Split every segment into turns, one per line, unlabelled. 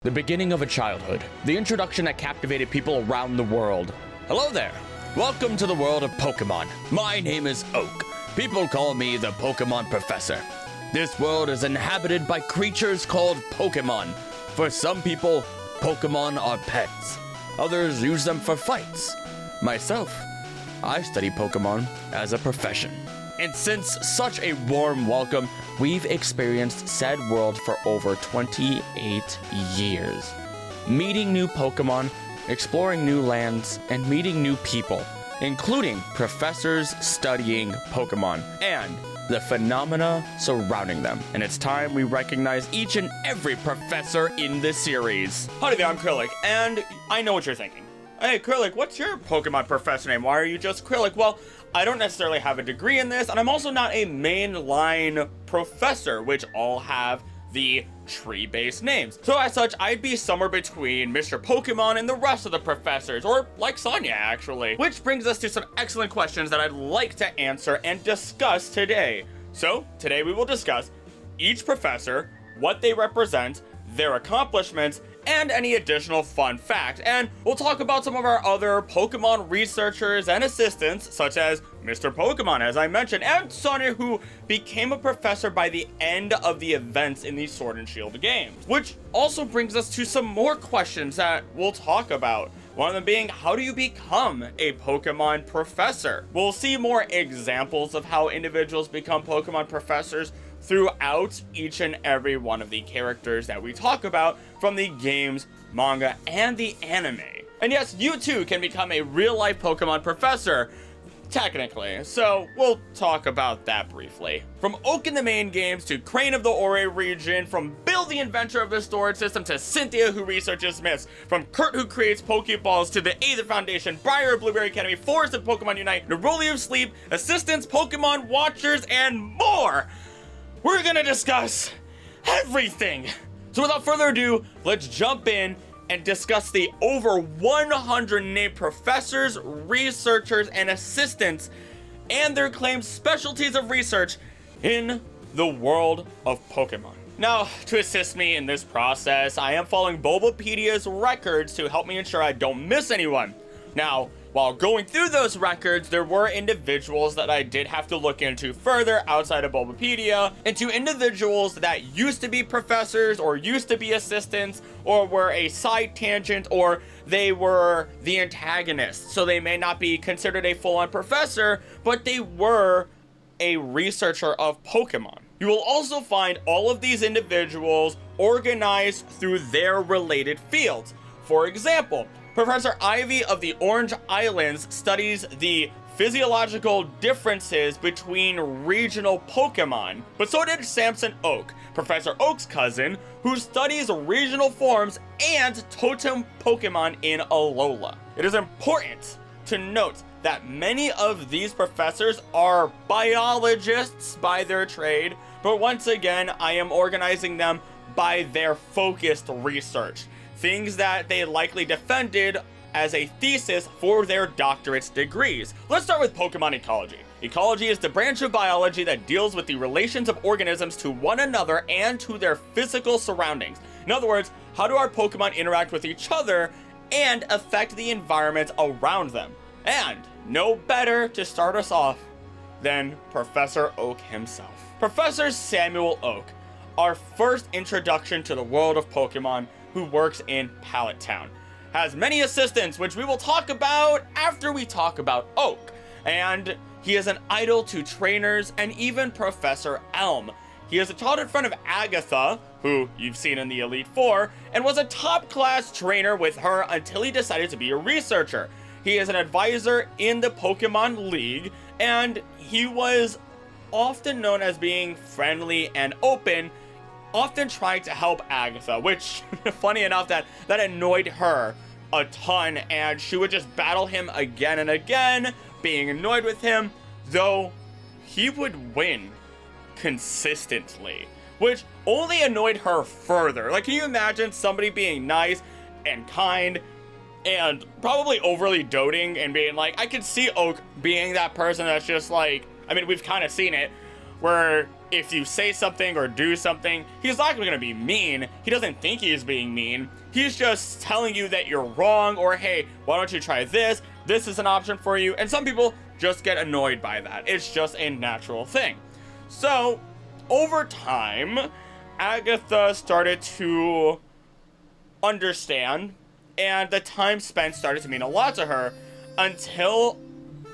The beginning of a childhood. The introduction that captivated people around the world. Hello there. Welcome to the world of Pokemon. My name is Oak. People call me the Pokemon Professor. This world is inhabited by creatures called Pokemon. For some people, Pokemon are pets. Others use them for fights. Myself, I study Pokemon as a profession. And since such a warm welcome, we've experienced said world for over 28 years. Meeting new Pokemon, exploring new lands, and meeting new people, including professors studying Pokemon, and the phenomena surrounding them. And it's time we recognize each and every professor in the series.
Howdy there, I'm Krillic, and I know what you're thinking. Hey, Krillic, what's your Pokemon professor name? Why are you just Krillic? Well, I don't necessarily have a degree in this, and I'm also not a mainline professor, which all have the tree-based names. So as such, I'd be somewhere between Mr. Pokemon and the rest of the professors, or like Sonia, actually. Which brings us to some excellent questions that I'd like to answer and discuss today. So, today we will discuss each professor, what they represent, their accomplishments, and any additional fun facts. And we'll talk about some of our other Pokemon researchers and assistants, such as Mr. Pokemon, as I mentioned, and Sonia, who became a professor by the end of the events in the Sword and Shield games. Which also brings us to some more questions that we'll talk about. One of them being, how do you become a Pokemon professor? We'll see more examples of how individuals become Pokemon professors throughout each and every one of the characters that we talk about from the games, manga, and the anime. And yes, you too can become a real-life Pokemon professor, technically, so we'll talk about that briefly. From Oak in the main games to Crane of the Ore region, from Bill the inventor of the storage system to Cynthia who researches myths, from Kurt who creates Pokeballs to the Aether Foundation, Briar of Blueberry Academy, Forest of Pokemon Unite, Neroli of Sleep, assistants, Pokemon watchers, and more! We're gonna discuss everything. So without further ado, let's jump in and discuss the over 100 named professors, researchers, and assistants and their claimed specialties of research in the world of Pokemon. Now, to assist me in this process, I am following Bulbapedia's records to help me ensure I don't miss anyone. Now, while going through those records, there were individuals that I did have to look into further outside of Bulbapedia, into individuals that used to be professors or used to be assistants or were a side tangent or they were the antagonists. So they may not be considered a full-on professor, but they were a researcher of Pokemon. You will also find all of these individuals organized through their related fields. For example, Professor Ivy of the Orange Islands studies the physiological differences between regional Pokemon, but so did Samson Oak, Professor Oak's cousin, who studies regional forms and totem Pokemon in Alola. It is important to note that many of these professors are biologists by their trade, but once again, I am organizing them by their focused research. Things that they likely defended as a thesis for their doctorate's degrees. Let's start with Pokemon Ecology. Ecology is the branch of biology that deals with the relations of organisms to one another and to their physical surroundings. In other words, how do our Pokemon interact with each other and affect the environment around them? And no better to start us off than Professor Oak himself. Professor Samuel Oak, our first introduction to the world of Pokemon, who works in Pallet Town, has many assistants, which we will talk about after we talk about Oak. And he is an idol to trainers and even Professor Elm. He is a childhood friend of Agatha, who you've seen in the Elite Four, and was a top-class trainer with her until he decided to be a researcher. He is an advisor in the Pokemon League, and he was often known as being friendly and open, often trying to help Agatha, which, funny enough, that annoyed her a ton, and she would just battle him again and again, being annoyed with him, though he would win consistently, which only annoyed her further. Like, can you imagine somebody being nice and kind and probably overly doting and being like, I could see Oak being that person that's just like, I mean, we've kind of seen it, where if you say something or do something, he's not going to be mean. He doesn't think he's being mean. He's just telling you that you're wrong, or hey, why don't you try this? This is an option for you. And some people just get annoyed by that. It's just a natural thing. So, over time, Agatha started to understand, and the time spent started to mean a lot to her until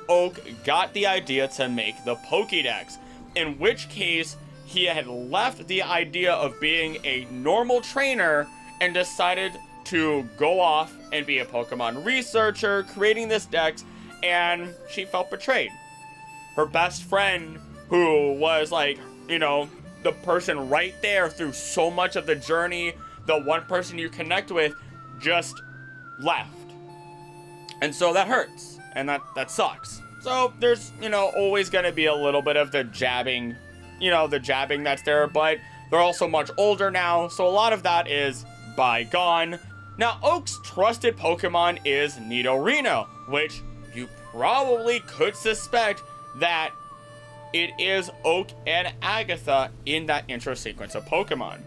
Oak got the idea to make the Pokédex, in which case he had left the idea of being a normal trainer and decided to go off and be a Pokemon researcher, creating this dex, and she felt betrayed. Her best friend, who was like, you know, the person right there through so much of the journey, the one person you connect with, just left. And so that hurts, and that sucks. So there's, you know, always gonna be a little bit of the jabbing, you know, the jabbing that's there, but they're also much older now, so a lot of that is bygone. Now, Oak's trusted Pokemon is Nidorino, which you probably could suspect that it is Oak and Agatha in that intro sequence of Pokemon.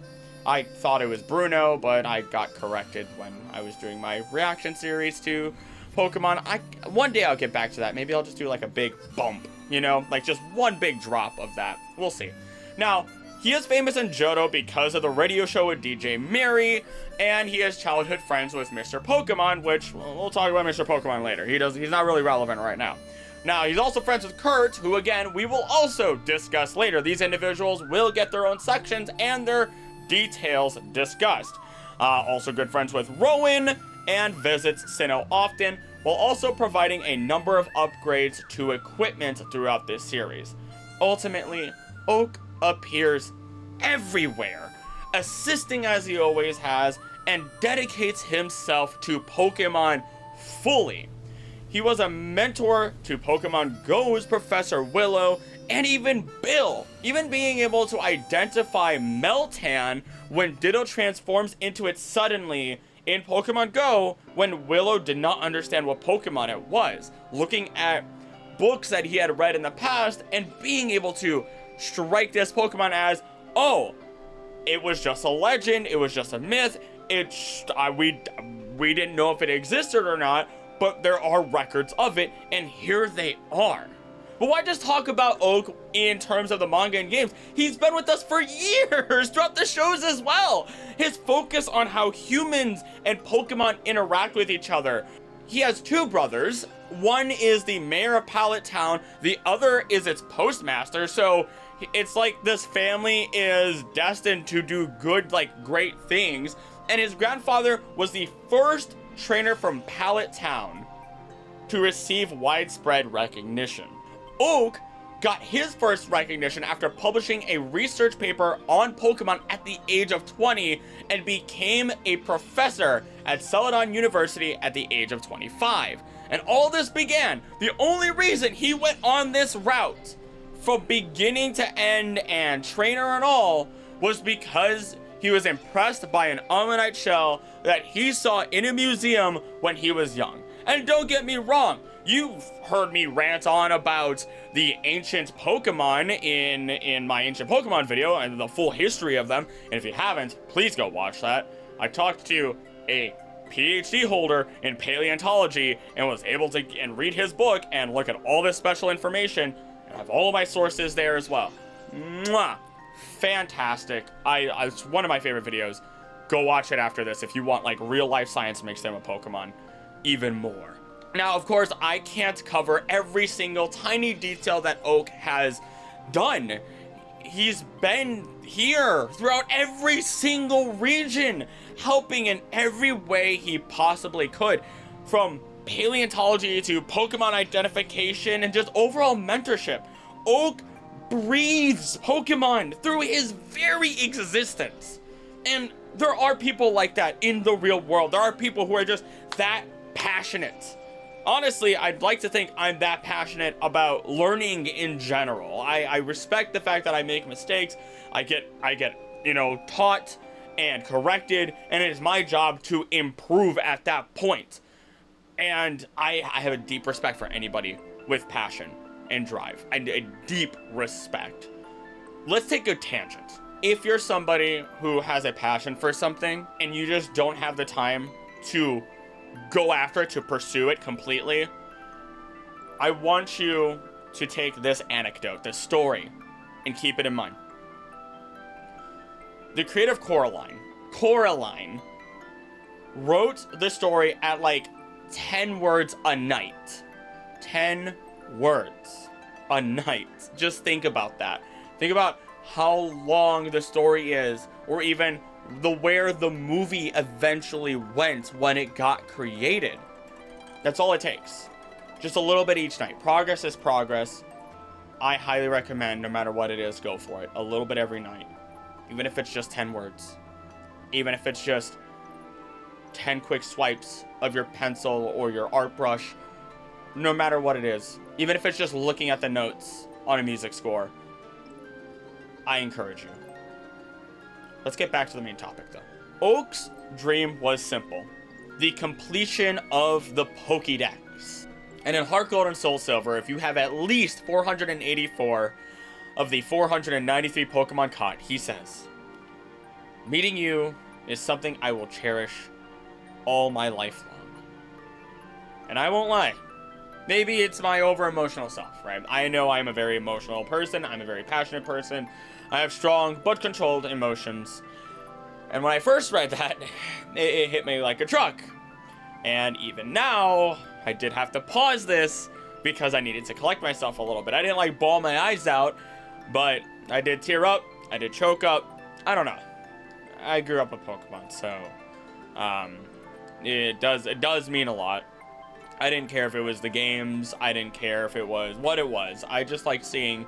I thought it was Bruno, but I got corrected when I was doing my reaction series to Pokemon. One day I'll get back to that. Maybe I'll just do like a big bump, you know, like just one big drop of that. We'll see. Now, he is famous in Johto because of the radio show with DJ Mary, and he is childhood friends with Mr. Pokemon, which we'll talk about Mr. Pokemon later. He's not really relevant right now. Now, he's also friends with Kurt, who again, we will also discuss later. These individuals will get their own sections and their details discussed. Also good friends with Rowan, and visits Sinnoh often, while also providing a number of upgrades to equipment throughout this series. Ultimately, Oak appears everywhere, assisting as he always has, and dedicates himself to Pokemon fully. He was a mentor to Pokemon Go's Professor Willow, and even Bill, even being able to identify Meltan when Ditto transforms into it suddenly in Pokemon Go when Willow did not understand what Pokemon it was, looking at books that he had read in the past and being able to strike this Pokemon as, oh, it was just a legend, it was just a myth, we didn't know if it existed or not, but there are records of it, and here they are. But why just talk about Oak in terms of the manga and games? He's been with us for years throughout the shows as well. His focus on how humans and Pokemon interact with each other. He has two brothers. One is the mayor of Pallet Town. The other is its postmaster. So it's like this family is destined to do good, like great things. And his grandfather was the first trainer from Pallet Town to receive widespread recognition. Oak got his first recognition after publishing a research paper on Pokemon at the age of 20 and became a professor at Celadon University at the age of 25. And all this began, the only reason he went on this route from beginning to end and trainer and all was because he was impressed by an Ammonite shell that he saw in a museum when he was young. And don't get me wrong, you've heard me rant on about the ancient Pokemon in my ancient Pokemon video and the full history of them. And if you haven't, please go watch that. I talked to a PhD holder in Paleontology and was able to read his book and look at all this special information. And I have all of my sources there as well. Mwah! Fantastic. It's one of my favorite videos. Go watch it after this if you want like real life science mixed in with Pokemon even more. Now, of course, I can't cover every single tiny detail that Oak has done. He's been here throughout every single region, helping in every way he possibly could, from paleontology to Pokemon identification and just overall mentorship. Oak breathes Pokemon through his very existence. And there are people like that in the real world. There are people who are just that passionate. Honestly, I'd like to think I'm that passionate about learning in general. I respect the fact that I make mistakes. I get, you know, taught and corrected, and it is my job to improve at that point. And I have a deep respect for anybody with passion and drive. A deep respect. let's take a tangent. If you're somebody who has a passion for something and you just don't have the time to go after it, to pursue it completely, I want you to take this anecdote, this story, and keep it in mind. The creative Coraline wrote the story at like 10 words a night. 10 words a night. Just think about that. Think about how long the story is, or even where the movie eventually went when it got created. That's all it takes. Just a little bit each night. Progress is progress. I highly recommend, no matter what it is, go for it. A little bit every night. Even if it's just 10 words. Even if it's just 10 quick swipes of your pencil or your art brush. No matter what it is. Even if it's just looking at the notes on a music score. I encourage you. Let's get back to the main topic, though. Oak's dream was simple. The completion of the Pokédex. And in Heart Gold and Soul Silver, if you have at least 484 of the 493 Pokemon caught, he says, meeting you is something I will cherish all my life long. And I won't lie. Maybe it's my over-emotional self, right? I know I'm a very emotional person. I'm a very passionate person. I have strong but controlled emotions. And when I first read that, it hit me like a truck. And even now, I did have to pause this because I needed to collect myself a little bit. I didn't like bawl my eyes out, but I did tear up. I did choke up. I don't know. I grew up with Pokemon, so it does mean a lot. I didn't care if it was the games. I didn't care if it was what it was. I just like seeing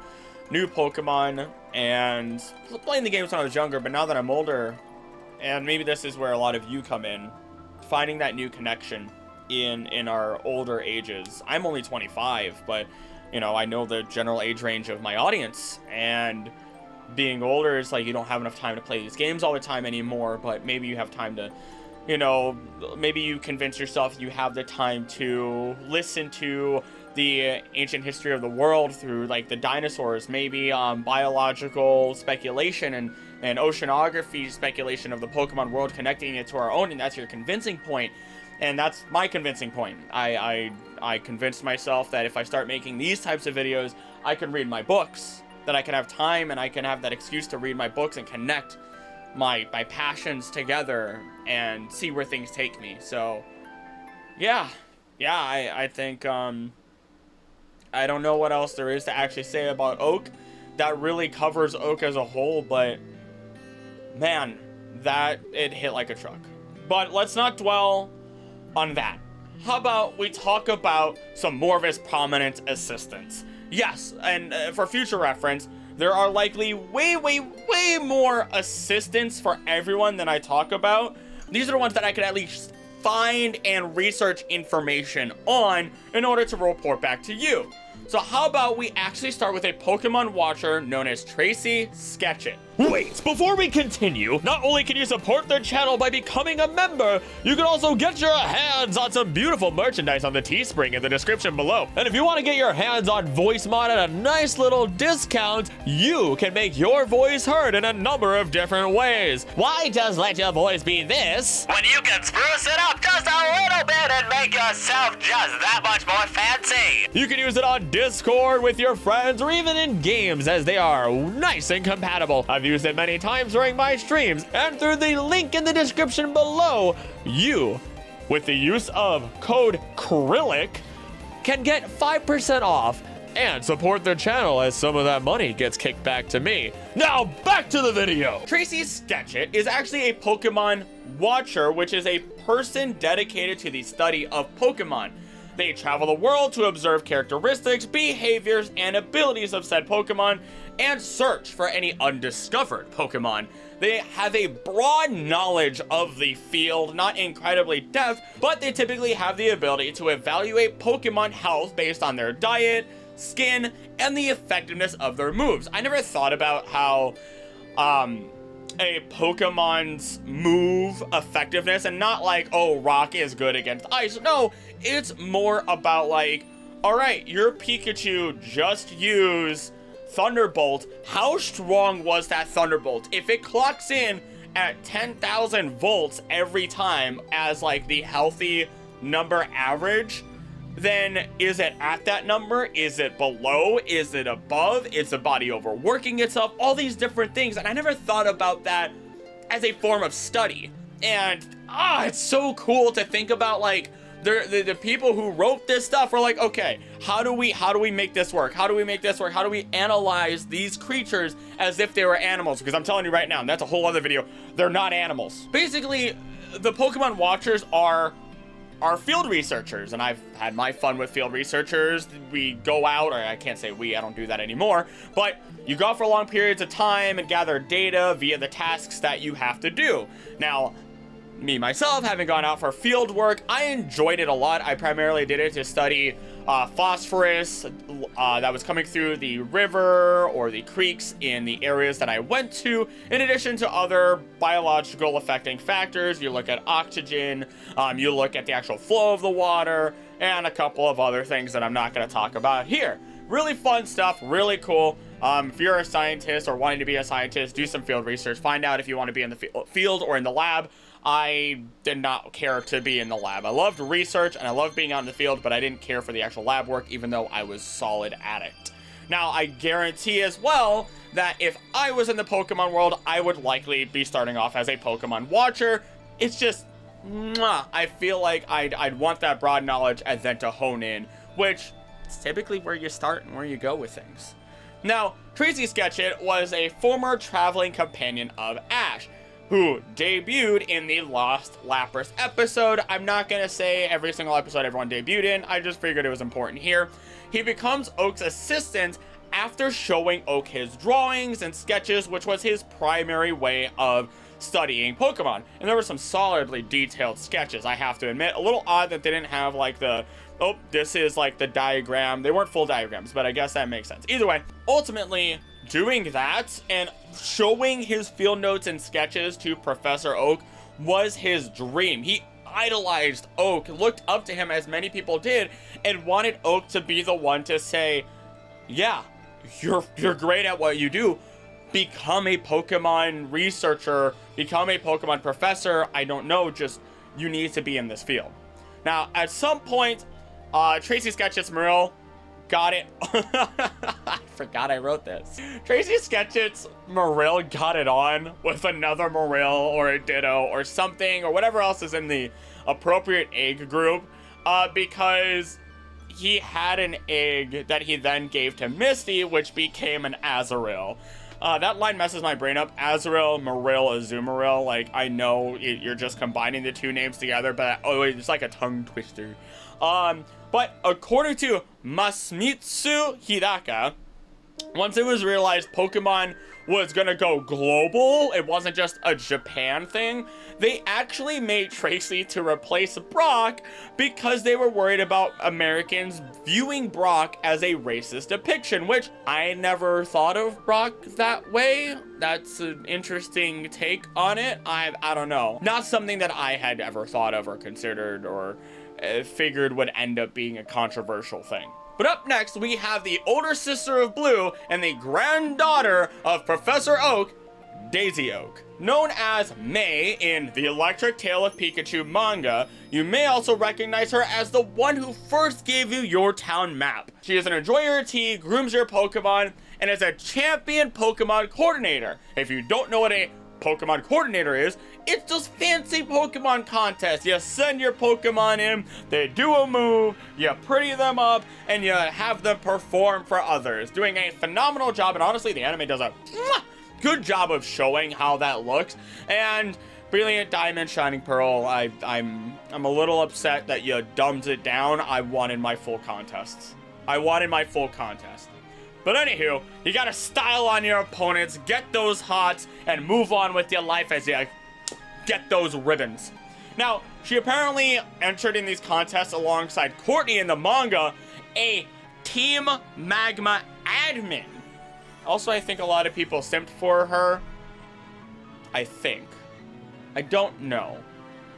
new Pokemon and playing the games when I was younger, but now that I'm older, and maybe this is where a lot of you come in, finding that new connection in our older ages. I'm only 25, but you know, I know the general age range of my audience, and being older is like you don't have enough time to play these games all the time anymore, but maybe you have time to, you know, maybe you convince yourself you have the time to listen to the ancient history of the world through like the dinosaurs, maybe biological speculation and oceanography speculation of the Pokemon world, connecting it to our own, and that's your convincing point. And that's my convincing point. I convinced myself that if I start making these types of videos, I can read my books, that I can have time and I can have that excuse to read my books and connect my passions together and see where things take me. So yeah, I think I don't know what else there is to actually say about Oak. That really covers Oak as a whole, but man, that it hit like a truck. But let's not dwell on that. How about we talk about some more of his prominent assistants? Yes, and for future reference, there are likely way more assistants for everyone than I talk about. These are the ones that I could at least find and research information on in order to report back to you. So how about we actually start with a Pokemon watcher known as Tracy Sketchit.
Wait, before we continue, not only can you support their channel by becoming a member, you can also get your hands on some beautiful merchandise on the Teespring in the description below. And if you want to get your hands on voice mod at a nice little discount, you can make your voice heard in a number of different ways. Why just let your voice be this
when you can spruce it up just a little bit and make yourself just that much more fancy?
You can use it on Discord with your friends or even in games, as they are nice and compatible. I've used it many times during my streams, and through the link in the description below, you, with the use of code KRILLIC, can get 5% off and support their channel, as some of that money gets kicked back to me. Now back to the video.
Tracy Sketchit is actually a Pokemon watcher, which is a person dedicated to the study of Pokemon. They travel the world to observe characteristics, behaviors, and abilities of said Pokemon and search for any undiscovered Pokemon. They have a broad knowledge of the field, not incredibly depth, but they typically have the ability to evaluate Pokemon health based on their diet, skin, and the effectiveness of their moves. I never thought about how a Pokemon's move effectiveness, and not like, oh, rock is good against ice. No, it's more about like, all right, your Pikachu just used thunderbolt, how strong was that thunderbolt? If it clocks in at 10,000 volts every time as like the healthy number average, then is it at that number? Is it below? Is it above? Is the body overworking itself? All these different things. And I never thought about that as a form of study. And it's so cool to think about, like, the people who wrote this stuff were like, okay, how do we make this work? How do we make this work? How do we analyze these creatures as if they were animals? Because I'm telling you right now, and that's a whole other video, they're not animals. Basically, the Pokemon watchers are field researchers, and I've had my fun with field researchers. We go out, or I can't say we, I don't do that anymore, but you go out for long periods of time and gather data via the tasks that you have to do. Now, me, myself, having gone out for field work, I enjoyed it a lot. I primarily did it to study phosphorus that was coming through the river or the creeks in the areas that I went to, in addition to other biological affecting factors. You look at oxygen, you look at the actual flow of the water, and a couple of other things that I'm not going to talk about here. Really fun stuff, really cool. If you're a scientist or wanting to be a scientist, do some field research. Find out if you want to be in the field or in the lab. I did not care to be in the lab. I loved research and I loved being out in the field, but I didn't care for the actual lab work, even though I was solid at it. Now, I guarantee as well that if I was in the Pokemon world, I would likely be starting off as a Pokemon watcher. It's just, I feel like I'd want that broad knowledge and then to hone in, which is typically where you start and where you go with things. Now, Tracy Sketchit was a former traveling companion of Ash, who debuted in the Lost Lapras episode. I'm not going to say every single episode everyone debuted in. I just figured it was important here. He becomes Oak's assistant after showing Oak his drawings and sketches, which was his primary way of studying Pokemon. And there were some solidly detailed sketches, I have to admit. A little odd that they didn't have like the, oh, this is like the diagram. They weren't full diagrams, but I guess that makes sense. Either way, ultimately, doing that and showing his field notes and sketches to Professor Oak was his dream. He idolized Oak, looked up to him as many people did, and wanted Oak to be the one to say, yeah, you're great at what you do. Become a Pokemon researcher, become a Pokemon professor. I don't know, just you need to be in this field. Now, at some point, Tracy Sketchit's Muriel got it. I forgot I wrote this. Tracy Sketchit's Muriel got it on with another Muriel or a Ditto or something or whatever else is in the appropriate egg group, because he had an egg that he then gave to Misty, which became an Azurill. That line messes my brain up. Azurill, Muriel, Azumarill. Like, I know you're just combining the two names together, but it's like a tongue twister. But according to Masamitsu Hidaka, once it was realized Pokemon was gonna go global, it wasn't just a Japan thing, they actually made Tracy to replace Brock because they were worried about Americans viewing Brock as a racist depiction, which I never thought of Brock that way. That's an interesting take on it. I don't know. Not something that I had ever thought of or considered or figured would end up being a controversial thing. But up next, we have the older sister of Blue and the granddaughter of Professor Oak, Daisy Oak. Known as May in the Electric Tale of Pikachu manga, you may also recognize her as the one who first gave you your town map. She is an enjoyer of tea, grooms your Pokemon, and is a champion Pokemon coordinator. If you don't know what a Pokemon coordinator is, it's just fancy Pokemon contests. You send your Pokemon in, they do a move, you pretty them up, and you have them perform for others. Doing a phenomenal job, and honestly, the anime does a good job of showing how that looks. And Brilliant Diamond, Shining Pearl, I'm a little upset that you dumbed it down. I wanted my full contests. But anywho, you gotta style on your opponents, get those hots, and move on with your life as you get those ribbons. Now, she apparently entered in these contests alongside Courtney in the manga, a Team Magma admin. Also, I think a lot of people simped for her. I think. I don't know.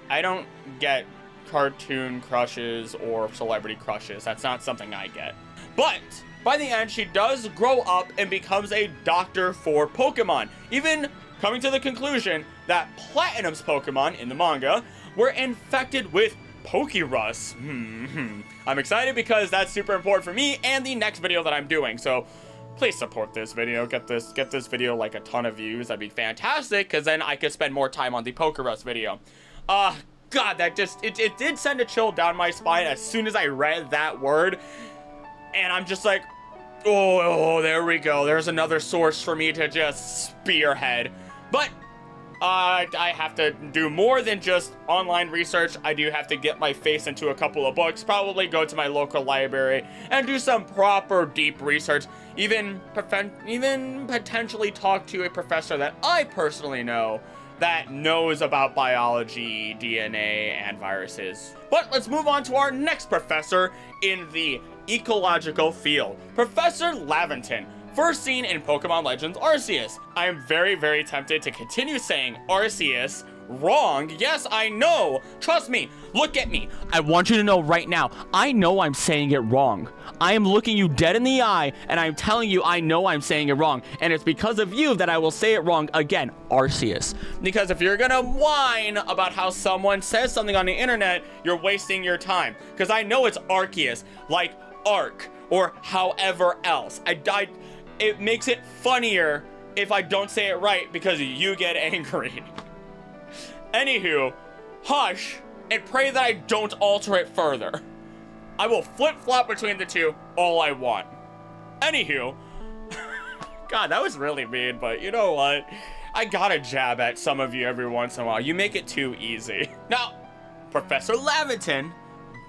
I don't get cartoon crushes or celebrity crushes. That's not something I get. But by the end, she does grow up and becomes a doctor for Pokemon, even coming to the conclusion that Platinum's Pokemon in the manga were infected with Pokerus. I'm excited because that's super important for me and the next video that I'm doing. So please support this video. Get this video like a ton of views. That'd be fantastic, because then I could spend more time on the Pokerus video. God, that just, it did send a chill down my spine as soon as I read that word. And I'm just like, oh, there we go. There's another source for me to just spearhead. But I have to do more than just online research. I do have to get my face into a couple of books, probably go to my local library and do some proper deep research, even potentially talk to a professor that I personally know that knows about biology, DNA, and viruses. But let's move on to our next professor in the ecological field, Professor Laventon. First seen in Pokemon Legends Arceus. I am very, very tempted to continue saying Arceus wrong. Yes, I know. Trust me. Look at me. I want you to know right now, I know I'm saying it wrong. I am looking you dead in the eye, and I'm telling you I know I'm saying it wrong. And it's because of you that I will say it wrong again, Arceus. Because if you're gonna whine about how someone says something on the internet, you're wasting your time. Because I know it's Arceus, like Arc, or however else. It makes it funnier if I don't say it right because you get angry. Anywho, hush and pray that I don't alter it further. I will flip-flop between the two all I want. Anywho, God, that was really mean, but you know what? I gotta jab at some of you every once in a while. You make it too easy. Now, Professor Laventon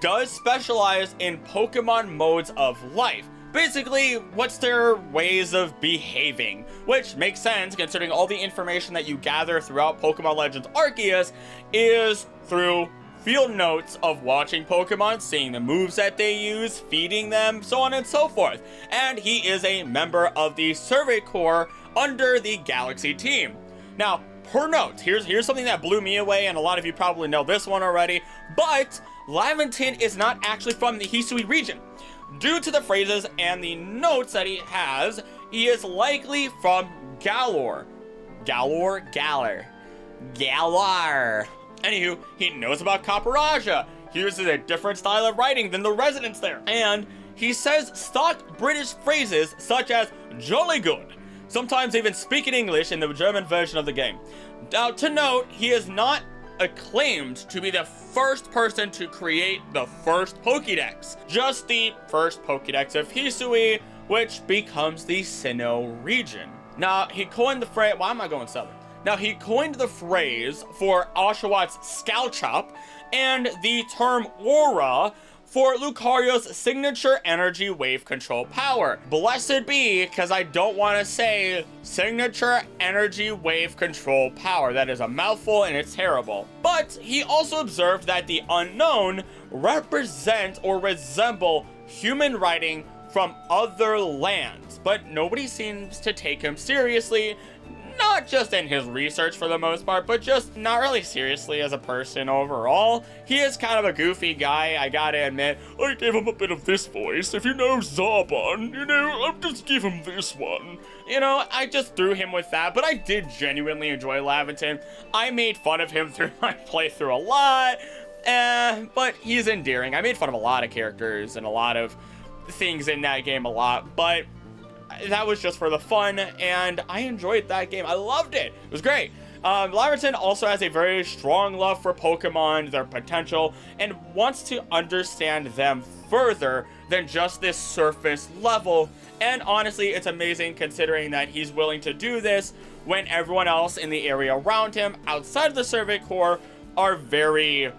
does specialize in Pokemon modes of life. Basically, what's their ways of behaving, which makes sense considering all the information that you gather throughout Pokemon Legends Arceus is through field notes of watching Pokemon, seeing the moves that they use, feeding them, so on and so forth. And he is a member of the Survey Corps under the Galaxy team. Now, per note, here's something that blew me away, and a lot of you probably know this one already, but Laventon is not actually from the Hisui region. Due to the phrases and the notes that he has, he is likely from Galar. Galar? Anywho, he knows about Caparaja. He uses a different style of writing than the residents there. And he says stock British phrases such as jolly good, sometimes even speaking English in the German version of the game. Now, to note, he is not acclaimed to be the first person to create the first Pokédex, just the first Pokédex of Hisui, which becomes the Sinnoh region. Now, he coined the phrase, why am I going southern? Now, he coined the phrase for Oshawott Scalchop and the term aura for Lucario's signature energy wave control power. Blessed be, because I don't want to say signature energy wave control power. That is a mouthful and it's terrible. But he also observed that the unknown represent or resemble human writing from other lands, but nobody seems to take him seriously. Not just in his research for the most part, but just not really seriously as a person overall. He is kind of a goofy guy, I gotta admit. I gave him a bit of this voice. If you know Zarbon, I'll just give him this one. I just threw him with that, but I did genuinely enjoy Laventon. I made fun of him through my playthrough a lot, but he's endearing. I made fun of a lot of characters and a lot of things in that game a lot, but that was just for the fun, and I enjoyed that game. I loved it. It was great. Laventon also has a very strong love for Pokemon, their potential, and wants to understand them further than just this surface level. And honestly, it's amazing considering that he's willing to do this when everyone else in the area around him, outside of the Survey Corps, are very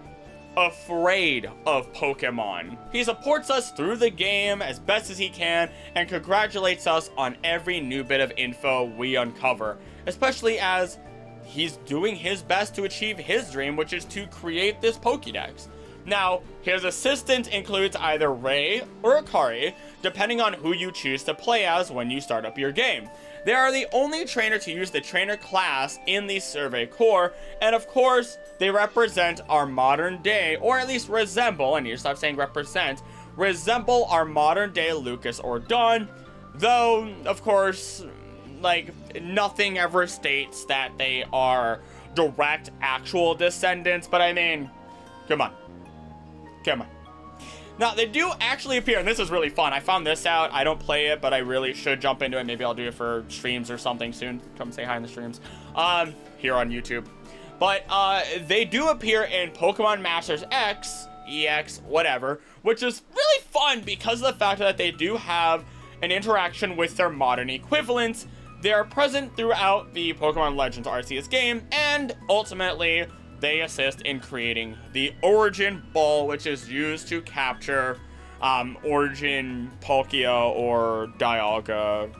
afraid of Pokemon. He supports us through the game as best as he can and congratulates us on every new bit of info we uncover, especially as he's doing his best to achieve his dream, which is to create this Pokédex. Now, his assistant includes either Ray or Akari, depending on who you choose to play as when you start up your game. They are the only trainer to use the trainer class in the Survey Corps, and of course, they represent our modern day, or at least resemble, I need to stop saying represent, resemble our modern day Lucas or Dawn, though, of course, like, nothing ever states that they are direct actual descendants, but I mean, come on. Now, they do actually appear, and this is really fun. I found this out. I don't play it, but I really should jump into it. Maybe I'll do it for streams or something soon. Come say hi in the streams. Here on YouTube. But, they do appear in Pokemon Masters X, EX, whatever, which is really fun because of the fact that they do have an interaction with their modern equivalents. They are present throughout the Pokemon Legends Arceus game, and ultimately, they assist in creating the Origin Ball, which is used to capture Origin, Palkia, or Dialga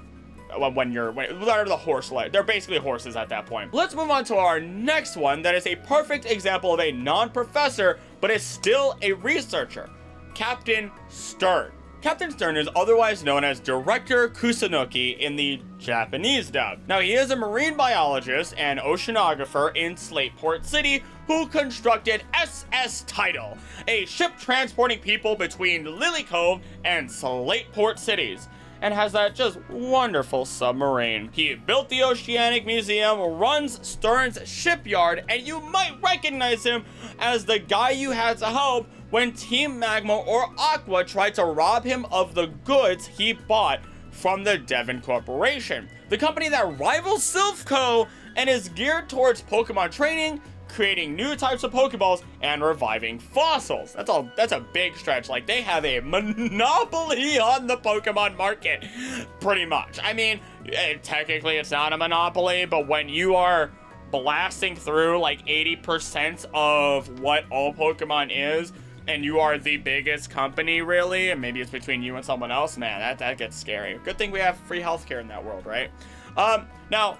when they're the horse like. They're basically horses at that point. Let's move on to our next one that is a perfect example of a non-professor, but is still a researcher. Captain Stern. Captain Stern is otherwise known as Director Kusunoki in the Japanese dub. Now, he is a marine biologist and oceanographer in Slateport City who constructed SS Tidal, a ship transporting people between Lily Cove and Slateport cities, and has that just wonderful submarine. He built the Oceanic Museum, runs Stern's shipyard, and you might recognize him as the guy you had to help when Team Magma or Aqua tried to rob him of the goods he bought from the Devon Corporation, the company that rivals Silphco and is geared towards Pokemon training, creating new types of Pokeballs, and reviving fossils. That's a big stretch. Like, they have a monopoly on the Pokemon market, pretty much. I mean, technically it's not a monopoly, but when you are blasting through like 80% of what all Pokemon is, and you are the biggest company, really, and maybe it's between you and someone else, man, that gets scary. Good thing we have free healthcare in that world, right? Now,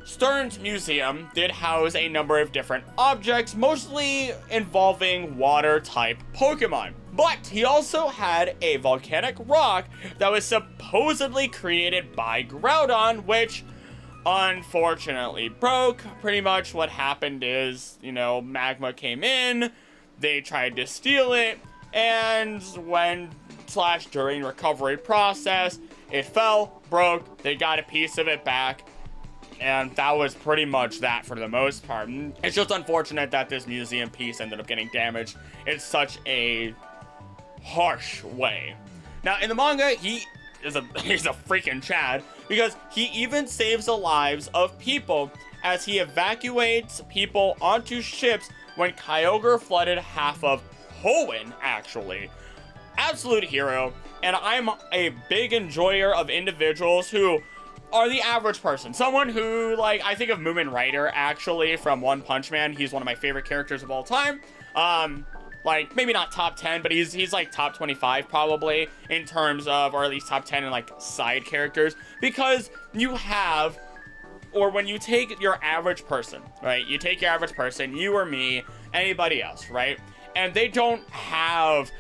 Stern's museum did house a number of different objects, mostly involving water-type Pokemon. But he also had a volcanic rock that was supposedly created by Groudon, which unfortunately broke. Pretty much what happened is, Magma came in, they tried to steal it, and during recovery process, it fell, broke, they got a piece of it back, and that was pretty much that for the most part. It's just unfortunate that this museum piece ended up getting damaged in such a harsh way. Now, in the manga, he's a freaking Chad, because he even saves the lives of people as he evacuates people onto ships when Kyogre flooded half of Hoenn, actually. Absolute hero, and I'm a big enjoyer of individuals who are the average person. Someone who, I think of Moomin Rider, actually, from One Punch Man. He's one of my favorite characters of all time. Maybe not top 10, but he's like top 25 probably in terms of, or at least top 10 in side characters, because you have, or when you take your average person, right? You take your average person, you or me, anybody else, right? And they don't have,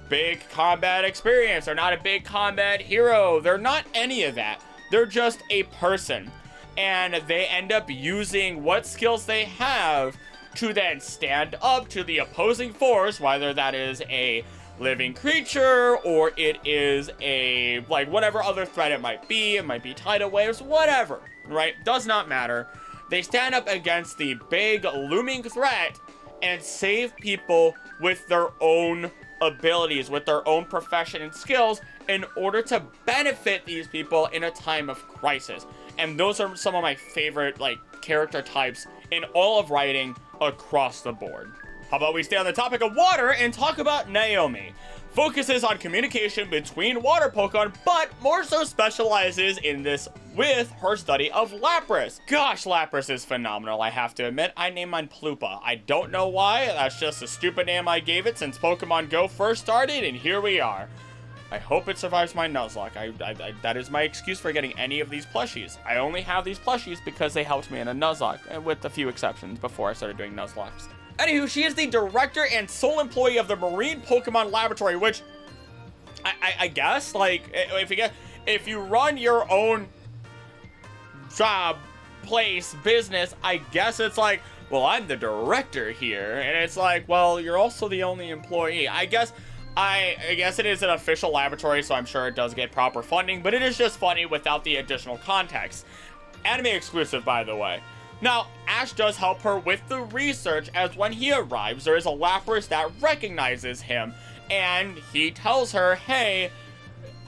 big combat experience. They're not a big combat hero. They're not any of that. They're just a person. And they end up using what skills they have to then stand up to the opposing force, whether that is a living creature or it is a, whatever other threat it might be tidal waves, whatever, right? Does not matter. They stand up against the big looming threat and save people with their own abilities, with their own profession and skills in order to benefit these people in a time of crisis. And those are some of my favorite, character types in all of writing across the board. How about we stay on the topic of water and talk about Naomi? Focuses on communication between water Pokemon, but more so specializes in this with her study of Lapras. Gosh, Lapras is phenomenal, I have to admit. I named mine Plupa. I don't know why, that's just a stupid name I gave it since Pokemon Go first started, and here we are. I hope it survives my Nuzlocke. That is my excuse for getting any of these plushies. I only have these plushies because they helped me in a Nuzlocke, with a few exceptions before I started doing Nuzlocks. Anywho, she is the director and sole employee of the Marine Pokemon Laboratory, which I guess, if you run your own job, place, business, I guess it's well, I'm the director here, and it's well, you're also the only employee. I guess I guess it is an official laboratory, so I'm sure it does get proper funding, but it is just funny without the additional context. Anime exclusive, by the way. Now, Ash does help her with the research, as when he arrives, there is a Lapras that recognizes him, and he tells her, hey,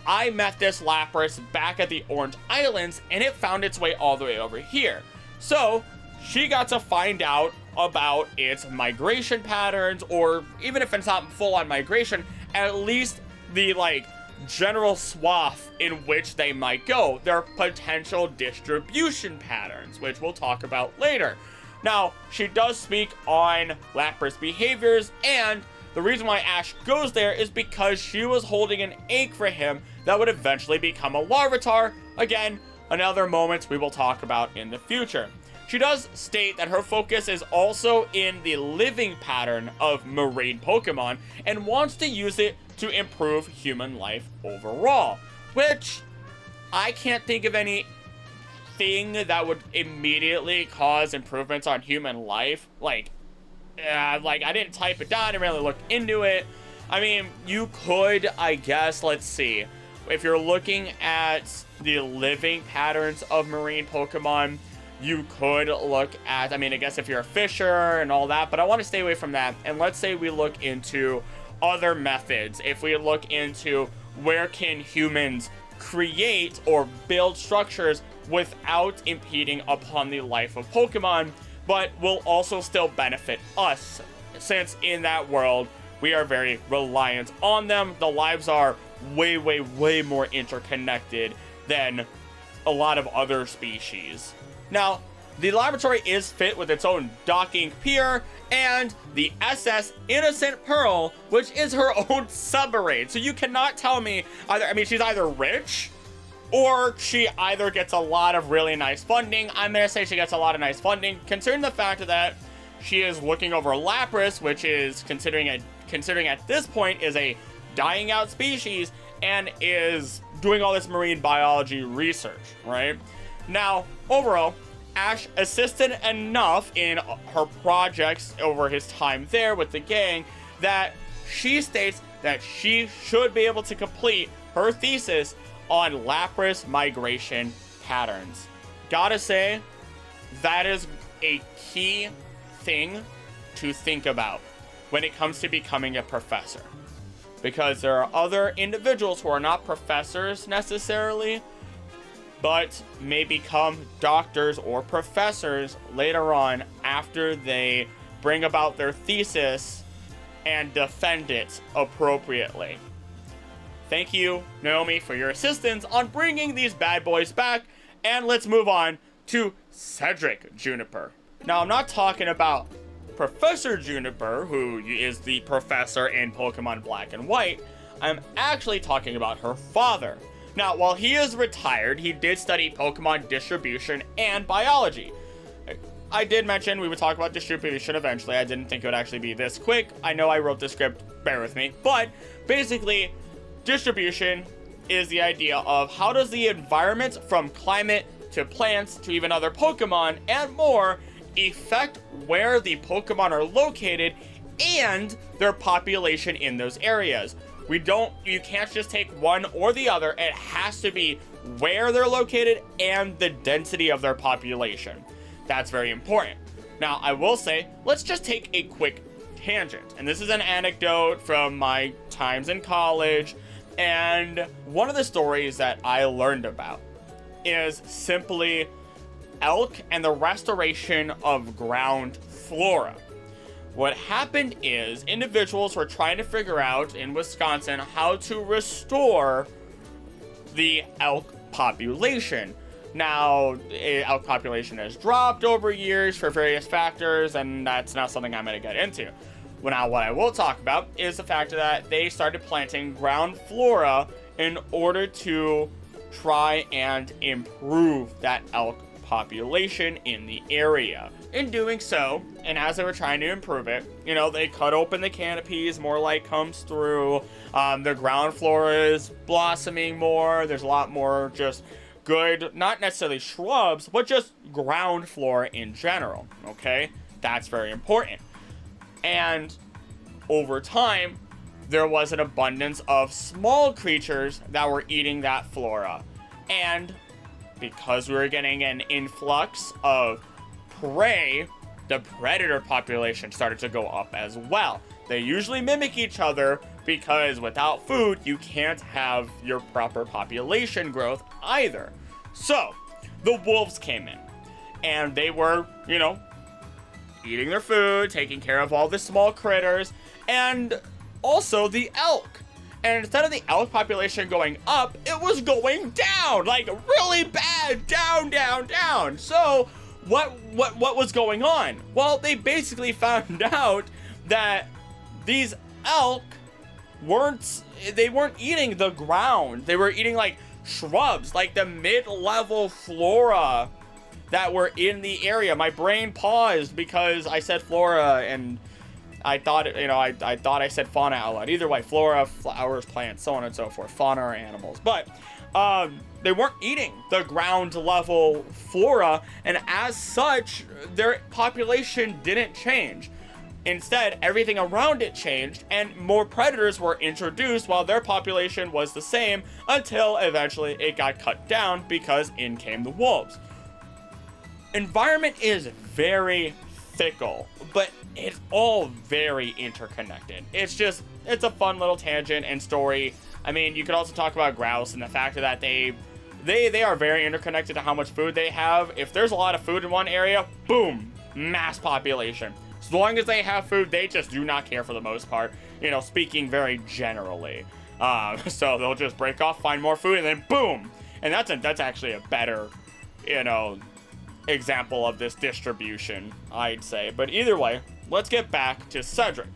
I met this Lapras back at the Orange Islands, and it found its way all the way over here. So, she got to find out about its migration patterns, or even if it's not full-on migration, at least the, like, general swath in which they might go, their potential distribution patterns, which we'll talk about later. Now, she does speak on Lapras behaviors, and the reason why Ash goes there is because she was holding an egg for him that would eventually become a Larvitar. Again, another moment we will talk about in the future. She does state that her focus is also in the living pattern of marine Pokemon and wants to use it to improve human life overall, which I can't think of anything that would immediately cause improvements on human life. Like I didn't type it down, I didn't really look into it. I mean, you could, I guess, let's see. If you're looking at the living patterns of marine Pokemon, you could look at, I mean, I guess if you're a fisher and all that, but I want to stay away from that. And let's say we look into other methods. If we look into where can humans create or build structures without impeding upon the life of Pokemon, but will also still benefit us, since in that world we are very reliant on them. The lives are way more interconnected than a lot of other species. Now, the laboratory is fit with its own docking pier and the SS Innocent Pearl, which is her own submarine. So you cannot tell me either, I mean, she's either rich or she either gets a lot of really nice funding. I'm gonna say she gets a lot of nice funding, considering the fact that she is looking over Lapras, which is considering at this point is a dying out species and is doing all this marine biology research, right? Now, overall, Ash assisted enough in her projects over his time there with the gang that she states that she should be able to complete her thesis on Lapras migration patterns. Gotta say, that is a key thing to think about when it comes to becoming a professor. Because there are other individuals who are not professors necessarily, but may become doctors or professors later on after they bring about their thesis and defend it appropriately. Thank you, Naomi, for your assistance on bringing these bad boys back, and let's move on to Cedric Juniper. Now, I'm not talking about Professor Juniper, who is the professor in Pokemon Black and White. I'm actually talking about her father. Now, while he is retired, he did study Pokemon distribution and biology. I did mention we would talk about distribution eventually. I didn't think it would actually be this quick. I know I wrote the script, bear with me. But basically, distribution is the idea of how does the environment, from climate to plants to even other Pokemon and more, affect where the Pokemon are located and their population in those areas. You can't just take one or the other. It has to be where they're located and the density of their population. That's very important. Now, I will say, let's just take a quick tangent. And this is an anecdote from my times in college. And one of the stories that I learned about is simply elk and the restoration of ground flora. What happened is individuals were trying to figure out in Wisconsin how to restore the elk population. Now, elk population has dropped over years for various factors, and that's not something I'm going to get into. Well, now, what I will talk about is the fact that they started planting ground flora in order to try and improve that elk population in the area. In doing so, and as they were trying to improve it, they cut open the canopies, more light comes through, the ground flora is blossoming more, there's a lot more just good, not necessarily shrubs, but just ground flora in general, okay? That's very important. And over time, there was an abundance of small creatures that were eating that flora. And because we were getting an influx of prey, the predator population started to go up as well. They usually mimic each other because without food, you can't have your proper population growth either. So, the wolves came in, and they were, you know, eating their food, taking care of all the small critters, and also the elk. And instead of the elk population going up, it was going down, like really bad, down, down, down. So, what was going on? Well, they basically found out that these elk weren't eating the ground. They were eating like shrubs, like the mid-level flora that were in the area. My brain paused because I said flora and I thought, I thought I said fauna out loud. Either way, flora, flowers, plants, so on and so forth. Fauna are animals. But they weren't eating the ground level flora, and as such, their population didn't change. Instead, everything around it changed, and more predators were introduced while their population was the same until eventually it got cut down because in came the wolves. Environment is very fickle, but it's all very interconnected. It's a fun little tangent and story. I mean, you could also talk about grouse and the fact that they are very interconnected to how much food they have. If there's a lot of food in one area, boom, mass population. As long as they have food, they just do not care for the most part, speaking very generally. So they'll just break off, find more food, and then boom. And that's actually a better, example of this distribution, I'd say. But either way, let's get back to Cedric.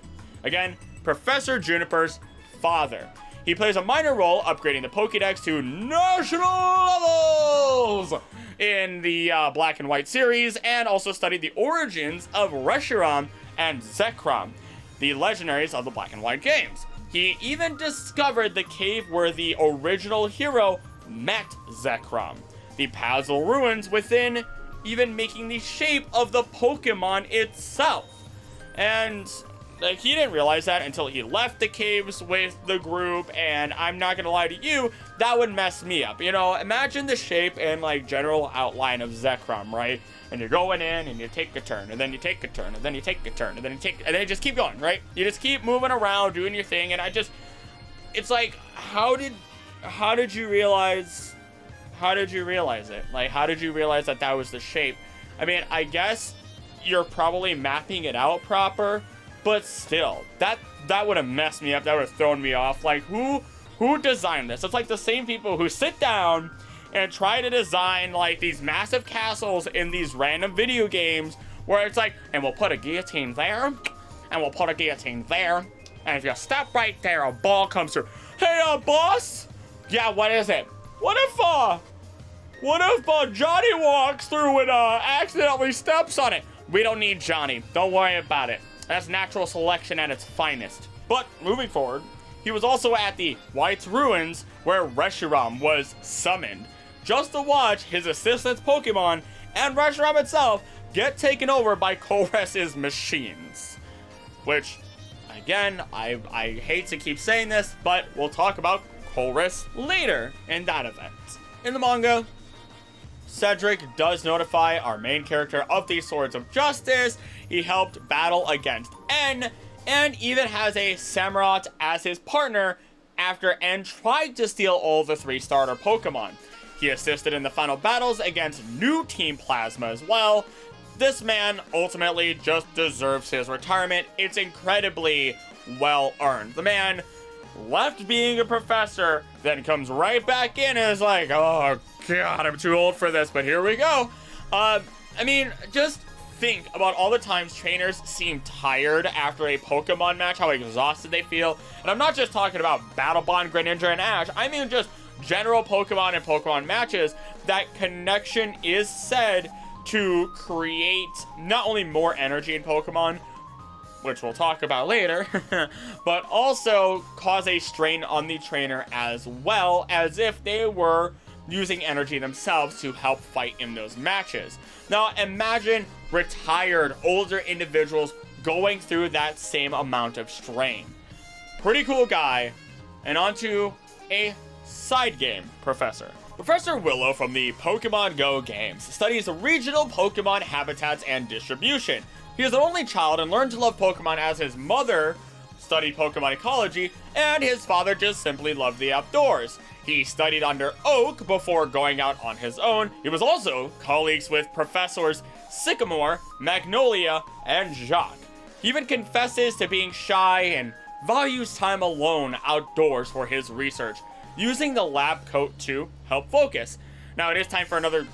Again, Professor Juniper's father. He plays a minor role upgrading the Pokédex to national levels in the Black and White series, and also studied the origins of Reshiram and Zekrom, the legendaries of the Black and White games. He even discovered the cave where the original hero met Zekrom, the Puzzle ruins within, even making the shape of the Pokemon itself. And he didn't realize that until he left the caves with the group, and I'm not gonna lie to you, that would mess me up. Imagine the shape and general outline of Zekrom, right? And you're going in and you take a turn, and then you take a turn, and then you take a turn, and then and then you just keep going, right? You just keep moving around, doing your thing, and it's like, how did you realize it? Like, how did you realize that was the shape? I mean, I guess you're probably mapping it out proper, but still, that would have messed me up. That would have thrown me off. Like, who designed this? It's like the same people who sit down and try to design these massive castles in these random video games where it's like, and we'll put a guillotine there, and we'll put a guillotine there, and if you step right there, a ball comes through. Hey, boss? Yeah, what is it? What if Johnny walks through and accidentally steps on it? We don't need Johnny. Don't worry about it. That's natural selection at its finest. But moving forward, he was also at the White's Ruins where Reshiram was summoned, just to watch his assistant's Pokemon and Reshiram itself get taken over by Colress's machines. Which, again, I hate to keep saying this, but we'll talk about Colress later in that event. In the manga, Cedric does notify our main character of the Swords of Justice. He helped battle against N, and even has a Samurott as his partner after N tried to steal all the 3 starter Pokemon. He assisted in the final battles against new Team Plasma as well. This man ultimately just deserves his retirement. It's incredibly well earned. The man left being a professor, then comes right back in and is like, oh god, I'm too old for this, but here we go. I mean, just think about all the times trainers seem tired after a Pokemon match, how exhausted they feel. And I'm not just talking about Battle Bond, Greninja, and Ash. I mean just general Pokemon and Pokemon matches. That connection is said to create not only more energy in Pokemon, which we'll talk about later, but also cause a strain on the trainer as well, as if they were using energy themselves to help fight in those matches. Now imagine retired older individuals going through that same amount of strain. pretty cool guy. And onto a side game professor. Professor Willow from the Pokemon Go games studies regional Pokemon habitats and distribution. He is an only child and learned to love Pokemon as his mother studied Pokemon Ecology, and his father just simply loved the outdoors. He studied under Oak before going out on his own. He was also colleagues with Professors Sycamore, Magnolia, and Jacques. He even confesses to being shy and values time alone outdoors for his research, using the lab coat to help focus. Now it is time for another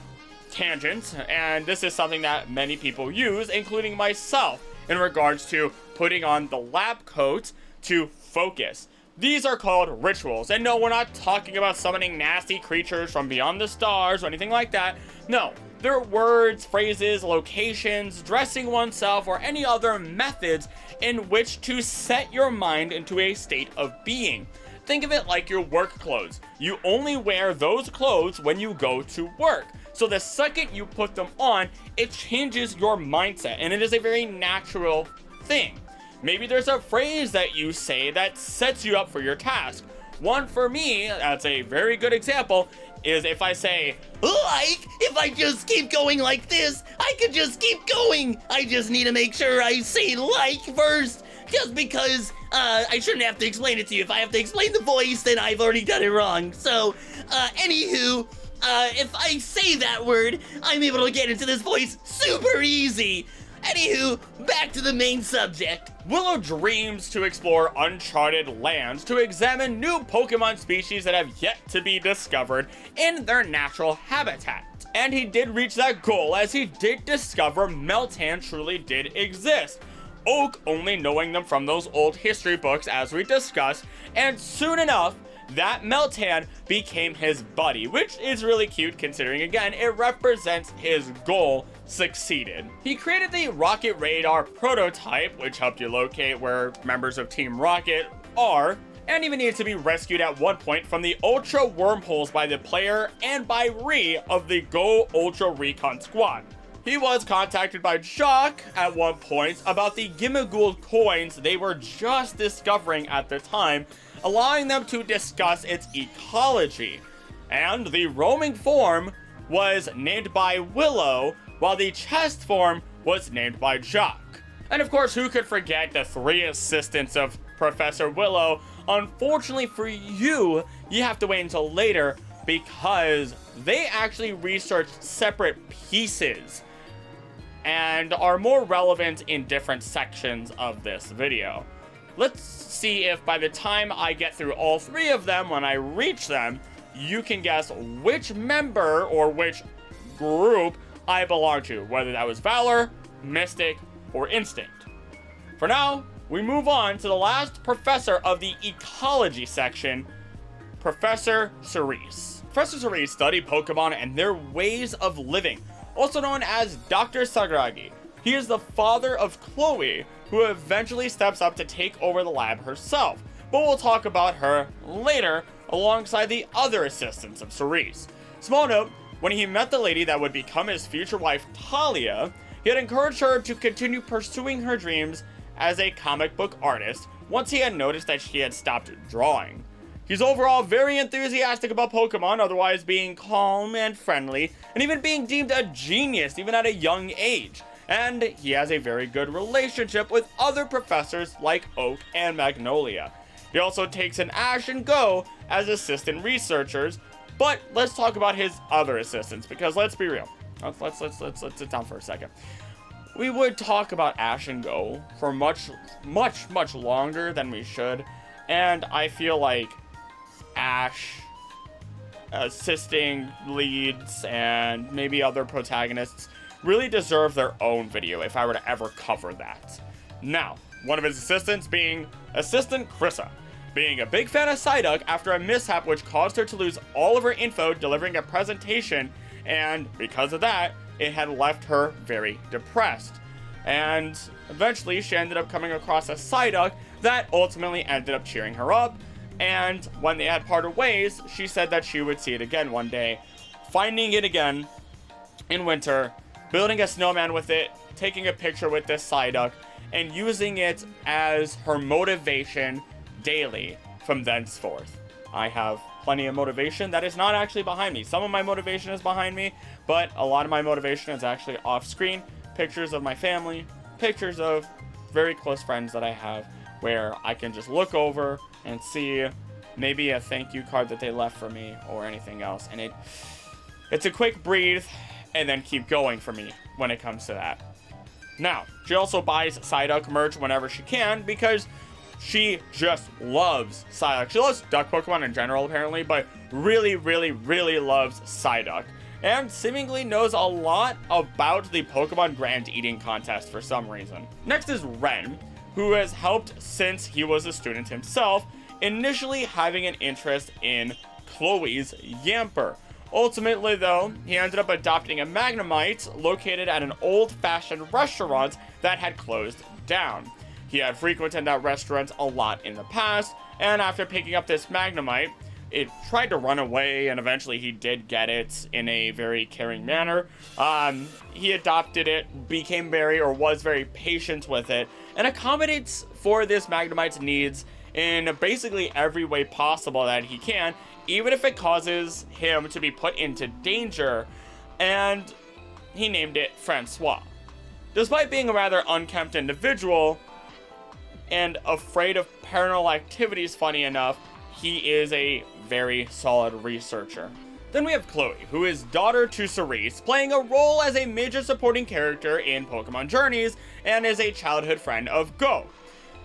tangent, and this is something that many people use, including myself, in regards to putting on the lab coat to focus. These are called rituals, and no, we're not talking about summoning nasty creatures from beyond the stars or anything like that. No, they're words, phrases, locations, dressing oneself, or any other methods in which to set your mind into a state of being. Think of it like your work clothes. You only wear those clothes when you go to work. So the second you put them on, it changes your mindset, and it is a very natural thing. Maybe there's a phrase that you say that sets you up for your task. One for me, that's a very good example, is if I say,
Like, if I just keep going like this, I could just keep going. I just need to make sure I say like first. Just because I shouldn't have to explain it to you. If I have to explain the voice, then I've already done it wrong. So, anywho, if I say that word, I'm able to get into this voice super easy. Anywho, back to the main subject.
Willow dreams to explore uncharted lands to examine new Pokemon species that have yet to be discovered in their natural habitat. And he did reach that goal, as he did discover Meltan truly did exist. Oak only knowing them from those old history books, as we discussed, and soon enough, that Meltan became his buddy, which is really cute considering, again, it represents his goal succeeded. He created the Rocket Radar prototype, which helped you locate where members of Team Rocket are, and even needed to be rescued at one point from the Ultra Wormholes by the player and by Ree of the Go Ultra Recon Squad. He was contacted by Jacques at one point about the Gimmighoul coins they were just discovering at the time, allowing them to discuss its ecology. And the roaming form was named by Willow, while the chest form was named by Jacques. And of course, who could forget the three assistants of Professor Willow? Unfortunately for you, you have to wait until later, because they actually researched separate pieces and are more relevant in different sections of this video. Let's see if by the time I get through all three of them, when I reach them, you can guess which member or which group I belong to, whether that was Valor, Mystic, or Instinct. For now, we move on to the last professor of the Ecology section, Professor Cerise. Professor Cerise studied Pokemon and their ways of living, also known as Dr. Sagragi. He is the father of Chloe, who eventually steps up to take over the lab herself, but we'll talk about her later alongside the other assistants of Cerise. Small note, when he met the lady that would become his future wife, Talia, he had encouraged her to continue pursuing her dreams as a comic book artist once he had noticed that she had stopped drawing. He's overall very enthusiastic about Pokemon, otherwise being calm and friendly, and even being deemed a genius even at a young age. And he has a very good relationship with other professors like Oak and Magnolia. He also takes an Ash and Go as assistant researchers, but let's talk about his other assistants, because let's be real. Let's sit down for a second. We would talk about Ash and Go for much longer than we should, and I feel like Ash, assisting leads, and maybe other protagonists really deserve their own video if I were to ever cover that. Now, one of his assistants being Assistant Krissa, being a big fan of Psyduck after a mishap which caused her to lose all of her info delivering a presentation, and because of that, it had left her very depressed. And eventually she ended up coming across a Psyduck that ultimately ended up cheering her up, and when they had parted ways, she said that she would see it again one day, finding it again in winter, building a snowman with it, taking a picture with this Psyduck, and using it as her motivation daily from thenceforth. I have plenty of motivation that is not actually behind me. Some of my motivation is behind me, but a lot of my motivation is actually off screen. Pictures of my family, pictures of very close friends that I have, where I can just look over and see maybe a thank you card that they left for me or anything else. And it's a quick breathe and then keep going for me when it comes to that. Now, she also buys Psyduck merch whenever she can because she just loves Psyduck. She loves duck Pokemon in general, apparently, but really, really, really loves Psyduck. And seemingly knows a lot about the Pokemon Grand Eating Contest for some reason. Next is Ren, who has helped since he was a student himself, initially having an interest in Chloe's Yamper. Ultimately, though, he ended up adopting a Magnemite located at an old-fashioned restaurant that had closed down. He had frequented that restaurant a lot in the past, and after picking up this Magnemite, it tried to run away, and eventually he did get it in a very caring manner. He adopted it, was very patient with it, and accommodates for this Magnemite's needs in basically every way possible that he can, even if it causes him to be put into danger, and he named it Francois. Despite being a rather unkempt individual and afraid of paranormal activities, funny enough, he is a very solid researcher. Then we have Chloe, who is daughter to Cerise, playing a role as a major supporting character in Pokemon Journeys, and is a childhood friend of Go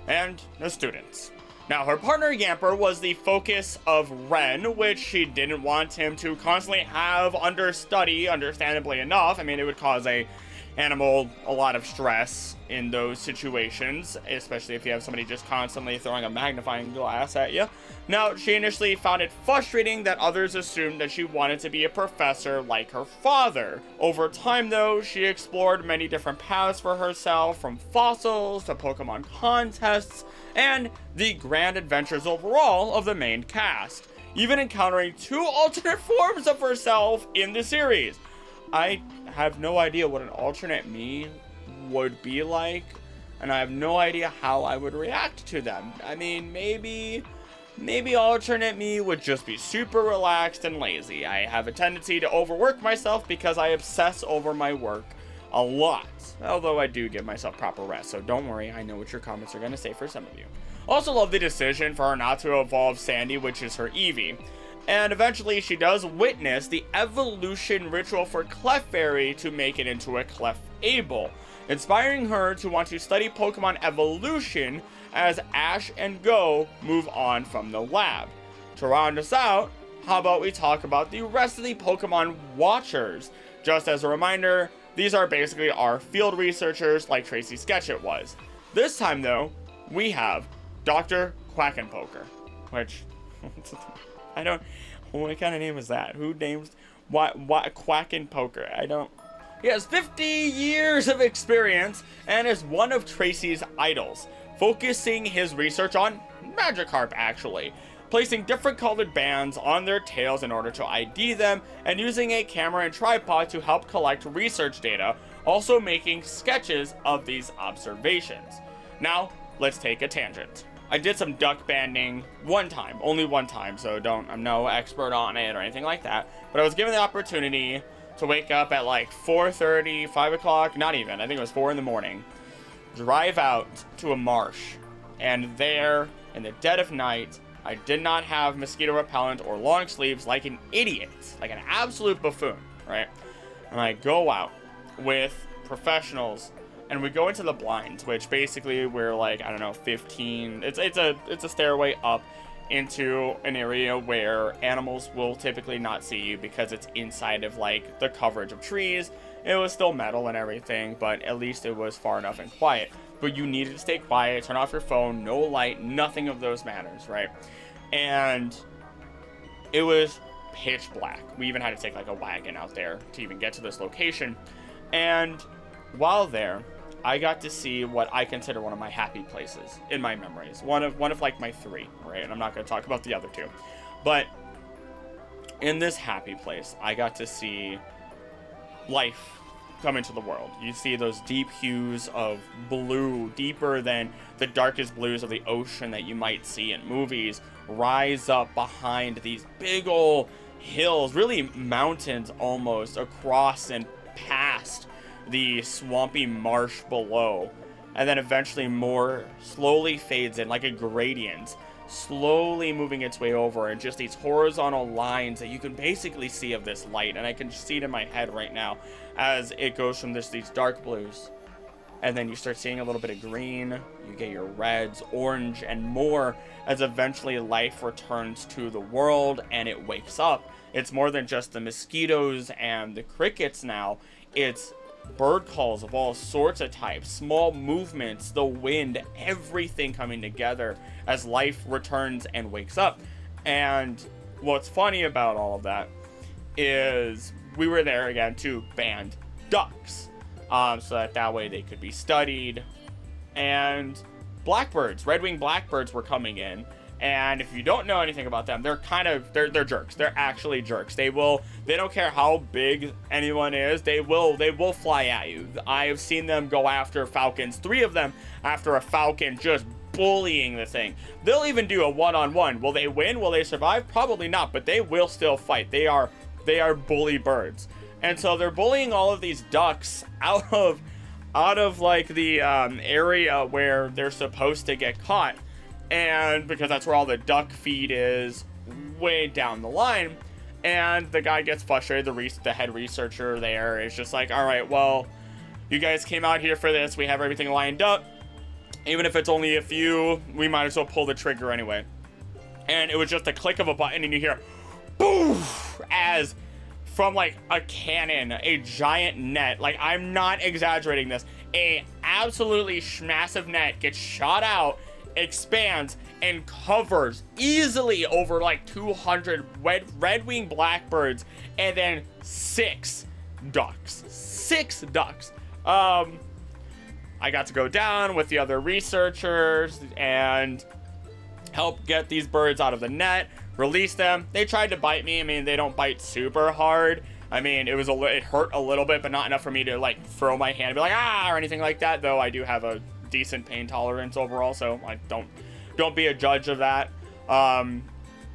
and the students. Now, her partner Yamper was the focus of Ren, which she didn't want him to constantly have understudy, understandably enough. I mean, it would cause a animal a lot of stress in those situations, especially if you have somebody just constantly throwing a magnifying glass at you. Now, she initially found it frustrating that others assumed that she wanted to be a professor like her father. Over time, though, she explored many different paths for herself, from fossils to Pokemon contests, and the grand adventures overall of the main cast, even encountering 2 alternate forms of herself in the series. I have no idea what an alternate me would be like, and I have no idea how I would react to them. I mean, maybe alternate me would just be super relaxed and lazy. I have a tendency to overwork myself because I obsess over my work a lot, although I do give myself proper rest, so don't worry, I know what your comments are going to say for some of you. Also love the decision for her not to evolve Sandy, which is her Eevee. And eventually she does witness the evolution ritual for Clefairy to make it into a Clefable, inspiring her to want to study Pokemon evolution as Ash and Go move on from the lab. To round us out, how about we talk about the rest of the Pokemon Watchers? Just as a reminder, these are basically our field researchers like Tracy Sketchit was. This time though, we have Dr. Quackenpoker, which... what kind of name is that? Who names what Quackenpoker? I don't. He has 50 years of experience and is one of Tracy's idols, focusing his research on Magikarp actually, placing different colored bands on their tails in order to ID them, and using a camera and tripod to help collect research data, also making sketches of these observations. Now, let's take a tangent. I did some duck banding only one time, so I'm no expert on it or anything like that, but I was given the opportunity to wake up at like 4:30, 5 o'clock, not even, I think it was 4 in the morning, drive out to a marsh, and there, in the dead of night, I did not have mosquito repellent or long sleeves like an idiot, like an absolute buffoon, right? And I go out with professionals, and we go into the blinds, which basically we're like, I don't know, 15. It's a stairway up into an area where animals will typically not see you because it's inside of like the coverage of trees. It was still metal and everything, but at least it was far enough and quiet. But you needed to stay quiet, turn off your phone, no light, nothing of those matters, right? And it was pitch black. We even had to take like a wagon out there to even get to this location. And while there, I got to see what I consider one of my happy places in my memories. One of like my 3, right? And I'm not going to talk about the other 2. But in this happy place, I got to see life come into the world. You see those deep hues of blue, deeper than the darkest blues of the ocean that you might see in movies, rise up behind these big old hills, really mountains almost, across and past the swampy marsh below. And then eventually more slowly fades in like a gradient, slowly moving its way over, and just these horizontal lines that you can basically see of this light. And I can see it in my head right now as it goes from these dark blues, and then you start seeing a little bit of green, you get your reds, orange, and more, as eventually life returns to the world and it wakes up. It's more than just the mosquitoes and the crickets now. It's bird calls of all sorts of types, small movements, the wind, everything coming together as life returns and wakes up. And what's funny about all of that is we were there again to band ducks, so that way they could be studied. And blackbirds, red-winged blackbirds, were coming in. And if you don't know anything about them, they're jerks. They're actually jerks. They don't care how big anyone is. They will fly at you. I have seen them go after falcons, 3 of them after a falcon, just bullying the thing. They'll even do a one-on-one. Will they win? Will they survive? Probably not, but they will still fight. They are bully birds. And so they're bullying all of these ducks out of like the area where they're supposed to get caught. And because that's where all the duck feed is, way down the line. And the guy gets frustrated, the head researcher there is just like, all right, well, you guys came out here for this, we have everything lined up. Even if it's only a few, we might as well pull the trigger anyway. And it was just a click of a button, and you hear boof, as from like a cannon, a giant net, like I'm not exaggerating this, a absolutely massive net gets shot out, expands, and covers easily over like 200 red-winged blackbirds, and then 6 ducks. 6 ducks. I got to go down with the other researchers and help get these birds out of the net, release them. They tried to bite me. I mean, they don't bite super hard. I mean, it hurt a little bit, but not enough for me to like throw my hand and be like, ah, or anything like that, though I do have a decent pain tolerance overall, so I don't be a judge of that.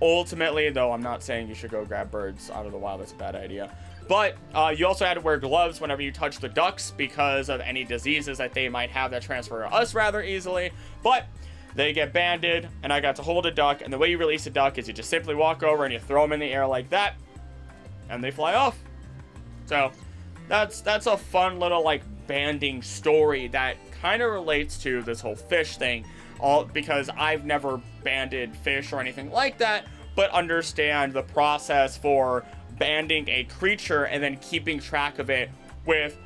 Ultimately, though, I'm not saying you should go grab birds out of the wild. That's a bad idea. But you also had to wear gloves whenever you touch the ducks because of any diseases that they might have that transfer to us rather easily. But they get banded, and I got to hold a duck, and the way you release a duck is you just simply walk over and you throw them in the air like that, and they fly off. So that's a fun little like banding story that kind of relates to this whole fish thing, all because I've never banded fish or anything like that, but understand the process for banding a creature and then keeping track of it with,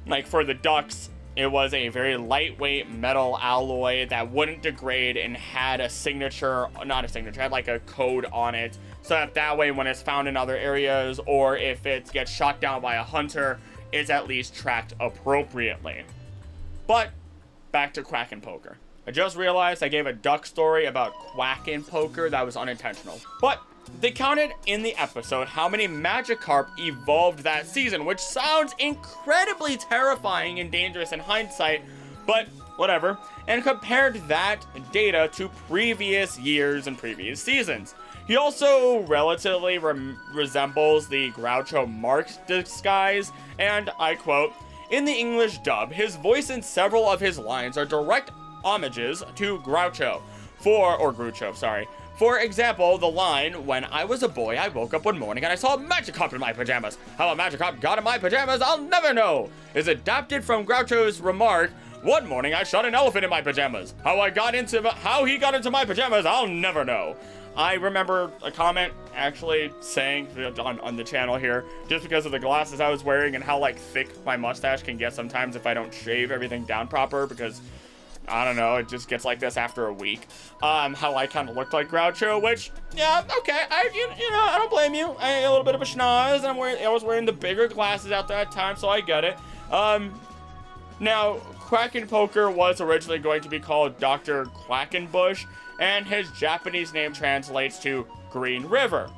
like for the ducks, it was a very lightweight metal alloy that wouldn't degrade and had a signature, not a signature, had like a code on it, so that way when it's found in other areas or if it gets shot down by a hunter, it's at least tracked appropriately. But back to Quack and Poker. I just realized I gave a duck story about Quack and Poker that was unintentional. But they counted in the episode how many Magikarp evolved that season, which sounds incredibly terrifying and dangerous in hindsight, but whatever, and compared that data to previous years and previous seasons. He also relatively resembles the Groucho Marx disguise, and I quote, "In the English dub, his voice and several of his lines are direct homages to Groucho. For example, the line, 'When I was a boy, I woke up one morning and I saw a Magikarp in my pajamas. How a Magikarp got in my pajamas, I'll never know,' is adapted from Groucho's remark, 'One morning I shot an elephant in my pajamas. How he got into my pajamas, I'll never know.'" I remember a comment actually saying on the channel here, just because of the glasses I was wearing and how like thick my mustache can get sometimes if I don't shave everything down proper, because I don't know, it just gets like this after a week. How I kind of looked like Groucho, which, yeah, okay, I don't blame you. I a little bit of a schnoz, and I was wearing the bigger glasses at that time, so I get it. Now, Quack and Poker was originally going to be called Dr. Quackenbush, and his Japanese name translates to Green River.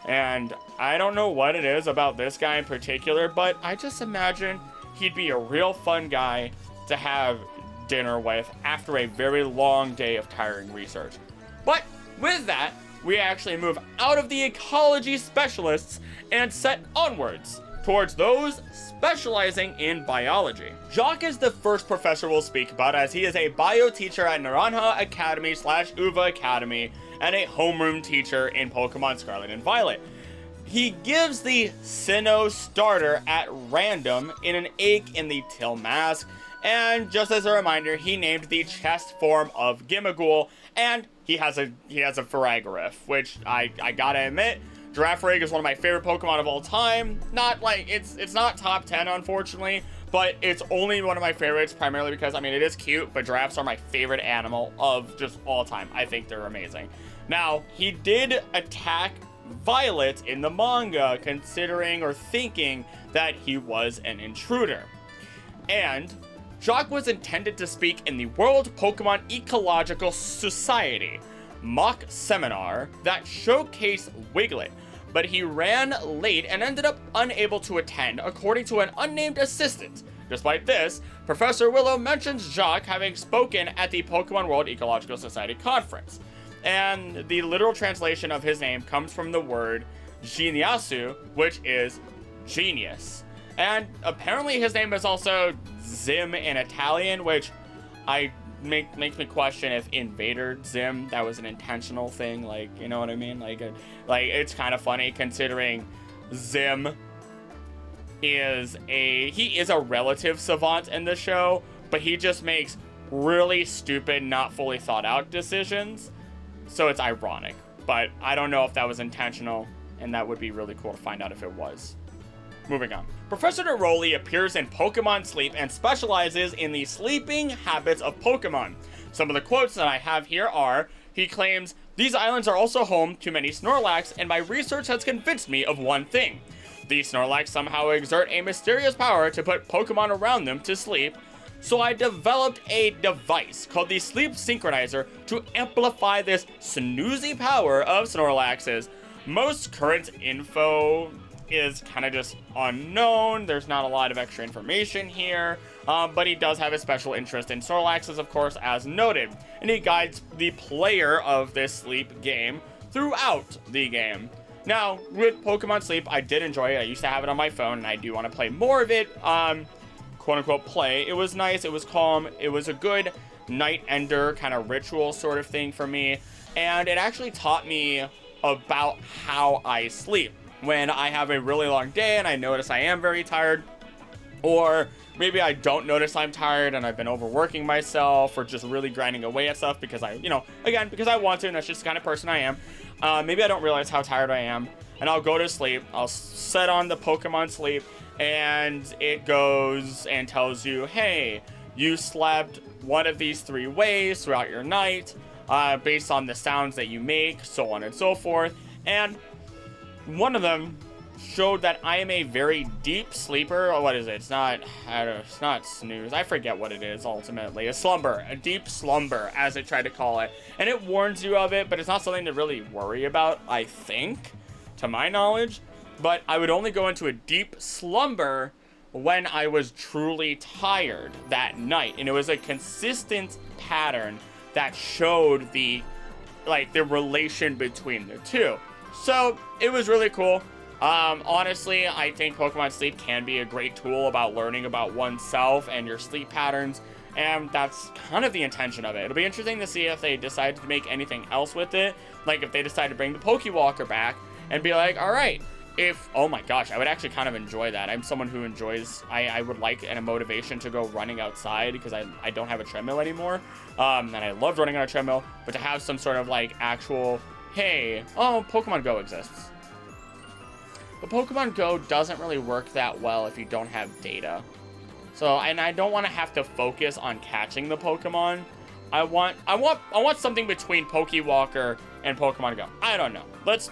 And I don't know what it is about this guy in particular, but I just imagine he'd be a real fun guy to have dinner with after a very long day of tiring research. But with that, we actually move out of the ecology specialists and set onwards towards those specializing in biology. Jacques is the first professor we'll speak about, as he is a bio teacher at Naranja Academy / Uva Academy and a homeroom teacher in Pokemon Scarlet and Violet. He gives the Sinnoh starter at random in an ache in the Till mask, and just as a reminder, he named the chest form of Gimmighoul, and he has a Farigiraf, which I gotta admit, Girafarig is one of my favorite Pokemon of all time. Not like, it's not top 10, unfortunately, but it's only one of my favorites, primarily because, I mean, it is cute, but giraffes are my favorite animal of just all time. I think they're amazing. Now, he did attack Violet in the manga, considering or thinking that he was an intruder. And Jacques was intended to speak in the World Pokemon Ecological Society mock seminar that showcased Wiglet, but he ran late and ended up unable to attend, according to an unnamed assistant. Despite this, Professor Willow mentions Jacques having spoken at the Pokemon World Ecological Society conference, and the literal translation of his name comes from the word geniasu, which is genius. And apparently his name is also Zim in Italian, which makes me question if Invader Zim, that was an intentional thing, like, you know what I mean? Like it's kind of funny considering Zim is a relative savant in the show, but he just makes really stupid, not fully thought out decisions. So it's ironic, but I don't know if that was intentional, and that would be really cool to find out if it was. Moving on. Professor Neroli appears in Pokemon Sleep and specializes in the sleeping habits of Pokemon. Some of the quotes that I have here are, he claims, "These islands are also home to many Snorlax, and my research has convinced me of one thing. These Snorlax somehow exert a mysterious power to put Pokemon around them to sleep. So I developed a device called the Sleep Synchronizer to amplify this snoozy power of Snorlax's. Most current info is kind of just unknown. There's not a lot of extra information here, but he does have a special interest in Snorlaxes, of course, as noted, and he guides the player of this sleep game throughout the game. Now, with Pokemon Sleep, I did enjoy it. I used to have it on my phone, and I do want to play more of it. Quote-unquote play. It was nice, it was calm, it was a good night ender kind of ritual sort of thing for me, and it actually taught me about how I sleep. When I have a really long day and I notice I am very tired, or maybe I don't notice I'm tired and I've been overworking myself or just really grinding away at stuff because because I want to, and that's just the kind of person I am. Maybe I don't realize how tired I am, and I'll go to sleep. I'll set on the Pokemon Sleep, and it goes and tells you, hey, you slept one of these 3 ways throughout your night, based on the sounds that you make, so on and so forth. And one of them showed that I am a very deep sleeper. Or what is it? It's not snooze. I forget what it is ultimately. A deep slumber, as they tried to call it. And it warns you of it, but it's not something to really worry about, I think, to my knowledge. But I would only go into a deep slumber when I was truly tired that night. And it was a consistent pattern that showed the relation between the two. So it was really cool. Honestly, I think Pokemon Sleep can be a great tool about learning about oneself and your sleep patterns, and that's kind of the intention of it. It'll be interesting to see if they decide to make anything else with it, like if they decide to bring the Pokewalker back and be like, all right, oh my gosh, I would actually kind of enjoy that. I'm someone who enjoys, I would like a motivation to go running outside because I don't have a treadmill anymore, and I loved running on a treadmill, but to have some sort of actual, hey, Pokemon Go exists. But Pokemon Go doesn't really work that well if you don't have data. So, and I don't want to have to focus on catching the Pokemon. I want something between Pokewalker and Pokemon Go. I don't know. Let's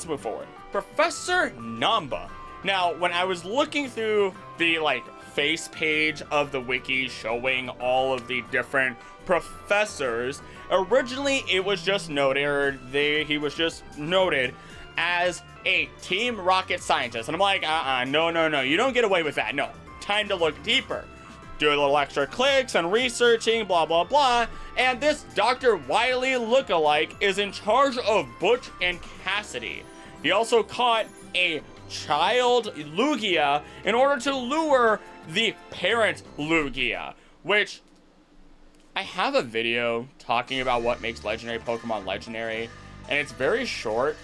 move forward. Professor Namba. Now, when I was looking through the face page of the wiki showing all of the different professors, originally it was just noted, he was just noted as a Team Rocket scientist. And I'm like, no, you don't get away with that. No, time to look deeper. Do a little extra clicks and researching, blah, blah, blah. And this Dr. Wily lookalike is in charge of Butch and Cassidy. He also caught a child Lugia in order to lure the parent Lugia, which I have a video talking about what makes legendary Pokemon legendary, and it's very short.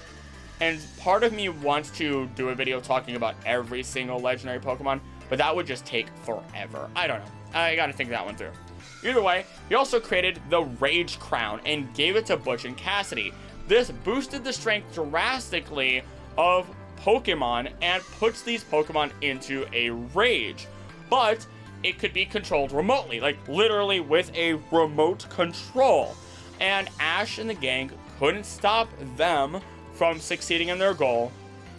And part of me wants to do a video talking about every single legendary Pokemon, but that would just take forever. I don't know. I gotta think that one through. Either way, he also created the Rage Crown and gave it to Butch and Cassidy. This boosted the strength drastically of Pokemon and puts these Pokemon into a rage. But it could be controlled remotely, like literally with a remote control. And Ash and the gang couldn't stop them from succeeding in their goal,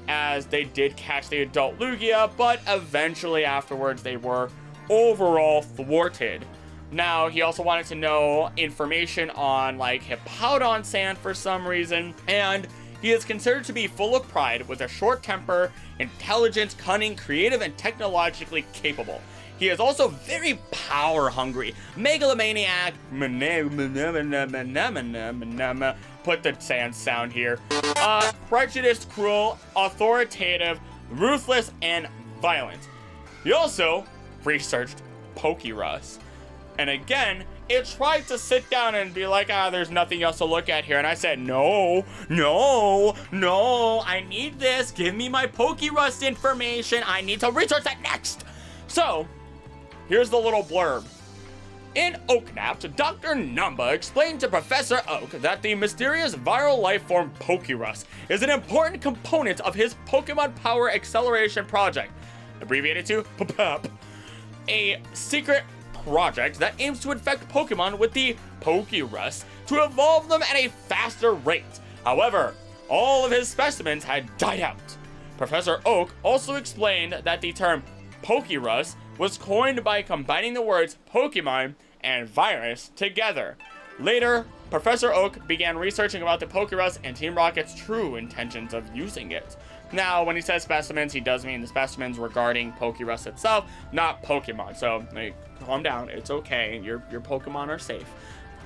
as they did catch the adult Lugia, but eventually afterwards they were overall thwarted. Now, he also wanted to know information on like Hippowdon Sand for some reason, and he is considered to be full of pride with a short temper, intelligent, cunning, creative, and technologically capable. He is also very power hungry, megalomaniac, put the sand sound here, prejudiced, cruel, authoritative, ruthless, and violent. He also researched Pokerus. And again, it tried to sit down and be like, there's nothing else to look at here. And I said, no, I need this. Give me my Pokerus information. I need to research that next. So, here's the little blurb. In Oaknapt, Dr. Numba explained to Professor Oak that the mysterious viral life form Pokerus is an important component of his Pokemon Power Acceleration Project, abbreviated to POP, a secret project that aims to infect Pokemon with the Pokerus to evolve them at a faster rate. However, all of his specimens had died out. Professor Oak also explained that the term Pokerus was coined by combining the words Pokemon and virus together. Later, Professor Oak began researching about the Pokerus and Team Rocket's true intentions of using it. Now, when he says specimens, he does mean the specimens regarding Pokerus itself, not Pokemon. So, calm down. It's okay. Your Pokemon are safe.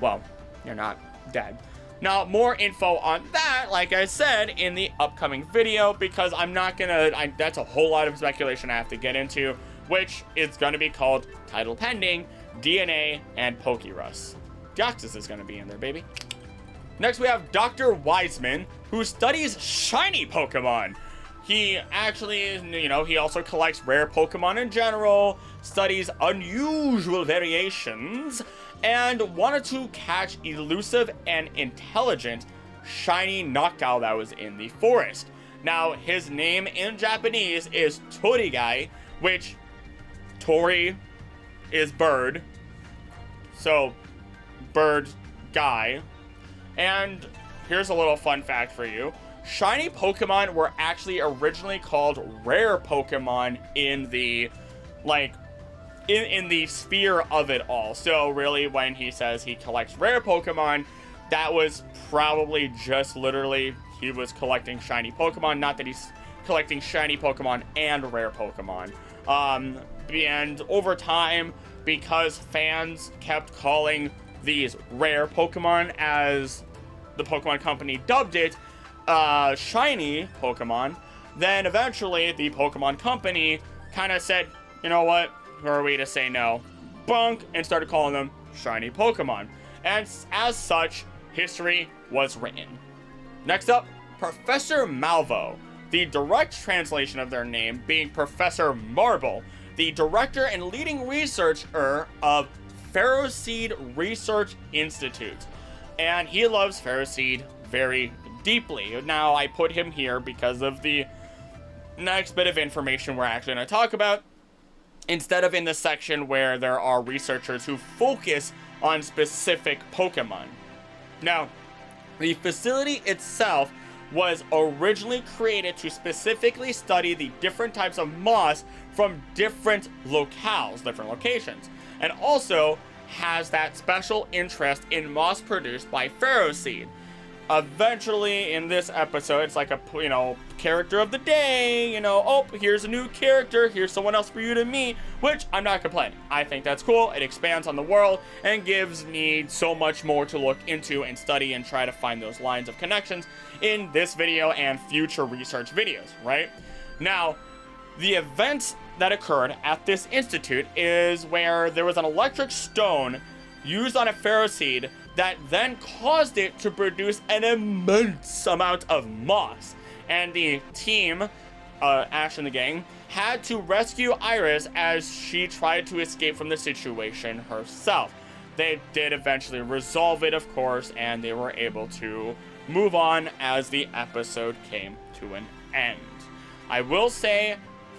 Well, you're not dead. Now, more info on that, like I said, in the upcoming video, because I'm not gonna, that's a whole lot of speculation I have to get into, which is gonna be called, title pending, DNA and Pokerus. Deoxys is gonna be in there, baby. Next, we have Dr. Wiseman, who studies shiny Pokemon. He actually, he also collects rare Pokemon in general, studies unusual variations, and wanted to catch elusive and intelligent shiny Noctowl that was in the forest. Now, his name in Japanese is Torigai, which Tori is bird, so bird guy. And here's a little fun fact for you. Shiny Pokemon were actually originally called rare Pokemon in the, in the sphere of it all. So really, when he says he collects rare Pokemon, that was probably just literally he was collecting shiny Pokemon, not that he's collecting shiny Pokemon and rare Pokemon. And over time, because fans kept calling these rare Pokemon, as the Pokemon Company dubbed it, shiny Pokemon, then eventually the Pokemon Company kind of said, you know what, who are we to say no? Bunk, and started calling them shiny Pokemon. And as such, history was written. Next up, Professor Malvo, the direct translation of their name being Professor Marble, the director and leading researcher of Ferroseed Research Institute. And he loves Ferroseed very deeply. Now, I put him here because of the next bit of information we're actually going to talk about, instead of in the section where there are researchers who focus on specific Pokemon. Now, the facility itself was originally created to specifically study the different types of moss from different locales, different locations, and also has that special interest in moss produced by Ferroseed. eventually in this episode, it's like a, character of the day, oh, here's a new character, here's someone else for you to meet, which I'm not complaining. I think that's cool. It expands on the world and gives me so much more to look into and study and try to find those lines of connections in this video and future research videos, right? Now, the events that occurred at this institute is where there was an electric stone used on a pharaoh seed that then caused it to produce an immense amount of moss. And the team, Ash and the gang, had to rescue Iris as she tried to escape from the situation herself. They did eventually resolve it, of course, and they were able to move on as the episode came to an end. I will say,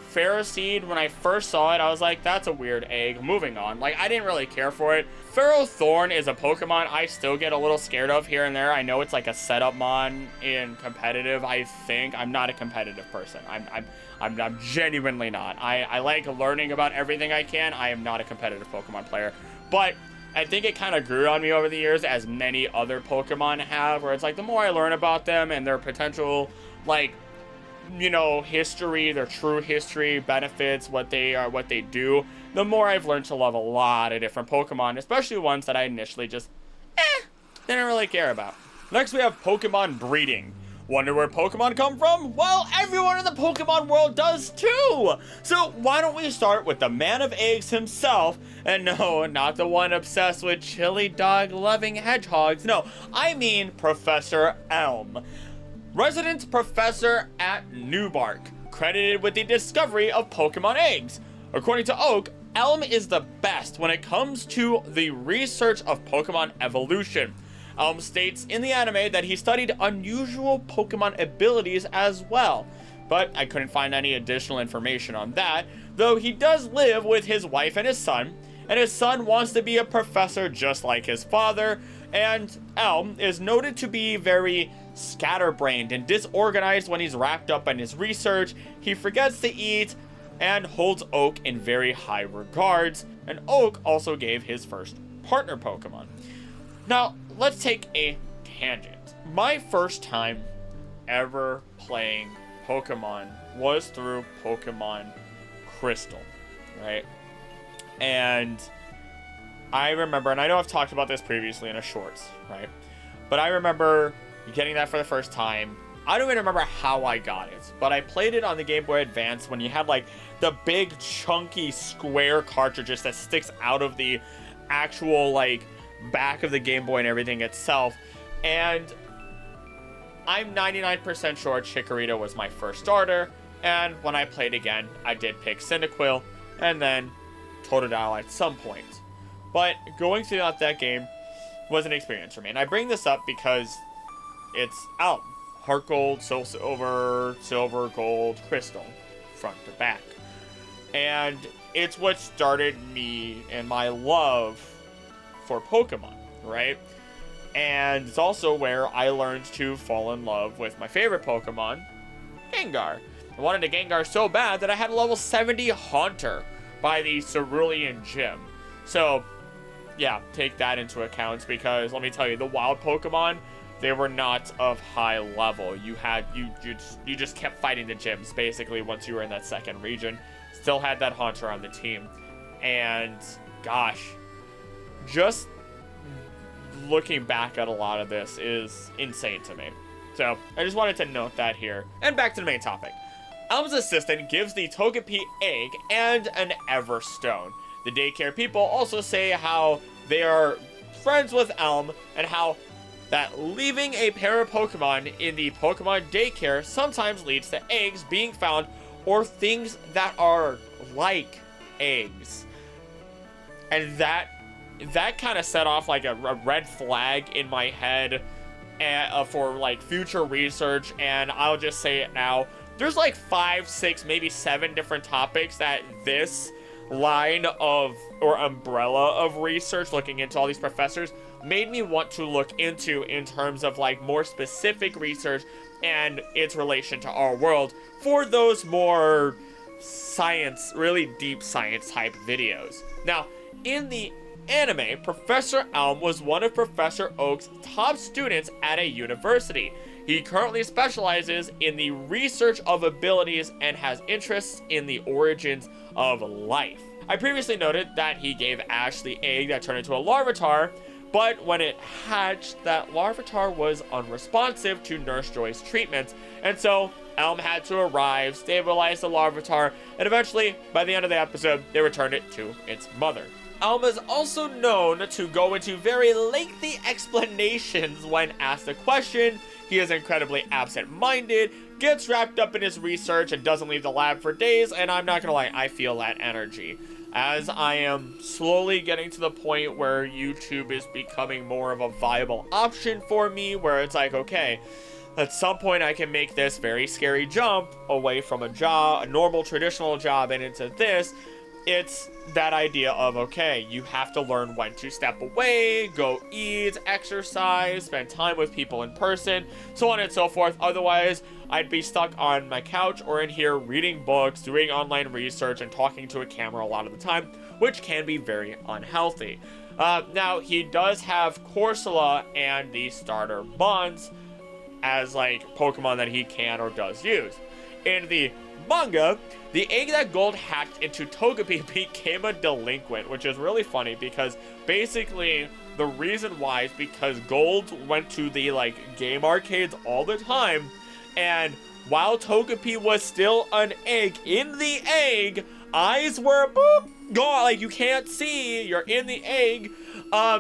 Pharaoh Seed, when I first saw it, I was like, that's a weird egg. Moving on. Like, I didn't really care for it. Pharaoh Thorn is a Pokemon I still get a little scared of here and there. I know it's like a setup mon in competitive, I think. I'm not a competitive person. I'm genuinely not. I like learning about everything I can. I am not a competitive Pokemon player. But I think it kind of grew on me over the years, as many other Pokemon have, where it's like the more I learn about them and their potential, like, history, their true history, benefits, what they are, what they do, the more I've learned to love a lot of different Pokemon, especially ones that I initially just, didn't really care about. Next, we have Pokemon breeding. Wonder where Pokemon come from? Well, everyone in the Pokemon world does too! So why don't we start with the man of eggs himself, and no, not the one obsessed with chili dog loving hedgehogs, no, I mean Professor Elm. Resident professor at Newbark, credited with the discovery of Pokemon eggs. According to Oak, Elm is the best when it comes to the research of Pokemon evolution. Elm states in the anime that he studied unusual Pokemon abilities as well, but I couldn't find any additional information on that, though he does live with his wife and his son wants to be a professor just like his father, and Elm is noted to be very scatterbrained and disorganized when he's wrapped up in his research. He forgets to eat and holds Oak in very high regards, and Oak also gave his first partner Pokemon. Now, let's take a tangent. My first time ever playing Pokemon was through Pokemon Crystal, right? And I remember, and I know I've talked about this previously in a shorts, right? But I remember getting that for the first time. I don't even remember how I got it, but I played it on the Game Boy Advance when you had like the big chunky square cartridges that sticks out of the actual like back of the Game Boy and everything itself. And I'm 99% sure Chikorita was my first starter, and when I played again, I did pick Cyndaquil and then Totodile at some point. But going through that game was an experience for me, and I bring this up because it's out. Heart Gold, Soul Silver, Silver, Gold, Crystal, front to back. And it's what started me and my love for Pokemon, right? And it's also where I learned to fall in love with my favorite Pokemon, Gengar. I wanted a Gengar so bad that I had a level 70 Haunter by the Cerulean Gym. So, yeah, take that into account, because let me tell you, the wild Pokemon, they were not of high level. You just kept fighting the gyms basically once you were in that second region. Still had that Haunter on the team, and gosh, just looking back at a lot of this is insane to me. So I just wanted to note that here. And back to the main topic. Elm's assistant gives the Togepi egg and an Everstone. The daycare people also say how they are friends with Elm, and how that leaving a pair of Pokemon in the Pokemon daycare sometimes leads to eggs being found, or things that are like eggs. And that kind of set off like a red flag in my head for like future research. And I'll just say it now, there's like 5, 6, maybe 7 different topics that this line of, or umbrella of research, looking into all these professors, made me want to look into in terms of like more specific research and its relation to our world for those more science, really deep science type videos. Now, in the anime, Professor Elm was one of Professor Oak's top students at a university. He currently specializes in the research of abilities and has interests in the origins of life. I previously noted that he gave Ash the egg that turned into a Larvitar, but when it hatched, that Larvitar was unresponsive to Nurse Joy's treatments, and so Elm had to arrive, stabilize the Larvitar, and eventually, by the end of the episode, they returned it to its mother. Elm is also known to go into very lengthy explanations when asked a question. He is incredibly absent-minded, gets wrapped up in his research, and doesn't leave the lab for days, and I'm not gonna lie, I feel that energy. As I am slowly getting to the point where YouTube is becoming more of a viable option for me, where it's like, okay, at some point I can make this very scary jump away from a job, a normal traditional job, and into this. It's that idea of, okay, you have to learn when to step away, go eat, exercise, spend time with people in person, so on and so forth. Otherwise, I'd be stuck on my couch or in here reading books, doing online research, and talking to a camera a lot of the time, which can be very unhealthy. Now, he does have Corsola and the starter Mons as, like, Pokemon that he can or does use. In the manga, the egg that Gold hacked into Togepi became a delinquent, which is really funny because basically the reason why is because Gold went to the, like, game arcades all the time, and while Togepi was still an egg, in the egg, eyes were boop, gone, like you can't see, you're in the egg.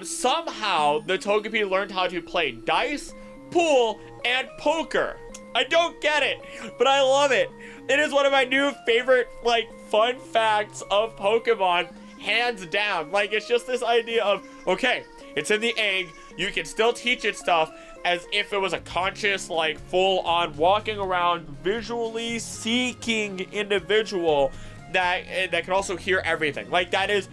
Somehow the Togepi learned how to play dice, pool, and poker. I don't get it, but I love it. It is one of my new favorite, like, fun facts of Pokemon, hands down. Like, it's just this idea of, okay, it's in the egg, you can still teach it stuff as if it was a conscious, like, full-on walking around, visually seeking individual that can also hear everything. Like, that's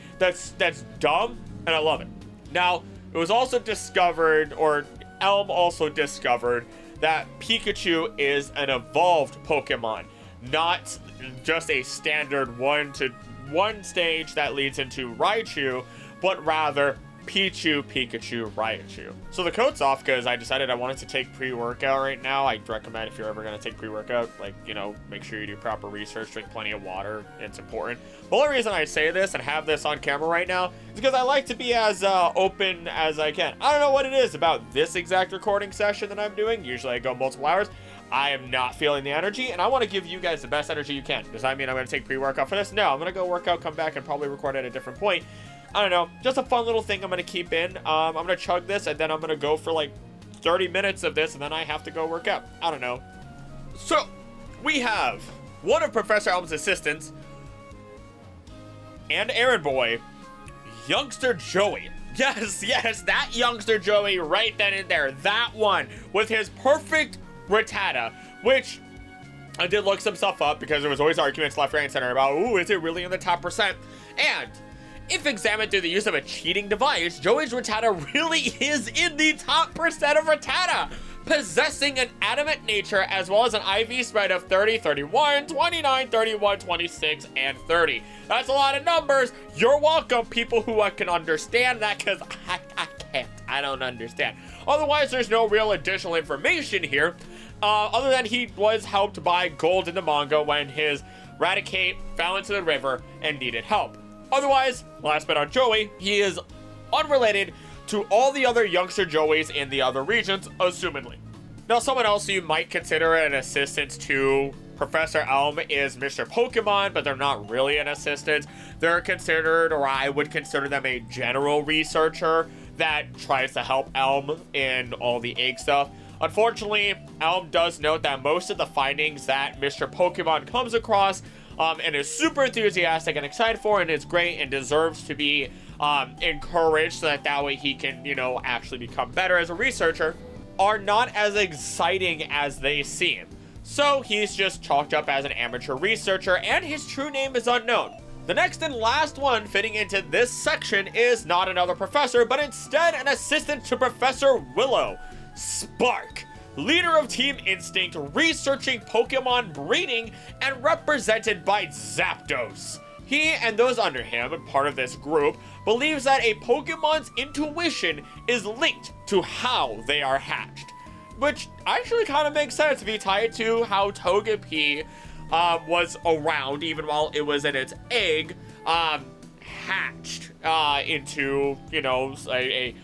dumb, and I love it. Now, it was also discovered, or Elm also discovered, that Pikachu is an evolved Pokemon, not just a standard 1-to-1 stage that leads into Raichu, but rather Pichu, Pikachu, Raichu. So the coat's off because I decided I wanted to take pre-workout right now. I'd recommend if you're ever going to take pre-workout, like, you know, make sure you do proper research, drink plenty of water. It's important. The only reason I say this and have this on camera right now is because I like to be as open as I can. I don't know what it is about this exact recording session that I'm doing. Usually I go multiple hours. I am not feeling the energy, and I want to give you guys the best energy you can. Does that mean I'm going to take pre-workout for this? No, I'm going to go work out, come back, and probably record at a different point. I don't know, just a fun little thing I'm going to keep in. I'm going to chug this, and then I'm going to go for like 30 minutes of this, and then I have to go work out. I don't know. So, we have one of Professor Elm's assistants and errand boy, youngster Joey. Yes, that youngster Joey right then and there. That one with his perfect Rattata, which I did look some stuff up because there was always arguments left, right, and center about, ooh, is it really in the top percent? And if examined through the use of a cheating device, Joey's Rattata really is in the top percent of Rattata, possessing an adamant nature as well as an IV spread of 30, 31, 29, 31, 26, and 30. That's a lot of numbers. You're welcome, people who can understand that, because I can't. I don't understand. Otherwise, there's no real additional information here, other than he was helped by Gold in the manga when his Raticate fell into the river and needed help. Otherwise, last bit on Joey, he is unrelated to all the other youngster Joeys in the other regions, assumedly. Now, someone else you might consider an assistant to Professor Elm is Mr. Pokemon, but they're not really an assistant. They're considered, or I would consider them, a general researcher that tries to help Elm in all the egg stuff. Unfortunately, Elm does note that most of the findings that Mr. Pokemon comes across and is super enthusiastic and excited for, and is great and deserves to be encouraged so that way he can, you know, actually become better as a researcher, are not as exciting as they seem. So he's just chalked up as an amateur researcher, and his true name is unknown. The next and last one fitting into this section is not another professor, but instead an assistant to Professor Willow, Spark, leader of Team Instinct, researching Pokemon breeding, and represented by Zapdos. He and those under him, part of this group, believes that a Pokemon's intuition is linked to how they are hatched. Which actually kind of makes sense if you tie it to how Togepi was around even while it was in its egg, hatched into, you know, a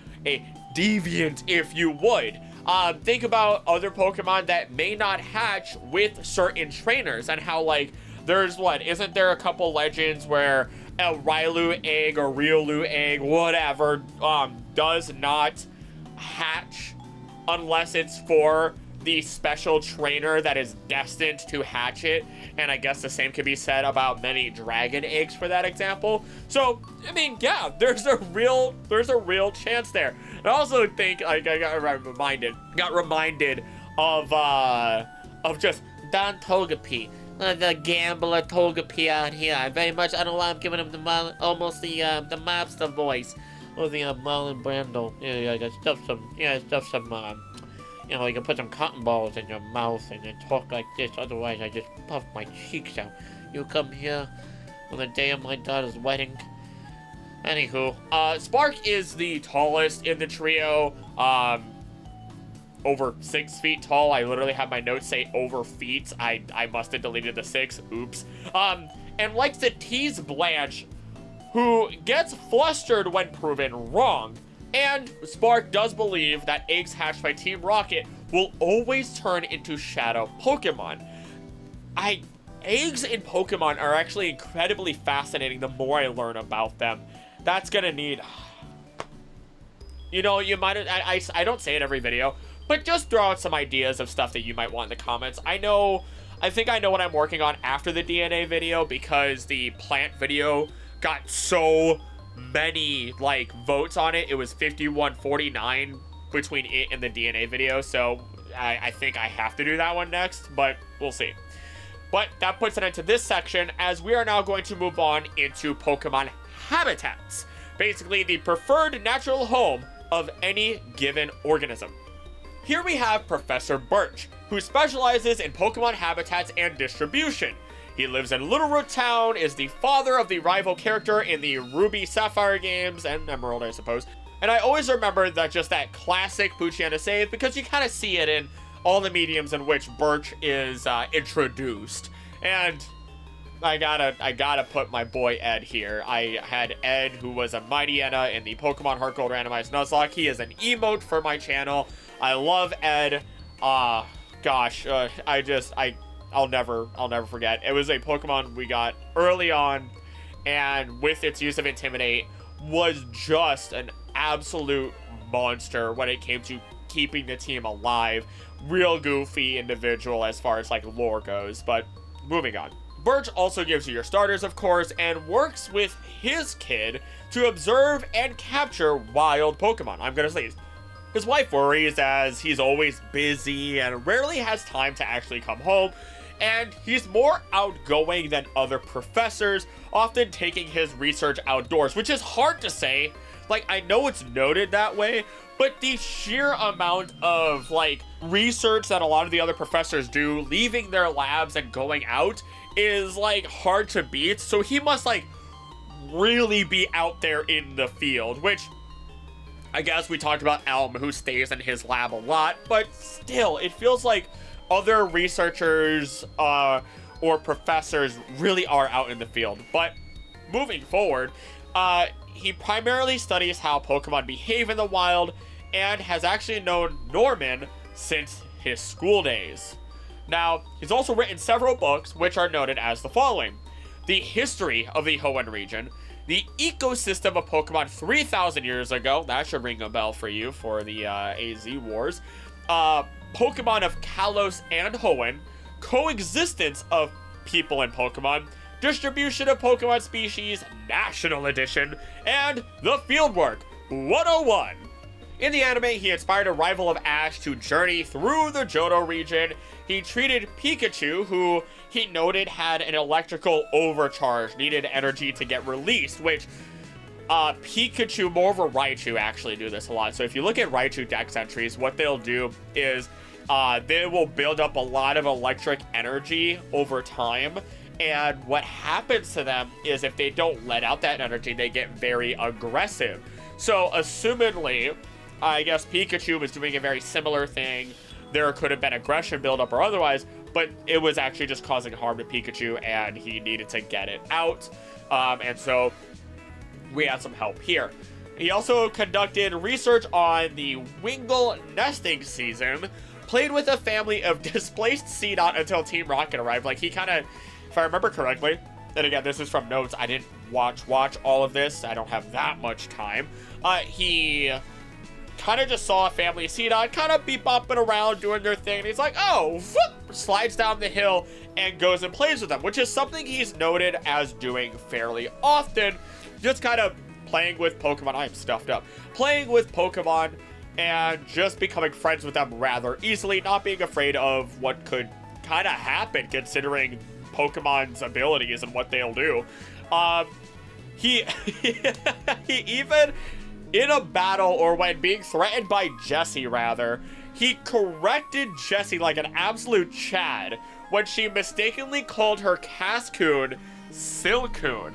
deviant, if you would. Think about other Pokemon that may not hatch with certain trainers and how, like, there's isn't there a couple legends where a Railu egg or Riolu egg, whatever, does not hatch unless it's for the special trainer that is destined to hatch it. And I guess the same could be said about many dragon eggs for that example. So, I mean, yeah, there's a real chance there. I also think, like, I got reminded of just Don Togepi, the gambler Togepi out here. I don't know why I'm giving him the mobster voice. Or the Marlon Brando. Yeah, stuff some, you know, you can put some cotton balls in your mouth and then talk like this. Otherwise, I just puff my cheeks out. You come here on the day of my daughter's wedding. Anywho, Spark is the tallest in the trio. Over 6 feet tall. I literally have my notes say over feet. I must have deleted the 6. Oops. And likes to tease Blanche, who gets flustered when proven wrong. And Spark does believe that eggs hatched by Team Rocket will always turn into shadow Pokemon. Eggs in Pokemon are actually incredibly fascinating the more I learn about them. That's gonna need... You know, you might... I don't say it every video, but just throw out some ideas of stuff that you might want in the comments. I think I know what I'm working on after the DNA video, because the plant video got so many, like, votes on it. It was 51-49 between it and the DNA video, so I think I have to do that one next, but we'll see. But that puts it into this section, as we are now going to move on into Pokemon habitats. Basically, the preferred natural home of any given organism. Here we have Professor Birch, who specializes in Pokemon habitats and distribution. He lives in Little Root Town, is the father of the rival character in the Ruby Sapphire games, and Emerald, I suppose. And I always remember that classic Poochyena save, because you kind of see it in all the mediums in which Birch is introduced. And I gotta put my boy Ed here. I had Ed, who was a Mightyena in the Pokemon Heart Gold Randomized Nuzlocke. He is an emote for my channel. I love Ed. I'll never forget. It was a Pokemon we got early on, and with its use of Intimidate, was just an absolute monster when it came to keeping the team alive. Real goofy individual as far as, like, lore goes, but moving on. Birch also gives you your starters, of course, and works with his kid to observe and capture wild Pokemon. I'm gonna say his wife worries, as he's always busy and rarely has time to actually come home, and he's more outgoing than other professors, often taking his research outdoors, which is hard to say. Like, I know it's noted that way, but the sheer amount of, like, research that a lot of the other professors do, leaving their labs and going out, is, like, hard to beat. So he must, like, really be out there in the field, which I guess we talked about Elm, who stays in his lab a lot, but still, it feels like other researchers or professors really are out in the field. But moving forward, he primarily studies how Pokemon behave in the wild, and has actually known Norman since his school days. Now, he's also written several books, which are noted as the following: The History of the Hoenn Region, The Ecosystem of Pokemon 3,000 Years Ago, that should ring a bell for you for the AZ Wars, Pokemon of Kalos and Hoenn, Coexistence of People and Pokemon, Distribution of Pokemon Species, National Edition, and The Fieldwork 101. In the anime, he inspired a rival of Ash to journey through the Johto region. He treated Pikachu, who he noted had an electrical overcharge, needed energy to get released, which Pikachu, more of a Raichu, actually do this a lot. So if you look at Raichu dex entries, what they'll do is they will build up a lot of electric energy over time, And what happens to them is if they don't let out that energy, they get very aggressive. So, assumedly, I guess Pikachu was doing a very similar thing. There could have been aggression buildup or otherwise, but it was actually just causing harm to Pikachu, and he needed to get it out. And so we had some help here. He also conducted research on the Wingull nesting season, played with a family of displaced Seedot until Team Rocket arrived. Like, he kind of, if I remember correctly, and again, this is from notes, I didn't watch all of this, I don't have that much time. He kind of just saw a family of Seedot kind of be bopping around doing their thing, and he's like, oh, whoop, slides down the hill and goes and plays with them, which is something he's noted as doing fairly often, just kind of playing with Pokemon. I am stuffed up. Playing with Pokemon and just becoming friends with them rather easily, not being afraid of what could kind of happen considering Pokemon's abilities and what they'll do. He even, in a battle, or when being threatened by Jessie rather, he corrected Jessie like an absolute Chad when she mistakenly called her Cascoon Silcoon.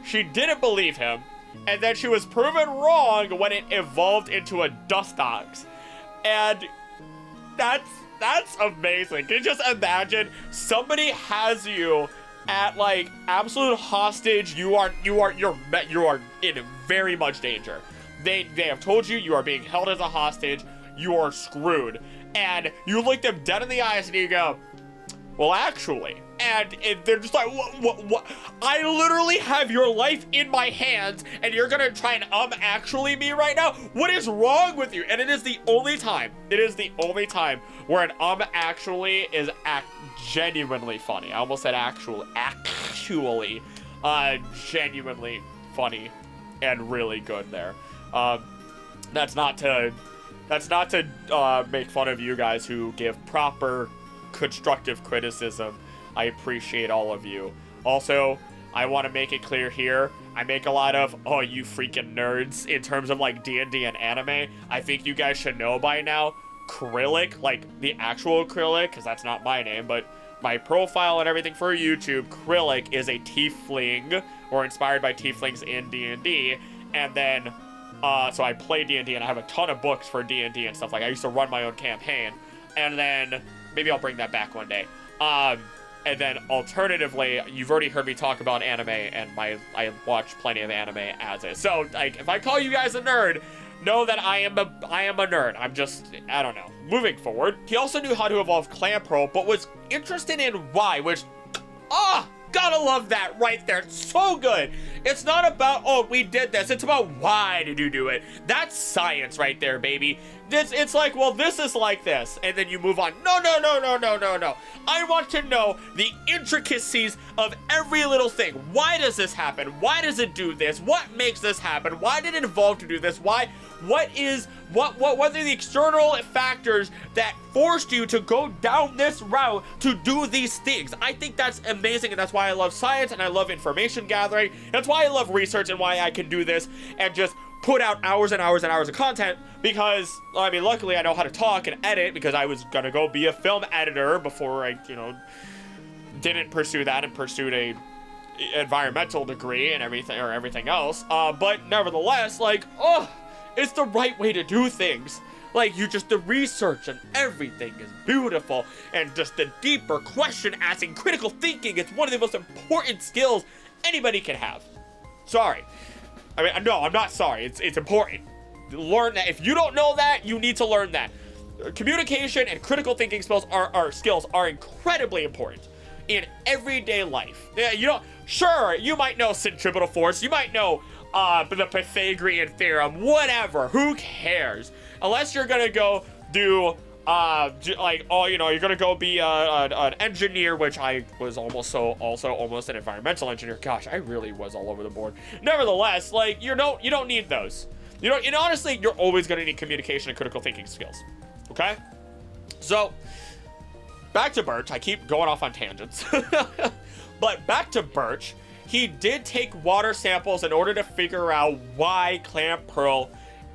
She didn't believe him, and then she was proven wrong when it evolved into a Dustox. And that's amazing. Can you just imagine somebody has you at like absolute hostage? You're in very much danger. They have told you you are being held as a hostage. You are screwed. And you look them dead in the eyes and you go, well, actually. And they're just like, what? I literally have your life in my hands, and you're gonna try and actually me right now? What is wrong with you? And it is the only time where an actually is genuinely funny. I almost said actually, genuinely funny and really good there. That's not to make fun of you guys who give proper constructive criticism. I appreciate all of you. Also, I want to make it clear here, I make a lot of, oh, you freaking nerds, in terms of like D&D and anime. I think you guys should know by now, Krillic, like the actual Krillic, because that's not my name, but my profile and everything for YouTube, Krillic is a tiefling, or inspired by tieflings in D&D, and then, so I play D&D, and I have a ton of books for D&D and stuff. Like, I used to run my own campaign, and then, maybe I'll bring that back one day. And then alternatively, you've already heard me talk about anime, and I watch plenty of anime as is. So, like, if I call you guys a nerd, know that I am a nerd. I'm just, I don't know. Moving forward, he also knew how to evolve Clamperl, but was interested in why, which, gotta love that right there. It's so good. It's not about, oh, we did this. It's about why did you do it. That's science right there, baby. It's like, well, this is like this. And then you move on. No. I want to know the intricacies of every little thing. Why does this happen? Why does it do this? What makes this happen? Why did it evolve to do this? What are the external factors that forced you to go down this route to do these things? I think that's amazing, and that's why I love science, and I love information gathering. That's why I love research, and why I can do this and just put out hours and hours and hours of content, because, I mean, luckily I know how to talk and edit, because I was gonna go be a film editor before I, didn't pursue that and pursued a environmental degree and everything else. But nevertheless, like, it's the right way to do things. Like, the research and everything is beautiful, and just the deeper question asking, critical thinking, it's one of the most important skills anybody can have. Sorry. I mean, no, I'm not sorry. It's important. Learn that. If you don't know that, you need to learn that. Communication and critical thinking skills are incredibly important in everyday life. Yeah, sure, you might know centripetal force, you might know the Pythagorean theorem, whatever. Who cares? Unless you're gonna go do you're gonna go be an engineer, which I was also almost an environmental engineer. Gosh, I really was all over the board. Nevertheless, like, you don't need those. And honestly, you're always gonna need communication and critical thinking skills. Okay? So, back to Birch. I keep going off on tangents. But back to Birch. He did take water samples in order to figure out why Clamperl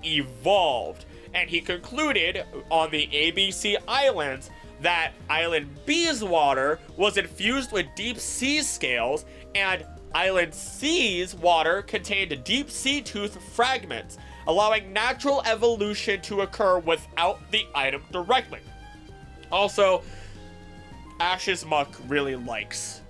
evolved. And he concluded on the ABC Islands that Island B's water was infused with deep sea scales, and Island C's water contained deep sea tooth fragments, allowing natural evolution to occur without the item directly. Also, Ash's muck really likes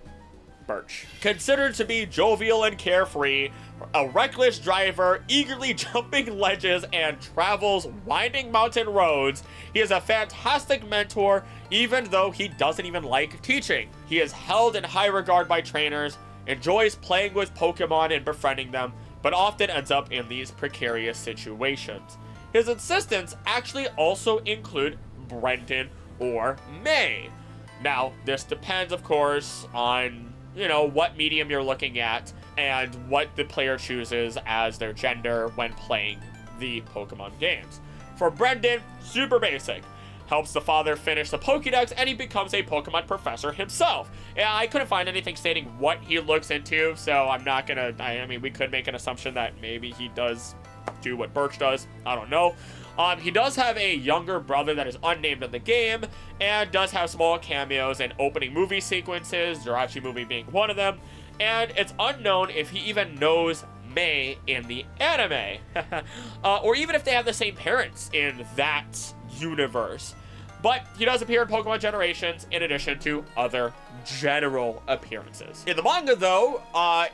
Birch. Considered to be jovial and carefree, a reckless driver, eagerly jumping ledges, and travels winding mountain roads, he is a fantastic mentor, even though he doesn't even like teaching. He is held in high regard by trainers, enjoys playing with Pokemon and befriending them, but often ends up in these precarious situations. His assistants actually also include Brendan or May. Now, this depends, of course, on what medium you're looking at and what the player chooses as their gender when playing the Pokemon games. For Brendan, super basic. Helps the father finish the Pokédex, and he becomes a Pokemon professor himself. Yeah, I couldn't find anything stating what he looks into, so I'm not gonna, I mean, we could make an assumption that maybe he does do what Birch does. I don't know. He does have a younger brother that is unnamed in the game, and does have small cameos in opening movie sequences, Jirachi movie being one of them, and it's unknown if he even knows May in the anime, or even if they have the same parents in that universe. But he does appear in Pokemon Generations in addition to other general appearances. In the manga, though,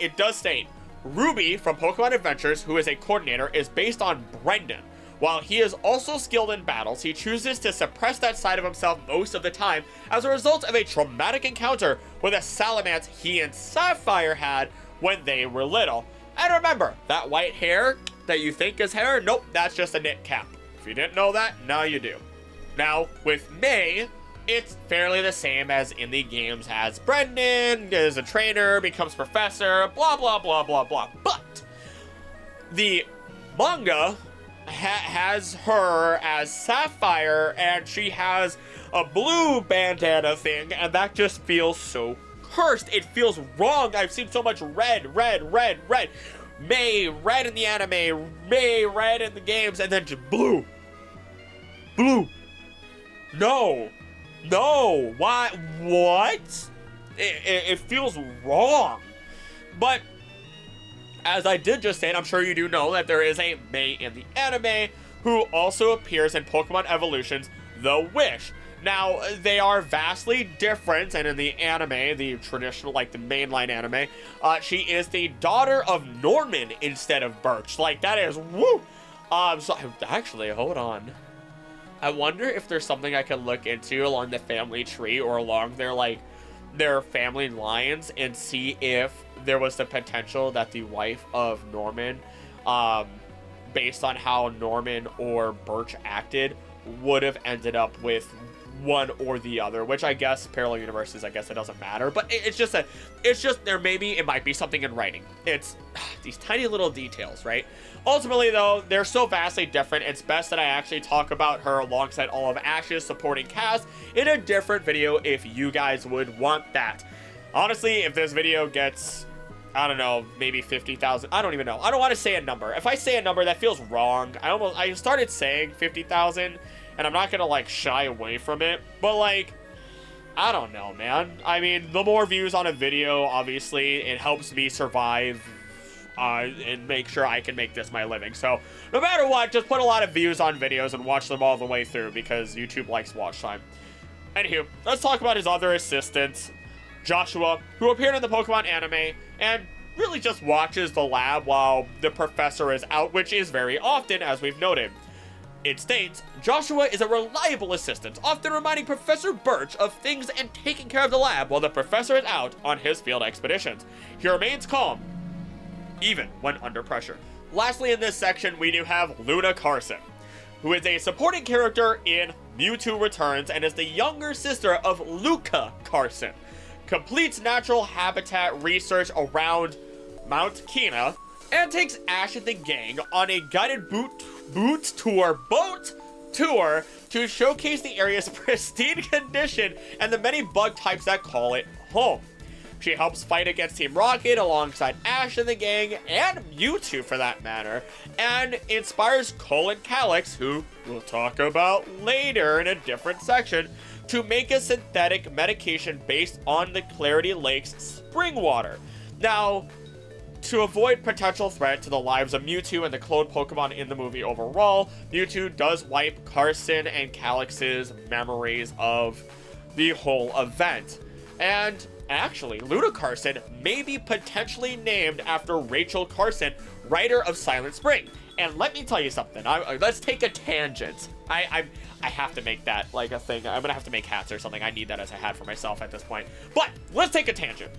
it does state, Ruby from Pokemon Inventors, who is a coordinator, is based on Brendan. While he is also skilled in battles, he chooses to suppress that side of himself most of the time as a result of a traumatic encounter with a Salamence he and Sapphire had when they were little. And remember, that white hair that you think is hair, nope, that's just a knit cap. If you didn't know that, now you do. Now, with May, it's fairly the same as in the games as Brendan, is a trainer, becomes professor, blah, blah, blah, blah, blah. But the manga has her as Sapphire, and she has a blue bandana thing, and that just feels so cursed. It feels wrong. I've seen so much red. May red in the anime, May red in the games, and then just blue. No. Why? What? It feels wrong. But as I did just say, and I'm sure you do know that there is a May in the anime who also appears in Pokemon Evolutions The Wish. Now, they are vastly different, and in the anime, the traditional, like the mainline anime, she is the daughter of Norman instead of Birch. Like, that is, woo! So, actually, hold on. I wonder if there's something I can look into along the family tree or along their family lines and see if there was the potential that the wife of Norman, based on how Norman or Birch acted, would have ended up with one or the other, which I guess parallel universes, I guess it doesn't matter, but it's just there, maybe it might be something in writing. It's these tiny little details, right? Ultimately, though, they're so vastly different, it's best that I actually talk about her alongside all of Ash's supporting cast in a different video if you guys would want that. Honestly, if this video gets, I don't know, maybe 50,000, I don't even know. I don't want to say a number. If I say a number, that feels wrong. I started saying 50,000, and I'm not gonna, like, shy away from it, but, like, I don't know, man. I mean, the more views on a video, obviously, it helps me survive, and make sure I can make this my living. So, no matter what, just put a lot of views on videos and watch them all the way through, because YouTube likes watch time. Anywho, let's talk about his other assistants. Joshua, who appeared in the Pokemon anime, and really just watches the lab while the professor is out, which is very often, as we've noted. It states, Joshua is a reliable assistant, often reminding Professor Birch of things and taking care of the lab while the professor is out on his field expeditions. He remains calm, even when under pressure. Lastly, in this section, we do have Luna Carson, who is a supporting character in Mewtwo Returns and is the younger sister of Luca Carson. Completes natural habitat research around Mount Kina, and takes Ash and the gang on a guided boat tour to showcase the area's pristine condition and the many bug types that call it home. She helps fight against Team Rocket alongside Ash and the gang, and Mewtwo for that matter, and inspires Cole and Calyx, who we'll talk about later in a different section, to make a synthetic medication based on the Clarity Lake's spring water. Now, to avoid potential threat to the lives of Mewtwo and the cloned Pokemon in the movie overall, Mewtwo does wipe Carson and Calyx's memories of the whole event. And actually, Luna Carson may be potentially named after Rachel Carson, writer of Silent Spring. And let me tell you something. Let's take a tangent. I have to make that like a thing. I'm gonna have to make hats or something. I need that as a hat for myself at this point. But let's take a tangent.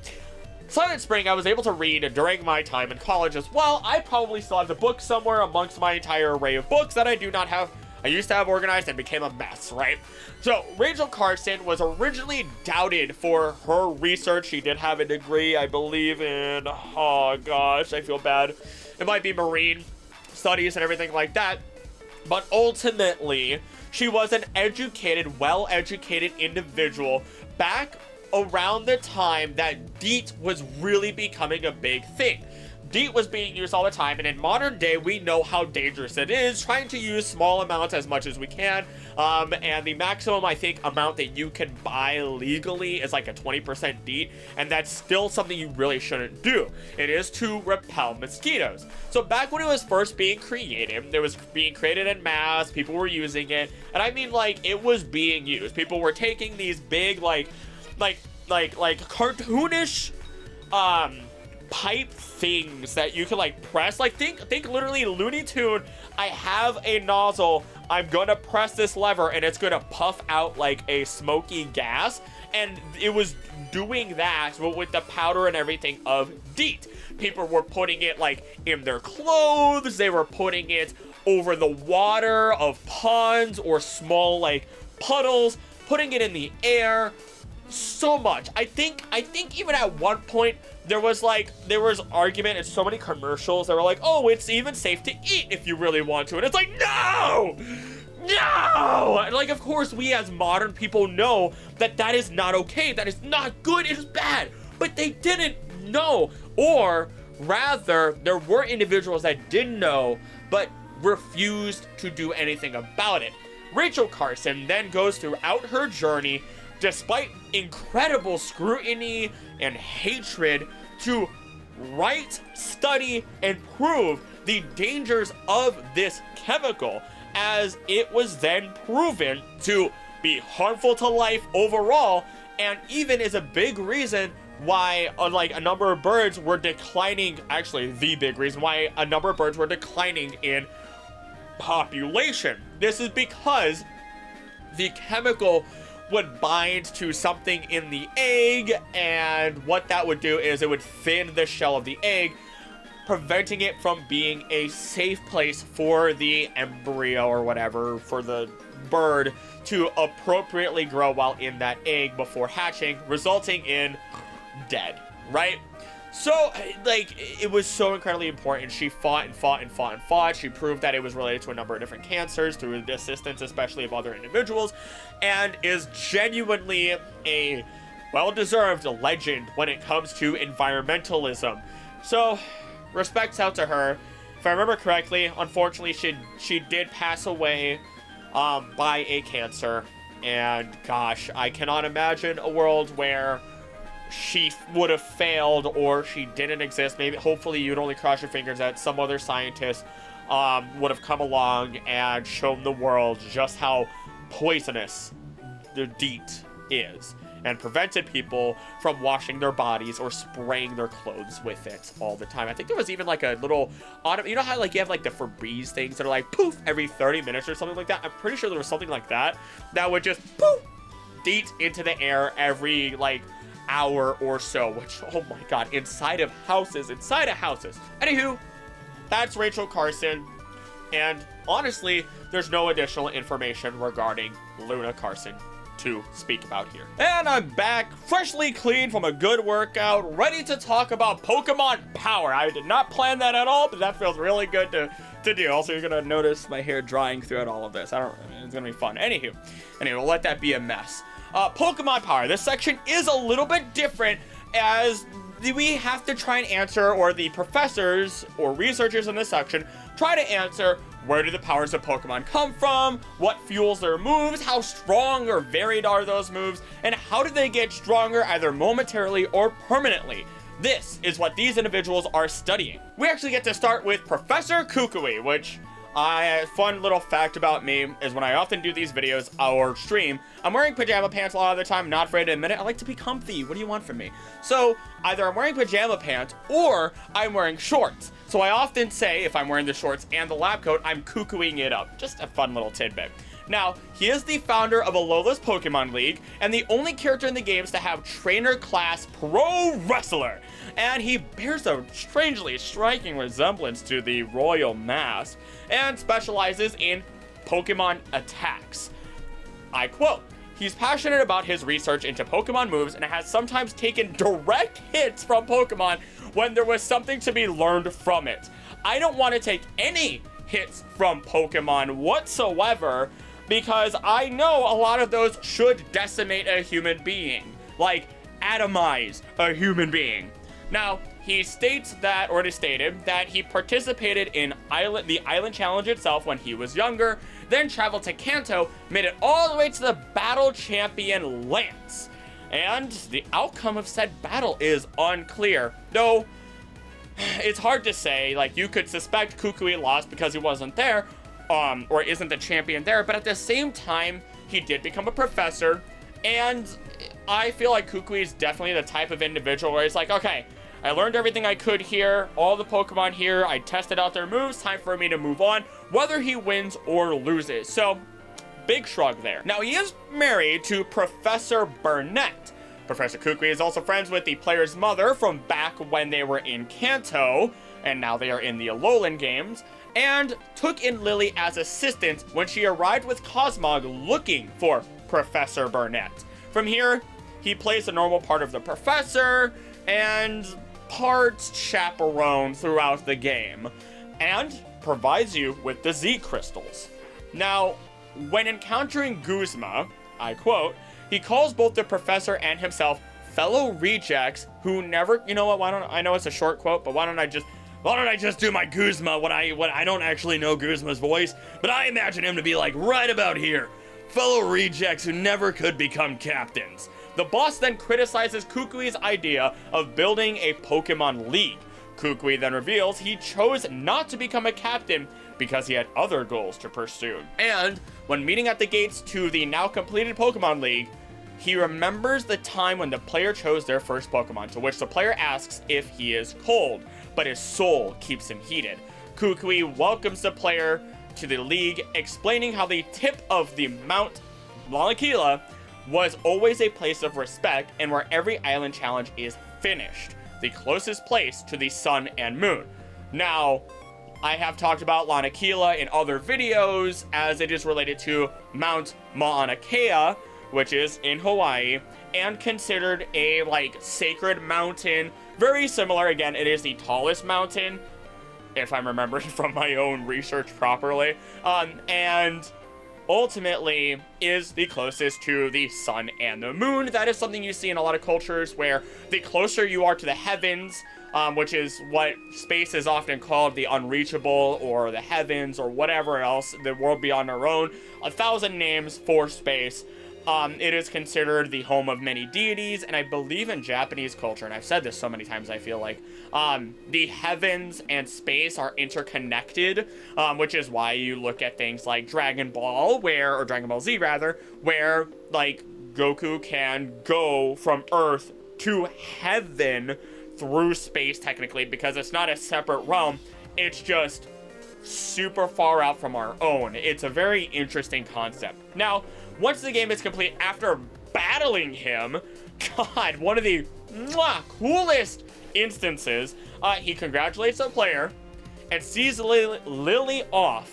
Silent Spring, I was able to read during my time in college as well. I probably still have the book somewhere amongst my entire array of books that I do not have. I used to have organized and became a mess, right? So, Rachel Carson was originally doubted for her research. She did have a degree, I believe, in, oh gosh, I feel bad. It might be marine studies and everything like that. But ultimately, she was an educated, well-educated individual back around the time that DEET was really becoming a big thing. DEET was being used all the time, and in modern day, we know how dangerous it is, trying to use small amounts as much as we can, and the maximum, I think, amount that you can buy legally is like a 20% DEET, and that's still something you really shouldn't do. It is to repel mosquitoes. So back when it was first being created, it was being created in mass, people were using it, and I mean, like, it was being used. People were taking these big, like cartoonish, pipe things that you can like press. Like think literally Looney Tune. I have a nozzle. I'm gonna press this lever and it's gonna puff out like a smoky gas. And it was doing that, but with the powder and everything of DEET. People were putting it like in their clothes. They were putting it over the water of ponds or small like puddles, putting it in the air. So much. I think even at one point there was argument and so many commercials that were like, oh, it's even safe to eat if you really want to. And it's like, no! And like, of course, we as modern people know that that is not okay. That is not good. It is bad. But they didn't know. Or rather, there were individuals that didn't know, but refused to do anything about it. Rachel Carson then goes throughout her journey, despite incredible scrutiny and hatred, to write, study, and prove the dangers of this chemical, as it was then proven to be harmful to life overall, and even is a big reason why a number of birds were declining, actually the big reason why a number of birds were declining in population. This is because the chemical would bind to something in the egg, and what that would do is it would thin the shell of the egg, preventing it from being a safe place for the embryo or whatever, for the bird to appropriately grow while in that egg before hatching, resulting in dead, right? So, like, it was so incredibly important. She fought and fought and fought and fought. She proved that it was related to a number of different cancers through the assistance, especially of other individuals, and is genuinely a well-deserved legend when it comes to environmentalism. So, respects out to her. If I remember correctly, unfortunately, she did pass away by a cancer, and gosh, I cannot imagine a world where she would have failed or she didn't exist. Maybe, hopefully, you'd only cross your fingers that some other scientist would have come along and shown the world just how poisonous the DEET is, and prevented people from washing their bodies or spraying their clothes with it all the time. I think there was even like a little you know how like you have like the Febreze things that are like poof every 30 minutes or something like that? I'm pretty sure there was something like that that would just poof DEET into the air every like hour or so, which, oh my god, inside of houses. Anywho, that's Rachel Carson, and honestly, there's no additional information regarding Luna Carson to speak about here. And I'm back, freshly clean from a good workout, ready to talk about Pokemon Power. I did not plan that at all, but that feels really good to do. Also, you're gonna notice my hair drying throughout all of this. It's gonna be fun. Anyway, we'll let that be a mess. Pokemon Power. This section is a little bit different, as we have to try and answer, or the professors or researchers in this section try to answer, Where do the powers of Pokemon come from? What fuels their moves? How strong or varied are those moves? And how do they get stronger either momentarily or permanently? This is what these individuals are studying. We actually get to start with Professor Kukui, which a fun little fact about me is when I often do these videos or stream, I'm wearing pajama pants a lot of the time, not afraid to admit it. I like to be comfy. What do you want from me? So either I'm wearing pajama pants or I'm wearing shorts. So I often say if I'm wearing the shorts and the lab coat, I'm cuckooing it up. Just a fun little tidbit. Now, he is the founder of Alola's Pokemon League and the only character in the games to have trainer class pro wrestler. And he bears a strangely striking resemblance to the royal mask and specializes in Pokemon attacks. I quote, "He's passionate about his research into Pokemon moves and has sometimes taken direct hits from Pokemon when there was something to be learned from it. I don't want to take any hits from Pokemon whatsoever because I know a lot of those should decimate a human being, like atomize a human being." Now, he states that, or it is stated, that he participated in the Island Challenge itself when he was younger, then traveled to Kanto, made it all the way to the battle champion Lance. And the outcome of said battle is unclear, though it's hard to say. Like, you could suspect Kukui lost because he wasn't there, or isn't the champion there, but at the same time, he did become a professor, and I feel like Kukui is definitely the type of individual where he's like, okay, I learned everything I could here, all the Pokemon here, I tested out their moves, time for me to move on, whether he wins or loses. So, big shrug there. Now, he is married to Professor Burnett. Professor Kukui is also friends with the player's mother from back when they were in Kanto, and now they are in the Alolan games, and took in Lily as assistant when she arrived with Cosmog looking for Professor Burnett. From here, he plays the normal part of the professor and parts chaperone throughout the game, and provides you with the Z crystals. Now, when encountering Guzma, I quote, he calls both the professor and himself fellow rejects who never, you know what, I know it's a short quote, but why don't I just do my Guzma, what I don't actually know Guzma's voice, but I imagine him to be like right about here. Fellow rejects who never could become captains. The boss then criticizes Kukui's idea of building a Pokemon League. Kukui then reveals he chose not to become a captain because he had other goals to pursue. And when meeting at the gates to the now completed Pokemon League, he remembers the time when the player chose their first Pokemon, to which the player asks if he is cold, but his soul keeps him heated. Kukui welcomes the player to the league, explaining how the tip of the Mount Malakila was always a place of respect and where every island challenge is finished, the closest place to the sun and moon. Now, I have talked about Lanakila in other videos as it is related to Mount Mauna Kea, which is in Hawaii, and considered a sacred mountain. Very similar, again, it is the tallest mountain, if I'm remembering from my own research properly, and ultimately is the closest to the sun and the moon. That is something you see in a lot of cultures where the closer you are to the heavens, which is what space is often called, the unreachable or the heavens or whatever else, the world beyond our own, 1,000 names for space. It is considered the home of many deities, and I believe in Japanese culture, and I've said this so many times, I feel like, the heavens and space are interconnected, which is why you look at things like Dragon Ball, or Dragon Ball Z rather, where, Goku can go from Earth to heaven through space, technically, because it's not a separate realm, it's just super far out from our own. It's a very interesting concept. Now, once the game is complete, after battling him, God, one of the coolest instances, he congratulates the player and sees Lily off.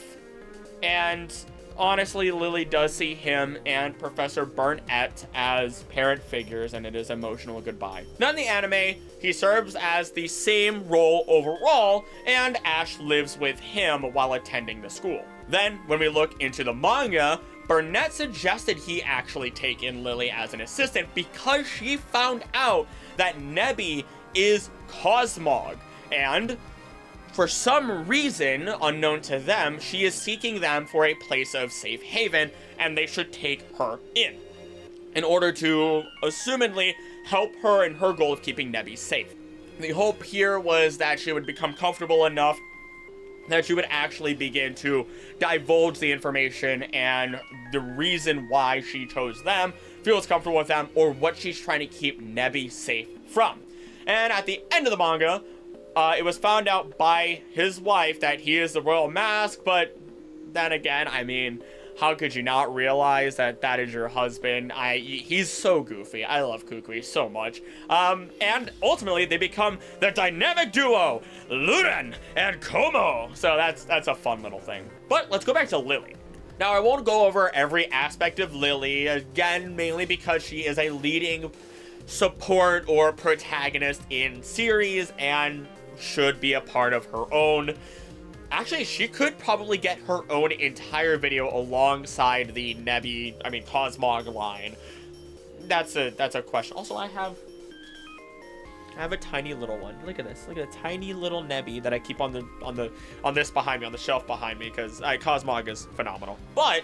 And honestly, Lily does see him and Professor Burnett as parent figures, and it is emotional goodbye. Now in the anime, he serves as the same role overall, and Ash lives with him while attending the school. Then, when we look into the manga, Burnett suggested he actually take in Lily as an assistant because she found out that Nebby is Cosmog, and for some reason, unknown to them, she is seeking them for a place of safe haven, and they should take her in order to, assumedly, help her in her goal of keeping Nebby safe. The hope here was that she would become comfortable enough that she would actually begin to divulge the information and the reason why she chose them, feels comfortable with them, or what she's trying to keep Nebby safe from. And at the end of the manga, it was found out by his wife that he is the royal mask, but then again, I mean, how could you not realize that that is your husband? He's so goofy. I love Kukui so much. And ultimately, they become the dynamic duo, Luren and Como. So that's a fun little thing. But let's go back to Lily. Now, I won't go over every aspect of Lily, again, mainly because she is a leading support or protagonist in series and should be a part of her own. Actually, she could probably get her own entire video alongside the Cosmog line. That's a question. Also, I have a tiny little one. Look at this. Look at a tiny little Nebby that I keep on this behind me, on the shelf behind me, because Cosmog is phenomenal. But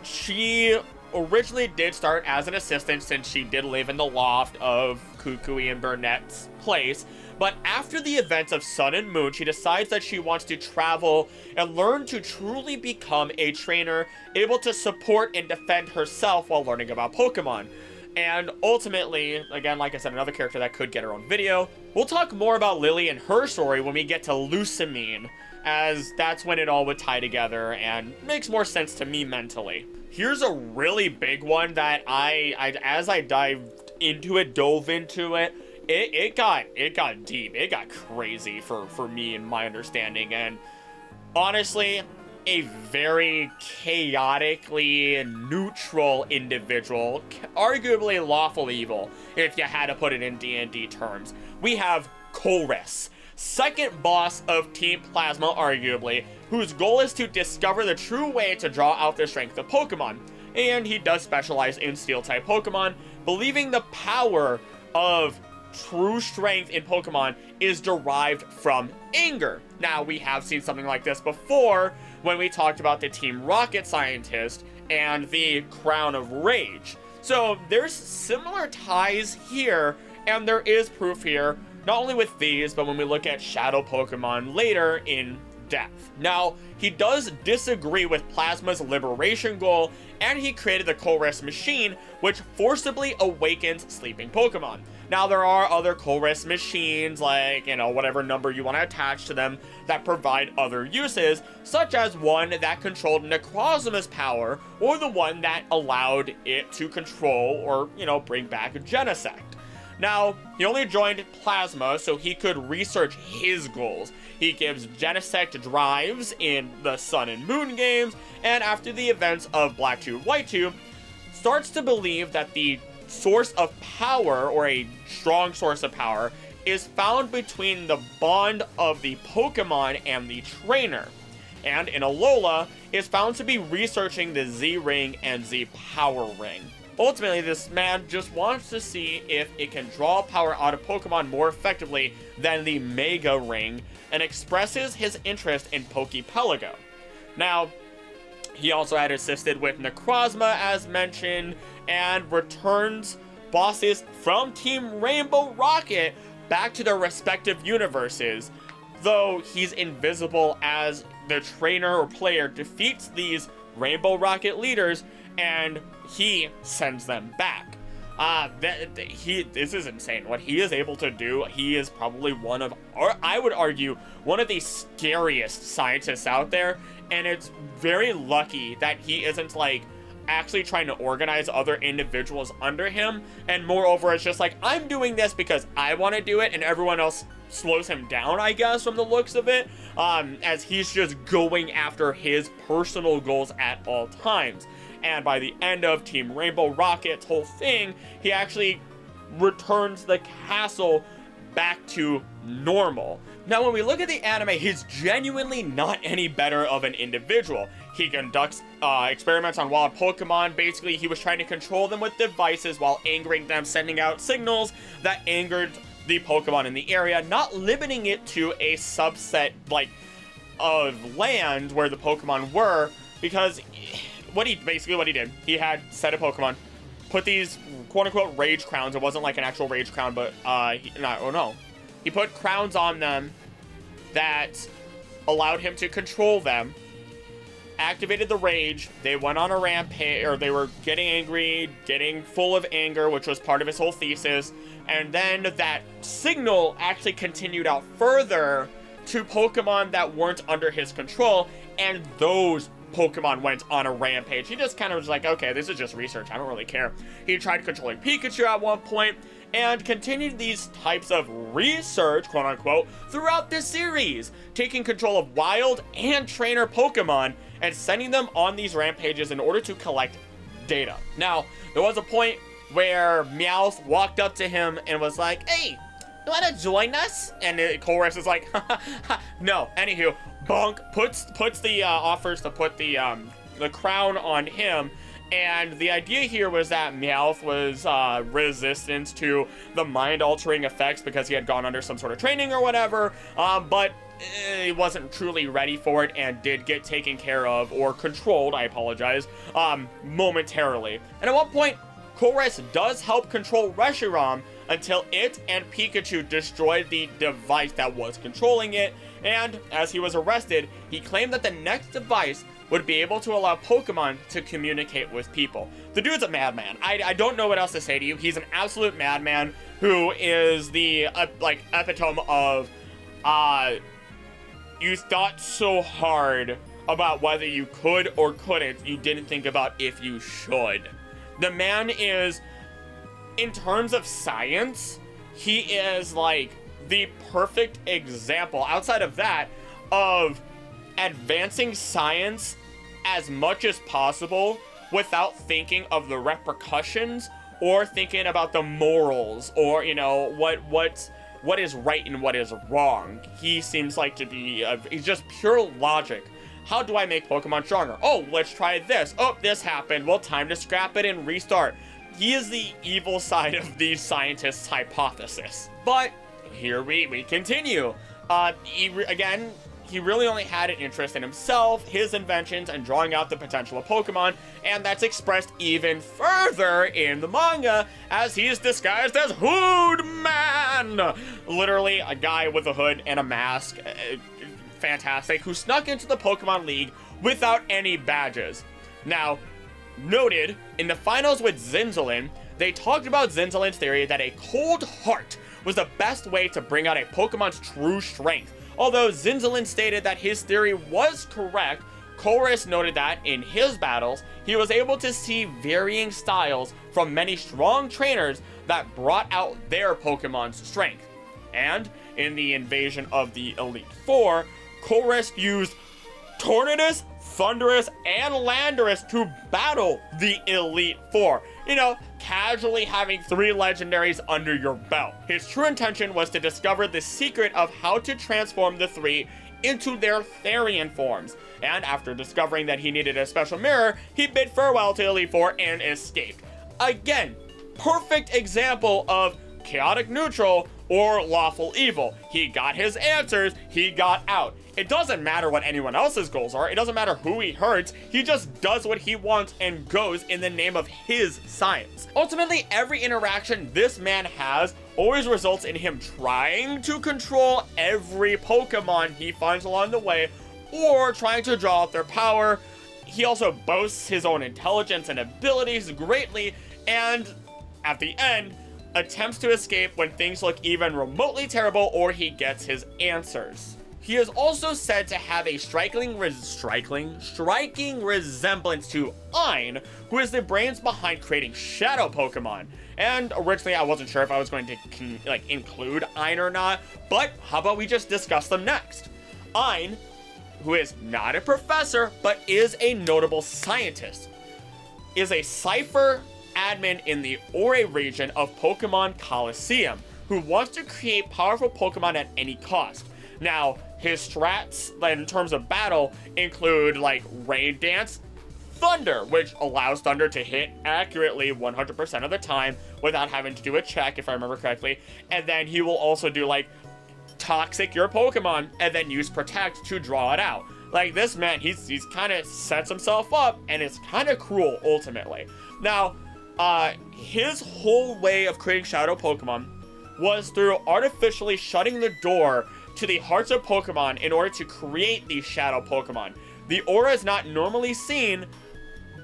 she originally did start as an assistant, since she did live in the loft of Kukui and Burnett's place. But after the events of Sun and Moon, she decides that she wants to travel and learn to truly become a trainer, able to support and defend herself while learning about Pokemon. And ultimately, again, like I said, another character that could get her own video. We'll talk more about Lily and her story when we get to Lusamine, as that's when it all would tie together and makes more sense to me mentally. Here's a really big one that as I dove into it, it got deep. It got crazy for me and my understanding. And honestly, a very chaotically neutral individual, arguably lawful evil, if you had to put it in D&D terms. We have Chorus, second boss of Team Plasma, arguably, whose goal is to discover the true way to draw out the strength of Pokemon. And he does specialize in Steel-type Pokemon, believing the power of true strength in Pokemon is derived from anger. Now, we have seen something like this before when we talked about the Team Rocket scientist and the Crown of Rage. So there's similar ties here, and there is proof here, not only with these, but when we look at Shadow Pokemon later in depth. Now, he does disagree with Plasma's liberation goal, and he created the Colress machine, which forcibly awakens sleeping Pokemon. Now, there are other Colress machines, like, whatever number you want to attach to them, that provide other uses, such as one that controlled Necrozma's power, or the one that allowed it to control or, bring back Genesect. Now, he only joined Plasma so he could research his goals. He gives Genesect drives in the Sun and Moon games, and after the events of Black Tube, White Tube, starts to believe that the source of power, or a strong source of power, is found between the bond of the Pokemon and the trainer. And in Alola, is found to be researching the Z-Ring and Z-Power Ring. Ultimately, this man just wants to see if it can draw power out of Pokemon more effectively than the Mega Ring, and expresses his interest in Pokepelago. Now, he also had assisted with Necrozma, as mentioned, and returns bosses from Team Rainbow Rocket back to their respective universes, though he's invisible as the trainer or player defeats these Rainbow Rocket leaders, and he sends them back. This is insane. What he is able to do, he is probably one of, or I would argue, one of the scariest scientists out there, and it's very lucky that he isn't, actually trying to organize other individuals under him, and moreover, it's just I'm doing this because I want to do it, and everyone else slows him down, I guess, from the looks of it, as he's just going after his personal goals at all times. And by the end of Team Rainbow Rocket's whole thing, he actually returns the castle back to normal. Now, when we look at the anime, he's genuinely not any better of an individual. He conducts experiments on wild Pokemon. Basically, he was trying to control them with devices while angering them, sending out signals that angered the Pokemon in the area, not limiting it to a subset, like, of land where the Pokemon were, because what he did, he had set a Pokemon, put these quote-unquote rage crowns. It wasn't like an actual rage crown, but he put crowns on them that allowed him to control them, activated the rage. They went on a rampage, or they were getting angry, getting full of anger, which was part of his whole thesis. And then that signal actually continued out further to Pokemon that weren't under his control, and those Pokemon went on a rampage. He just kind of was like, okay, this is just research, I don't really care. He tried controlling Pikachu at one point, and continued these types of research, quote unquote, throughout this series, taking control of wild and trainer Pokemon and sending them on these rampages in order to collect data. Now, there was a point where Meowth walked up to him and was like, hey, you wanna join us? And Colress is like, no. Anywho, Bonk puts the offers to put the crown on him. And the idea here was that Meowth was resistant to the mind-altering effects because he had gone under some sort of training or whatever, but he wasn't truly ready for it and did get taken care of, or controlled, I apologize, momentarily. And at one point, Colress does help control Reshiram until it and Pikachu destroyed the device that was controlling it, and as he was arrested, he claimed that the next device would be able to allow Pokemon to communicate with people. The dude's a madman. I don't know what else to say to you. He's an absolute madman who is the, epitome of, you thought so hard about whether you could or couldn't, you didn't think about if you should. The man is, in terms of science, he is, like, the perfect example, outside of that, of advancing science as much as possible without thinking of the repercussions or thinking about the morals or, you know, what is right and what is wrong. He seems like to be, he's just pure logic. How do I make Pokemon stronger? Oh, let's try this. Oh, this happened. Well, time to scrap it and restart. He is the evil side of the scientists' hypothesis. But here we continue. He really only had an interest in himself, his inventions, and drawing out the potential of Pokemon, and that's expressed even further in the manga, as he is disguised as Hood Man! Literally, a guy with a hood and a mask, fantastic, who snuck into the Pokemon League without any badges. Now, noted, in the finals with Zinzolin, they talked about Zinzolin's theory that a cold heart was the best way to bring out a Pokemon's true strength. Although Zinzolin stated that his theory was correct, Colress noted that, in his battles, he was able to see varying styles from many strong trainers that brought out their Pokemon's strength. And, in the invasion of the Elite Four, Colress used Tornadus, Thundurus, and Landorus to battle the Elite Four. You know, casually having 3 legendaries under your belt. His true intention was to discover the secret of how to transform the 3 into their Therian forms. And after discovering that he needed a special mirror, he bid farewell to Elite Four and escaped. Again, perfect example of chaotic neutral or lawful evil. He got his answers, he got out. It doesn't matter what anyone else's goals are, it doesn't matter who he hurts, he just does what he wants and goes in the name of his science. Ultimately, every interaction this man has always results in him trying to control every Pokemon he finds along the way, or trying to draw out their power. He also boasts his own intelligence and abilities greatly, and at the end, attempts to escape when things look even remotely terrible or he gets his answers. He is also said to have a striking resemblance to Ein, who is the brains behind creating Shadow Pokemon. And originally I wasn't sure if I was going to include Ein or not, but how about we just discuss them next? Ein, who is not a professor but is a notable scientist, is a Cypher admin in the Ore region of Pokemon Coliseum, who wants to create powerful Pokemon at any cost. Now, his strats, in terms of battle, include, like, Rain Dance, Thunder, which allows Thunder to hit accurately 100% of the time without having to do a check, if I remember correctly. And then he will also do, like, Toxic your Pokemon, and then use Protect to draw it out. Like, this man, he's kind of sets himself up, and it's kind of cruel, ultimately. Now, his whole way of creating Shadow Pokemon was through artificially shutting the door to the hearts of Pokemon in order to create these Shadow Pokemon. The aura is not normally seen,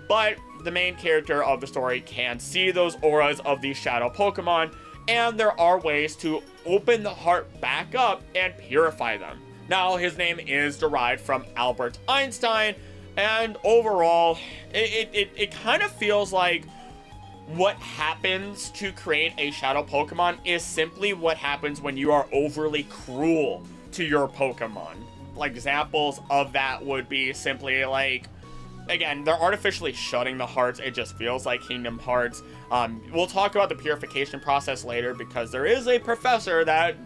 but the main character of the story can see those auras of these Shadow Pokemon, and there are ways to open the heart back up and purify them. Now, his name is derived from Albert Einstein, and overall, it kind of feels like what happens to create a Shadow Pokemon is simply what happens when you are overly cruel to your Pokemon. Like, examples of that would be simply like, again, they're artificially shutting the hearts. It just feels like Kingdom Hearts. We'll talk about the purification process later, because there is a professor that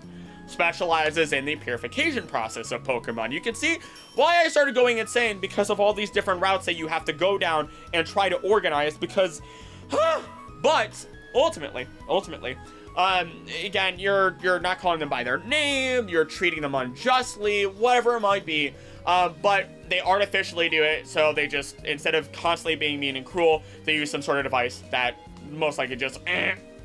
specializes in the purification process of Pokemon. You can see why I started going insane, because of all these different routes that you have to go down and try to organize, because but ultimately, again, you're not calling them by their name, you're treating them unjustly, whatever it might be, but they artificially do it, so they just, instead of constantly being mean and cruel, they use some sort of device that most likely just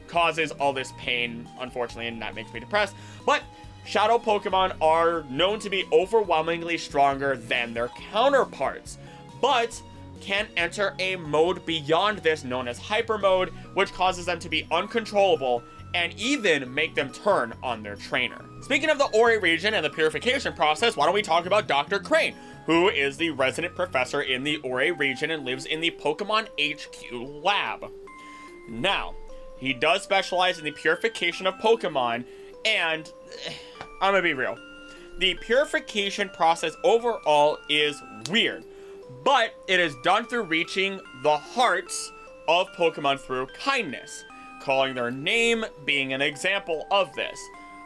causes all this pain, unfortunately, and that makes me depressed. But Shadow Pokemon are known to be overwhelmingly stronger than their counterparts, but can enter a mode beyond this known as Hyper Mode, which causes them to be uncontrollable and even make them turn on their trainer. Speaking of the Ori region and the purification process, why don't we talk about Dr. Crane, who is the resident professor in the Ori region and lives in the Pokemon HQ lab. Now, he does specialize in the purification of Pokemon, and I'm gonna be real. The purification process overall is weird, but it is done through reaching the hearts of Pokemon through kindness. Calling their name being an example of this.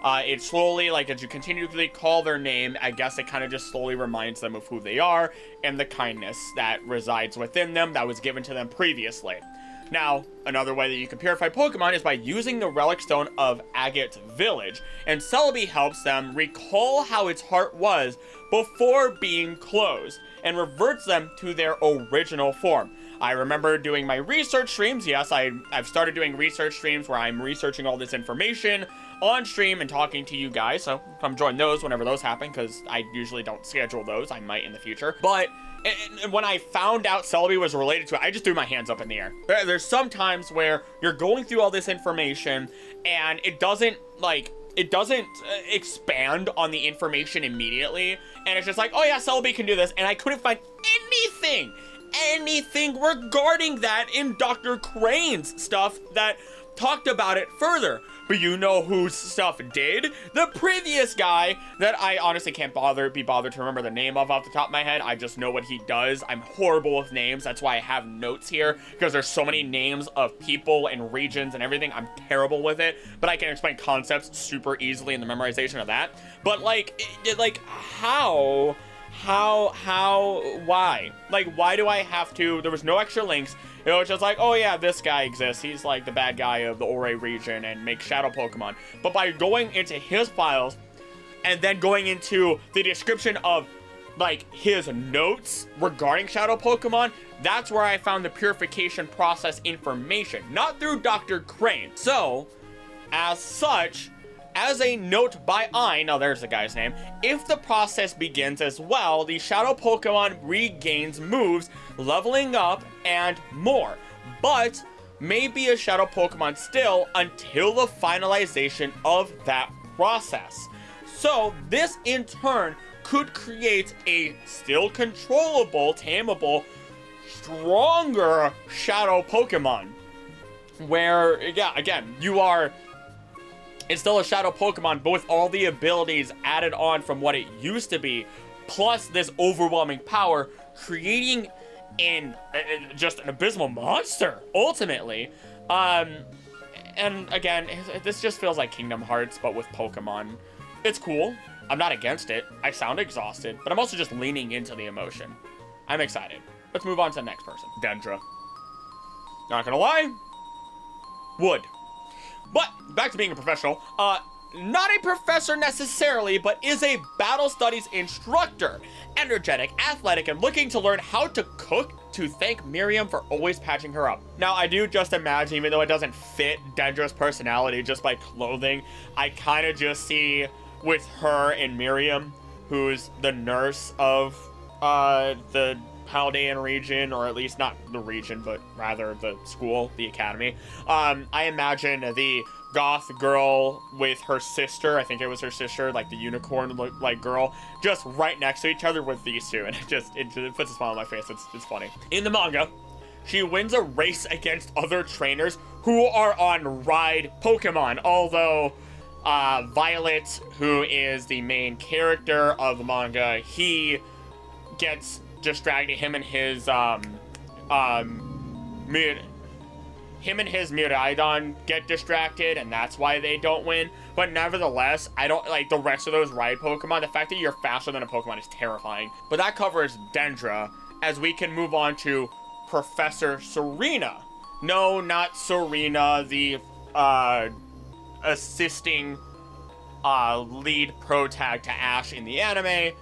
It slowly, like, as you continually call their name, I guess it kind of just slowly reminds them of who they are and the kindness that resides within them that was given to them previously. Now, another way that you can purify Pokemon is by using the Relic Stone of Agate Village, and Celebi helps them recall how its heart was before being closed, and reverts them to their original form. I remember doing my research streams. Yes, I've started doing research streams where I'm researching all this information on stream and talking to you guys, so come join those whenever those happen, because I usually don't schedule those. I might in the future. But and when I found out Celebi was related to it, I just threw my hands up in the air. There's some times where you're going through all this information and it doesn't expand on the information immediately, and it's just like, oh yeah, Celebi can do this, and I couldn't find anything regarding that in Dr. Crane's stuff that talked about it further. But you know whose stuff did? The previous guy that I honestly can't be bothered to remember the name of off the top of my head. I just know what he does. I'm horrible with names. That's why I have notes here, because there's so many names of people and regions and everything. I'm terrible with it, but I can explain concepts super easily in the memorization of that. But like why? Like, why do I have to? There was no extra links. It was just like, oh yeah, this guy exists. He's like the bad guy of the Ori region and makes Shadow Pokemon. But by going into his files and then going into the description of like his notes regarding Shadow Pokemon, that's where I found the purification process information, not through Dr. Crane. So, as such, as a note by now there's the guy's name, if the process begins as well, the Shadow Pokemon regains moves, leveling up, and more. But may be a Shadow Pokemon still until the finalization of that process. So this in turn could create a still controllable, tameable, stronger Shadow Pokemon. Where, yeah, again, it's still a Shadow Pokemon, but with all the abilities added on from what it used to be, plus this overwhelming power, creating just an abysmal monster, ultimately. And again, this just feels like Kingdom Hearts, but with Pokemon. It's cool. I'm not against it. I sound exhausted, but I'm also just leaning into the emotion. I'm excited. Let's move on to the next person. Dendra. Not gonna lie. Would. But, back to being a professional, not a professor necessarily, but is a battle studies instructor. Energetic, athletic, and looking to learn how to cook to thank Miriam for always patching her up. Now, I do just imagine, even though it doesn't fit Dendra's personality just by clothing, I kind of just see with her and Miriam, who's the nurse of the Paldean region, or at least not the region, but rather the school, the academy. I imagine the goth girl with her sister, I think it was her sister, like the unicorn like girl, just right next to each other with these two, and it just puts a smile on my face. It's funny. In the manga, she wins a race against other trainers who are on ride Pokemon, although Violet, who is the main character of the manga, he gets distracted. Him and his Miraidon get distracted, and that's why they don't win. But nevertheless, I don't like the rest of those ride Pokemon. The fact that you're faster than a Pokemon is terrifying. But that covers Dendra, as we can move on to Professor Serena. No, not Serena, the assisting lead protag to Ash in the anime.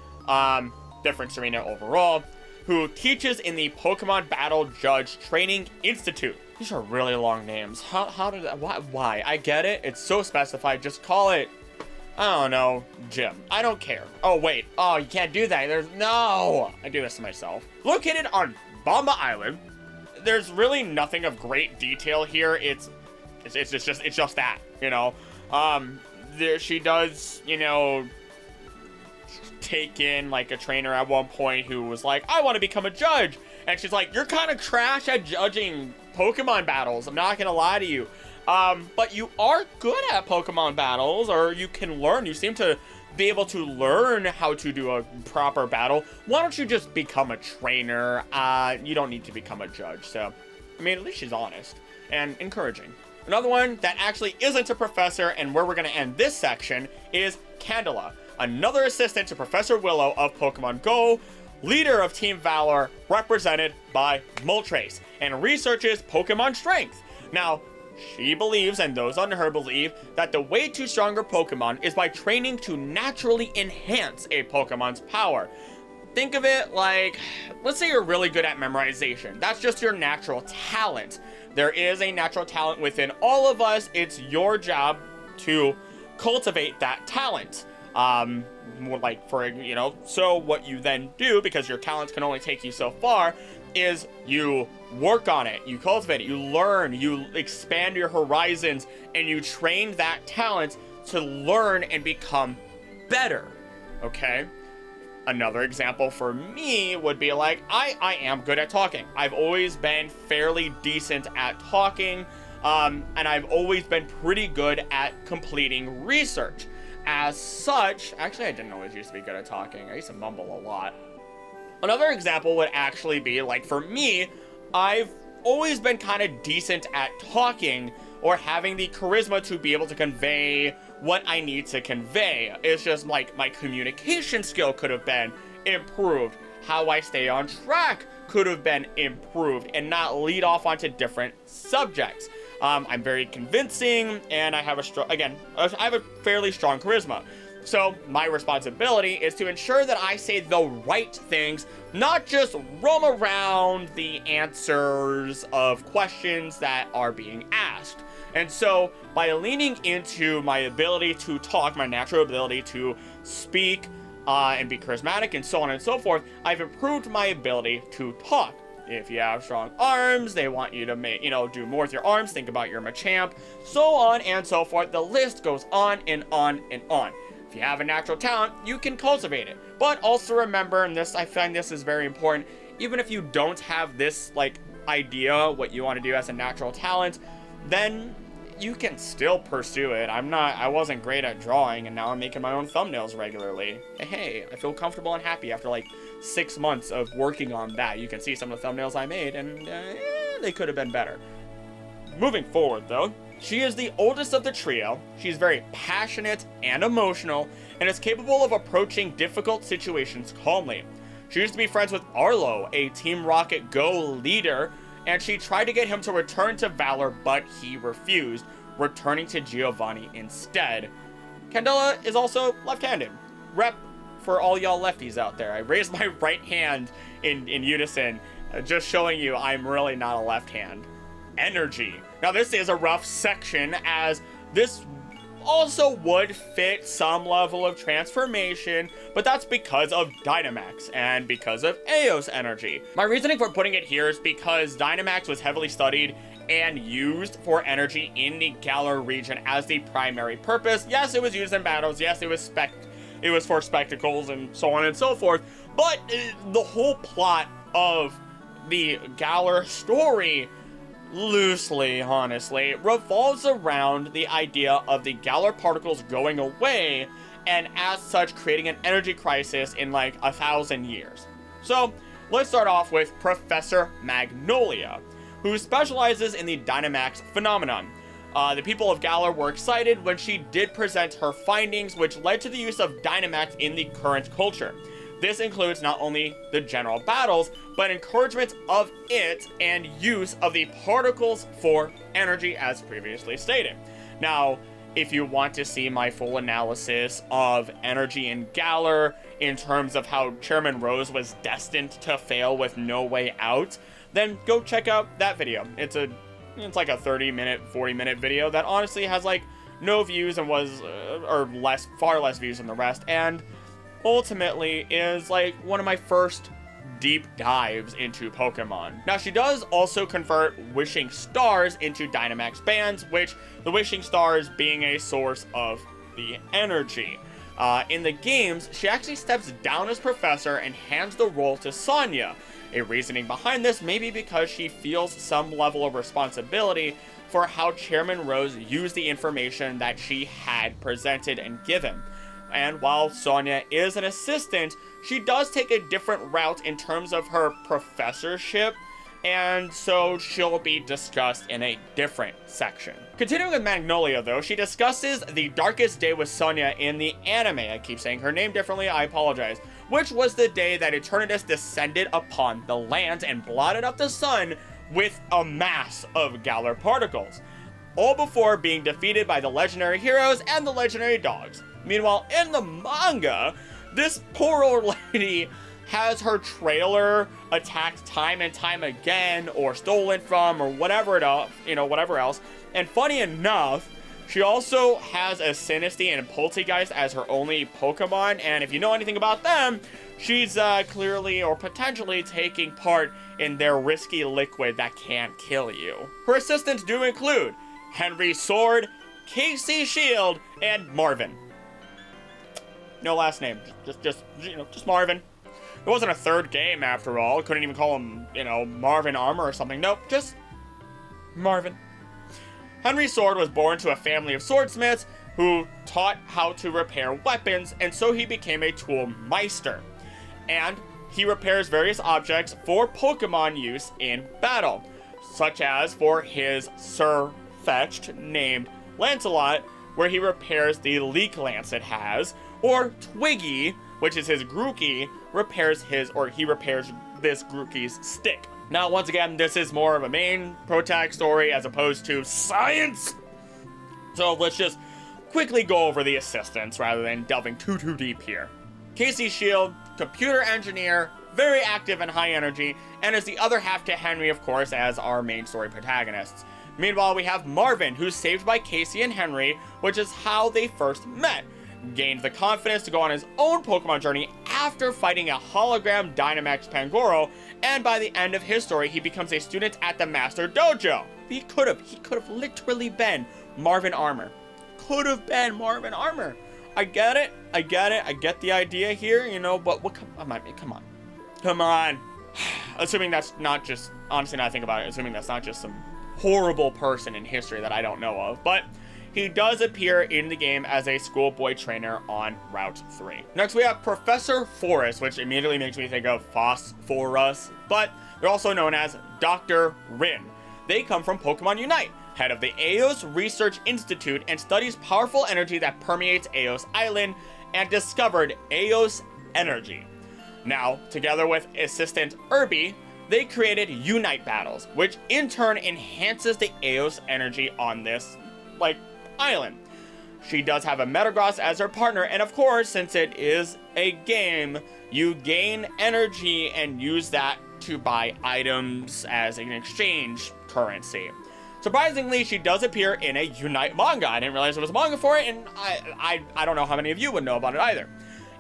Different Serena overall, who teaches in the Pokemon Battle Judge Training Institute. These are really long names. How did that, why? I get it. It's so specified. Just call it, I don't know, Jim. I don't care. Oh, wait. Oh, you can't do that. No. I do this to myself. Located on Bamba Island, there's really nothing of great detail here. It's just that, you know. She does, you know, take in like a trainer at one point who was like, I want to become a judge, and she's like, you're kind of trash at judging Pokemon battles, I'm not gonna lie to you, but you are good at Pokemon battles, or you can learn. You seem to be able to learn how to do a proper battle. Why don't you just become a trainer? You don't need to become a judge. So I mean, at least she's honest and encouraging. Another one that actually isn't a professor, and where we're going to end this section, is Candela, another assistant to Professor Willow of Pokemon Go, leader of Team Valor, represented by Moltres, and researches Pokemon Strength. Now, she believes, and those under her believe, that the way to stronger Pokemon is by training to naturally enhance a Pokemon's power. Think of it like, let's say you're really good at memorization. That's just your natural talent. There is a natural talent within all of us. It's your job to cultivate that talent. More like, for, you know, so what you then do, because your talents can only take you so far, is you work on it, you cultivate it, you learn, you expand your horizons, and you train that talent to learn and become better, okay? Another example for me would be like, I am good at talking. I've always been fairly decent at talking, and I've always been pretty good at completing research. As such, actually I didn't always used to be good at talking. I used to mumble a lot. Another example would actually be like, for me, I've always been kind of decent at talking, or having the charisma to be able to convey what I need to convey. It's just like my communication skill could have been improved. How I stay on track could have been improved, and not lead off onto different subjects. I'm very convincing, and I have I have a fairly strong charisma. So my responsibility is to ensure that I say the right things, not just roam around the answers of questions that are being asked. And so by leaning into my ability to talk, my natural ability to speak and be charismatic and so on and so forth, I've improved my ability to talk. If you have strong arms, they want you to do more with your arms. Think about your Machamp, so on and so forth. The list goes on and on and on. If you have a natural talent, you can cultivate it. But also remember, and this, I find this is very important, even if you don't have this like idea what you want to do as a natural talent, then you can still pursue it. I wasn't great at drawing, and now I'm making my own thumbnails regularly. Hey, I feel comfortable and happy after like 6 months of working on that. You can see some of the thumbnails I made, and they could have been better. Moving forward though, she is the oldest of the trio. She's very passionate and emotional, and is capable of approaching difficult situations calmly. She used to be friends with Arlo, a Team Rocket Go leader, and she tried to get him to return to Valor, but he refused, returning to Giovanni instead. Candela is also left-handed. Rep for all y'all lefties out there. I raised my right hand in unison, just showing you I'm really not a left hand. Energy. Now this is a rough section, as this also would fit some level of transformation, but that's because of Dynamax and because of Eos energy. My reasoning for putting it here is because Dynamax was heavily studied and used for energy in the Galar region as the primary purpose. Yes, it was used in battles. Yes, it was for spectacles and so on and so forth. But the whole plot of the Galar story, loosely, honestly, revolves around the idea of the Galar particles going away, and as such creating an energy crisis in like 1,000 years. So let's start off with Professor Magnolia, who specializes in the Dynamax phenomenon. The people of Galar were excited when she did present her findings, which led to the use of Dynamax in the current culture. This includes not only the general battles, but encouragement of it and use of the particles for energy as previously stated. Now, if you want to see my full analysis of energy in Galar in terms of how Chairman Rose was destined to fail with no way out, then go check out that video. It's like a 30-minute, 40-minute video that honestly has like no views and was, far less views than the rest, and ultimately is like one of my first deep dives into Pokemon. Now, she does also convert wishing stars into Dynamax bands, which the wishing stars being a source of the energy. In the games, she actually steps down as professor and hands the role to Sonia. A reasoning behind this may be because she feels some level of responsibility for how Chairman Rose used the information that she had presented and given. And while Sonia is an assistant, she does take a different route in terms of her professorship, and so she'll be discussed in a different section. Continuing with Magnolia, though, she discusses the darkest day with Sonia in the anime. I keep saying her name differently, I apologize. Which was the day that Eternatus descended upon the lands and blotted up the sun with a mass of Galar particles, all before being defeated by the legendary heroes and the legendary dogs. Meanwhile, in the manga, this poor old lady has her trailer attacked time and time again, or stolen from, or whatever else. And funny enough, she also has a Sinistea and Poltegeist as her only Pokemon, and if you know anything about them, she's clearly or potentially taking part in their risky liquid that can't kill you. Her assistants do include Henry Sword, Casey Shield, and Marvin. No last name, just Marvin. It wasn't a third game after all. Couldn't even call him, Marvin Armor or something. Nope, just Marvin. Henry Sword was born to a family of swordsmiths who taught how to repair weapons, and so he became a tool meister. And he repairs various objects for Pokemon use in battle, such as for his Sir Fetched named Lancelot, where he repairs the leak lance it has, or Twiggy, which is his Grookey, repairs this Grookey's stick. Now, once again, this is more of a main protag story as opposed to science. So let's just quickly go over the assistants rather than delving too deep here. Casey Shield, computer engineer, very active and high energy, and is the other half to Henry, of course, as our main story protagonists. Meanwhile, we have Marvin, who's saved by Casey and Henry, which is how they first met. Gained the confidence to go on his own Pokemon journey after fighting a hologram Dynamax Pangoro, and by the end of his story, he becomes a student at the Master Dojo. He could have literally been Marvin Armor. Could have been Marvin Armor. I get it, I get the idea here, but come on. Assuming that's not just, honestly, now I think about it, assuming that's not just some horrible person in history that I don't know of, but he does appear in the game as a schoolboy trainer on Route 3. Next, we have Professor Forest, which immediately makes me think of Phosphorus, but they're also known as Dr. Rin. They come from Pokemon Unite, head of the Eos Research Institute, and studies powerful energy that permeates Eos Island, and discovered Eos Energy. Now, together with assistant Irby, they created Unite battles, which in turn enhances the Eos energy on this, island. She does have a Metagross as her partner, and of course, since it is a game, you gain energy and use that to buy items as an exchange currency. Surprisingly, she does appear in a Unite manga. I didn't realize there was a manga for it, and I don't know how many of you would know about it either.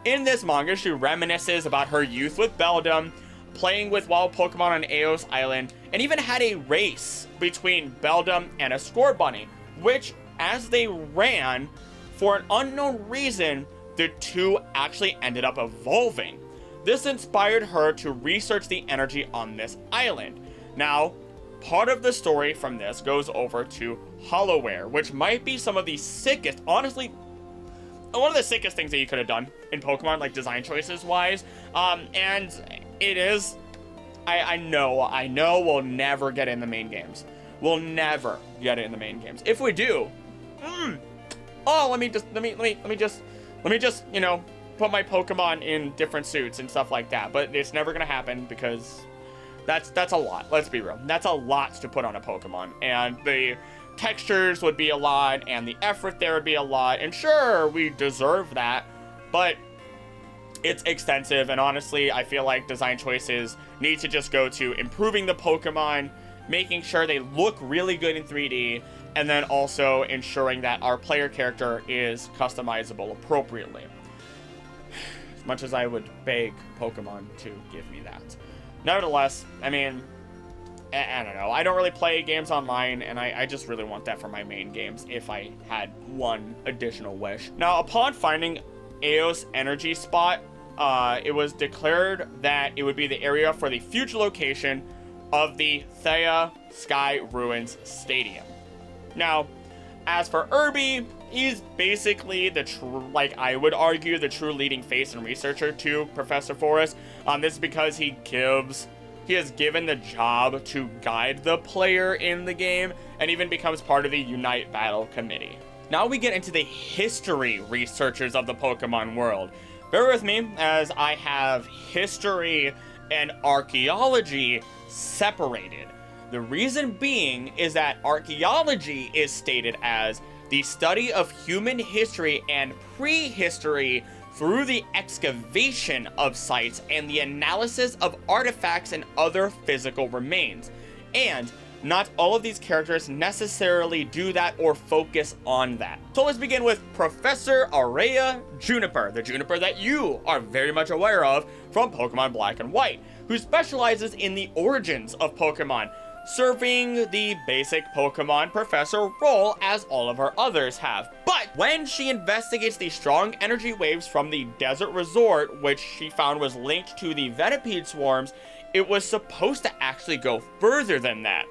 In this manga, she reminisces about her youth with Beldum, playing with wild Pokemon on Eos Island, and even had a race between Beldum and a Scorbunny, which, as they ran, for an unknown reason, the two actually ended up evolving. This inspired her to research the energy on this island. Now, part of the story from this goes over to Hollowware, which might be some of the sickest, honestly, one of the sickest things that you could have done in Pokemon, design choices wise. And it is, I know we'll never get in the main games. We'll never get it in the main games. If we do, let me just, put my Pokemon in different suits and stuff like that. But it's never gonna happen because that's a lot. Let's be real. That's a lot to put on a Pokemon, and the textures would be a lot, and the effort there would be a lot. And sure, we deserve that, but it's extensive. And honestly, I feel like design choices need to just go to improving the Pokemon, making sure they look really good in 3D, and then also ensuring that our player character is customizable appropriately. As much as I would beg Pokemon to give me that. Nevertheless, I mean, I don't know. I don't really play games online, and I just really want that for my main games if I had one additional wish. Now, upon finding Eos Energy Spot, it was declared that it would be the area for the future location of the Thea Sky Ruins Stadium. Now, as for Irby, he's basically the true, I would argue, the true leading face and researcher to Professor Forrest. This is because he is given the job to guide the player in the game, and even becomes part of the Unite Battle Committee. Now we get into the history researchers of the Pokemon world. Bear with me, as I have history and archaeology separated. The reason being is that archaeology is stated as the study of human history and prehistory through the excavation of sites and the analysis of artifacts and other physical remains. And not all of these characters necessarily do that or focus on that. So let's begin with Professor Aurea Juniper, the Juniper that you are very much aware of from Pokemon Black and White, who specializes in the origins of Pokemon, serving the basic Pokemon professor role as all of her others have. But when she investigates the strong energy waves from the desert resort, which she found was linked to the Venipede swarms, it was supposed to actually go further than that.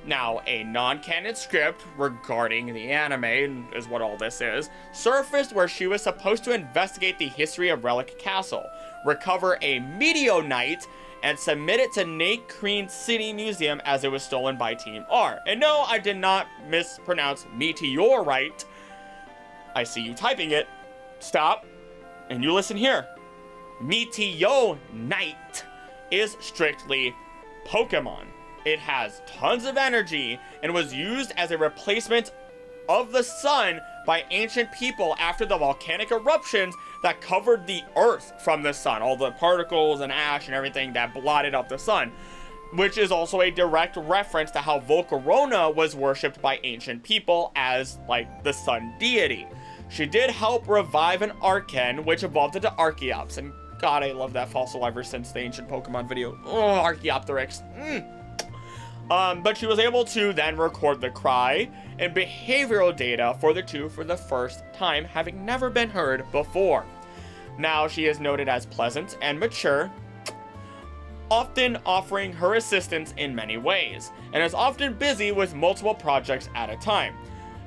Now, a non-canon script regarding the anime, is what all this is, surfaced where she was supposed to investigate the history of Relic Castle, recover a Meteorite, and submit it to Nacrene City Museum as it was stolen by Team R. And no, I did not mispronounce meteorite. I see you typing it. Stop. And you listen here. Meteorite is strictly Pokemon. It has tons of energy and was used as a replacement of the sun by ancient people after the volcanic eruptions that covered the earth from the sun, all the particles and ash and everything that blotted up the sun, which is also a direct reference to how Volcarona was worshipped by ancient people as, the sun deity. She did help revive an Archen, which evolved into Archeops, and God, I love that fossil ever since the ancient Pokemon video. Oh, Archaeopteryx. But she was able to then record the cry and behavioral data for the two for the first time, having never been heard before. Now she is noted as pleasant and mature, often offering her assistance in many ways, and is often busy with multiple projects at a time,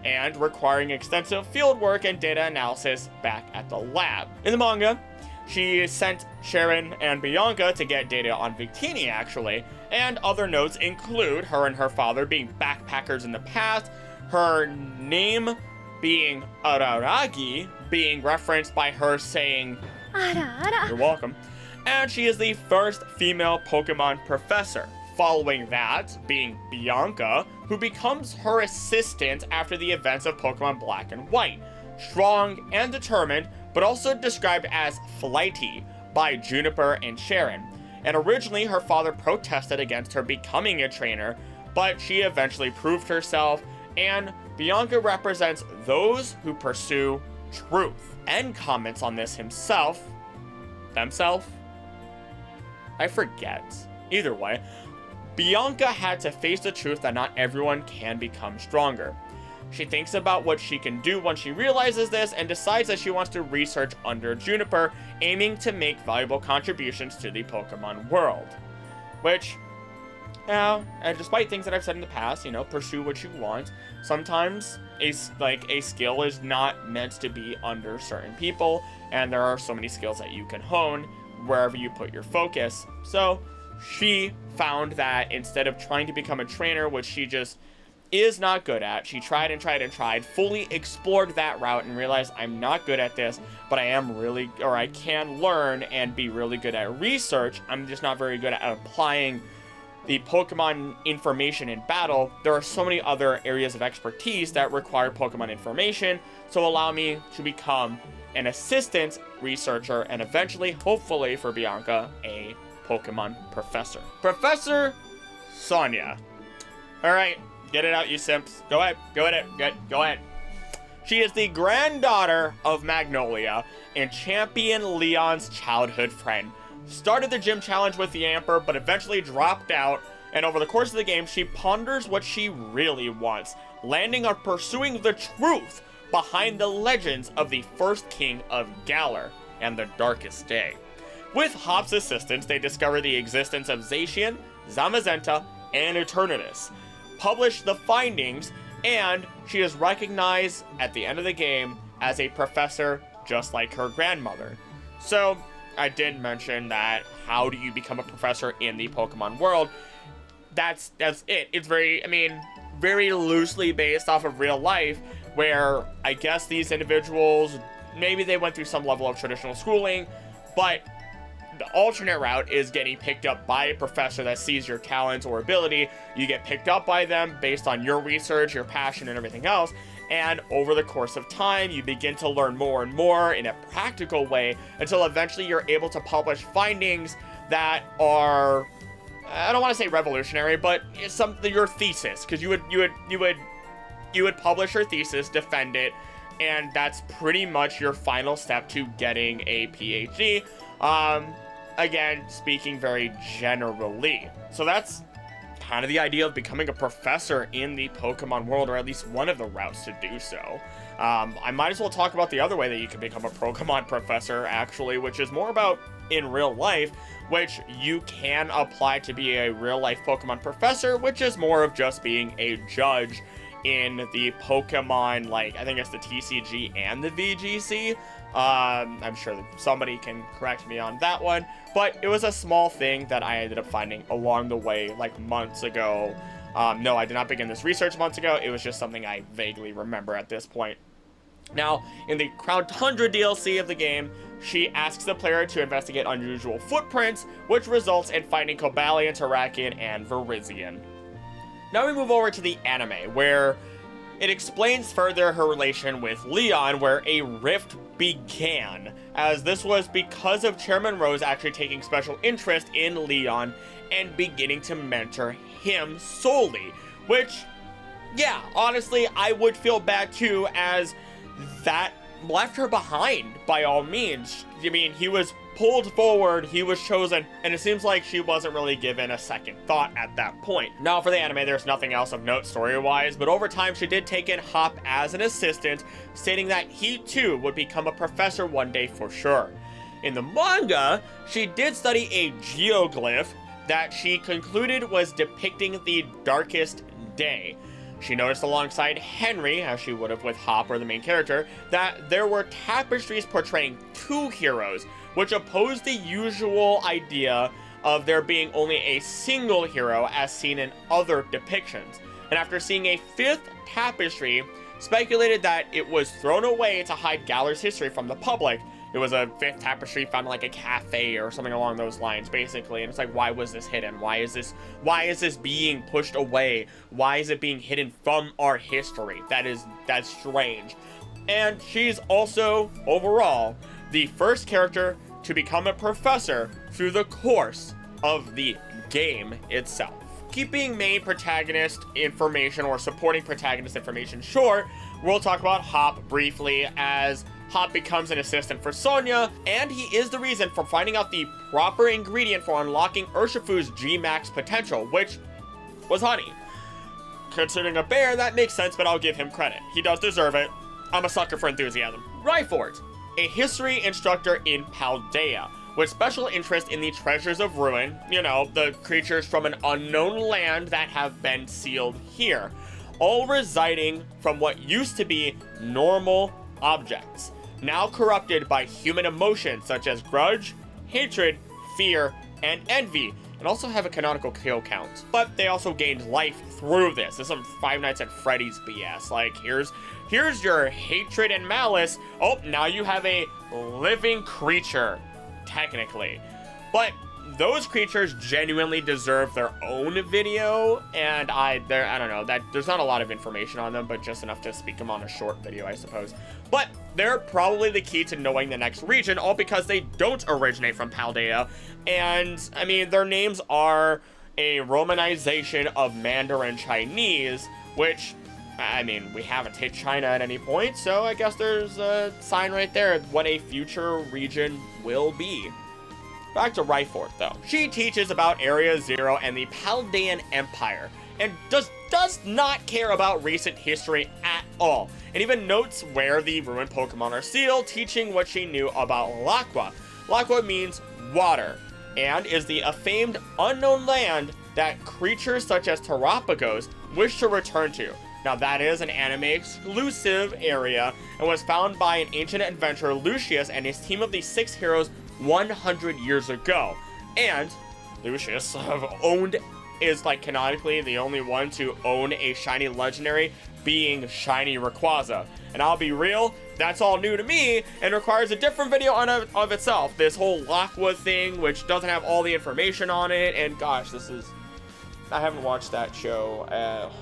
and requiring extensive field work and data analysis back at the lab. In the manga, she sent Sharon and Bianca to get data on Victini, actually, and other notes include her and her father being backpackers in the past, her name being Araragi, being referenced by her saying, "You're welcome," and she is the first female Pokemon professor. Following that, being Bianca, who becomes her assistant after the events of Pokemon Black and White. Strong and determined, but also described as flighty by Juniper and Sharon. And originally, her father protested against her becoming a trainer, but she eventually proved herself, and Bianca represents those who pursue truth. And comments on this themselves? I forget. Either way, Bianca had to face the truth that not everyone can become stronger. She thinks about what she can do once she realizes this and decides that she wants to research under Juniper, aiming to make valuable contributions to the Pokemon world. Which, and despite things that I've said in the past, pursue what you want. Sometimes a skill is not meant to be under certain people, and there are so many skills that you can hone wherever you put your focus. So she found that instead of trying to become a trainer, which she just is not good at, she tried and tried and tried, fully explored that route and realized, I'm not good at this, but I can learn and be really good at research. I'm just not very good at applying the Pokemon information in battle. There are so many other areas of expertise that require Pokemon information, so allow me to become an assistant researcher and eventually, hopefully for Bianca, a Pokemon professor. Professor Sonia. Alright, get it out, you simps. Go ahead. Go ahead. She is the granddaughter of Magnolia and Champion Leon's childhood friend. Started the gym challenge with the Yamper, but eventually dropped out, and over the course of the game, she ponders what she really wants, landing on pursuing the truth behind the legends of the first king of Galar and the Darkest Day. With Hop's assistance, they discover the existence of Zacian, Zamazenta, and Eternatus, publish the findings, and she is recognized at the end of the game as a professor just like her grandmother. So, I did mention that how do you become a professor in the Pokemon world? That's it. It's very loosely based off of real life, where I guess these individuals, maybe they went through some level of traditional schooling, but the alternate route is getting picked up by a professor that sees your talents or ability. You get picked up by them based on your research, your passion, and everything else. And over the course of time, you begin to learn more and more in a practical way until eventually you're able to publish findings that are, I don't want to say revolutionary, but it's your thesis, because you would publish your thesis, defend it, and that's pretty much your final step to getting a PhD. Again, speaking very generally. So that's kind of the idea of becoming a professor in the Pokemon world, or at least one of the routes to do so. I might as well talk about the other way that you can become a Pokemon professor, actually, which is more about in real life, which you can apply to be a real-life Pokemon professor, which is more of just being a judge in the Pokemon, I think it's the TCG and the VGC. I'm sure that somebody can correct me on that one, but it was a small thing that I ended up finding along the way, months ago. No, I did not begin this research months ago. It was just something I vaguely remember at this point. Now, in the Crown Tundra DLC of the game, she asks the player to investigate unusual footprints, which results in finding Cobalion, Terrakion, and Virizion. Now we move over to the anime, where it explains further her relation with Leon, where a rift began, as this was because of Chairman Rose actually taking special interest in Leon and beginning to mentor him solely, which, yeah, honestly, I would feel bad too, as that left her behind by all means. He was pulled forward, he was chosen, and it seems like she wasn't really given a second thought at that point. Now for the anime, there's nothing else of note story-wise, but over time she did take in Hop as an assistant, stating that he too would become a professor one day for sure. In the manga, she did study a geoglyph that she concluded was depicting the Darkest Day. She noticed alongside Henry, as she would have with Hop or the main character, that there were tapestries portraying two heroes, which opposed the usual idea of there being only a single hero as seen in other depictions. And after seeing a fifth tapestry, speculated that it was thrown away to hide Galar's history from the public, it was a fifth tapestry found in like a cafe or something along those lines, basically. And it's like, why was this hidden? Why is this being pushed away? Why is it being hidden from our history? That's strange. And she's also, overall, the first character to become a professor through the course of the game itself. Keeping main protagonist information or supporting protagonist information short, we'll talk about Hop briefly, as Hop becomes an assistant for Sonia, and he is the reason for finding out the proper ingredient for unlocking Urshifu's G-Max potential, which was honey. Considering a bear, that makes sense, but I'll give him credit. He does deserve it. I'm a sucker for enthusiasm. Ryford, a history instructor in Paldea, with special interest in the treasures of ruin, the creatures from an unknown land that have been sealed here, all residing from what used to be normal objects, now corrupted by human emotions such as grudge, hatred, fear, and envy, and also have a canonical kill count. But they also gained life through this. This is some Five Nights at Freddy's BS. Like, here's your hatred and malice. Oh, now you have a living creature, technically. But those creatures genuinely deserve their own video, and I don't know, that there's not a lot of information on them, but just enough to speak them on a short video, I suppose. But they're probably the key to knowing the next region, all because they don't originate from Paldea, and I mean, their names are a romanization of Mandarin Chinese, which, I mean, we haven't hit China at any point, so I guess there's a sign right there what a future region will be. Back to Ryford, though. She teaches about Area Zero and the Paldean Empire, and does not care about recent history at all, and even notes where the ruined Pokemon are sealed, teaching what she knew about Laqua. Laqua means water, and is the famed unknown land that creatures such as Terapagos wish to return to. Now, that is an anime-exclusive area, and was found by an ancient adventurer, Lucius, and his team of the 6 heroes 100 years ago. And Lucius is like canonically the only one to own a shiny legendary, being Shiny Rayquaza. And I'll be real, that's all new to me and requires a different video of itself. This whole Laqua thing, which doesn't have all the information on it, and gosh, I haven't watched that show.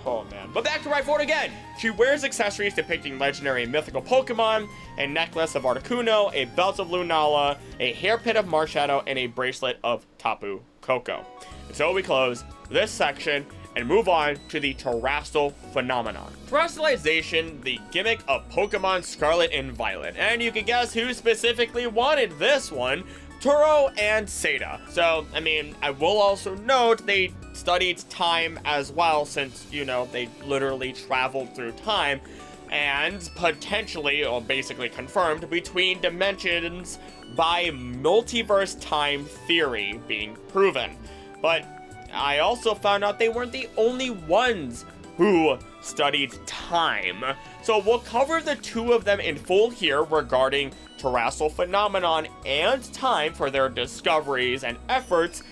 Oh man. But back to Ryford again. She wears accessories depicting legendary and mythical Pokemon, a necklace of Articuno, a belt of Lunala, a hairpin of Marshadow, and a bracelet of Tapu Koko. And so we close this section and move on to the Terastal Phenomenon. Terastalization, the gimmick of Pokemon Scarlet and Violet. And you can guess who specifically wanted this one. Turo and Seda. So, I mean, I will also note they studied time as well, since, they literally traveled through time, and potentially, or basically confirmed, between dimensions by multiverse time theory being proven. But I also found out they weren't the only ones who studied time. So we'll cover the two of them in full here regarding Terastal Phenomenon and time for their discoveries and efforts,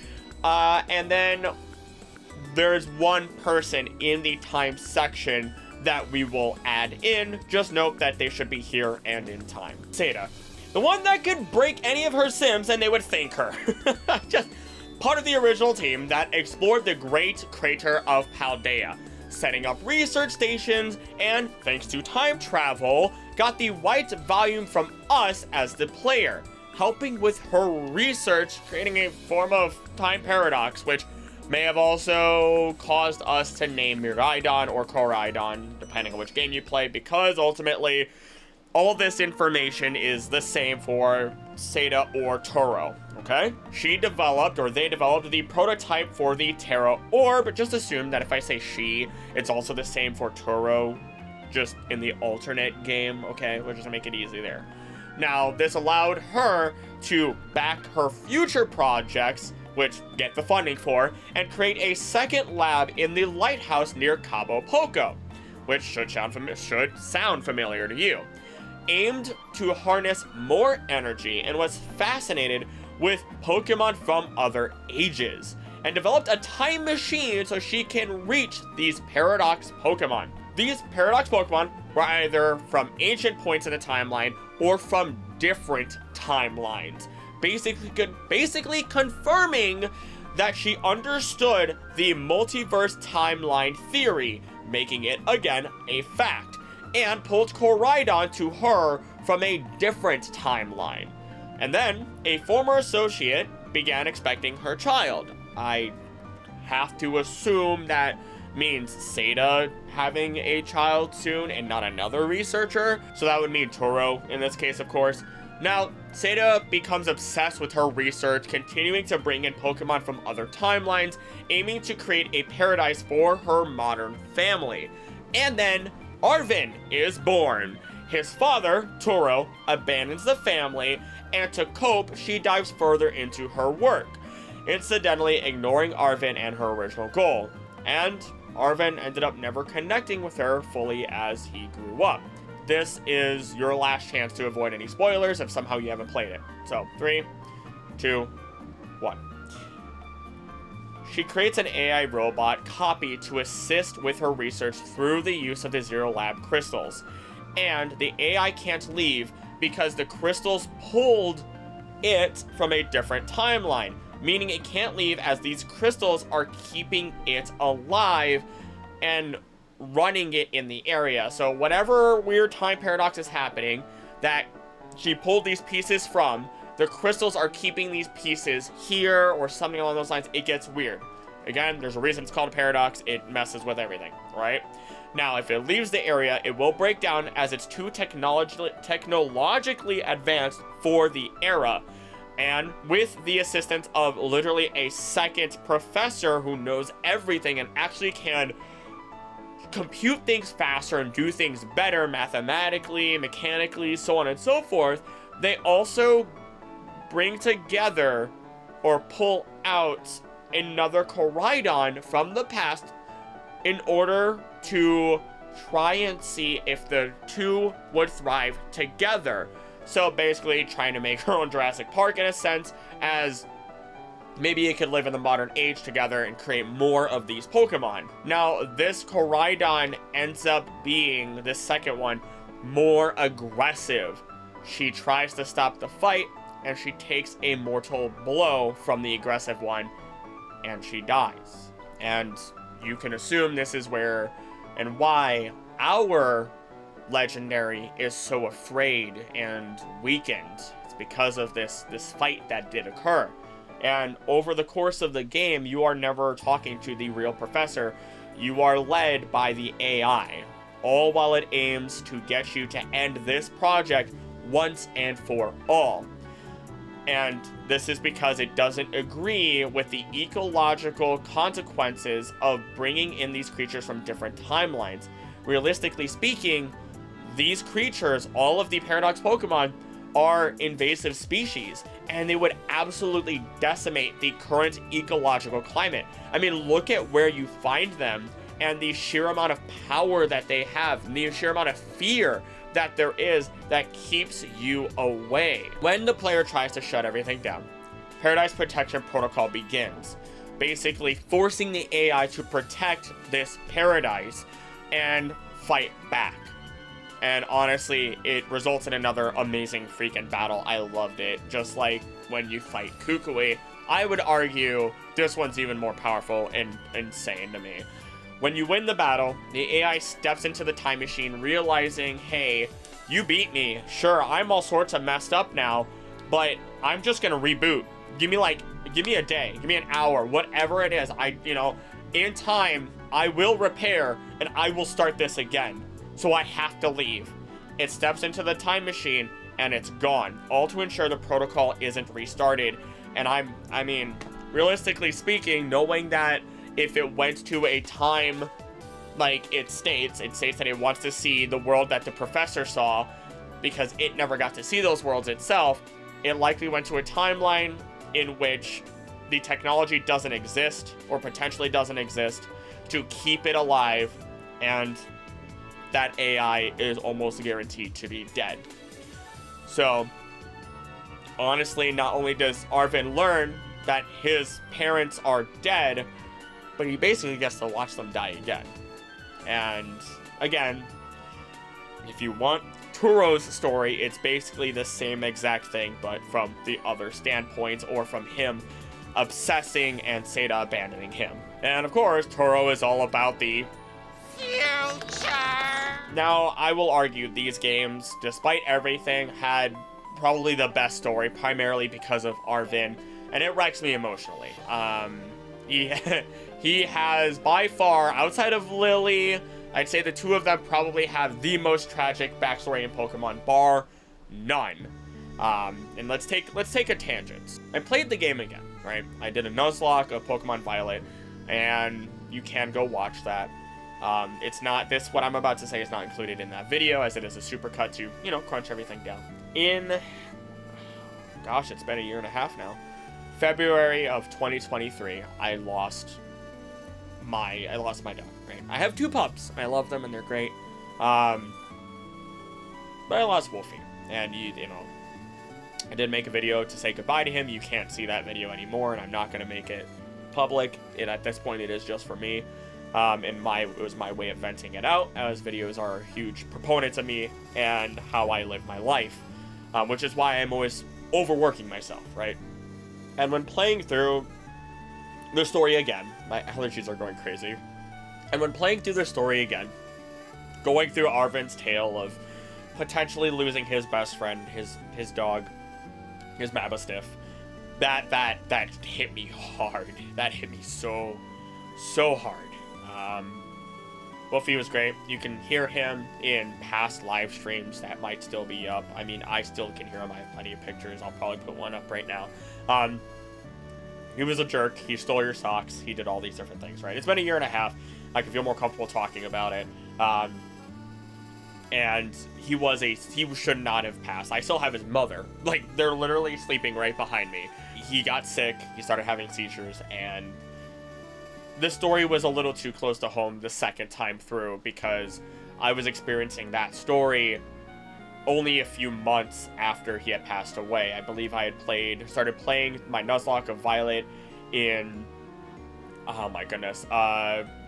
and then there's one person in the time section that we will add in. Just note that they should be here and in time. Seda, the one that could break any of her Sims and they would thank her. Just part of the original team that explored the Great Crater of Paldea, setting up research stations, and thanks to time travel, got the white volume from us as the player, helping with her research, creating a form of time paradox, which may have also caused us to name Miraidon or Koraidon, depending on which game you play, because ultimately, all this information is the same for Seda or Turo, okay? They developed the prototype for the Terra Orb. Just assume that if I say she, it's also the same for Turo, just in the alternate game, okay? We'll just make it easy there. Now, this allowed her to back her future projects, which get the funding for, and create a second lab in the lighthouse near Cabo Poco, which should sound familiar to you. Aimed to harness more energy, and was fascinated with Pokemon from other ages, and developed a time machine so she can reach these Paradox Pokemon. These Paradox Pokemon were either from ancient points in the timeline or from different timelines, basically confirming that she understood the multiverse timeline theory, making it again a fact, and pulled Koraidon to her from a different timeline. And then a former associate began expecting her child. I have to assume that means Seda having a child soon and not another researcher, so that would mean Turo in this case, of course. Now, Seda becomes obsessed with her research, continuing to bring in Pokemon from other timelines, aiming to create a paradise for her modern family. And then Arven is born. His father, Turo, abandons the family, and to cope, she dives further into her work, incidentally ignoring Arven and her original goal. And Arven ended up never connecting with her fully as he grew up. This is your last chance to avoid any spoilers if somehow you haven't played it. So, 3, 2, 1. She creates an AI robot copy to assist with her research through the use of the Zero Lab crystals. And the AI can't leave because the crystals pulled it from a different timeline, meaning it can't leave as these crystals are keeping it alive and running it in the area. So whatever weird time paradox is happening that she pulled these pieces from, the crystals are keeping these pieces here or something along those lines. It gets weird. Again, there's a reason it's called a paradox. It messes with everything, right? Now, if it leaves the area, it will break down as it's too technologically advanced for the era. And with the assistance of literally a second professor who knows everything and actually can compute things faster and do things better mathematically, mechanically, so on and so forth, they also bring together or pull out another Koraidon from the past in order to try and see if the two would thrive together. So basically trying to make her own Jurassic Park in a sense, as maybe it could live in the modern age together and create more of these Pokemon. Now, this Koraidon ends up being, the second one, more aggressive. She tries to stop the fight, and she takes a mortal blow from the aggressive one, and she dies. And you can assume this is where and why our legendary is so afraid and weakened. It's because of this fight that did occur. And over the course of the game, you are never talking to the real professor. You are led by the AI, all while it aims to get you to end this project once and for all. And this is because it doesn't agree with the ecological consequences of bringing in these creatures from different timelines. Realistically speaking, these creatures, all of the Paradox Pokemon, are invasive species, and they would absolutely decimate the current ecological climate. I mean, look at where you find them and the sheer amount of power that they have, and the sheer amount of fear that there is that keeps you away. When the player tries to shut everything down, Paradise Protection Protocol begins, basically forcing the AI to protect this paradise and fight back. And honestly, it results in another amazing freaking battle. I loved it. Just like when you fight Kukui, I would argue this one's even more powerful and insane to me. When you win the battle, the AI steps into the time machine, realizing, hey, you beat me. Sure, I'm all sorts of messed up now, but I'm just gonna reboot. Give me a day, give me an hour, whatever it is. In time, I will repair and I will start this again. So I have to leave. It steps into the time machine and it's gone, all to ensure the protocol isn't restarted. And I mean, realistically speaking, knowing that if it went to a time like it states that it wants to see the world that the professor saw, because it never got to see those worlds itself, it likely went to a timeline in which the technology doesn't exist, or potentially doesn't exist, to keep it alive, and that AI is almost guaranteed to be dead. So, honestly, not only does Arven learn that his parents are dead, but he basically gets to watch them die again. And again, if you want Turo's story, it's basically the same exact thing, but from the other standpoint, or from him obsessing and Seda abandoning him. And of course, Turo is all about the future. Now, I will argue these games, despite everything, had probably the best story, primarily because of Arvin, and it wrecks me emotionally. He has, by far, outside of Lily, I'd say the two of them probably have the most tragic backstory in Pokemon, bar none. And let's take a tangent. I played the game again, right? I did a Nuzlocke of Pokemon Violet, and you can go watch that. It's not, what I'm about to say is not included in that video, as it is a supercut to, you know, crunch everything down. Gosh, it's been a year and a half now. February of 2023, I lost my dog, right? I have 2 pups. I love them and they're great. But I lost Wolfie, and you know, I did make a video to say goodbye to him. You can't see that video anymore, and I'm not gonna make it public. At this point, it is just for me. It was my way of venting it out, as videos are huge proponents of me and how I live my life, which is why I'm always overworking myself, right? And when playing through the story again, my allergies are going crazy. And when playing through the story again, going through Arvin's tale of potentially losing his best friend, his dog, his Mabastiff, that hit me hard. That hit me so hard. Wolfie was great. You can hear him in past live streams that might still be up. I mean, I still can hear him. I have plenty of pictures. I'll probably put one up right now. He was a jerk. He stole your socks. He did all these different things, right? It's been a year and a half. I can feel more comfortable talking about it. And he should not have passed. I still have his mother. Like, they're literally sleeping right behind me. He got sick. He started having seizures, and this story was a little too close to home the second time through, because I was experiencing that story only a few months after he had passed away. I believe I had started playing my Nuzlocke of Violet in, oh my goodness,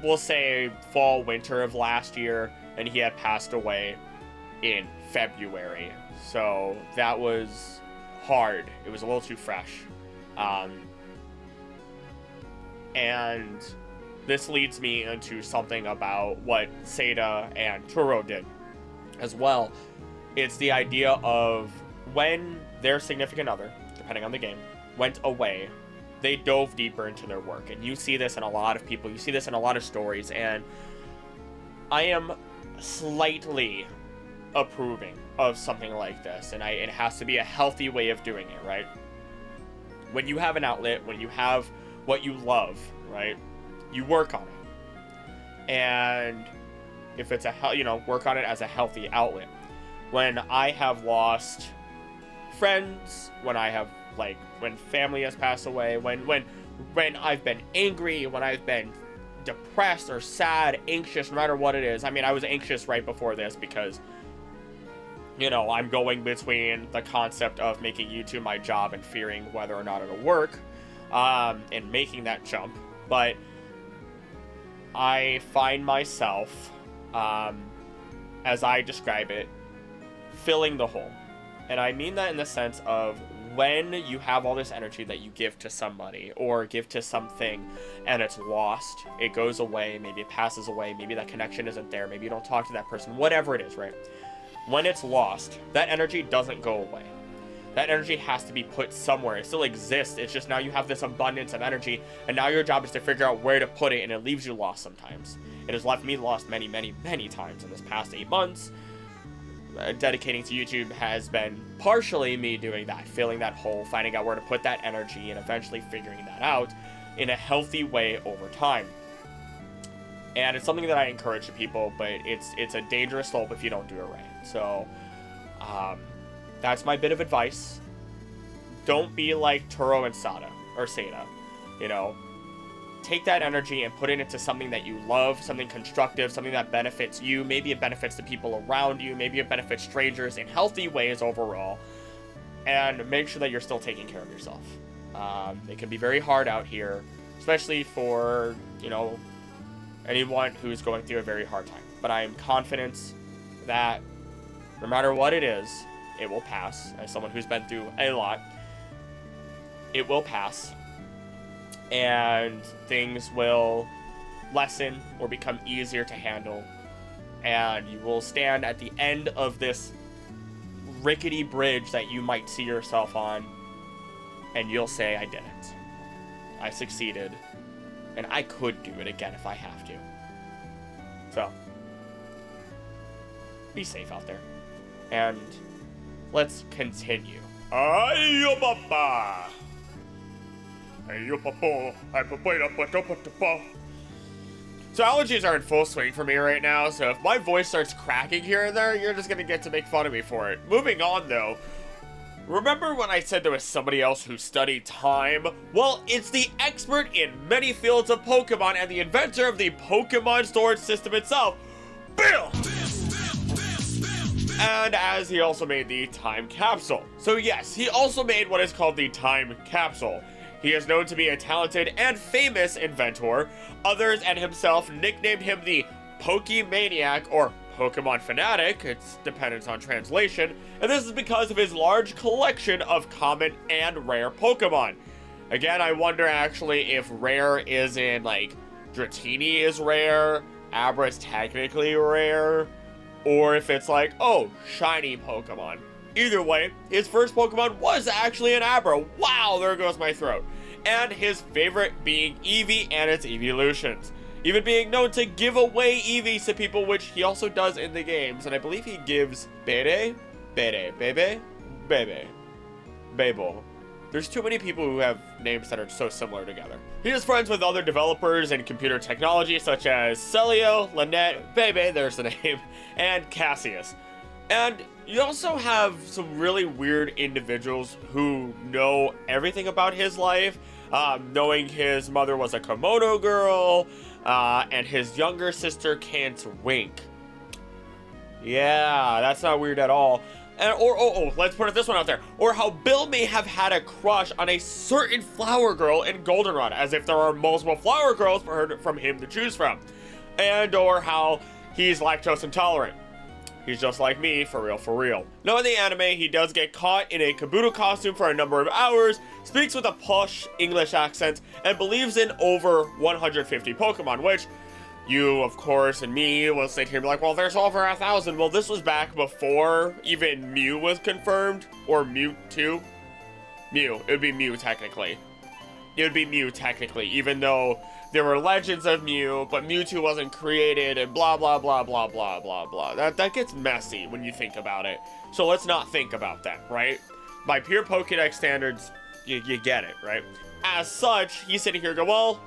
we'll say fall, winter of last year, and he had passed away in February. So that was hard. It was a little too fresh. And this leads me into something about what Seda and Turo did as well. It's the idea of when their significant other, depending on the game, went away, they dove deeper into their work. And you see this in a lot of people. You see this in a lot of stories. And I am slightly approving of something like this. And it has to be a healthy way of doing it, right? When you have an outlet, when you have what you love, right, you work on it. And if it's work on it as a healthy outlet. When I have lost friends, when I have, when family has passed away, when I've been angry, when I've been depressed or sad, anxious, no matter what it is. I mean, I was anxious right before this because, I'm going between the concept of making YouTube my job and fearing whether or not it'll work, and making that jump. But I find myself, as I describe it, filling the hole. And I mean that in the sense of when you have all this energy that you give to somebody or give to something and it's lost, it goes away, maybe it passes away, maybe that connection isn't there, maybe you don't talk to that person, whatever it is, right? When it's lost, that energy doesn't go away. That energy has to be put somewhere. It still exists. It's just now you have this abundance of energy, and now your job is to figure out where to put it, and it leaves you lost sometimes. It has left me lost many, many, many times in this past 8 months. Dedicating to YouTube has been partially me doing that, filling that hole, finding out where to put that energy, and eventually figuring that out in a healthy way over time. And it's something that I encourage to people, but it's a dangerous slope if you don't do it right. So, that's my bit of advice. Don't be like Turo and Seda. Take that energy and put it into something that you love, something constructive, something that benefits you. Maybe it benefits the people around you. Maybe it benefits strangers in healthy ways overall. And make sure that you're still taking care of yourself. It can be very hard out here, especially for, anyone who's going through a very hard time. But I am confident that no matter what it is, it will pass. As someone who's been through a lot, it will pass. And things will lessen or become easier to handle. And you will stand at the end of this rickety bridge that you might see yourself on, and you'll say, I did it. I succeeded. And I could do it again if I have to. So, be safe out there. And let's continue. So allergies are in full swing for me right now, so if my voice starts cracking here and there, you're just gonna get to make fun of me for it. Moving on though, remember when I said there was somebody else who studied time? Well, it's the expert in many fields of Pokemon and the inventor of the Pokemon storage system itself, Bill! And as he also made the time capsule. So yes, he also made what is called the time capsule. He is known to be a talented and famous inventor. Others and himself nicknamed him the Pokemaniac or Pokemon Fanatic, it's dependent on translation, and this is because of his large collection of common and rare Pokemon. Again, I wonder actually if rare is in, like, Dratini is rare, Abra is technically rare, or if it's like, oh, shiny Pokemon. Either way, his first Pokemon was actually an Abra. Wow, there goes my throat. And his favorite being Eevee and its evolutions. Even being known to give away Eevees to people, which he also does in the games. And I believe he gives Bebe, Babel. There's too many people who have names that are so similar together. He is friends with other developers in computer technology such as Celio, Lynette, Bebe, there's the name, and Cassius. And you also have some really weird individuals who know everything about his life, knowing his mother was a Komodo girl, and his younger sister can't wink. Yeah, that's not weird at all. And, let's put this one out there. Or how Bill may have had a crush on a certain flower girl in Goldenrod, as if there are multiple flower girls from him to choose from. And or how he's lactose intolerant. He's just like me, for real. Now in the anime, he does get caught in a Kabuto costume for a number of hours, speaks with a posh English accent, and believes in over 150 Pokemon, which you, of course, and me will sit here and be like, well, there's over 1,000. Well, this was back before even Mew was confirmed, or Mewtwo. Mew, it would be Mew technically. It would be Mew technically, even though there were legends of Mew, but Mewtwo wasn't created, and blah, blah, blah, blah, blah, blah, blah. That gets messy when you think about it. So let's not think about that, right? By pure Pokédex standards, you get it, right? As such, he's sitting here going, well,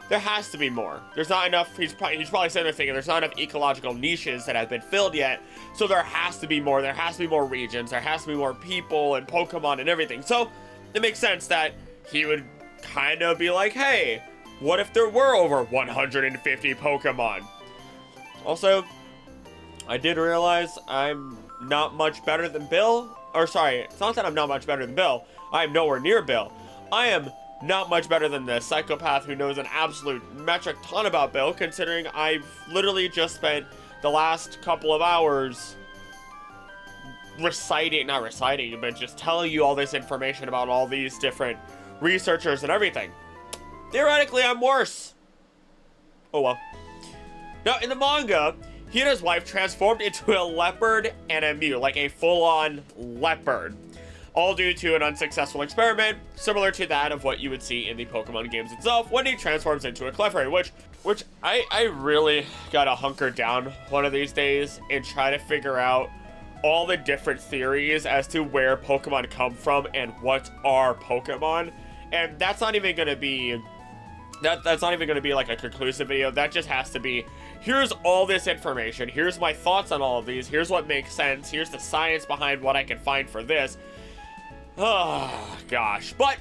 there has to be more. There's not enough, he's probably sitting there thinking, there's not enough ecological niches that have been filled yet, so there has to be more. There has to be more regions. There has to be more people and Pokemon and everything. So it makes sense that he would kind of be like, hey, what if there were over 150 Pokemon? Also, I did realize I'm not much better than Bill. Or sorry, it's not that I'm not much better than Bill. I am nowhere near Bill. I am not much better than the psychopath who knows an absolute metric ton about Bill, considering I've literally just spent the last couple of hours not reciting, but just telling you all this information about all these different researchers and everything. Theoretically, I'm worse. Oh well. Now, in the manga, he and his wife transformed into a leopard and a Mew, like a full-on leopard. All due to an unsuccessful experiment, similar to that of what you would see in the Pokemon games itself when he transforms into a Clefairy, which I really gotta hunker down one of these days and try to figure out all the different theories as to where Pokemon come from and what are Pokemon. And that's not even gonna be that's not even gonna be like a conclusive video. That just has to be, here's all this information, here's my thoughts on all of these, here's what makes sense, here's the science behind what I can find for this. Oh, gosh. But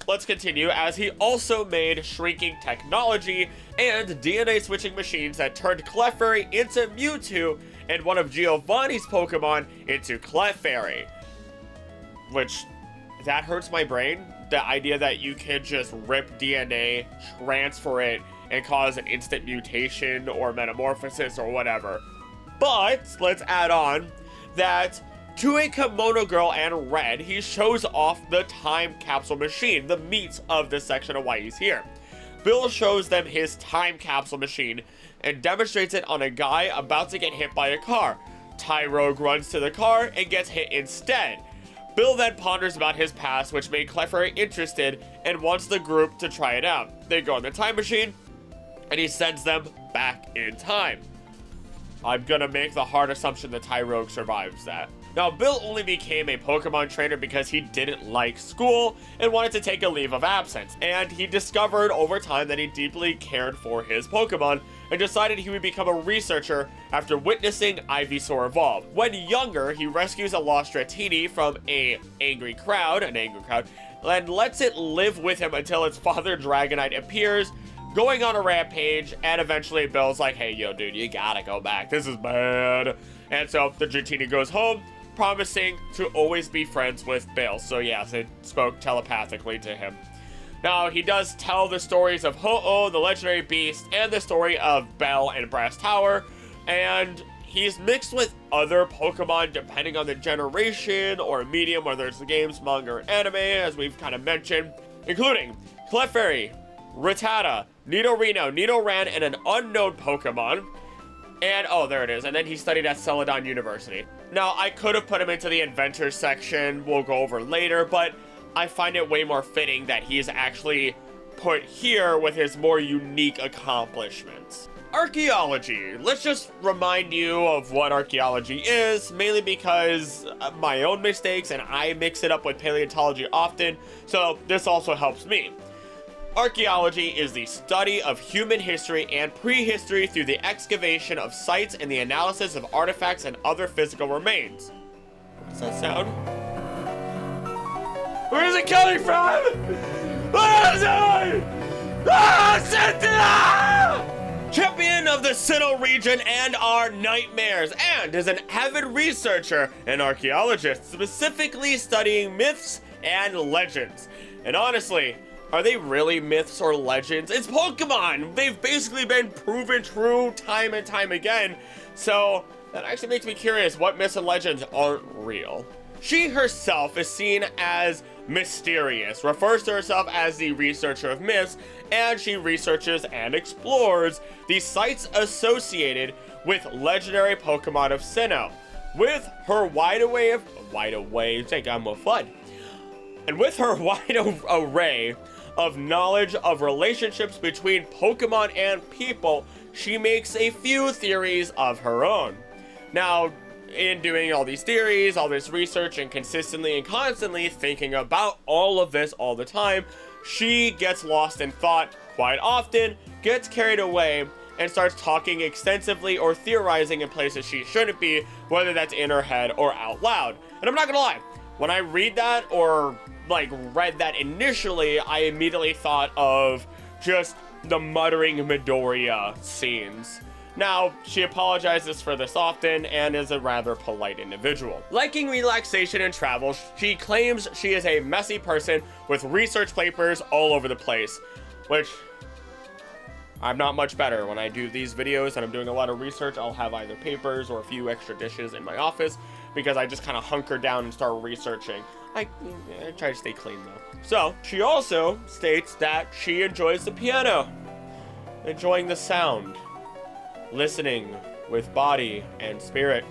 let's continue, as he also made shrinking technology and DNA switching machines that turned Clefairy into Mewtwo and one of Giovanni's Pokemon into Clefairy. Which, that hurts my brain. The idea that you can just rip DNA, transfer it, and cause an instant mutation or metamorphosis or whatever. But, let's add on that to a kimono girl and Red, he shows off the time capsule machine, the meat of this section of why he's here. Bill shows them his time capsule machine and demonstrates it on a guy about to get hit by a car. Tyrogue runs to the car and gets hit instead. Bill then ponders about his past, which made Clefairy interested and wants the group to try it out. They go in the time machine, and he sends them back in time. I'm gonna make the hard assumption that Tyrogue survives that. Now, Bill only became a Pokemon trainer because he didn't like school and wanted to take a leave of absence, and he discovered over time that he deeply cared for his Pokemon and decided he would become a researcher after witnessing Ivysaur evolve. When younger, he rescues a lost Dratini from an angry crowd, and lets it live with him until its father Dragonite appears, going on a rampage, and eventually Bill's like, hey, yo, dude, you gotta go back. This is bad. And so the Dratini goes home, promising to always be friends with Bill. So yes, it spoke telepathically to him. Now, he does tell the stories of Ho-Oh, the legendary beast, and the story of Bell and Brass Tower, and he's mixed with other Pokemon depending on the generation or medium, whether it's the games, manga, or anime, as we've kind of mentioned, including Clefairy, Rattata, Nidorino, Nidoran, and an unknown Pokemon. And, oh, there it is. And then he studied at Celadon University. Now, I could have put him into the Inventors section, we'll go over later, but I find it way more fitting that he's actually put here with his more unique accomplishments. Archeology. Let's just remind you of what archaeology is, mainly because of my own mistakes, and I mix it up with paleontology often, so this also helps me. Archaeology is the study of human history and prehistory through the excavation of sites and the analysis of artifacts and other physical remains. What does that sound? Where is it coming from? What is it? Champion of the Sinnoh region and our nightmares, and is an avid researcher and archaeologist, specifically studying myths and legends. And honestly, are they really myths or legends? It's Pokemon! They've basically been proven true time and time again. So that actually makes me curious what myths and legends aren't real. She herself is seen as mysterious, refers to herself as the researcher of myths, and she researches and explores the sites associated with legendary Pokemon of Sinnoh. With her wide array of knowledge of relationships between Pokemon and people, she makes a few theories of her own. Now, in doing all these theories, all this research, and consistently and constantly thinking about all of this all the time, she gets lost in thought quite often, gets carried away, and starts talking extensively or theorizing in places she shouldn't be, whether that's in her head or out loud. And I'm not gonna lie, when I read that or read that initially, I immediately thought of just the muttering Midoriya scenes. Now, she apologizes for this often and is a rather polite individual. Liking relaxation and travel, she claims she is a messy person with research papers all over the place, which I'm not much better. When I do these videos and I'm doing a lot of research, I'll have either papers or a few extra dishes in my office because I just kind of hunker down and start researching. I try to stay clean though. So, she also states that she enjoys the piano, enjoying the sound, listening with body and spirit.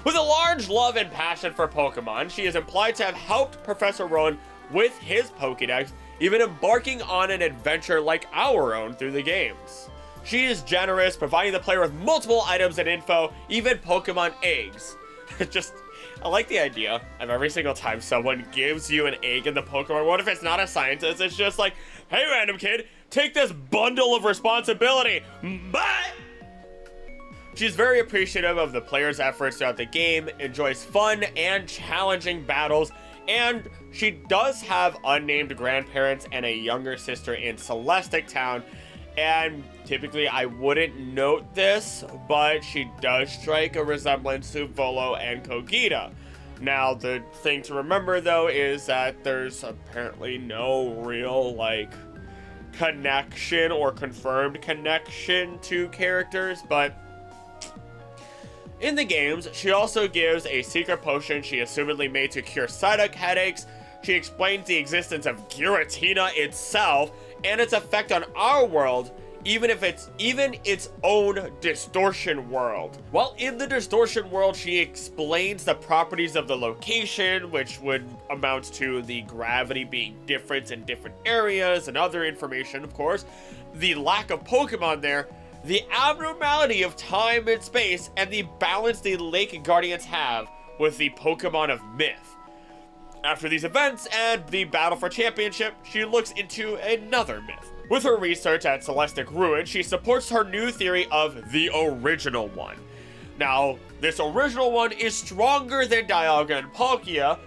With a large love and passion for Pokemon, she is implied to have helped Professor Rowan with his Pokédex, even embarking on an adventure like our own through the games. She is generous, providing the player with multiple items and info, even Pokemon eggs. I like the idea of every single time someone gives you an egg in the Pokemon world, if it's not a scientist, it's just like, hey random kid, take this bundle of responsibility, bye! She's very appreciative of the player's efforts throughout the game, enjoys fun and challenging battles, and she does have unnamed grandparents and a younger sister in Celestic Town. And typically I wouldn't note this, but she does strike a resemblance to Volo and Kogita. Now, the thing to remember though is that there's apparently no real connection or confirmed connection to characters, but In the games, she also gives a secret potion she assumedly made to cure sciatic headaches. She explains the existence of Giratina itself and its effect on our world, even its own distortion world. While in the distortion world, she explains the properties of the location, which would amount to the gravity being different in different areas and other information, of course, the lack of Pokemon there, the abnormality of time and space, and the balance the Lake Guardians have with the Pokemon of myth. After these events and the battle for championship, she looks into another myth. With her research at Celestic Ruin, she supports her new theory of the original one. Now, this original one is stronger than Dialga and Palkia,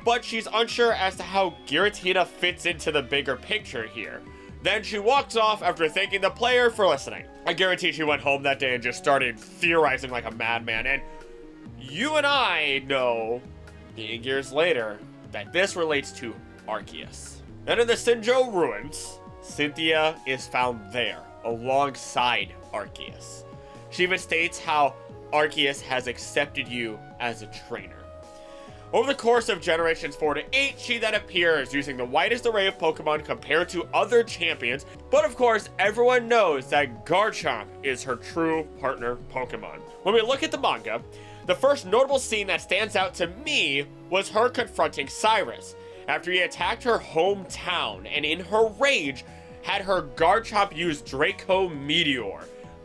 but she's unsure as to how Giratina fits into the bigger picture here. Then she walks off after thanking the player for listening. I guarantee she went home that day and just started theorizing like a madman, and you and I know, being years later, that this relates to Arceus. And in the Sinjo ruins, Cynthia is found there, alongside Arceus. She even states how Arceus has accepted you as a trainer. Over the course of generations 4 to 8, she then appears using the widest array of Pokemon compared to other champions, but of course everyone knows that Garchomp is her true partner Pokemon. When we look at the manga, the first notable scene that stands out to me was her confronting Cyrus, after he attacked her hometown and in her rage had her Garchomp use Draco Meteor.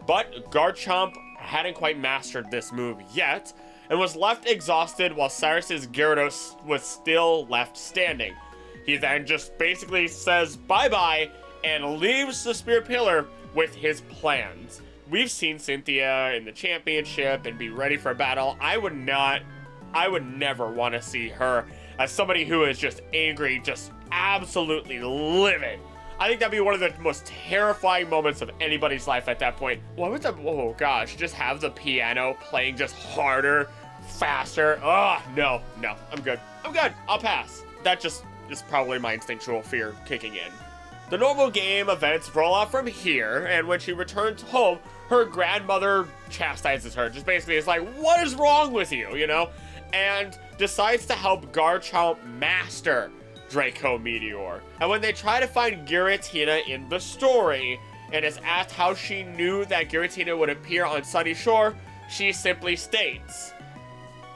But Garchomp hadn't quite mastered this move yet, and was left exhausted while Cyrus's Gyarados was still left standing. He then just basically says bye-bye and leaves the Spirit Pillar with his plans. We've seen Cynthia in the championship and be ready for battle. I would never want to see her as somebody who is just angry, just absolutely livid. I think that'd be one of the most terrifying moments of anybody's life at that point. What would oh gosh, just have the piano playing just harder, faster. Oh, no, I'm good. I'll pass. That just is probably my instinctual fear kicking in. The normal game events roll out from here, and when she returns home, her grandmother chastises her. Just basically is like, what is wrong with you, you know? And decides to help Garchomp master Draco Meteor. And when they try to find Giratina in the story, and is asked how she knew that Giratina would appear on Sunny Shore, she simply states,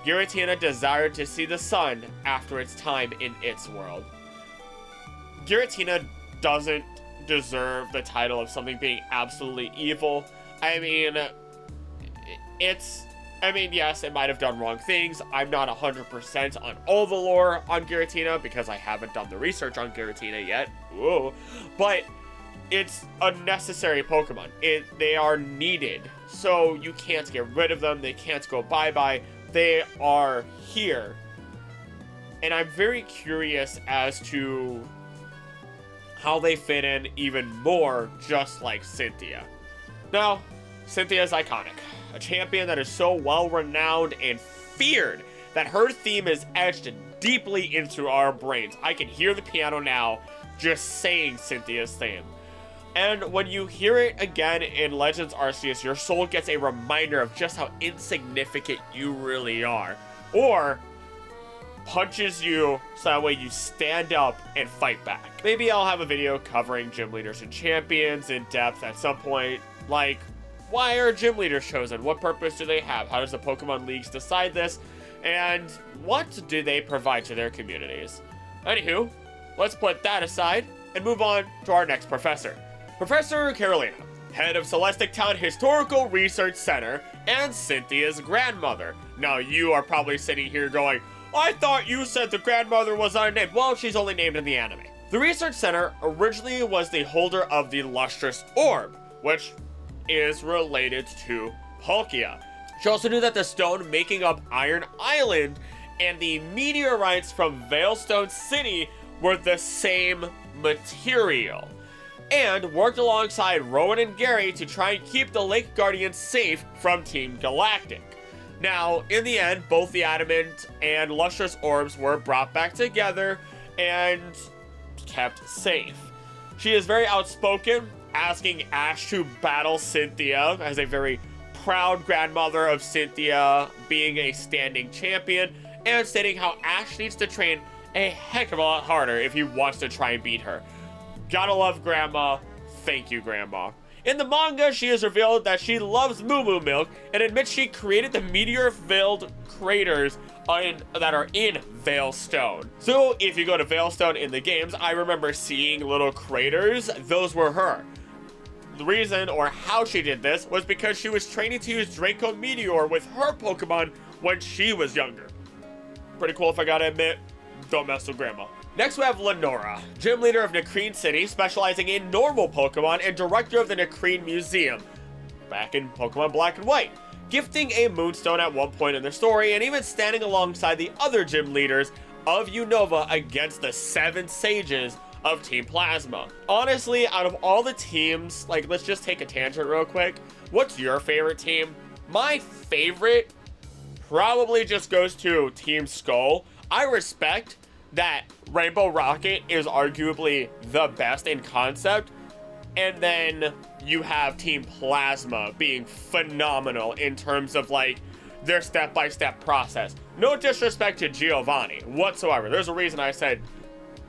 Giratina desired to see the sun after its time in its world. Giratina doesn't deserve the title of something being absolutely evil. I mean, yes, it might have done wrong things. I'm not 100% on all the lore on Giratina because I haven't done the research on Giratina yet. Whoa. But it's a necessary Pokemon. They are needed. So you can't get rid of them. They can't go bye-bye. They are here. And I'm very curious as to how they fit in even more, just like Cynthia. Now, Cynthia is iconic. A champion that is so well-renowned and feared that her theme is etched deeply into our brains. I can hear the piano now just saying Cynthia's theme. And when you hear it again in Legends Arceus, your soul gets a reminder of just how insignificant you really are. Or punches you so that way you stand up and fight back. Maybe I'll have a video covering gym leaders and champions in depth at some point, like, why are gym leaders chosen? What purpose do they have? How does the Pokemon Leagues decide this? And what do they provide to their communities? Anywho, let's put that aside and move on to our next professor. Professor Carolina, head of Celestic Town Historical Research Center and Cynthia's grandmother. Now you are probably sitting here going, I thought you said the grandmother was unnamed. Well, she's only named in the anime. The Research Center originally was the holder of the Lustrous Orb, which is related to Palkia. She also knew that the stone making up Iron Island and the meteorites from Veilstone City were the same material, and worked alongside Rowan and Gary to try and keep the Lake Guardians safe from Team Galactic. Now, in the end, both the Adamant and Lustrous Orbs were brought back together and kept safe. She is very outspoken, asking Ash to battle Cynthia as a very proud grandmother of Cynthia being a standing champion, and stating how Ash needs to train a heck of a lot harder if he wants to try and beat her. Gotta love Grandma. Thank you, Grandma. In the manga, she has revealed that she loves Moo Moo Milk and admits she created the meteor-filled craters that are in Veilstone. So if you go to Veilstone in the games, I remember seeing little craters. Those were her. The reason or how she did this was because she was training to use Draco Meteor with her Pokemon when she was younger. Pretty cool if I gotta admit. Don't mess with Grandma. Next we have Lenora, gym leader of Nakreen City, specializing in normal Pokemon and director of the Nakreen Museum, back in Pokemon Black and White, gifting a Moonstone at one point in the story and even standing alongside the other gym leaders of Unova against the 7 sages of Team Plasma. Honestly, out of all the teams, like, let's just take a tangent real quick. What's your favorite team? My favorite probably just goes to Team Skull. I respect that Rainbow Rocket is arguably the best in concept, and then you have Team Plasma being phenomenal in terms of like their step-by-step process. No disrespect to Giovanni whatsoever. There's a reason I said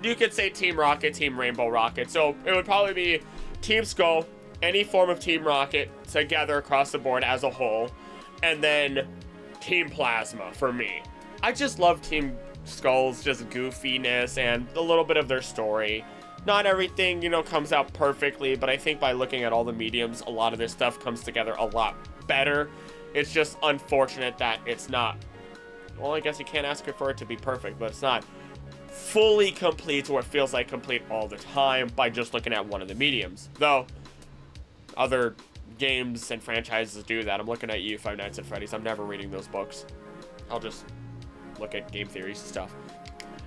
you could say Team Rocket, Team Rainbow Rocket. So it would probably be Team Skull, any form of Team Rocket together across the board as a whole, and then Team Plasma for me. I just love Team Skull's just goofiness and a little bit of their story. Not everything, you know, comes out perfectly, but I think by looking at all the mediums, a lot of this stuff comes together a lot better. It's just unfortunate that it's not, well, I guess you can't ask for it to be perfect, but it's not fully complete or it feels like complete all the time by just looking at one of the mediums. Though, other games and franchises do that. I'm looking at you, Five Nights at Freddy's. I'm never reading those books. I'll just look at game theories and stuff.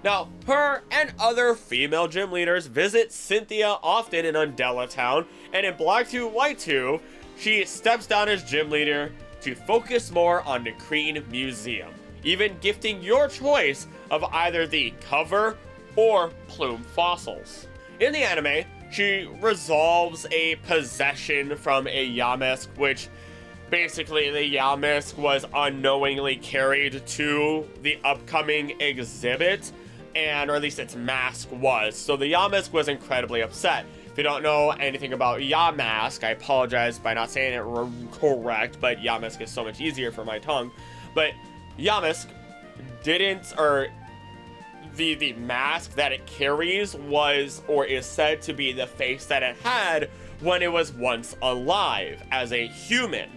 Now, her and other female gym leaders visit Cynthia often in Undella Town, and in Black 2, White 2, she steps down as gym leader to focus more on the Nakreen Museum, even gifting your choice of either the cover or plume fossils. In the anime, she resolves a possession from a Yamask, which basically the Yamask was unknowingly carried to the upcoming exhibit, and or at least its mask was. So the Yamask was incredibly upset. If you don't know anything about Yamask, I apologize by not saying it correct, but Yamask is so much easier for my tongue. But Yamask didn't, or the mask that it carries was, or is said to be, the face that it had when it was once alive as a human.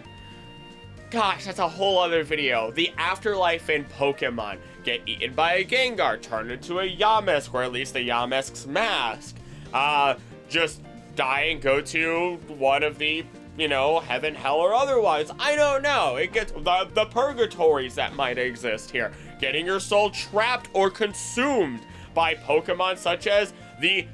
Gosh, that's a whole other video. The afterlife in Pokemon. Get eaten by a Gengar, turn into a Yamask, or at least the Yamask's mask. Just die and go to one of the, you know, heaven, hell, or otherwise. I don't know. It gets the purgatories that might exist here. Getting your soul trapped or consumed by Pokemon such as the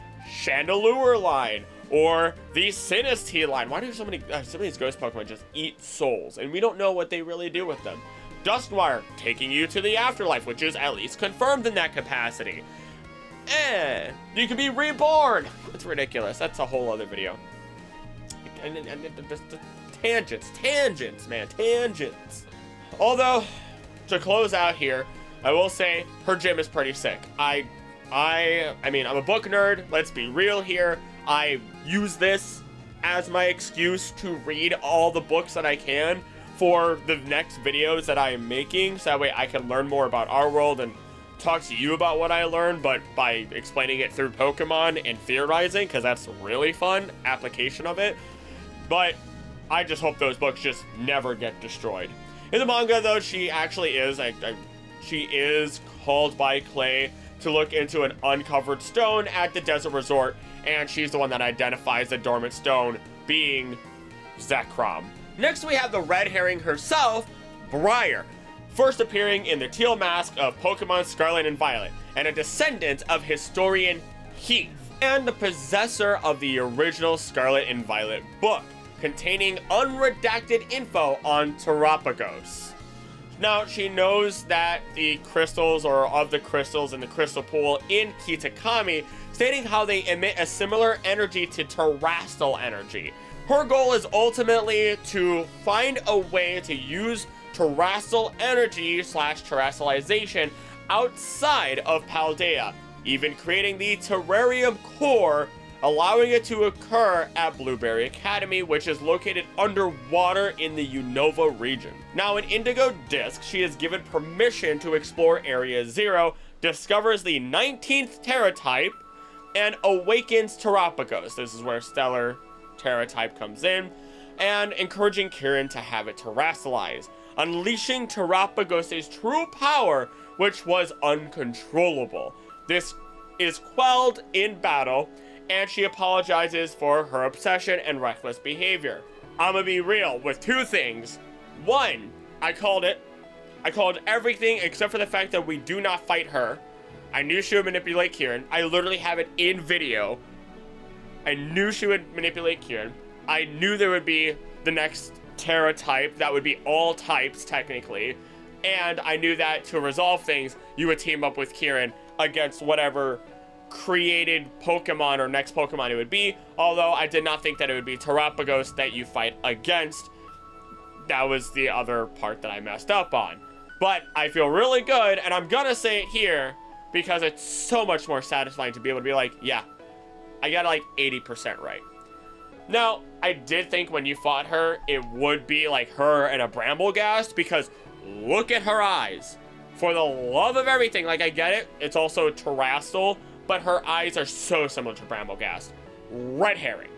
Chandelure line or the Sinistee line. Why do so many of these ghost Pokemon just eat souls? And we don't know what they really do with them. Dustwire, taking you to the afterlife, which is at least confirmed in that capacity. You can be reborn. It's ridiculous. That's a whole other video. And tangents, man, tangents. Although, to close out here, I will say her gym is pretty sick. I mean, I'm a book nerd. Let's be real here. I use this as my excuse to read all the books that I can for the next videos that I am making, so that way I can learn more about our world and talk to you about what I learned, but by explaining it through Pokemon and theorizing, because that's really fun application of it. But I just hope those books just never get destroyed. In the manga, though, she actually is she is called by Clay to look into an uncovered stone at the desert resort, and she's the one that identifies the dormant stone being Zekrom. Next, we have the red herring herself, Briar, first appearing in the teal mask of Pokemon Scarlet and Violet, and a descendant of historian Heath, and the possessor of the original Scarlet and Violet book, containing unredacted info on Terapagos. Now, she knows that the crystals, or of the crystals in the crystal pool in Kitakami, stating how they emit a similar energy to terrestrial energy. Her goal is ultimately to find a way to use terrestrial energy / terastallization outside of Paldea, even creating the terrarium core, allowing it to occur at Blueberry Academy, which is located underwater in the Unova region. Now, in Indigo Disk, she is given permission to explore Area 0, discovers the 19th Terra type, and awakens Terapagos. This is where Stellar Terra type comes in, and encouraging Kieran to have it terastallize, unleashing Terapagos' true power, which was uncontrollable. This is quelled in battle, and she apologizes for her obsession and reckless behavior. I'm gonna be real with two things. One, I called it. I called everything except for the fact that we do not fight her. I knew she would manipulate Kieran. I literally have it in video. I knew she would manipulate Kieran. I knew there would be the next Terra type that would be all types technically. And I knew that to resolve things, you would team up with Kieran against whatever created Pokemon or next Pokemon it would be, although I did not think that it would be Terapagos that you fight against. That was the other part that I messed up on. But I feel really good, and I'm gonna say it here because it's so much more satisfying to be able to be like, yeah, I got like 80% right. Now, I did think when you fought her, it would be like her and a Bramblegast, because look at her eyes. For the love of everything, like I get it, it's also terrestrial, but her eyes are so similar to Bramblegast. Red herring.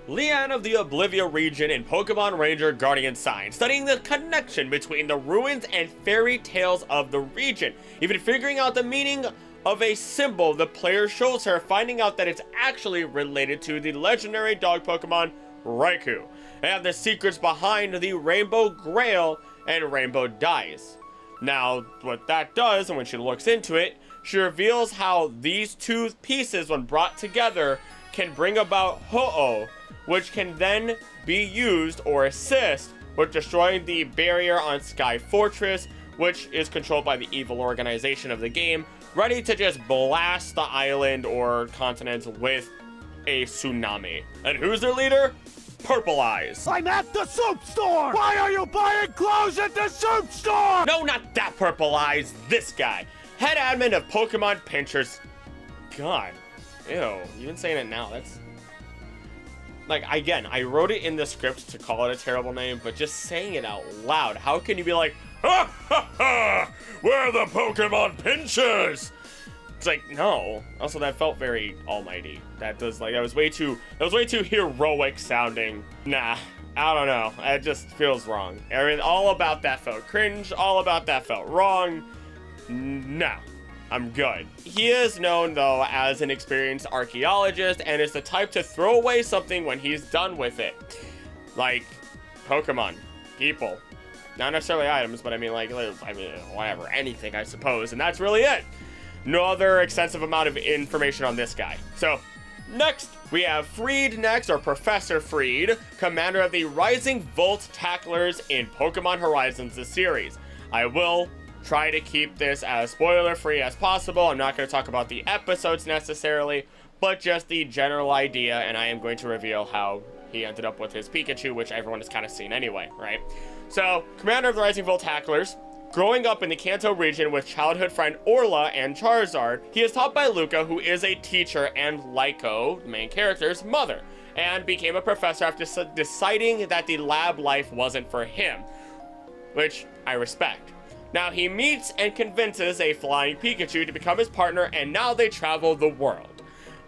Leanne of the Oblivia region in Pokemon Ranger Guardian Sign, studying the connection between the ruins and fairy tales of the region, even figuring out the meaning of a symbol the player shows her, finding out that it's actually related to the legendary dog Pokemon Raikou, and the secrets behind the Rainbow Grail and Rainbow Dice. Now, what that does, and when she looks into it, she reveals how these two pieces, when brought together, can bring about Ho-Oh, which can then be used or assist with destroying the barrier on Sky Fortress, which is controlled by the evil organization of the game, ready to just blast the island or continent with a tsunami. And who's their leader? Purple Eyes.
I'm at the soup store! Why are you buying clothes at the soup store?
No, not that Purple Eyes, this guy. Head admin of Pokemon Pinchers. God, ew, even saying it now, that's... Like, again, I wrote it in the script to call it a terrible name, but just saying it out loud, how can you be like, ha ha ha, we're the Pokemon Pinchers? It's like, no. Also, that felt very almighty. That was way too heroic sounding. Nah, I don't know. It just feels wrong. All about that felt cringe. All about that felt wrong. No, I'm good. He is known, though, as an experienced archaeologist and is the type to throw away something when he's done with it. Like, Pokemon, people. Not necessarily items, but I mean, whatever, anything, I suppose. And that's really it. No other extensive amount of information on this guy. So, next, we have Freed next, or Professor Freed, commander of the Rising Volt Tacklers in Pokemon Horizons, the series. I will try to keep this as spoiler-free as possible. I'm not going to talk about the episodes necessarily, but just the general idea, and I am going to reveal how he ended up with his Pikachu, which everyone has kind of seen anyway, right? So, commander of the Rising Volt Tacklers, growing up in the Kanto region with childhood friend Orla and Charizard, he is taught by Luca, who is a teacher and Lyko, the main character's mother, and became a professor after deciding that the lab life wasn't for him, which I respect. Now he meets and convinces a flying Pikachu to become his partner, and now they travel the world.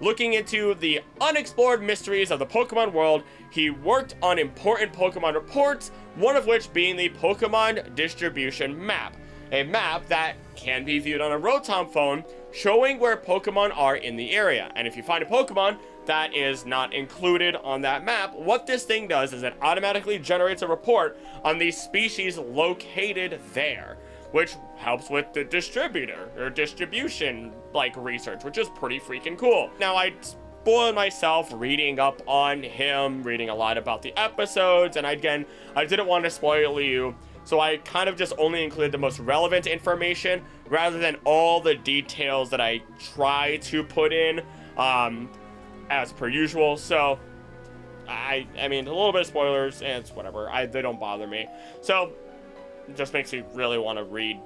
Looking into the unexplored mysteries of the Pokemon world, he worked on important Pokemon reports, one of which being the Pokemon Distribution Map, a map that can be viewed on a Rotom phone, showing where Pokemon are in the area. And if you find a Pokemon that is not included on that map, what this thing does is it automatically generates a report on the species located there, which helps with the distributor or distribution research, which is pretty freaking cool. Now, I spoiled myself reading up on him, reading a lot about the episodes, and again, I didn't want to spoil you, so I kind of just only included the most relevant information rather than all the details that I try to put in as per usual. So I mean, a little bit of spoilers, and it's whatever. They don't bother me. So, it just makes me really want to read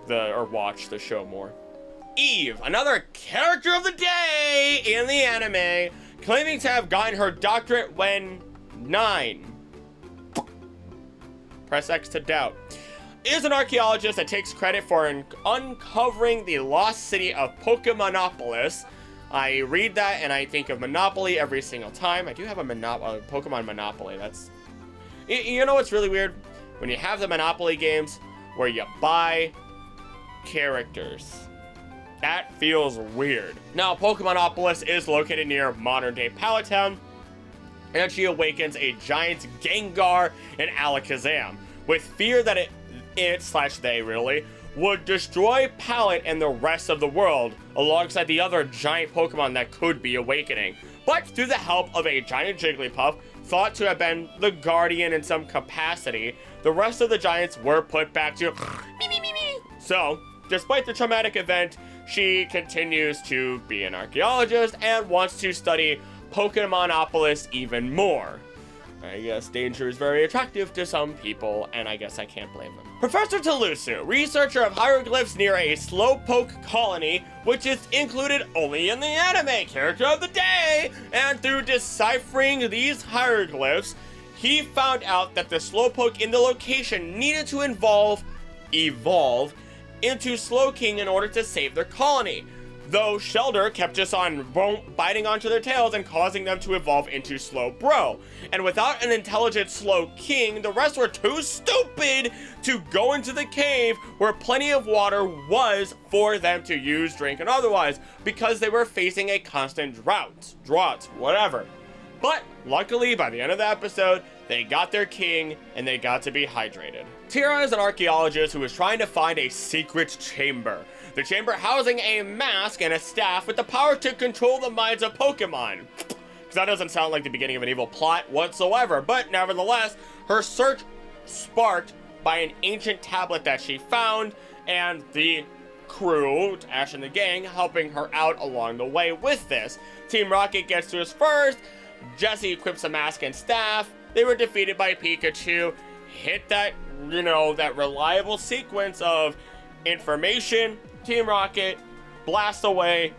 or watch the show more. Eve, another character of the day in the anime, claiming to have gotten her doctorate when 9. Press X to doubt. Is an archaeologist that takes credit for uncovering the lost city of Pokemonopolis. I read that and I think of Monopoly every single time. I do have a Pokemon Monopoly. That's... You know what's really weird? When you have the Monopoly games where you buy characters. That feels weird. Now, Pokemonopolis is located near modern-day Palatown, and she awakens a giant Gengar in Alakazam, with fear that it/they really, would destroy Pallet and the rest of the world, alongside the other giant Pokemon that could be awakening. But through the help of a giant Jigglypuff, thought to have been the guardian in some capacity, the rest of the giants were put back to So, despite the traumatic event, she continues to be an archaeologist and wants to study Pokemonopolis even more. I guess danger is very attractive to some people, and I guess I can't blame them. Professor Toulouse, researcher of hieroglyphs near a slowpoke colony, which is included only in the anime, character of the day, and through deciphering these hieroglyphs, he found out that the slowpoke in the location needed to evolve into Slowking in order to save their colony. Though Shelder kept just on biting onto their tails and causing them to evolve into Slowbro. And without an intelligent Slowking, the rest were too stupid to go into the cave where plenty of water was for them to use, drink, and otherwise, because they were facing a constant drought, whatever. But luckily, by the end of the episode, they got their king and they got to be hydrated. Tira is an archaeologist who is trying to find a secret chamber. The chamber housing a mask and a staff with the power to control the minds of Pokemon. Because that doesn't sound like the beginning of an evil plot whatsoever, but nevertheless, her search sparked by an ancient tablet that she found, and the crew, Ash and the gang, helping her out along the way with this. Team Rocket gets to us first, Jessie equips a mask and staff, they were defeated by Pikachu, hit that, that reliable sequence of information, Team Rocket, blast away,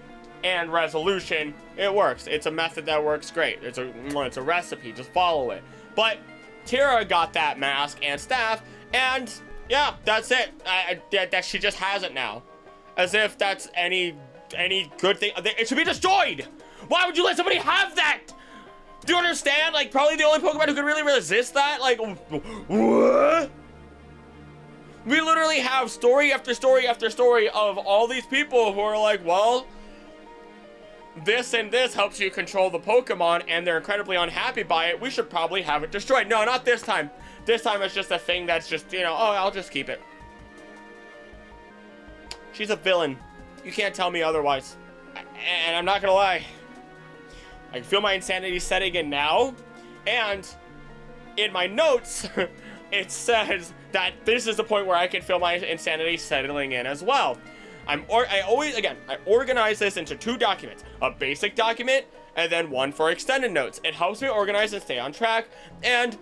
and resolution. It works. It's a method that works great. It's a recipe. Just follow it. But Tira got that mask and staff, and yeah, that's it. That she just has it now, as if that's any good thing. It should be destroyed. Why would you let somebody have that? Do you understand? Like, probably the only Pokemon who could really resist that. Like, what? We literally have story after story after story of all these people who are like, well, this and this helps you control the Pokemon, and they're incredibly unhappy by it. We should probably have it destroyed. No, not this time. This time it's just a thing that's just, oh, I'll just keep it. She's a villain. You can't tell me otherwise. And I'm not gonna lie. I can feel my insanity setting in now, and in my notes, it says that this is the point where I can feel my insanity settling in as well. I organize this into 2 documents, a basic document and then one for extended notes. It helps me organize and stay on track, and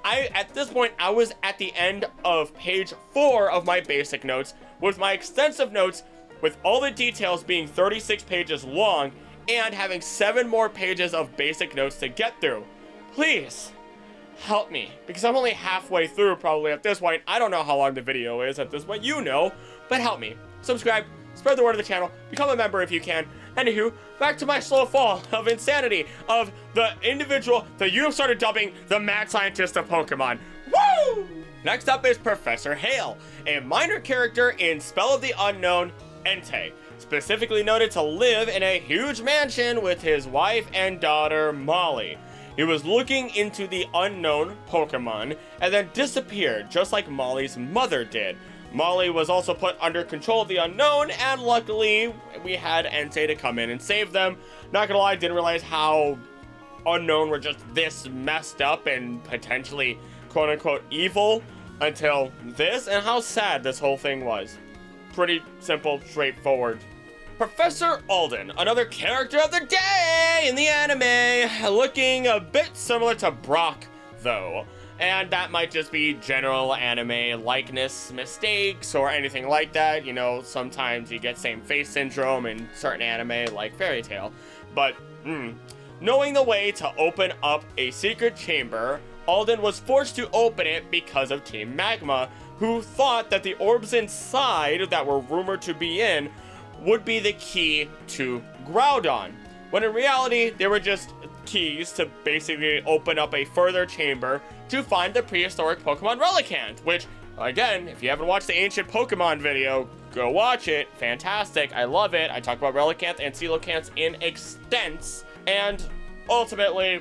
at this point, I was at the end of page 4 of my basic notes, with my extensive notes, with all the details being 36 pages long, and having 7 more pages of basic notes to get through. Please, help me, because I'm only halfway through probably at this point. I don't know how long the video is at this point, but help me. Subscribe, spread the word of the channel, become a member if you can. Anywho, back to my slow fall of insanity of the individual that you have started dubbing the mad scientist of Pokemon. Woo! Next up is Professor Hale, a minor character in Spell of the Unknown Entei, specifically noted to live in a huge mansion with his wife and daughter Molly. He was looking into the unknown Pokemon and then disappeared, just like Molly's mother did. Molly was also put under control of the unknown, and luckily we had Entei to come in and save them. Not gonna lie, I didn't realize how unknown were just this messed up and potentially quote-unquote evil until this, and how sad this whole thing was. Pretty simple, straightforward. Professor Alden, another character of the day in the anime, looking a bit similar to Brock, though. And that might just be general anime likeness mistakes or anything like that. You know, sometimes you get same face syndrome in certain anime like Fairy Tail. But, knowing the way to open up a secret chamber, Alden was forced to open it because of Team Magma, who thought that the orbs inside that were rumored to be in would be the key to Groudon, when in reality, they were just keys to basically open up a further chamber to find the prehistoric Pokemon Relicanth, which, again, if you haven't watched the Ancient Pokemon video, go watch it. Fantastic. I love it. I talk about Relicanth and Coelacanths in extents, and ultimately,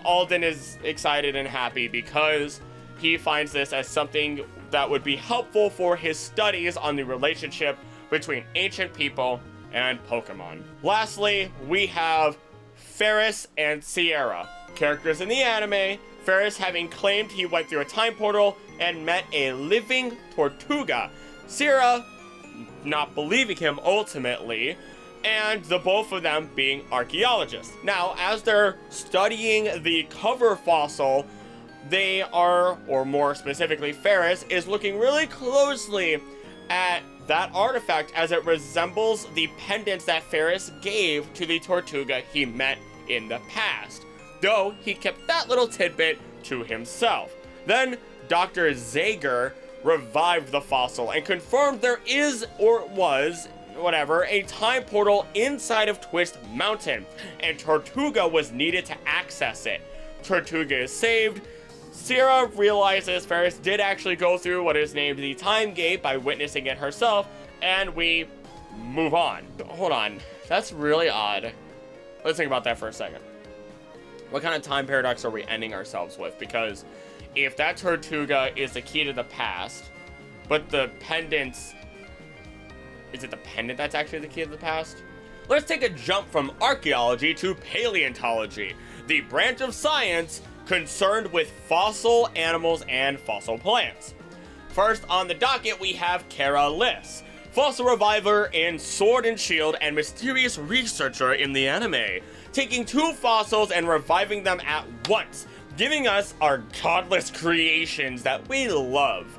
Alden is excited and happy because he finds this as something that would be helpful for his studies on the relationship between ancient people and Pokemon. Lastly, we have Ferris and Sierra, characters in the anime, Ferris having claimed he went through a time portal and met a living Tortuga, Sierra not believing him ultimately, and the both of them being archaeologists. Now, as they're studying the cover fossil, they are, or more specifically Ferris, is looking really closely at that artifact as it resembles the pendants that Ferris gave to the Tortuga he met in the past, though he kept that little tidbit to himself. Then Dr. Zager revived the fossil and confirmed there is, or was, whatever, a time portal inside of Twist Mountain, and Tortuga was needed to access it. Tortuga is saved. Sierra realizes Ferris did actually go through what is named the Time Gate by witnessing it herself, and we move on. Hold on, that's really odd. Let's think about that for a second. What kind of time paradox are we ending ourselves with? Because if that Tortuga is the key to the past, but the pendants... Is it the pendant that's actually the key to the past? Let's take a jump from archaeology to paleontology, the branch of science concerned with fossil animals and fossil plants. First on the docket, we have Kara Liss, fossil reviver in Sword and Shield and mysterious researcher in the anime, taking two fossils and reviving them at once, giving us our godless creations that we love.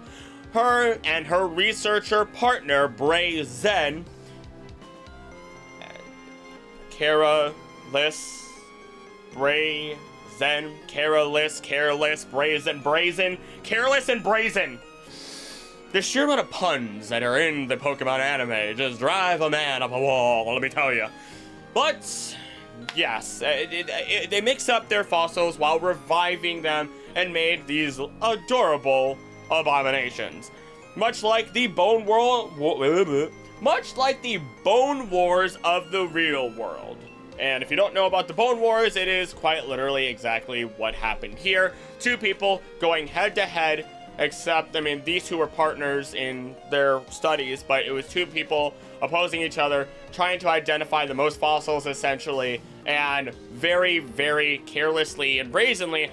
Her and her researcher partner, Bray Zen, Kara Liss, Bray Zen, Careless, Brazen, Careless and Brazen. The sheer amount of puns that are in the Pokemon anime just drive a man up a wall, let me tell you. But, yes, they mixed up their fossils while reviving them and made these adorable abominations. Much like the Bone Wars of the real world. And if you don't know about the Bone Wars, it is quite literally exactly what happened here. Two people going head to head, except, I mean, these two were partners in their studies, but it was two people opposing each other, trying to identify the most fossils, essentially, and very, very carelessly and brazenly,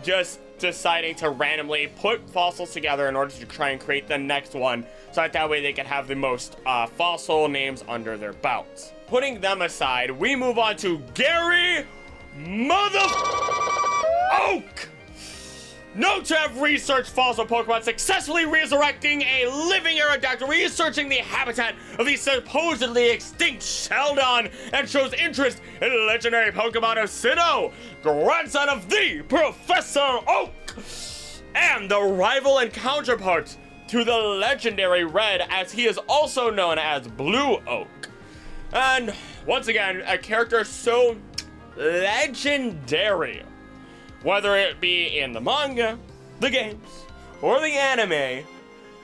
just deciding to randomly put fossils together in order to try and create the next one, so that way they could have the most fossil names under their belts. Putting them aside, we move on to Gary Oak! Known to have researched fossil Pokemon, successfully resurrecting a living Aerodactyl, researching the habitat of the supposedly extinct Sheldon, and shows interest in the legendary Pokemon of Sinnoh, grandson of the Professor Oak, and the rival and counterpart to the legendary Red, as he is also known as Blue Oak. And once again, a character so legendary, whether it be in the manga, the games, or the anime,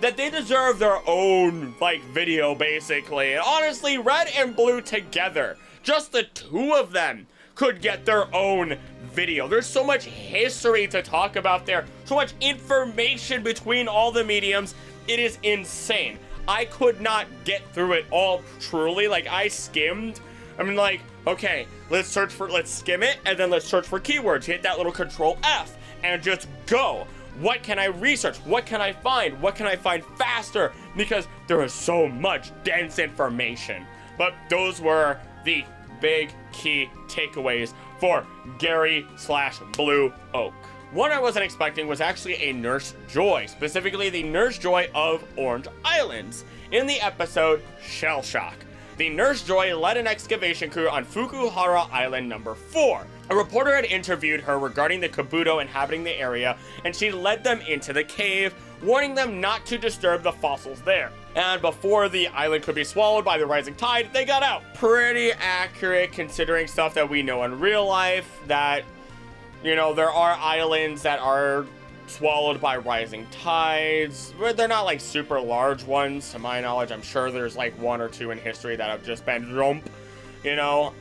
that they deserve their own, video, basically. And honestly, Red and Blue together, just the two of them, could get their own video. There's so much history to talk about there, so much information between all the mediums, it is insane. I could not get through it all, truly. I skimmed. I mean, okay, let's skim it, and then let's search for keywords. Hit that little Control F, and just go. what can I research? What can I find? What can I find faster? Because there is so much dense information. But those were the big key takeaways for Gary/Blue Oak. One I wasn't expecting was actually a Nurse Joy, specifically the Nurse Joy of Orange Islands, in the episode Shell Shock. The Nurse Joy led an excavation crew on Fukuhara Island number 4. A reporter had interviewed her regarding the Kabuto inhabiting the area, and she led them into the cave, warning them not to disturb the fossils there. And before the island could be swallowed by the rising tide, they got out. Pretty accurate considering stuff that we know in real life, that, you know, there are islands that are swallowed by rising tides. They're not like super large ones, to my knowledge. I'm sure there's like 1 or 2 in history that have just been rump, you know.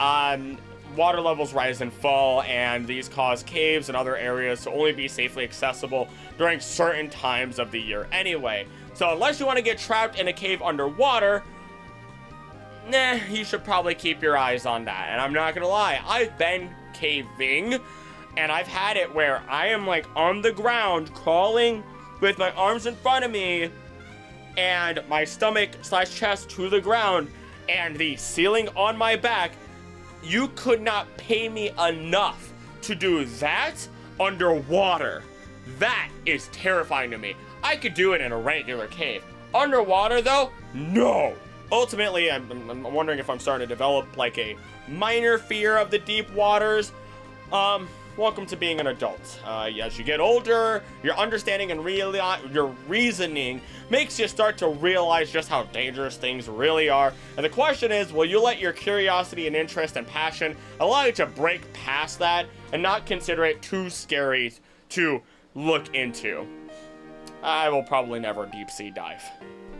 Water levels rise and fall, and these cause caves and other areas to only be safely accessible during certain times of the year anyway. So unless you want to get trapped in a cave underwater, nah, you should probably keep your eyes on that. And I'm not gonna lie, I've been caving, and I've had it where I am like on the ground crawling with my arms in front of me and my stomach/chest to the ground and the ceiling on my back. You could not pay me enough to do that underwater. That is terrifying to me. I could do it in a regular cave. Underwater though, no. Ultimately, I'm wondering if I'm starting to develop like a minor fear of the deep waters. Welcome to being an adult. As you get older, your understanding and your reasoning makes you start to realize just how dangerous things really are. And the question is, will you let your curiosity and interest and passion allow you to break past that and not consider it too scary to look into? I will probably never deep sea dive.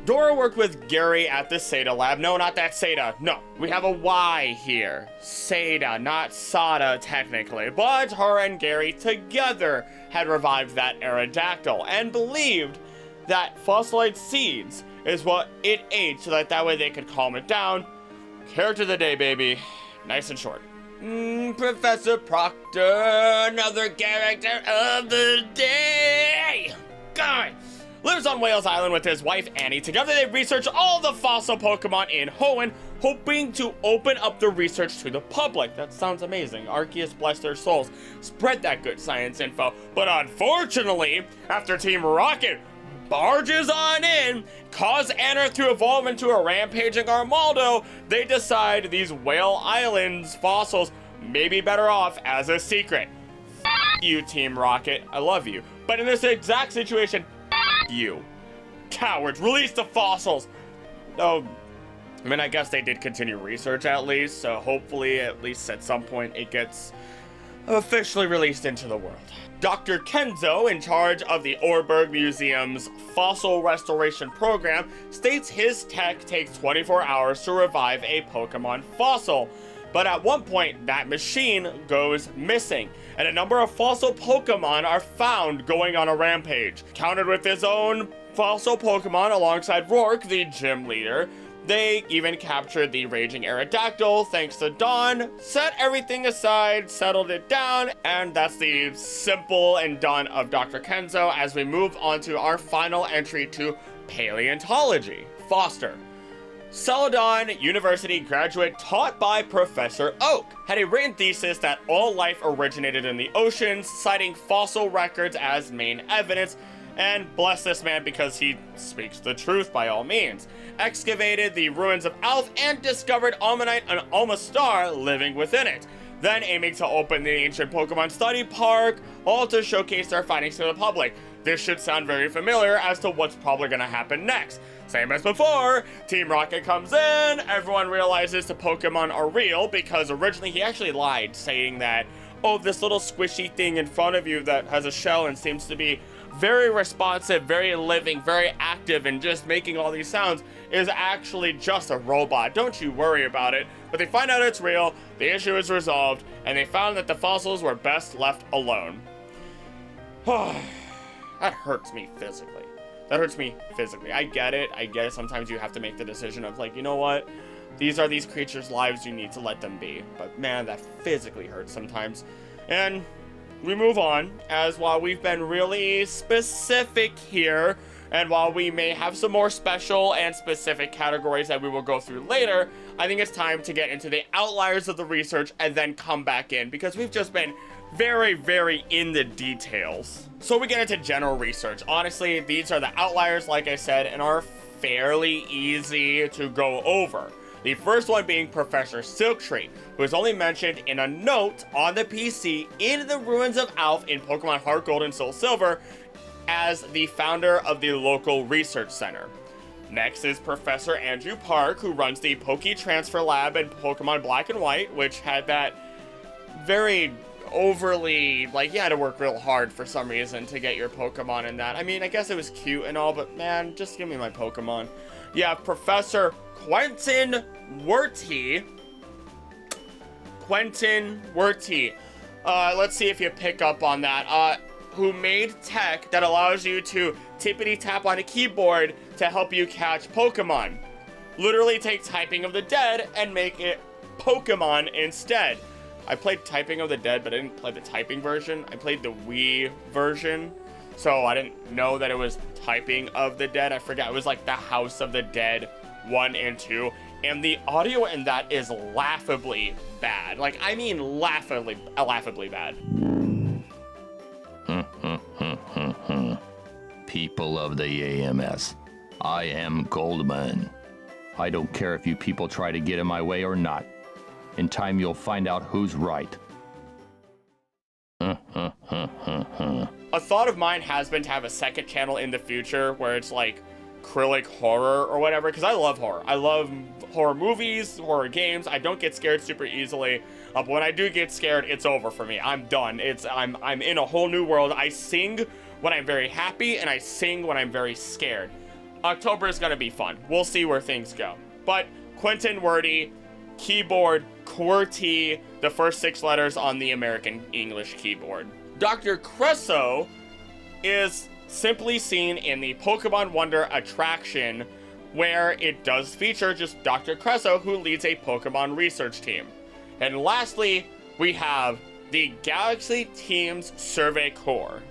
Dora worked with Gary at the Seda lab. No, not that Seda. No, we have a Y here. Seda, not Sada technically. But her and Gary together had revived that Aerodactyl and believed that fossilized seeds is what it ate so that way they could calm it down. Character of the day, baby. Nice and short. Professor Proctor, another character of the day. God. Lives on Whales Island with his wife Annie. Together they research all the fossil Pokemon in Hoenn, hoping to open up the research to the public. That sounds amazing. Arceus bless their souls. Spread that good science info. But unfortunately, after Team Rocket barges on in, cause Anna to evolve into a rampaging Armaldo, they decide these Whale Islands fossils may be better off as a secret. You, Team Rocket. I love you. But in this exact situation, you cowards, release the fossils. Oh, I mean, I guess they did continue research at least, so hopefully at least at some point it gets officially released into the world. Dr. Kenzo, in charge of the Orberg Museum's fossil restoration program, states his tech takes 24 hours to revive a Pokemon fossil. But at one point, that machine goes missing, and a number of fossil Pokemon are found going on a rampage. Countered with his own fossil Pokemon alongside Rourke, the gym leader, they even captured the raging Aerodactyl thanks to Dawn, set everything aside, settled it down, and that's the simple and done of Dr. Kenzo as we move on to our final entry to Paleontology. Foster. Celadon University graduate taught by Professor Oak, had a written thesis that all life originated in the oceans, citing fossil records as main evidence, and bless this man because he speaks the truth by all means. Excavated the ruins of Alf and discovered Almanite and Almastar living within it. Then aiming to open the ancient Pokemon study park, all to showcase their findings to the public. This should sound very familiar as to what's probably going to happen next. Same as before, Team Rocket comes in, everyone realizes the Pokemon are real because originally he actually lied, saying that, oh, this little squishy thing in front of you that has a shell and seems to be very responsive, very living, very active, and just making all these sounds is actually just a robot. Don't you worry about it. But they find out it's real, the issue is resolved, and they found that the fossils were best left alone. That hurts me physically. That hurts me physically. I get it. Sometimes you have to make the decision of like, you know what? These are these creatures' lives. You need to let them be. But man, that physically hurts sometimes. And we move on, as while we've been really specific here, and while we may have some more special and specific categories that we will go through later, I think it's time to get into the outliers of the research and then come back in, because we've just been very, very in the details. So we get into general research. Honestly, these are the outliers, like I said, and are fairly easy to go over. The first one being Professor Silktree, who is only mentioned in a note on the PC in the Ruins of Alph in Pokemon Heart Gold and Soul Silver as the founder of the local research center. Next is Professor Andrew Park, who runs the Poke Transfer Lab in Pokemon Black and White, which had that very overly, like, you had to work real hard for some reason to get your Pokemon in that. I mean, I guess it was cute and all, but man, just give me my Pokemon. Yeah, Professor Quentin Werty. Let's see if you pick up on that. Who made tech that allows you to tippity tap on a keyboard to help you catch Pokemon. Literally take Typing of the Dead and make it Pokemon instead. I played Typing of the Dead, but I didn't play the typing version. I played the Wii version, so I didn't know that it was Typing of the Dead. I forgot. It was like the House of the Dead 1 and 2, and the audio in that is laughably bad. Like, I mean laughably bad.
People of the AMS, I am Goldman. I don't care if you people try to get in my way or not. In time, you'll find out who's right.
A thought of mine has been to have a second channel in the future where it's like acrylic horror or whatever, because I love horror. I love horror movies, horror games. I don't get scared super easily, but when I do get scared, it's over for me. I'm done. I'm in a whole new world. I sing when I'm very happy, and I sing when I'm very scared. October is gonna be fun. We'll see where things go. But Quentin Werty, keyboard QWERTY, the first 6 letters on the American English keyboard. Dr. Cresso is simply seen in the Pokemon Wonder attraction, where it does feature just Dr. Cresso, who leads a Pokemon research team. And lastly, we have the Galaxy Team's Survey Corps.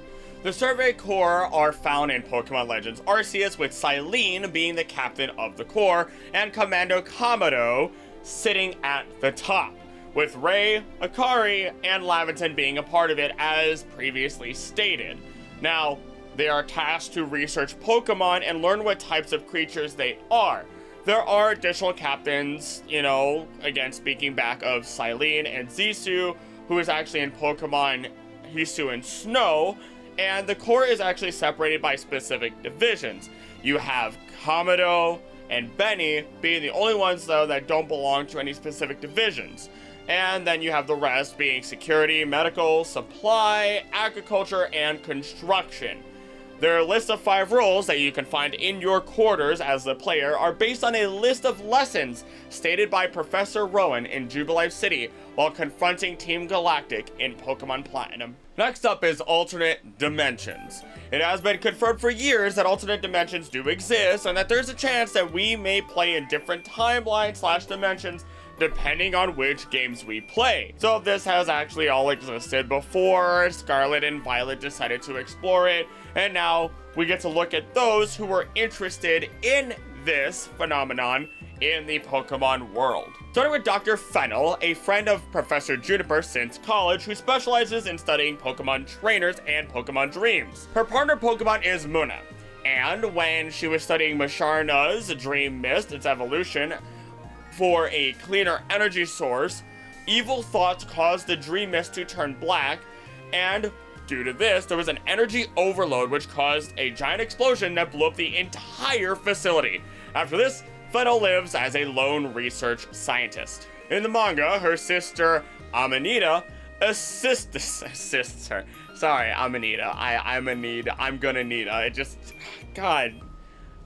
The Survey Corps are found in Pokemon Legends Arceus, with Silene being the captain of the Corps, and Commando Kamado sitting at the top, with Ray, Akari, and Laventon being a part of it, as previously stated. Now, they are tasked to research Pokemon and learn what types of creatures they are. There are additional captains, you know, again, speaking back of Silene and Zissou, who is actually in Pokemon Hisu and Snow, and the Corps is actually separated by specific divisions. You have Kamado and Benny being the only ones, though, that don't belong to any specific divisions. And then you have the rest being security, medical, supply, agriculture, and construction. Their list of 5 roles that you can find in your quarters as the player are based on a list of lessons stated by Professor Rowan in Jubilife City while confronting Team Galactic in Pokemon Platinum. Next up is alternate dimensions. It has been confirmed for years that alternate dimensions do exist, and that there's a chance that we may play in different timelines/dimensions depending on which games we play. So this has actually all existed before Scarlet and Violet decided to explore it, and now we get to look at those who were interested in this phenomenon in the Pokemon world. Starting with Dr. Fennel, a friend of Professor Juniper since college, who specializes in studying Pokemon trainers and Pokemon dreams. Her partner Pokemon is Munna, and when she was studying Musharna's Dream Mist, its evolution, for a cleaner energy source, evil thoughts caused the Dream Mist to turn black, and due to this, there was an energy overload which caused a giant explosion that blew up the entire facility. After this, Fennel lives as a lone research scientist. In the manga, her sister Amanita assists her. Sorry, Amanita. I'm gonna need her. It just, God.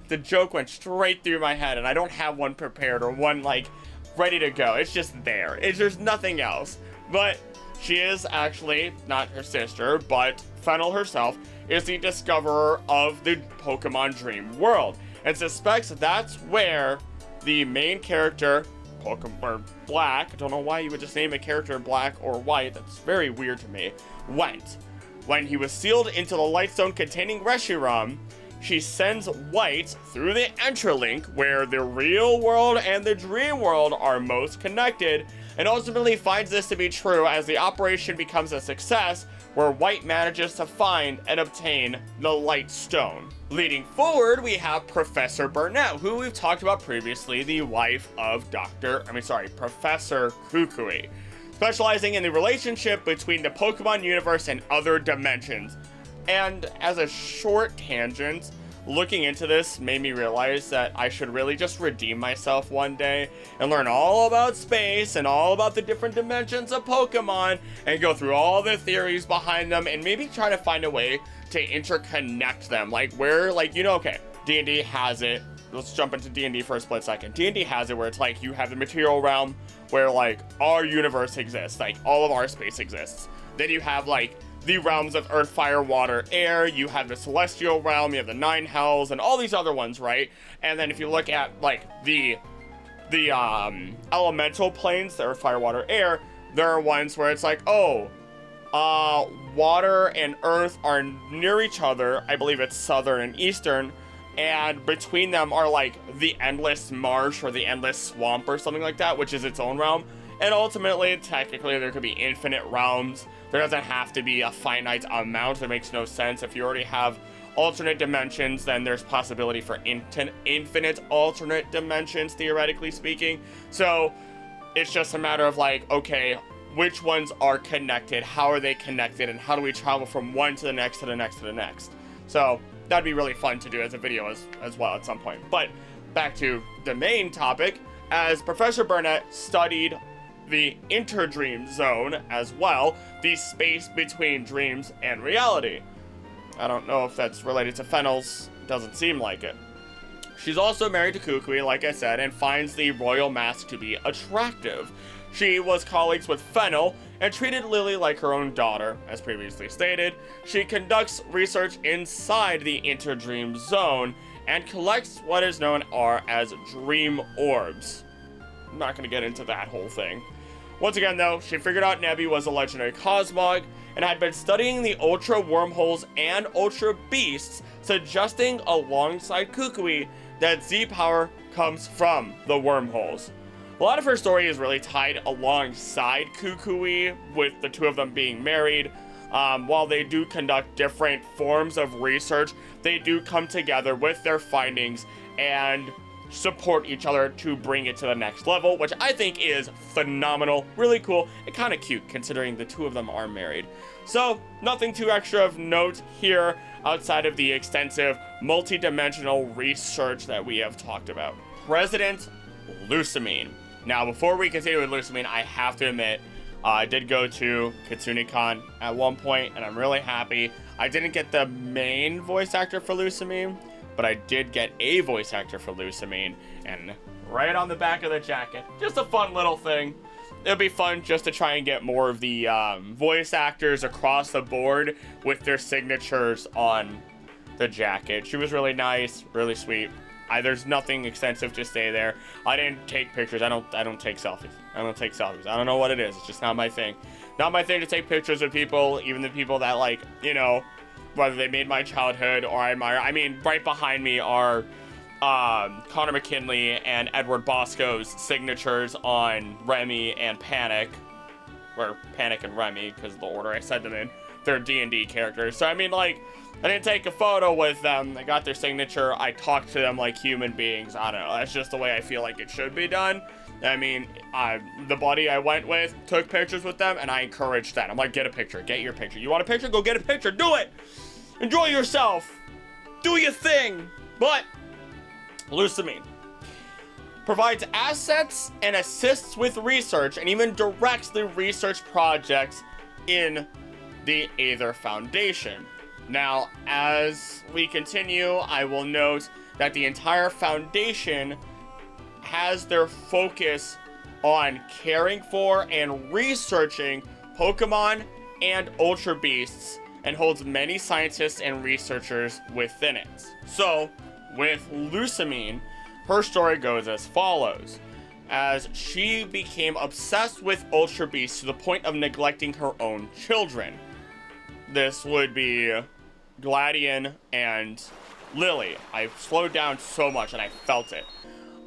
The joke went straight through my head, and I don't have one prepared or one, like, ready to go. It's just there. There's nothing else. But she is actually not her sister, but Fennel herself is the discoverer of the Pokemon Dream World, and suspects that's where the main character, Pokemon, or Black, I don't know why you would just name a character Black or White, that's very weird to me, went. When he was sealed into the Light Stone containing Reshiram, she sends White through the Entrelink, where the real world and the dream world are most connected, and ultimately finds this to be true as the operation becomes a success, where White manages to find and obtain the Light Stone. Leading forward, we have Professor Burnett, who we've talked about previously, the wife of Professor Kukui, specializing in the relationship between the Pokemon universe and other dimensions. And as a short tangent, looking into this made me realize that I should really just redeem myself one day and learn all about space and all about the different dimensions of Pokemon and go through all the theories behind them and maybe try to find a way to interconnect them. Like where, like, you know, okay, D&D has it. Let's jump into D&D for a split second. D&D has it where it's like you have the material realm where like our universe exists, like all of our space exists. Then you have like the realms of earth, fire, water, air. You have the celestial realm, you have the 9 hells, and all these other ones, right? And then if you look at like the elemental planes, the earth, fire, water, air, there are ones where it's like, oh, water and earth are near each other. I believe it's southern and eastern, and between them are like the endless marsh or the endless swamp or something like that, which is its own realm. And ultimately, technically, there could be infinite realms. There doesn't have to be a finite amount. That makes no sense. If you already have alternate dimensions, then there's possibility for infinite alternate dimensions, theoretically speaking. So it's just a matter of like, okay, which ones are connected? How are they connected? And how do we travel from one to the next to the next to the next? So that'd be really fun to do as a video as well at some point. But back to the main topic, as Professor Burnett studied the interdream zone as well, the space between dreams and reality. I don't know if that's related to Fennel's, doesn't seem like it. She's also married to Kukui, like I said, and finds the royal mask to be attractive. She was colleagues with Fennel and treated Lily like her own daughter, as previously stated. She conducts research inside the interdream zone and collects what is known as dream orbs. I'm not going to get into that whole thing. Once again, though, she figured out Nebby was a legendary Cosmog and had been studying the Ultra Wormholes and Ultra Beasts, suggesting alongside Kukui that Z-Power comes from the wormholes. A lot of her story is really tied alongside Kukui, with the two of them being married. While they do conduct different forms of research, they do come together with their findings and support each other to bring it to the next level, which I think is phenomenal, really cool, and kind of cute considering the two of them are married. So nothing too extra of note here outside of the extensive multi-dimensional research that we have talked about. President Lusamine. Now, before we continue with Lusamine, I have to admit, I did go to KitsuneCon at one point, and I'm really happy. I didn't get the main voice actor for Lusamine, but I did get a voice actor for Lusamine, and right on the back of the jacket, just a fun little thing. It'll be fun just to try and get more of the voice actors across the board with their signatures on the jacket. She was really nice, really sweet. There's nothing extensive to say there. I didn't take pictures. I don't take selfies. I don't know what it is. It's just not my thing. Not my thing to take pictures of people, even the people that, like, you know, whether they made my childhood or I admire. I mean, right behind me are Connor McKinley and Edward Bosco's signatures on Remy and Panic, or Panic and Remy, because of the order I said them in. They're D&D characters. So, I mean, like, I didn't take a photo with them. I got their signature. I talked to them like human beings. I don't know. That's just the way I feel like it should be done. I mean, the buddy I went with took pictures with them, and I encouraged that. I'm like, get a picture. Get your picture. You want a picture? Go get a picture. Do it. Enjoy yourself. Do your thing. But Lusamine provides assets and assists with research and even directs the research projects in the Aether Foundation. Now, as we continue, I will note that the entire foundation has their focus on caring for and researching Pokemon and Ultra Beasts, and holds many scientists and researchers within it. So, with Lusamine, her story goes as follows. as she became obsessed with Ultra Beasts to the point of neglecting her own children. This would be Gladian and Lily. I slowed down so much and I felt it.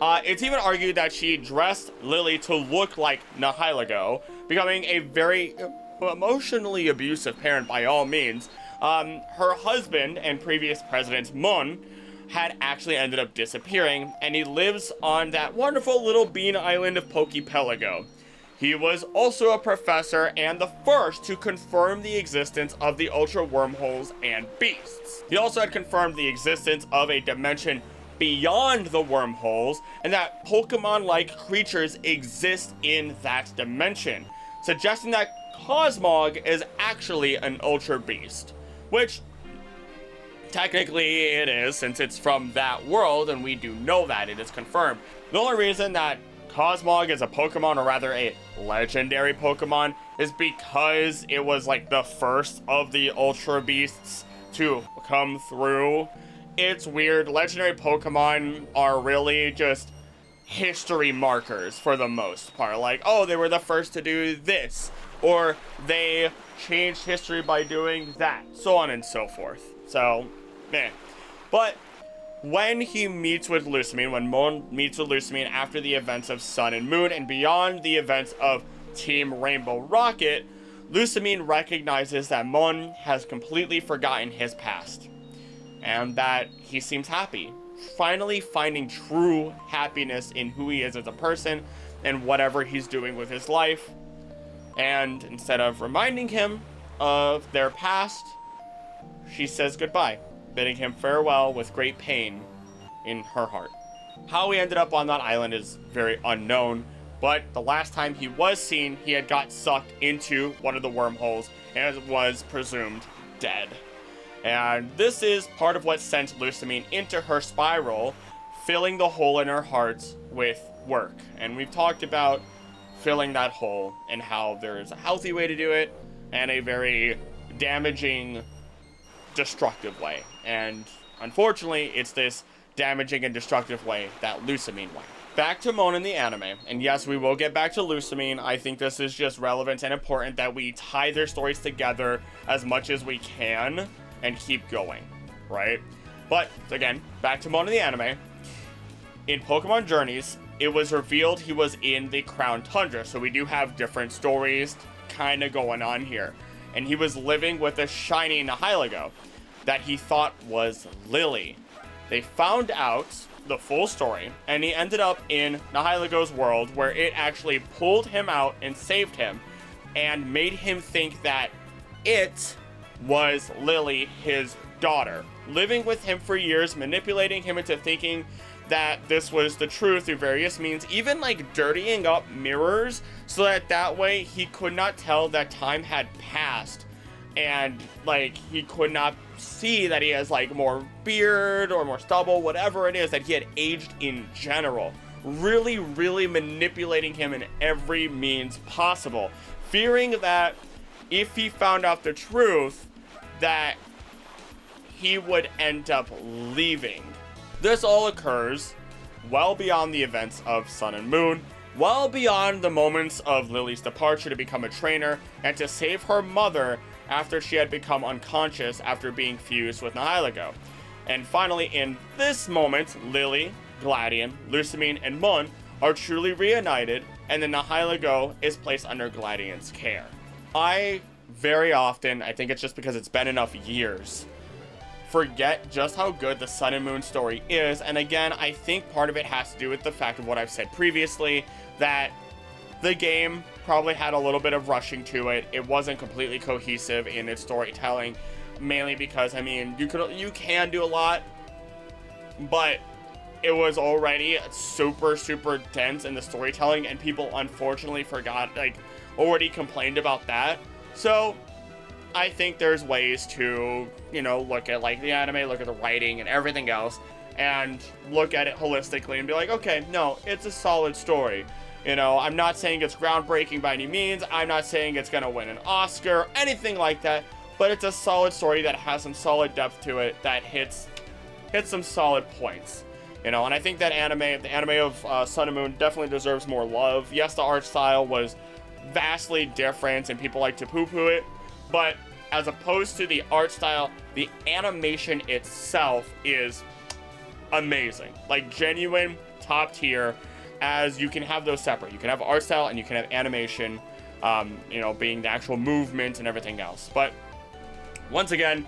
It's even argued that she dressed Lily to look like Nihilego, becoming a very emotionally abusive parent by all means. Her husband and previous president, Mon, had actually ended up disappearing, and he lives on that wonderful little bean island of Pokepelago. He was also a professor and the first to confirm the existence of the Ultra Wormholes and Beasts. He also had confirmed the existence of a dimension beyond the wormholes, and that Pokemon-like creatures exist in that dimension, suggesting that Cosmog is actually an Ultra Beast, which technically it is, since it's from that world, and we do know that it is confirmed. The only reason that Cosmog is a Pokemon, or rather a legendary Pokemon, is because it was like the first of the Ultra Beasts to come through. It's weird. Legendary Pokemon are really just history markers for the most part. Like, oh, they were the first to do this, or they changed history by doing that, so on and so forth. So, meh. But when he meets with Lusamine, when Mon meets with Lusamine after the events of Sun and Moon and beyond the events of Team Rainbow Rocket, Lusamine recognizes that Mon has completely forgotten his past, and that he seems happy, finally finding true happiness in who he is as a person and whatever he's doing with his life. And instead of reminding him of their past, she says goodbye, bidding him farewell with great pain in her heart. How he ended up on that island is very unknown, but the last time he was seen, he had got sucked into one of the wormholes and was presumed dead. And this is part of what sent Lusamine into her spiral, filling the hole in her heart with work. And we've talked about filling that hole and how there's a healthy way to do it and a very damaging, destructive way. And unfortunately, it's this damaging and destructive way that Lusamine went. Back to Mon in the anime, and yes, we will get back to Lusamine. I think this is just relevant and important that we tie their stories together as much as we can and keep going, right? But again, back to Mon in the anime. In Pokemon Journeys, it was revealed he was in the Crown Tundra, so we do have different stories kind of going on here. And he was living with a shiny Nihilego that he thought was Lily. They found out the full story, and he ended up in Nihilego's world, where it actually pulled him out and saved him, and made him think that it was Lily, his daughter, living with him for years, manipulating him into thinking that this was the truth through various means, even like dirtying up mirrors so that way he could not tell that time had passed, and like he could not see that he has like more beard or more stubble, whatever it is, that he had aged in general. Really, really manipulating him in every means possible, fearing that if he found out the truth, that he would end up leaving. This all occurs well beyond the events of Sun and Moon, well beyond the moments of Lily's departure to become a trainer and to save her mother after she had become unconscious after being fused with Nihilego. And finally, in this moment, Lily, Gladian, Lusamine, and Mon are truly reunited, and the Nihilego is placed under Gladian's care. I very often, I think it's just because it's been enough years, forget just how good the Sun and Moon story is. And again, I think part of it has to do with the fact of what I've said previously, that the game probably had a little bit of rushing to it. It wasn't completely cohesive in its storytelling, mainly because, I mean, you can do a lot, but it was already super, super dense in the storytelling, and people unfortunately forgot, like, already complained about that. So I think there's ways to, you know, look at like the anime, look at the writing and everything else, and look at it holistically and be like, okay, no, it's a solid story. You know, I'm not saying it's groundbreaking by any means. I'm not saying it's gonna win an Oscar or anything like that, but it's a solid story that has some solid depth to it, that hits some solid points. You know, and I think that the anime of Sun and Moon definitely deserves more love. Yes, the art style was vastly different and people like to poo-poo it, but as opposed to the art style, the animation itself is amazing. Like, genuine top tier, as you can have those separate. You can have art style and you can have animation, you know, being the actual movement and everything else. But once again,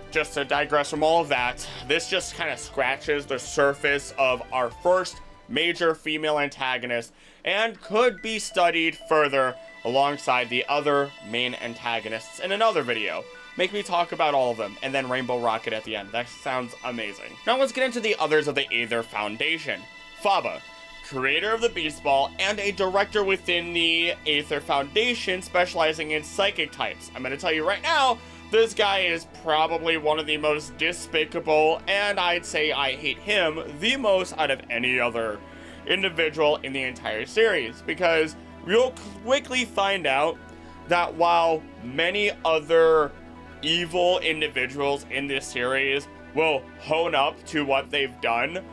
just to digress from all of that, this just kind of scratches the surface of our first major female antagonist and could be studied further alongside the other main antagonists in another video. Make me talk about all of them, and then Rainbow Rocket at the end. That sounds amazing. Now let's get into the others of the Aether Foundation. Faba, creator of the Beast Ball and a director within the Aether Foundation specializing in psychic types. I'm going to tell you right now, this guy is probably one of the most despicable, and I'd say I hate him the most out of any other individual in the entire series, because you'll quickly find out that while many other evil individuals in this series will hone up to what they've done,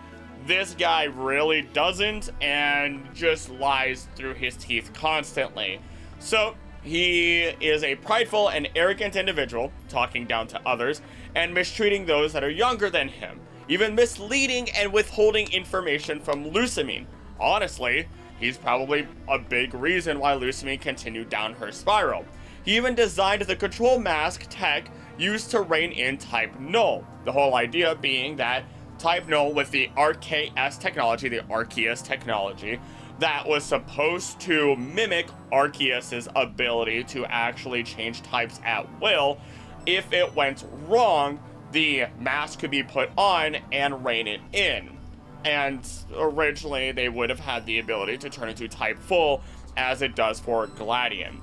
this guy really doesn't, and just lies through his teeth constantly. So he is a prideful and arrogant individual, talking down to others, and mistreating those that are younger than him, even misleading and withholding information from Lusamine. Honestly, he's probably a big reason why Lusamine continued down her spiral. He even designed the control mask tech used to rein in Type Null. The whole idea being that Type Null, with the RKS technology, the Arceus technology, that was supposed to mimic Arceus's ability to actually change types at will. If it went wrong, the mask could be put on and rein it in. And originally, they would have had the ability to turn into Type Full, as it does for Gladion.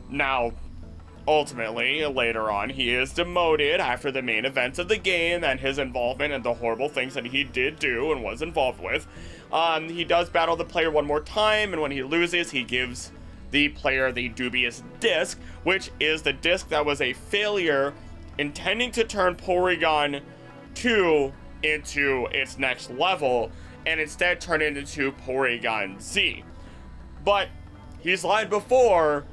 Now, ultimately, later on, he is demoted after the main events of the game and his involvement and the horrible things that he did do and was involved with. He does battle the player one more time, and when he loses, he gives the player the dubious disc, which is the disc that was a failure intending to turn Porygon 2 into its next level, and instead turn it into Porygon Z. But he's lied before,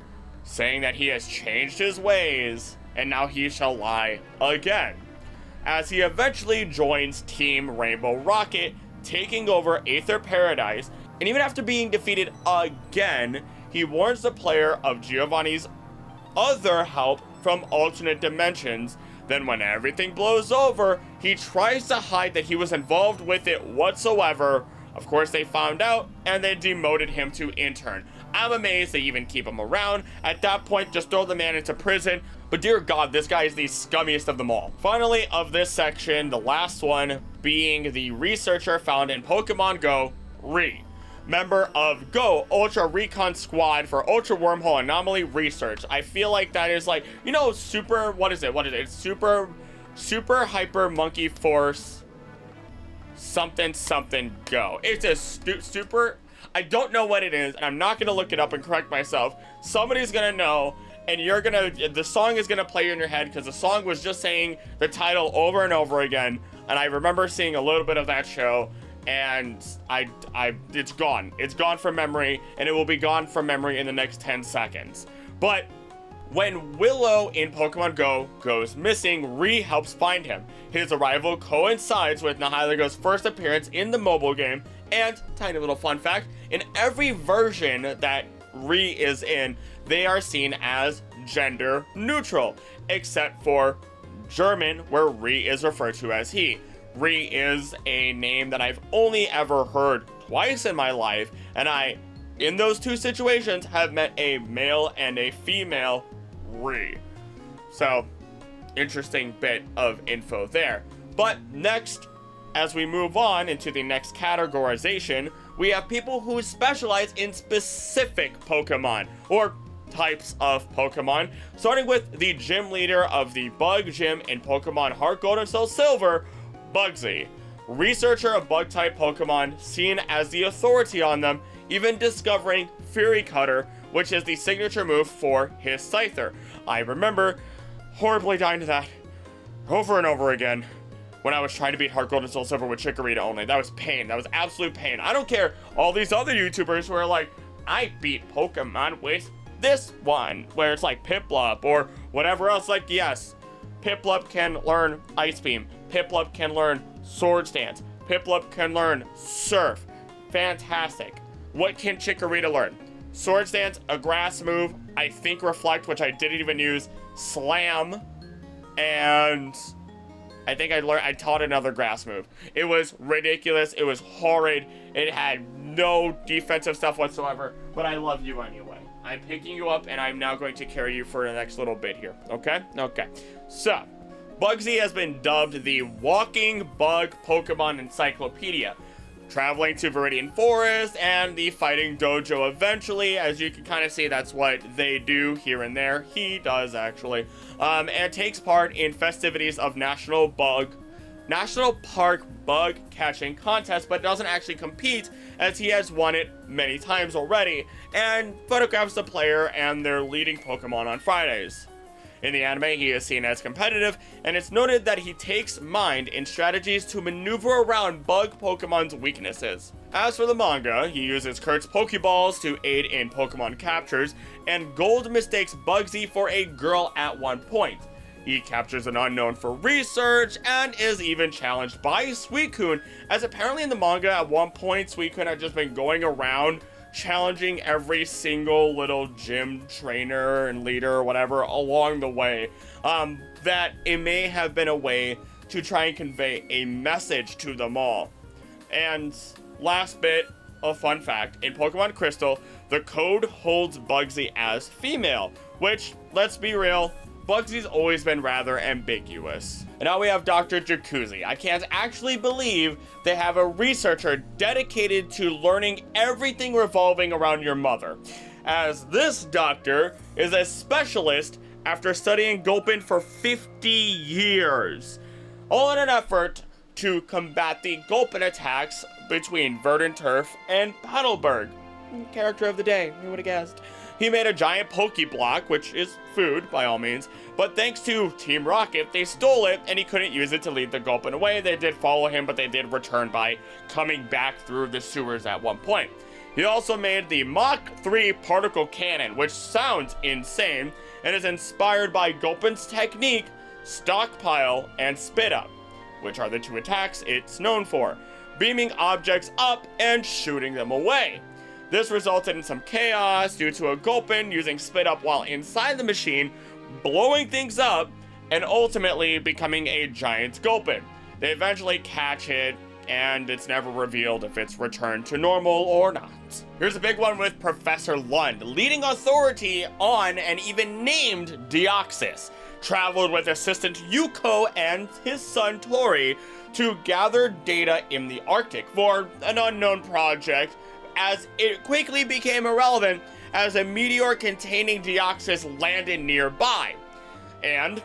saying that he has changed his ways, and now he shall lie again, as he eventually joins Team Rainbow Rocket, taking over Aether Paradise, and even after being defeated again, he warns the player of Giovanni's other help from alternate dimensions. Then when everything blows over, he tries to hide that he was involved with it whatsoever. Of course, they found out, and they demoted him to intern. I'm amazed they even keep him around. At that point, just throw the man into prison. But dear God, this guy is the scummiest of them all. Finally, of this section, the last one being the researcher found in Pokemon Go, Ri. Member of Go Ultra Recon Squad for Ultra Wormhole Anomaly Research. I feel like that is like, you know, super, what is it? It's super hyper monkey force something go. It's a super, I don't know what it is, and I'm not gonna look it up and correct myself. Somebody's gonna know, and the song is gonna play in your head, because the song was just saying the title over and over again, and I remember seeing a little bit of that show, and it's gone. It's gone from memory, and it will be gone from memory in the next 10 seconds. But when Willow in Pokemon Go goes missing, Ri helps find him. His arrival coincides with Nihilaga's first appearance in the mobile game, and, tiny little fun fact, in every version that Ri is in, they are seen as gender neutral, except for German, where Ri is referred to as he. Ri is a name that I've only ever heard twice in my life, and I, in those two situations, have met a male and a female Ri. So, interesting bit of info there. But next, as we move on into the next categorization, we have people who specialize in specific Pokemon, or types of Pokemon, starting with the gym leader of the Bug Gym in Pokemon Heart Gold and Soul Silver, Bugsy. Researcher of bug-type Pokemon, seen as the authority on them, even discovering Fury Cutter, which is the signature move for his Scyther. I remember horribly dying to that over and over again. when I was trying to beat Heart Gold and Soul Silver with Chikorita only. That was pain. That was absolute pain. I don't care all these other YouTubers who are like, I beat Pokemon with this one, where it's like Piplup or whatever else. Like, yes, Piplup can learn Ice Beam. Piplup can learn Sword Stance. Piplup can learn Surf. Fantastic. What can Chikorita learn? Sword Stance, a grass move, I think Reflect, which I didn't even use, Slam, and I think I taught another grass move. It was ridiculous. It was horrid. It had no defensive stuff whatsoever, but I love you anyway. I'm picking you up, and I'm now going to carry you for the next little bit here, okay? Okay. So, Bugsy has been dubbed the Walking Bug Pokemon Encyclopedia, traveling to Viridian Forest and the Fighting Dojo eventually. As you can kind of see, that's what they do here and there. He does, actually. And takes part in festivities of National Park Bug Catching Contest, but doesn't actually compete, as he has won it many times already, and photographs the player and their leading Pokemon on Fridays. In the anime, he is seen as competitive, and it's noted that he takes mind in strategies to maneuver around bug Pokemon's weaknesses. As for the manga, he uses Kurt's Pokeballs to aid in Pokemon captures, and Gold mistakes Bugsy for a girl at one point. He captures an unknown for research, and is even challenged by Suicune, as apparently in the manga at one point, Suicune had just been going around challenging every single little gym trainer and leader or whatever along the way, that it may have been a way to try and convey a message to them all. And last bit of fun fact, in Pokemon Crystal, the code holds Bugsy as female, which, let's be real, Bugsy's always been rather ambiguous. And now we have Dr. Jacuzzi. I can't actually believe they have a researcher dedicated to learning everything revolving around your mother, as this doctor is a specialist after studying Gulpin for 50 years, all in an effort to combat the Gulpin attacks between Verdant Turf and Paddleberg. Character of the day, who would have guessed? He made a giant Pokeblock, which is food, by all means, but thanks to Team Rocket, they stole it, and he couldn't use it to lead the Gulpin away. They did follow him, but they did return by coming back through the sewers at one point. He also made the Mach 3 Particle Cannon, which sounds insane, and is inspired by Gulpin's technique, Stockpile and Spit Up, which are the two attacks it's known for, beaming objects up and shooting them away. This resulted in some chaos due to a Gulpin using Spit Up while inside the machine, blowing things up, and ultimately becoming a giant Gulpin. They eventually catch it, and it's never revealed if it's returned to normal or not. Here's a big one with Professor Lund, leading authority on and even named Deoxys. Traveled with assistant Yuko and his son Tori to gather data in the Arctic for an unknown project, as it quickly became irrelevant as a meteor containing Deoxys landed nearby. And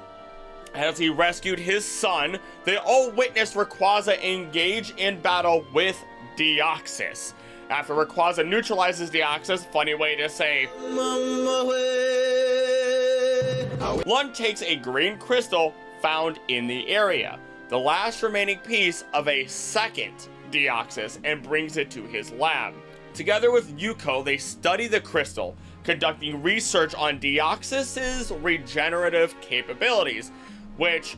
as he rescued his son, they all witnessed Rayquaza engage in battle with Deoxys. After Rayquaza neutralizes Deoxys, funny way to say, Lund takes a green crystal found in the area, the last remaining piece of a second Deoxys, and brings it to his lab. Together with Yuko, they study the crystal, conducting research on Deoxys's regenerative capabilities, which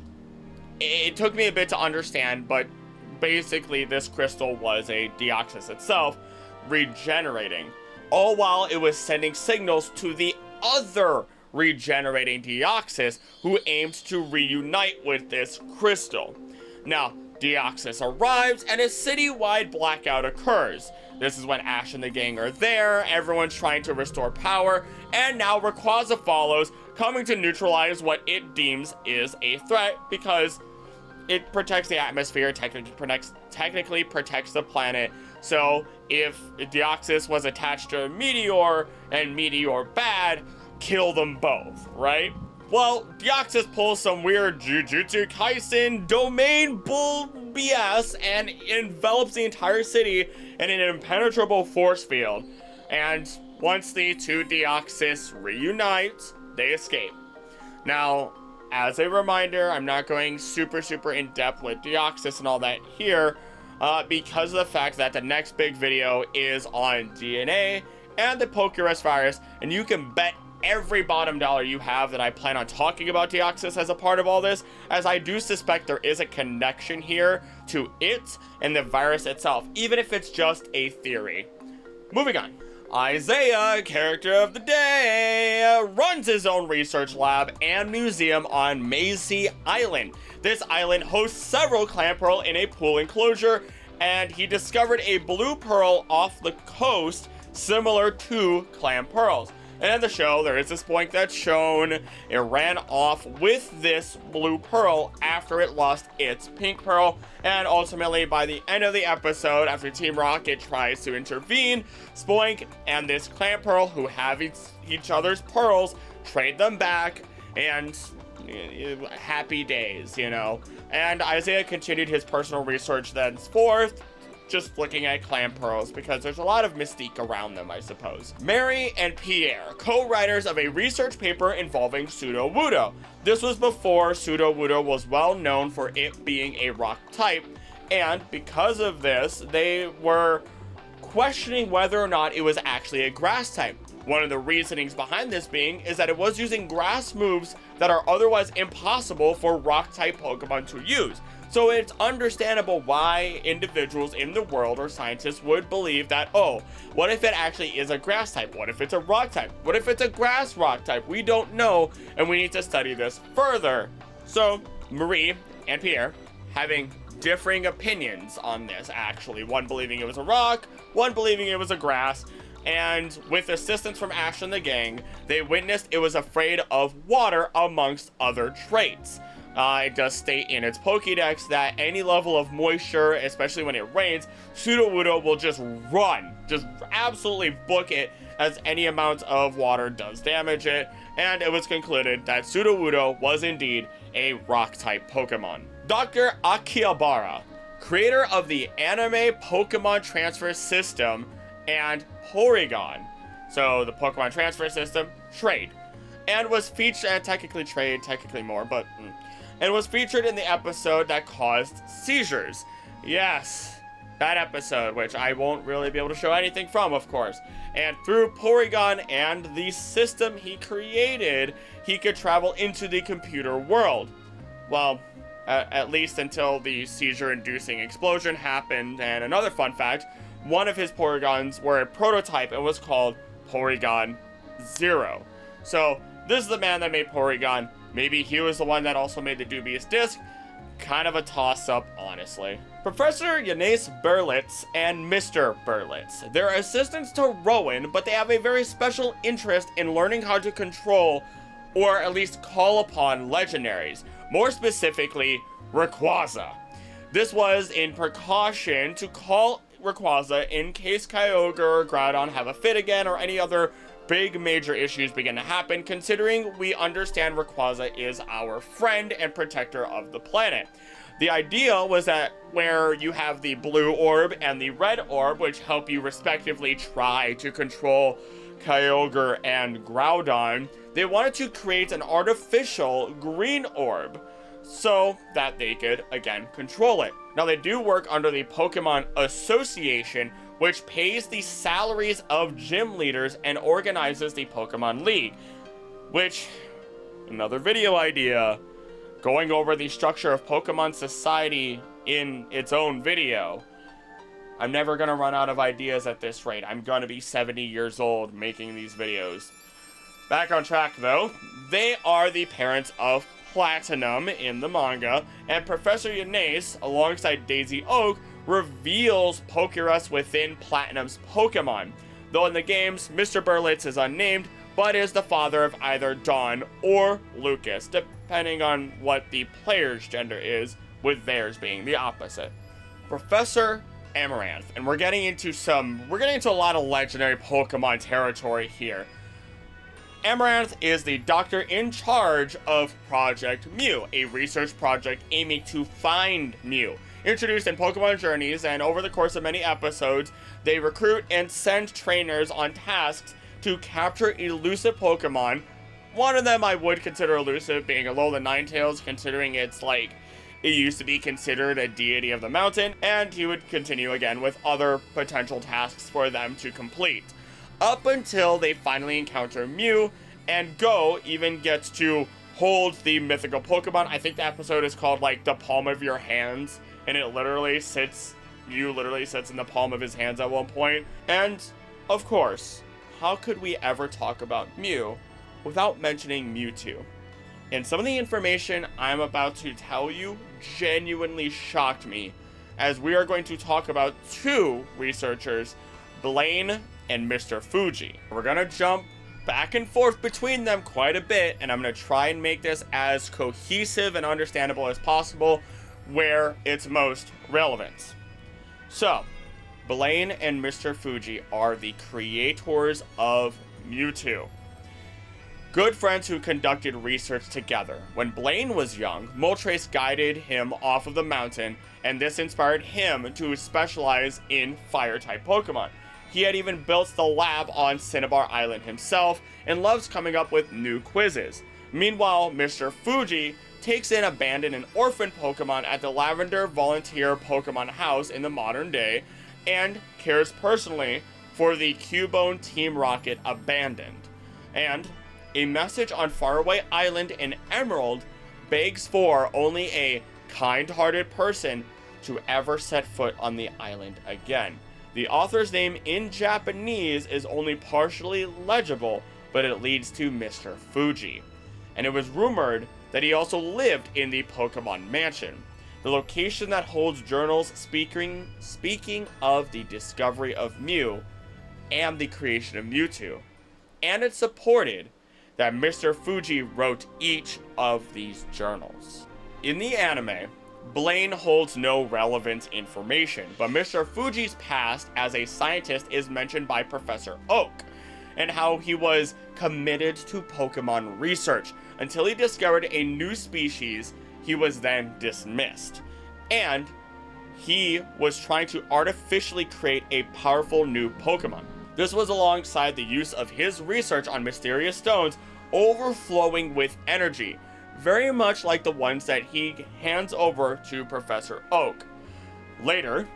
it took me a bit to understand, but basically this crystal was a Deoxys itself regenerating, all while it was sending signals to the other regenerating Deoxys, who aimed to reunite with this crystal. Now, Deoxys arrives and a citywide blackout occurs. This is when Ash and the gang are there, everyone's trying to restore power, and now Rayquaza follows, coming to neutralize what it deems is a threat because it protects the atmosphere, technically protects the planet. So if Deoxys was attached to a meteor and meteor bad, kill them both, right? Well, Deoxys pulls some weird Jujutsu Kaisen domain bull BS and envelops the entire city in an impenetrable force field. And once the two Deoxys reunite, they escape. Now, as a reminder, I'm not going super in depth with Deoxys and all that here, because of the fact that the next big video is on DNA and the Pokerus virus, and you can bet every bottom dollar you have that I plan on talking about Deoxys as a part of all this, as I do suspect there is a connection here to it and the virus itself, even if it's just a theory. Moving on. Isaiah, character of the day, runs his own research lab and museum on Macy Island. This island hosts several clam pearl in a pool enclosure, and he discovered a blue pearl off the coast similar to clam pearls. And in the show, there is this point that's shown it ran off with this blue pearl after it lost its pink pearl. And ultimately, by the end of the episode, after Team Rocket tries to intervene, Spoink and this clam pearl, who have each other's pearls, trade them back, and happy days, you know. And Isaiah continued his personal research thenceforth, just looking at clam pearls, because there's a lot of mystique around them, I suppose. Mary and Pierre, co-writers of a research paper involving Pseudo-Wudo. This was before Pseudo-Wudo was well known for it being a rock type, and because of this, they were questioning whether or not it was actually a grass type. One of the reasonings behind this being is that it was using grass moves that are otherwise impossible for rock type Pokemon to use. So it's understandable why individuals in the world or scientists would believe that, oh, what if it actually is a grass type? What if it's a rock type? What if it's a grass rock type? We don't know, and we need to study this further. So Marie and Pierre having differing opinions on this, actually. One believing it was a rock, one believing it was a grass, and with assistance from Ash and the gang, they witnessed it was afraid of water amongst other traits. It does state in its Pokédex that any level of moisture, especially when it rains, Pseudo-Wudo will just run, just absolutely book it, as any amount of water does damage it, and it was concluded that Pseudo-Wudo was indeed a rock-type Pokemon. Dr. Akihabara, creator of the anime Pokemon Transfer System and Porygon, so the Pokemon Transfer System, Trade, and was featured, technically Trade, technically more, but and was featured in the episode that caused seizures. Yes, that episode, which I won't really be able to show anything from, of course. And through Porygon and the system he created, he could travel into the computer world. Well, at least until the seizure-inducing explosion happened. And another fun fact, one of his Porygons were a prototype and was called Porygon 0. So this is the man that made Porygon. Maybe he was the one that also made the dubious disc. Kind of a toss-up, honestly. Professor Yannis Berlitz and Mr. Berlitz. They're assistants to Rowan, but they have a very special interest in learning how to control, or at least call upon, legendaries. More specifically, Rayquaza. This was in precaution to call Rayquaza in case Kyogre or Groudon have a fit again, or any other big major issues begin to happen, considering we understand Rayquaza is our friend and protector of the planet. The idea was that where you have the blue orb and the red orb, which help you respectively try to control Kyogre and Groudon, they wanted to create an artificial green orb so that they could, again, control it. Now, they do work under the Pokemon Association, which pays the salaries of gym leaders and organizes the Pokemon League. Which, another video idea, going over the structure of Pokemon Society in its own video. I'm never gonna run out of ideas at this rate. I'm gonna be 70 years old making these videos. Back on track though, they are the parents of Platinum in the manga, and Professor Yannis, alongside Daisy Oak, reveals Pokerus within Platinum's Pokemon. Though in the games, Mr. Berlitz is unnamed, but is the father of either Dawn or Lucas, depending on what the player's gender is, with theirs being the opposite. Professor Amaranth, and we're getting into a lot of legendary Pokemon territory here. Amaranth is the doctor in charge of Project Mew, a research project aiming to find Mew. Introduced in Pokemon Journeys, and over the course of many episodes, they recruit and send trainers on tasks to capture elusive Pokemon One of them I would consider elusive, being Alola Ninetales, considering it's like, it used to be considered a deity of the mountain, and he would continue again with other potential tasks for them to complete. Up until they finally encounter Mew, and Go even gets to hold the mythical Pokemon. I think the episode is called, like, the palm of your hands, and Mew literally sits in the palm of his hands at one point. And, of course, how could we ever talk about Mew without mentioning Mewtwo? And some of the information I'm about to tell you genuinely shocked me, as we are going to talk about two researchers, Blaine and Mr. Fuji. We're gonna jump back and forth between them quite a bit, and I'm gonna try and make this as cohesive and understandable as possible where it's most relevant. So, Blaine and Mr. Fuji are the creators of Mewtwo. Good friends who conducted research together. When Blaine was young, Moltres guided him off of the mountain, and this inspired him to specialize in fire-type Pokemon. He had even built the lab on Cinnabar Island himself, and loves coming up with new quizzes. Meanwhile, Mr. Fuji takes in abandoned and orphaned Pokemon at the Lavender Volunteer Pokemon House in the modern day, and cares personally for the Cubone Team Rocket Abandoned. And a message on Faraway Island in Emerald begs for only a kind-hearted person to ever set foot on the island again. The author's name in Japanese is only partially legible, but it leads to Mr. Fuji. And it was rumored that he also lived in the Pokemon Mansion, the location that holds journals speaking of the discovery of Mew and the creation of Mewtwo. And it's supported that Mr. Fuji wrote each of these journals. In the anime, Blaine holds no relevant information, but Mr. Fuji's past as a scientist is mentioned by Professor Oak, and how he was committed to Pokemon research until he discovered a new species. He was then dismissed, and he was trying to artificially create a powerful new Pokemon. This was alongside the use of his research on mysterious stones overflowing with energy, very much like the ones that he hands over to Professor Oak. Later,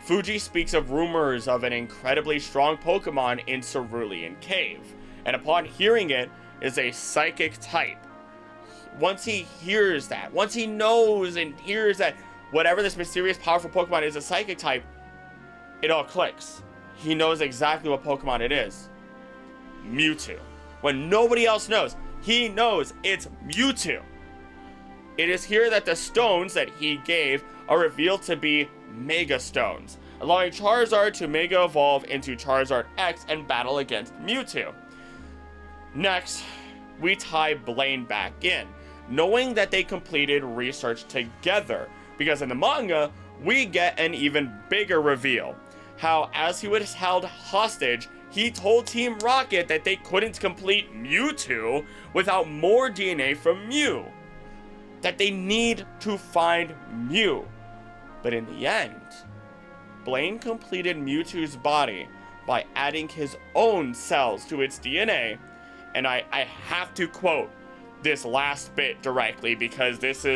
Fuji speaks of rumors of an incredibly strong Pokemon in Cerulean Cave, and upon hearing it, is a psychic type. Once he hears that, once he knows and hears that whatever this mysterious powerful Pokemon is a psychic type, it all clicks. He knows exactly what Pokemon it is. Mewtwo. When nobody else knows, he knows it's Mewtwo. It is here that the stones that he gave are revealed to be Mega Stones, allowing Charizard to Mega Evolve into Charizard X and battle against Mewtwo. Next, we tie Blaine back in, knowing that they completed research together, because in the manga, we get an even bigger reveal. How, as he was held hostage, he told Team Rocket that they couldn't complete Mewtwo without more DNA from Mew. That they need to find Mew. But in the end, Blaine completed Mewtwo's body by adding his own cells to its DNA. And I have to quote this last bit directly, because this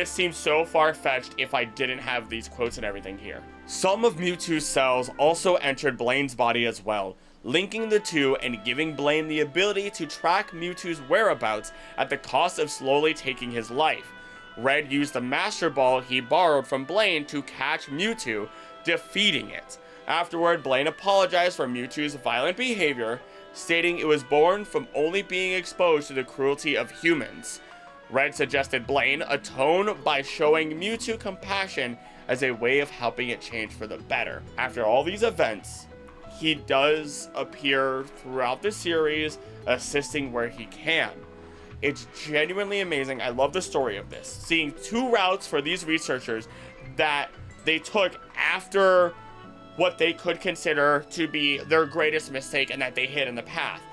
seems so far-fetched if I didn't have these quotes and everything here. Some of Mewtwo's cells also entered Blaine's body as well, linking the two and giving Blaine the ability to track Mewtwo's whereabouts at the cost of slowly taking his life. Red used the Master Ball he borrowed from Blaine to catch Mewtwo, defeating it. Afterward, Blaine apologized for Mewtwo's violent behavior, stating it was born from only being exposed to the cruelty of humans. Red suggested Blaine atone by showing Mewtwo compassion as a way of helping it change for the better. After all these events, he does appear throughout the series, assisting where he can. It's genuinely amazing. I love the story of this. Seeing two routes for these researchers that they took after what they could consider to be their greatest mistake and that they hid in the past.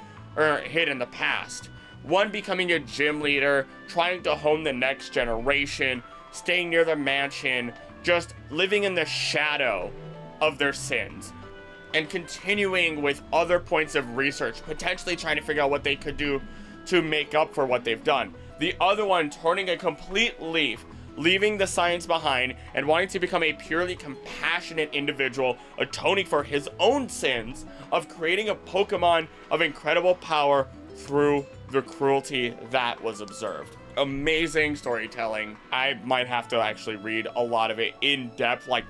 One becoming a gym leader, trying to hone the next generation, staying near the mansion, just living in the shadow of their sins, and continuing with other points of research, potentially trying to figure out what they could do to make up for what they've done. The other one turning a complete leaf, leaving the science behind and wanting to become a purely compassionate individual, atoning for his own sins of creating a Pokemon of incredible power through the cruelty that was observed. Amazing storytelling. I might have to actually read a lot of it in depth, like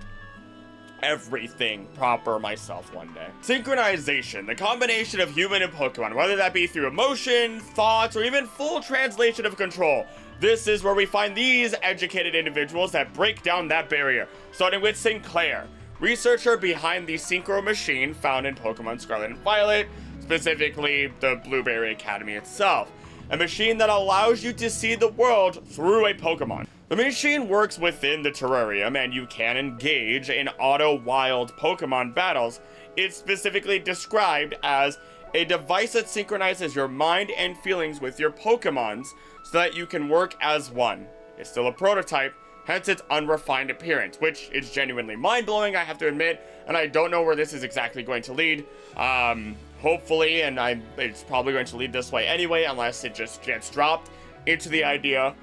everything proper myself one day. Synchronization, the combination of human and Pokemon, whether that be through emotion, thoughts, or even full translation of control. This is where we find these educated individuals that break down that barrier, starting with Sinclair, researcher behind the Synchro machine found in Pokemon Scarlet and Violet, specifically the Blueberry Academy itself. A machine that allows you to see the world through a Pokemon. The machine works within the terrarium and you can engage in auto-wild Pokemon battles. It's specifically described as a device that synchronizes your mind and feelings with your Pokemons so that you can work as one. It's still a prototype, hence its unrefined appearance, which is genuinely mind-blowing, I have to admit, and I don't know where this is exactly going to lead. Hopefully, and it's probably going to lead this way anyway, unless it just gets dropped into the idea.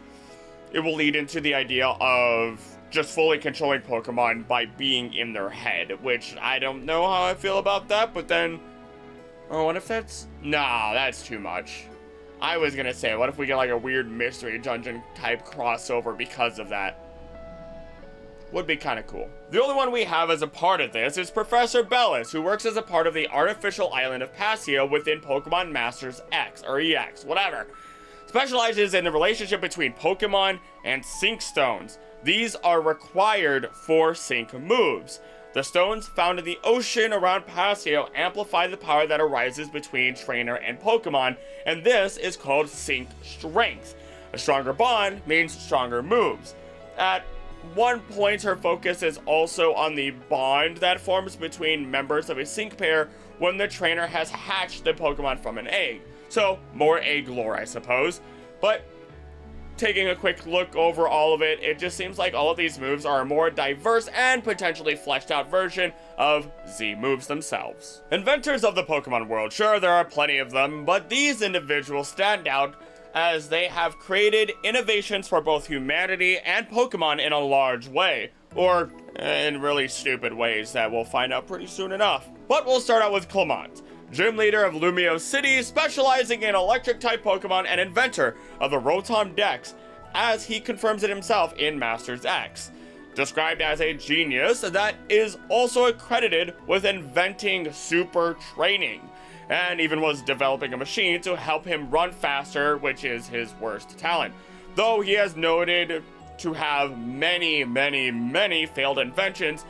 It will lead into the idea of just fully controlling Pokemon by being in their head, which I don't know how I feel about that, but then, oh, what if that's, nah, that's too much. I was gonna say, what if we get like a weird mystery dungeon type crossover because of that? Would be kind of cool. The only one we have as a part of this is Professor Bellis, who works as a part of the artificial island of Paseo within Pokemon Masters X, or EX, whatever. Specializes in the relationship between Pokemon and Sync Stones. These are required for Sync moves. The stones found in the ocean around Paseo amplify the power that arises between trainer and Pokemon, and this is called Sync Strength. A stronger bond means stronger moves. At one point, her focus is also on the bond that forms between members of a sync pair when the trainer has hatched the Pokemon from an egg. So, more egg lore, I suppose. But, taking a quick look over all of it, it just seems like all of these moves are a more diverse and potentially fleshed out version of Z moves themselves. Inventors of the Pokemon world, sure, there are plenty of them, but these individuals stand out as they have created innovations for both humanity and Pokemon in a large way, or in really stupid ways that we'll find out pretty soon enough. But we'll start out with Clement, gym leader of Lumio City, specializing in electric-type Pokemon and inventor of the Rotom Dex, as he confirms it himself in Masters X. Described as a genius that is also accredited with inventing super training, and even was developing a machine to help him run faster, which is his worst talent. Though he has noted to have many failed inventions.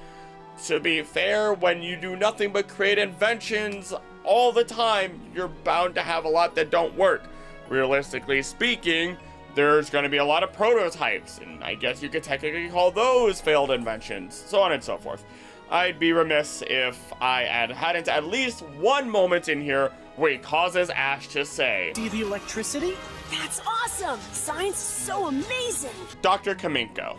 To be fair, when you do nothing but create inventions all the time, you're bound to have a lot that don't work. Realistically speaking, there's going to be a lot of prototypes, and I guess you could technically call those failed inventions, so on and so forth. I'd be remiss if I hadn't at least one moment in here where he causes Ash to say,
"See the electricity?
That's awesome! Science is so amazing!
Dr. Kaminko,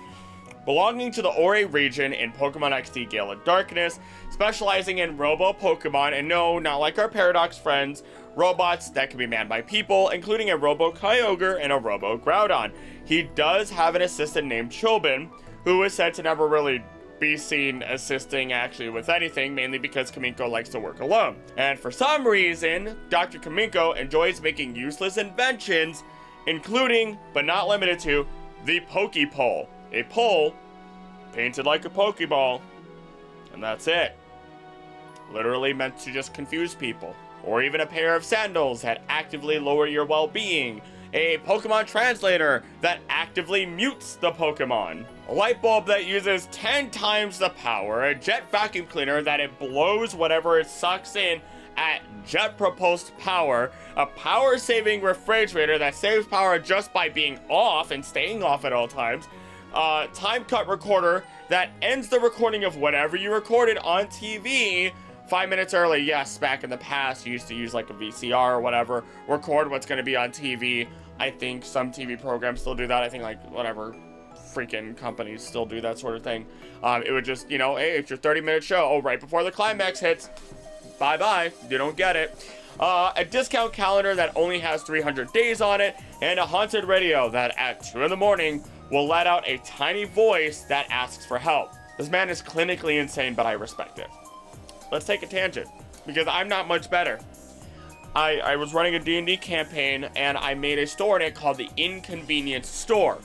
belonging to the Ori region in Pokemon XD Gale of Darkness, specializing in Robo-Pokemon, and no, not like our Paradox friends, robots that can be manned by people, including a Robo-Kyogre and a Robo-Groudon. He does have an assistant named Chobin, who is said to never really be seen assisting actually with anything, mainly because Kaminko likes to work alone. And for some reason, Dr. Kaminko enjoys making useless inventions, including, but not limited to, the Pokepole. A pole painted like a Pokeball, and that's it. Literally meant to just confuse people. Or even a pair of sandals that actively lower your well-being. A Pokemon translator that actively mutes the Pokemon. A light bulb that uses 10 times the power. A jet vacuum cleaner that it blows whatever it sucks in at jet propulsed power. A power-saving refrigerator that saves power just by being off and staying off at all times. Time cut recorder that ends the recording of whatever you recorded on TV 5 minutes early. Yes, back in the past, you used to use like a VCR or whatever, record what's going to be on TV. I think some TV programs still do that. I think like whatever freaking companies still do that sort of thing. It would just, you know, hey, it's your 30-minute show. Oh, right before the climax hits, bye-bye, you don't get it. A discount calendar that only has 300 days on it, and a haunted radio that at 2 in the morning will let out a tiny voice that asks for help. This man is clinically insane, but I respect it. Let's take a tangent, because I'm not much better. I was running a D&D campaign, and I made a store in it called the Inconvenience Store.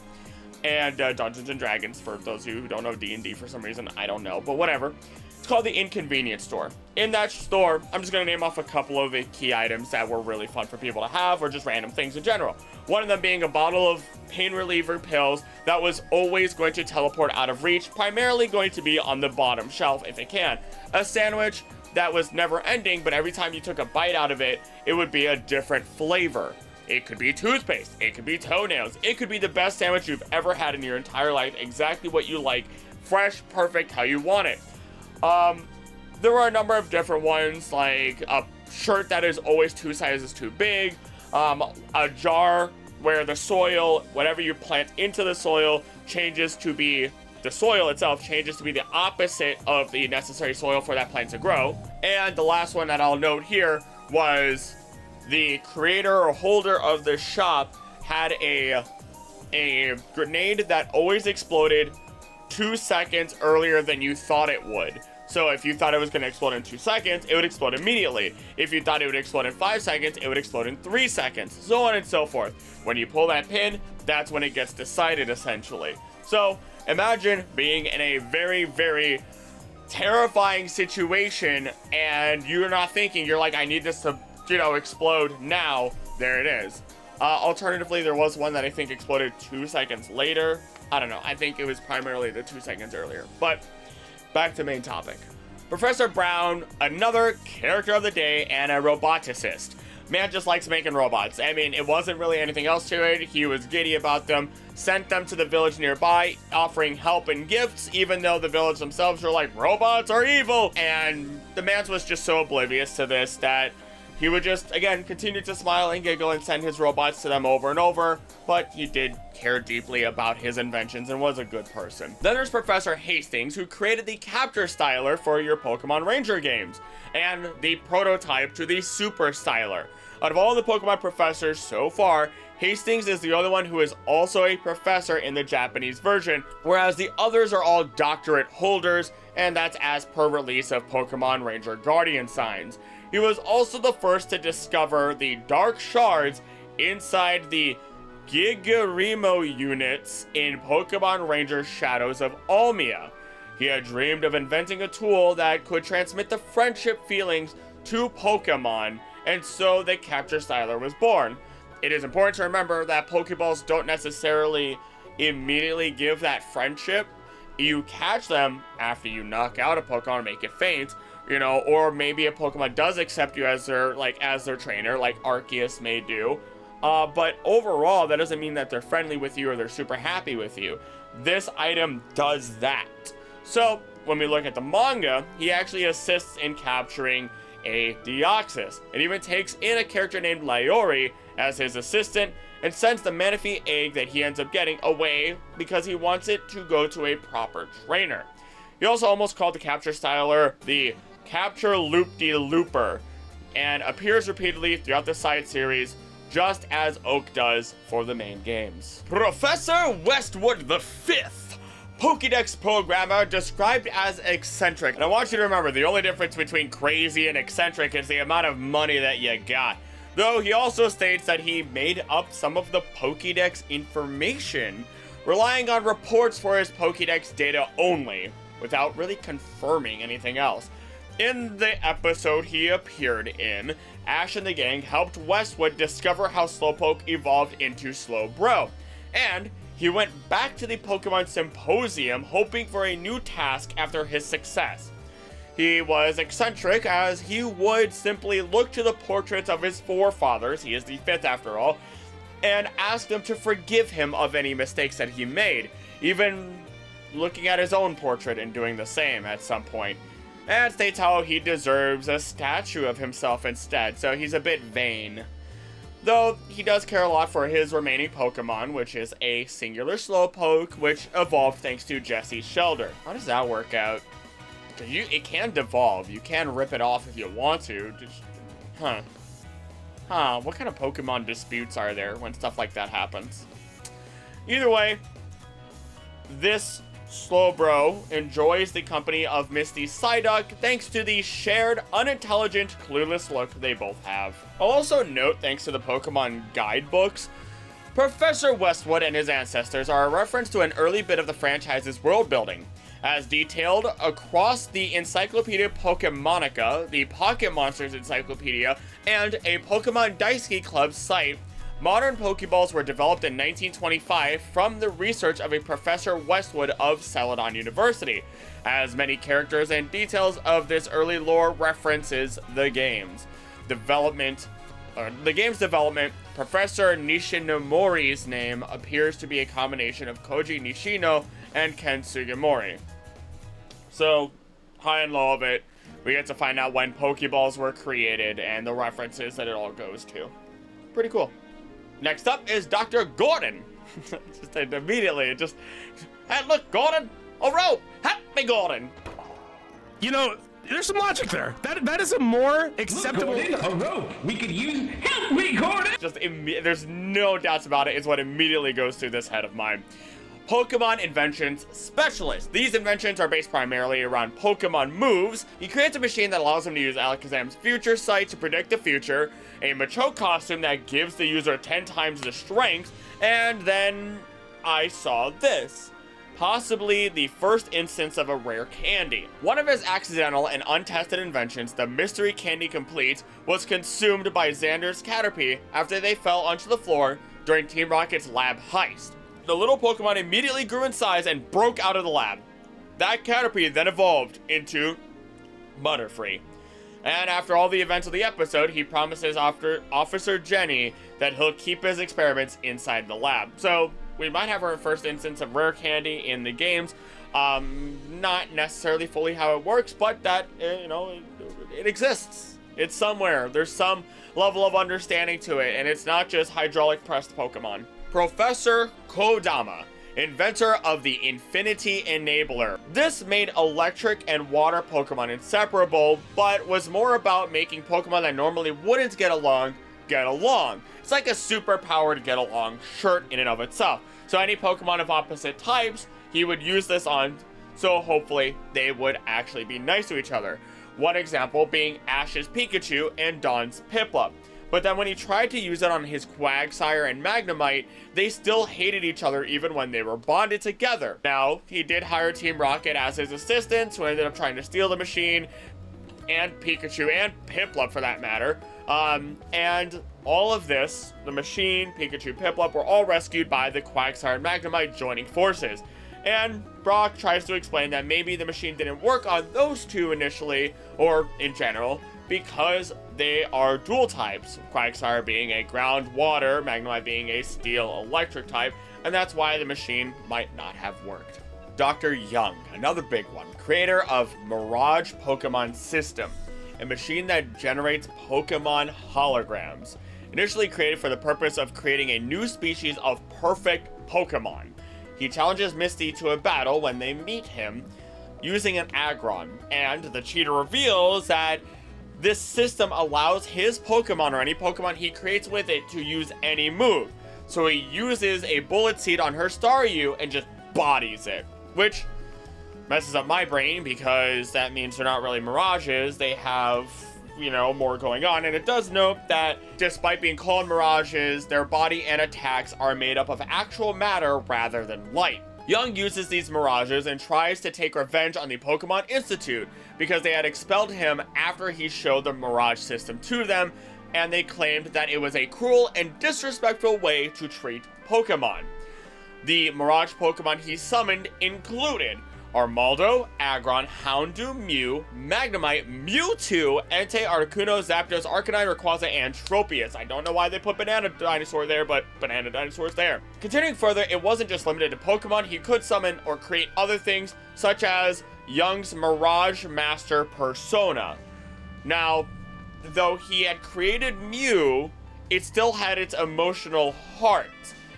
And Dungeons & Dragons, for those of you who don't know D&D for some reason, I don't know, but whatever. It's called the Inconvenience Store. In that store, I'm just going to name off a couple of the key items that were really fun for people to have, or just random things in general. One of them being a bottle of pain reliever pills that was always going to teleport out of reach, primarily going to be on the bottom shelf if it can. A sandwich that was never ending, but every time you took a bite out of it, it would be a different flavor. It could be toothpaste, it could be toenails, it could be the best sandwich you've ever had in your entire life, exactly what you like, fresh, perfect, how you want it. There were a number of different ones, like a shirt that is always 2 sizes too big, a jar where the soil, whatever you plant into the soil, changes to be, the soil itself changes to be the opposite of the necessary soil for that plant to grow. And the last one that I'll note here was the creator or holder of the shop had a grenade that always exploded 2 seconds earlier than you thought it would. So if you thought it was going to explode in 2 seconds, it would explode immediately. If you thought it would explode in 5 seconds, it would explode in 3 seconds, so on and so forth. When you pull that pin, that's when it gets decided, essentially. So imagine being in a very, very terrifying situation, and you're not thinking, you're like, I need this to, explode now. There it is. Alternatively, there was one that I think exploded 2 seconds later. I don't know. I think it was primarily the 2 seconds earlier. But back to main topic. Professor Brown, another character of the day and a roboticist. Man just likes making robots. I mean, it wasn't really anything else to it. He was giddy about them, sent them to the village nearby, offering help and gifts, even though the village themselves were like, robots are evil. And the man was just so oblivious to this that he would just, again, continue to smile and giggle and send his robots to them over and over, but he did care deeply about his inventions and was a good person. Then there's Professor Hastings, who created the capture styler for your Pokemon Ranger games, and the prototype to the Super Styler. Out of all the Pokemon professors so far, Hastings is the only one who is also a professor in the Japanese version, whereas the others are all doctorate holders, and that's as per release of Pokemon Ranger Guardian signs. He was also the first to discover the dark shards inside the Gigarimo units in Pokemon Ranger Shadows of Almia. He had dreamed of inventing a tool that could transmit the friendship feelings to Pokemon, and so the Capture Styler was born. It is important to remember that Pokeballs don't necessarily immediately give that friendship. You catch them after you knock out a Pokemon and make it faint, or maybe a Pokemon does accept you as their trainer, like Arceus may do. But overall, that doesn't mean that they're friendly with you or they're super happy with you. This item does that. So, when we look at the manga, he actually assists in capturing a Deoxys. It even takes in a character named Laori as his assistant and sends the Manaphy egg that he ends up getting away because he wants it to go to a proper trainer. He also almost called the Capture Styler the Capture Loop-de-Looper, and appears repeatedly throughout the side series, just as Oak does for the main games. Professor Westwood V, Pokédex programmer, described as eccentric. And I want you to remember, the only difference between crazy and eccentric is the amount of money that you got. Though he also states that he made up some of the Pokédex information, relying on reports for his Pokédex data only, without really confirming anything else. In the episode he appeared in, Ash and the gang helped Westwood discover how Slowpoke evolved into Slowbro, and he went back to the Pokemon Symposium hoping for a new task after his success. He was eccentric, as he would simply look to the portraits of his forefathers, he is the 5th after all, and ask them to forgive him of any mistakes that he made, even looking at his own portrait and doing the same at some point, and states how he deserves a statue of himself instead, so he's a bit vain. Though he does care a lot for his remaining Pokemon, which is a singular Slowpoke, which evolved thanks to Jesse's Shelter. How does that work out? It can devolve. You can rip it off if you want to. Just, what kind of Pokemon disputes are there when stuff like that happens? Either way, this Slowbro enjoys the company of Misty Psyduck thanks to the shared, unintelligent, clueless look they both have. I'll also note, thanks to the Pokemon guidebooks, Professor Westwood and his ancestors are a reference to an early bit of the franchise's world building. As detailed across the Encyclopedia Pokemonica, the Pocket Monsters Encyclopedia, and a Pokemon Daisuke Club site, modern Pokeballs were developed in 1925 from the research of a Professor Westwood of Celadon University. As many characters and details of this early lore references the game's development, Professor Nishinomori's name appears to be a combination of Koji Nishino and Ken Sugimori. So, high and low of it, we get to find out when Pokeballs were created and the references that it all goes to. Pretty cool. Next up is Dr. Gordon. Hey, look, Gordon! A rope! Help me, Gordon!
You know, there's some logic there. That is a more acceptable.
Look, Gordon, a rope. We could use. Help me, Gordon!
There's no doubts about it. It's what immediately goes through this head of mine. Pokemon Inventions Specialist. These inventions are based primarily around Pokemon moves. He creates a machine that allows him to use Alakazam's future sight to predict the future, a Machoke costume that gives the user 10 times the strength, and then I saw this. Possibly the first instance of a rare candy. One of his accidental and untested inventions, the Mystery Candy Complete, was consumed by Xander's Caterpie after they fell onto the floor during Team Rocket's lab heist. The little Pokemon immediately grew in size and broke out of the lab. That Caterpie then evolved into Butterfree. And after all the events of the episode, he promises Officer Jenny that he'll keep his experiments inside the lab. So, we might have our first instance of rare candy in the games. Not necessarily fully how it works, but that, it exists. It's somewhere. There's some level of understanding to it, and it's not just hydraulic pressed Pokemon. Professor Kodama, inventor of the Infinity Enabler. This made electric and water Pokemon inseparable, but was more about making Pokemon that normally wouldn't get along. It's like a super-powered get-along shirt in and of itself. So any Pokemon of opposite types, he would use this on, so hopefully they would actually be nice to each other. One example being Ash's Pikachu and Dawn's Piplup. But then when he tried to use it on his Quagsire and Magnemite, they still hated each other even when they were bonded together. Now, he did hire Team Rocket as his assistants, who ended up trying to steal the machine, and Pikachu, and Piplup for that matter. And all of this, the machine, Pikachu, Piplup, were all rescued by the Quagsire and Magnemite joining forces. And Brock tries to explain that maybe the machine didn't work on those two initially, or in general, because they are dual types, Quagsire being a ground water, Magnemite being a steel electric type, and that's why the machine might not have worked. Dr. Young, another big one, creator of Mirage Pokemon System, a machine that generates Pokemon holograms, initially created for the purpose of creating a new species of perfect Pokemon. He challenges Misty to a battle when they meet him using an Aggron, and the cheater reveals that this system allows his Pokemon, or any Pokemon he creates with it, to use any move. So he uses a Bullet Seed on her Staryu and just bodies it, which messes up my brain because that means they're not really Mirages, they have, more going on. And it does note that despite being called Mirages, their body and attacks are made up of actual matter rather than light. Young uses these Mirages and tries to take revenge on the Pokemon Institute because they had expelled him after he showed the Mirage system to them, and they claimed that it was a cruel and disrespectful way to treat Pokemon. The Mirage Pokemon he summoned included Armaldo, Aggron, Houndoom, Mew, Magnemite, Mewtwo, Entei, Articuno, Zapdos, Arcanine, Rayquaza, and Tropius. I don't know why they put Banana Dinosaur there, but Banana Dinosaur's there. Continuing further, it wasn't just limited to Pokemon. He could summon or create other things, such as Young's Mirage Master Persona. Now, though he had created Mew, it still had its emotional heart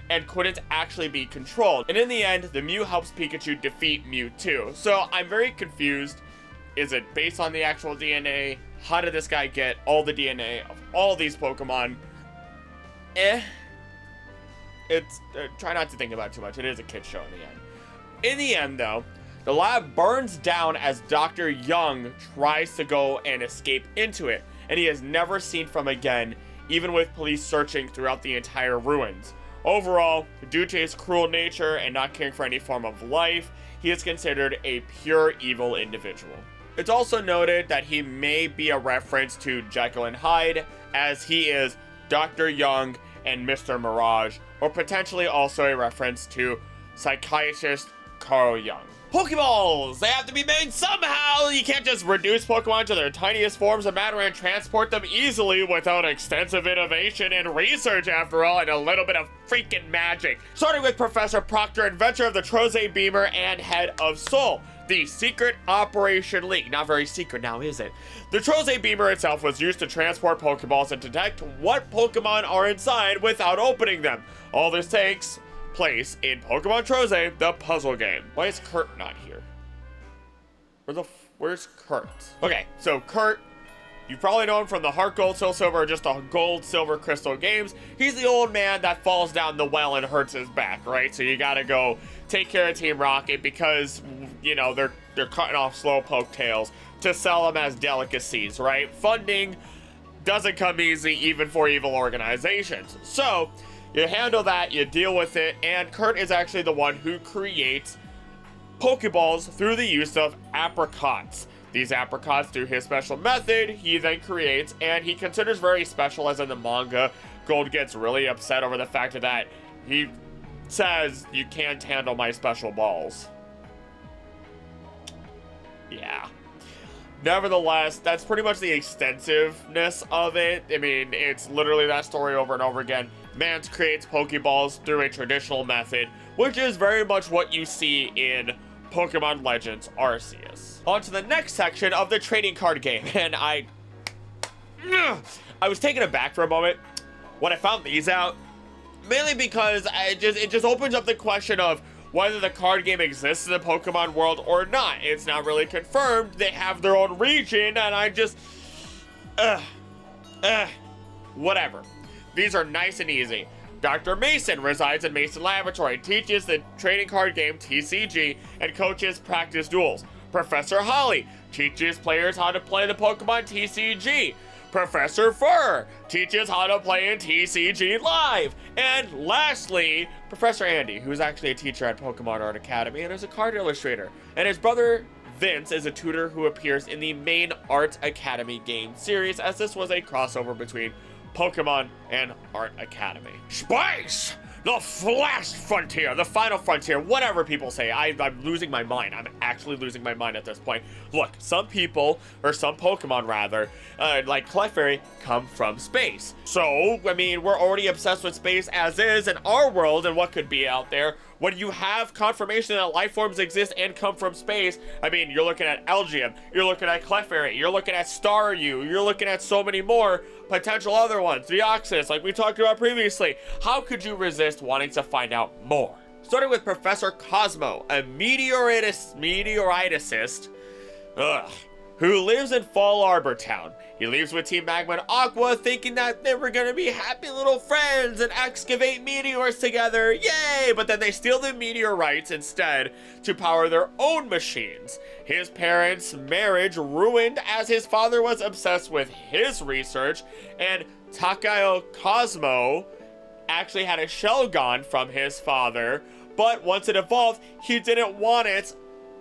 and couldn't actually be controlled. And in the end, the Mew helps Pikachu defeat Mewtwo. So I'm very confused Is it based on the actual DNA? How did this guy get all the DNA of all these Pokemon? It's, try not to think about it too much. It is a kid's show in the end. In the end, though, the lab burns down as Dr. Young tries to go and escape into it, and he is never seen from again, even with police searching throughout the entire ruins. Overall, due to his cruel nature and not caring for any form of life, he is considered a pure evil individual. It's also noted that he may be a reference to Jekyll and Hyde, as he is Dr. Young and Mr. Mirage, or potentially also a reference to psychiatrist Carl Jung. Pokeballs! They have to be made somehow! You can't just reduce Pokemon to their tiniest forms of matter and transport them easily without extensive innovation and research, after all, and a little bit of freaking magic. Starting with Professor Proctor, inventor of the Troze Beamer and head of Sol, the secret Operation League. Not very secret now, is it? The Troze Beamer itself was used to transport Pokeballs and detect what Pokemon are inside without opening them. All this takes place in Pokemon Troze, the puzzle game. Why is Kurt not here? Where's Kurt? Okay, so Kurt, you probably know him from the Heart Gold, Soul Silver, or just the Gold, Silver, Crystal games. He's the old man that falls down the well and hurts his back, right? So you gotta go take care of Team Rocket because, you know, they're cutting off Slowpoke tails to sell them as delicacies, right? Funding doesn't come easy even for evil organizations. So you handle that, you deal with it, and Kurt is actually the one who creates Pokeballs through the use of apricots. These apricots, through his special method, he then creates, and he considers very special, as in the manga. Gold gets really upset over the fact that he says, "You can't handle my special balls." Yeah. Nevertheless, that's pretty much the extensiveness of it. I mean, it's literally that story over and over again. Mance creates Pokeballs through a traditional method, which is very much what you see in Pokemon Legends Arceus. On to the next section of the trading card game, and I was taken aback for a moment when I found these out, mainly because it just opens up the question of whether the card game exists in the Pokemon world or not. It's not really confirmed. They have their own region, and I just, whatever. These are nice and easy. Dr. Mason resides in Mason Laboratory, teaches the trading card game TCG, and coaches practice duels. Professor Holly teaches players how to play the Pokemon TCG. Professor Fur teaches how to play in TCG Live. And lastly, Professor Andy, who's actually a teacher at Pokemon Art Academy and is a card illustrator. And his brother Vince is a tutor who appears in the main Art Academy game series, as this was a crossover between Pokemon and Art Academy. Space! The last frontier, the final frontier, whatever people say. I'm losing my mind. I'm actually losing my mind at this point. Look, some people, or some Pokemon rather, like Clefairy, come from space. So, I mean, we're already obsessed with space as is in our world and what could be out there. When you have confirmation that life forms exist and come from space, I mean, you're looking at Elgium, you're looking at Clefairy, you're looking at Staryu, you're looking at so many more potential other ones, Deoxys, like we talked about previously. How could you resist wanting to find out more? Starting with Professor Cosmo, a meteoriticist, who lives in Fall Arbor Town. He leaves with Team Magma and Aqua, thinking that they were gonna be happy little friends and excavate meteors together, yay! But then they steal the meteorites instead to power their own machines. His parents' marriage ruined as his father was obsessed with his research, and Takao Cosmo actually had a shell gone from his father, but once it evolved, he didn't want it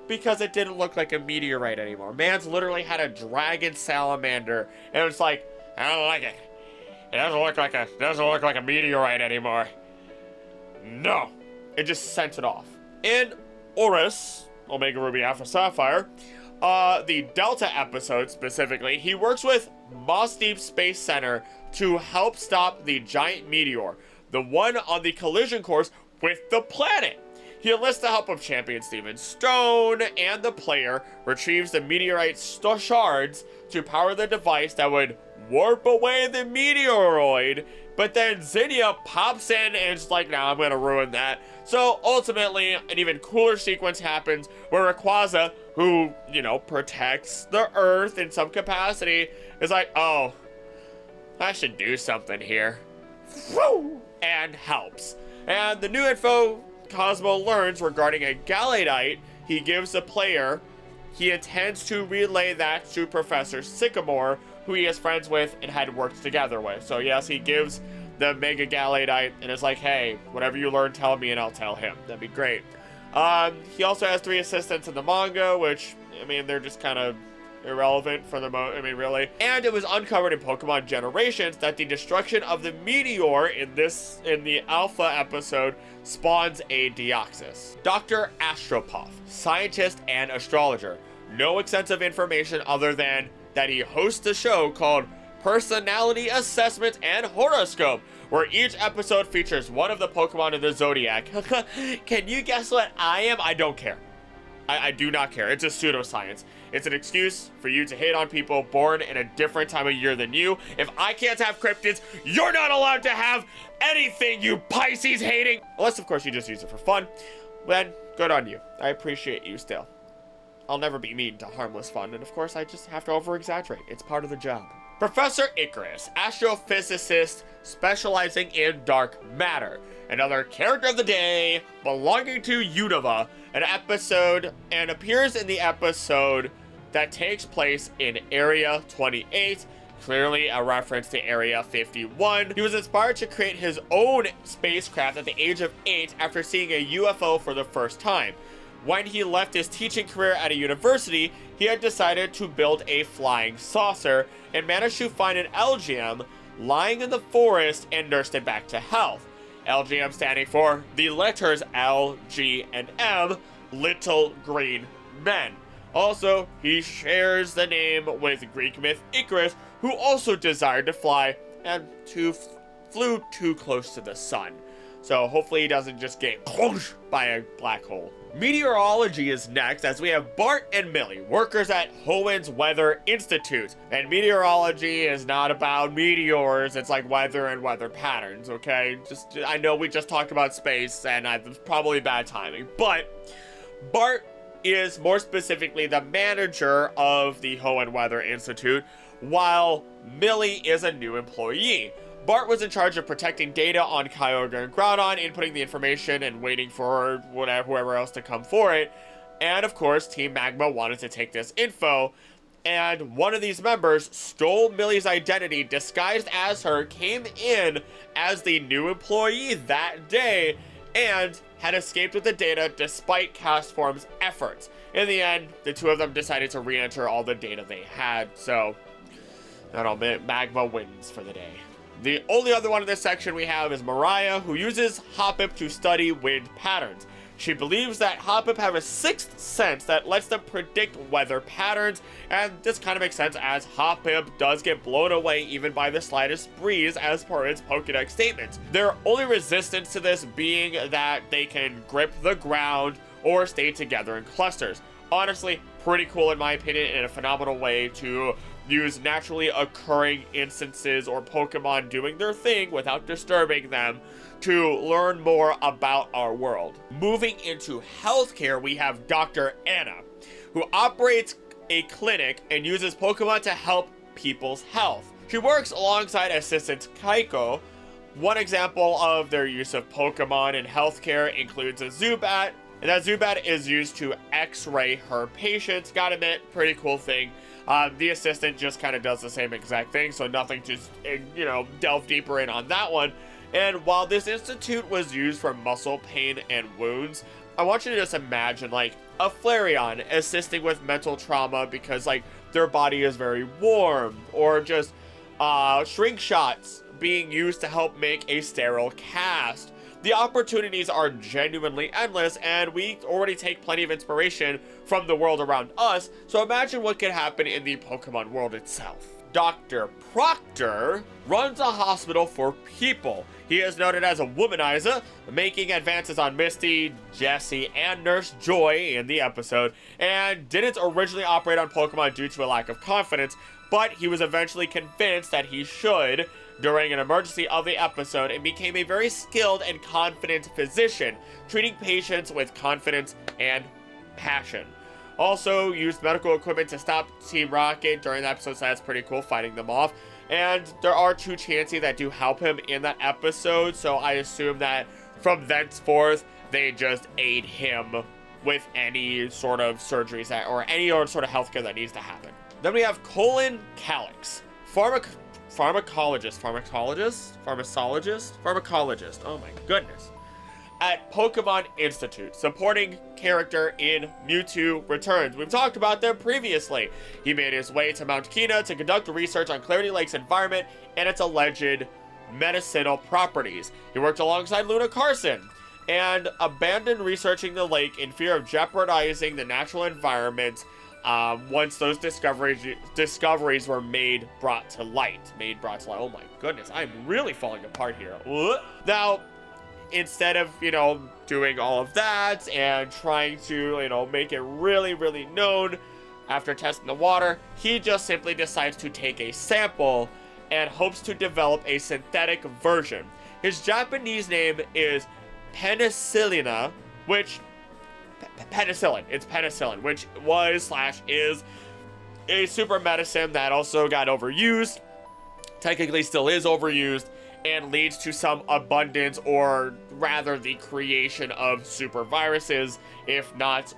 because it didn't look like a meteorite anymore. Man's literally had a dragon salamander, and it's like, I don't like it. It doesn't look like a meteorite anymore. No. It just sent it off. In Oris, Omega Ruby Alpha Sapphire, the Delta episode specifically, he works with Moss Deep Space Center to help stop the giant meteor, the one on the collision course with the planet. He enlists the help of Champion Steven Stone, and the player retrieves the meteorite shards to power the device that would warp away the meteoroid, but then Zinnia pops in and is like, nah, I'm gonna ruin that. So ultimately, an even cooler sequence happens where Rayquaza, who, you know, protects the Earth in some capacity, is like, oh, I should do something here. And helps. And the new info Cosmo learns regarding a Galladite he gives the player, he intends to relay that to Professor Sycamore, who he is friends with and had worked together with. So yes, he gives the Mega Galladite and is like, hey, whatever you learn, tell me and I'll tell him. That'd be great. He also has 3 assistants in the manga, which, I mean, they're just kind of irrelevant for the really. And it was uncovered in Pokemon Generations that the destruction of the meteor in the Alpha episode spawns a Deoxys. Dr. Astropuff, scientist and astrologer. No extensive information other than that he hosts a show called Personality Assessment and Horoscope, where each episode features one of the Pokemon in the Zodiac. Can you guess what I am? I don't care. I do not care. It's a pseudoscience. It's an excuse for you to hate on people born in a different time of year than you. If I can't have cryptids, you're not allowed to have anything, you Pisces hating. Unless, of course, you just use it for fun. Then, good on you. I appreciate you still. I'll never be mean to harmless fun, and of course, I just have to over-exaggerate. It's part of the job. Professor Icarus, astrophysicist specializing in dark matter. Another character of the day belonging to Unova, an episode, and appears in the episode that takes place in Area 28, clearly a reference to Area 51. He was inspired to create his own spacecraft at the age of 8 after seeing a UFO for the first time. When he left his teaching career at a university, he had decided to build a flying saucer and managed to find an LGM lying in the forest and nursed it back to health. LGM standing for the letters L, G, and M, Little Green Men. Also, he shares the name with Greek myth Icarus, who also desired to fly and flew too close to the sun. So hopefully he doesn't just get close by a black hole. Meteorology is next, as we have Bart and Millie, workers at Hoen's Weather Institute. And meteorology is not about meteors, it's like weather and weather patterns, okay? I know we just talked about space, and it's probably bad timing, but Bart is more specifically the manager of the Hoenn Weather Institute, while Millie is a new employee. Bart was in charge of protecting data on Kyogre and Groudon, inputting the information and waiting for whoever else to come for it. And of course, Team Magma wanted to take this info, and one of these members stole Millie's identity, disguised as her, came in as the new employee that day, and had escaped with the data despite Castform's efforts. In the end, the two of them decided to re-enter all the data they had, so Magma wins for the day. The only other one in this section we have is Mariah, who uses Hoppip to study wind patterns. She believes that Hoppip have a sixth sense that lets them predict weather patterns, and this kind of makes sense as Hoppip does get blown away even by the slightest breeze as per its Pokédex statements. Their only resistance to this being that they can grip the ground or stay together in clusters. Honestly, pretty cool in my opinion, and a phenomenal way to use naturally occurring instances or Pokemon doing their thing without disturbing them to learn more about our world. Moving into healthcare, we have Dr. Anna, who operates a clinic and uses Pokemon to help people's health. She works alongside assistant Kaiko. One example of their use of Pokemon in healthcare includes a Zubat, and that Zubat is used to x-ray her patients. Gotta admit, pretty cool thing. The assistant just kind of does the same exact thing, so nothing to, delve deeper in on that one. And while this institute was used for muscle pain and wounds, I want you to just imagine, like, a Flareon assisting with mental trauma because, like, their body is very warm, or just shrink shots being used to help make a sterile cast. The opportunities are genuinely endless, and we already take plenty of inspiration from the world around us, so imagine what could happen in the Pokemon world itself. Dr. Proctor runs a hospital for people. He is noted as a womanizer, making advances on Misty, Jessie, and Nurse Joy in the episode, and didn't originally operate on Pokemon due to a lack of confidence, but he was eventually convinced that he should during an emergency of the episode and became a very skilled and confident physician, treating patients with confidence and passion. Also used medical equipment to stop Team Rocket during the episode, so that's pretty cool, fighting them off. And there are two Chansey that do help him in that episode, so I assume that from thenceforth, they just aid him with any sort of surgeries that, or any other sort of healthcare that needs to happen. Then we have Colin Calix, pharmacologist, oh my goodness, at Pokemon Institute, supporting character in Mewtwo Returns. We've talked about them previously. He made his way to Mount Kina to conduct research on Clarity Lake's environment and its alleged medicinal properties. He worked alongside Luna Carson and abandoned researching the lake in fear of jeopardizing the natural environment once those discoveries were brought to light. Oh my goodness, I'm really falling apart here. Now, instead of, doing all of that and trying to, make it really, really known after testing the water, he just simply decides to take a sample and hopes to develop a synthetic version. His Japanese name is penicillin, which is a super medicine that also got overused, technically still is overused, and leads to some abundance, or rather the creation of super viruses if not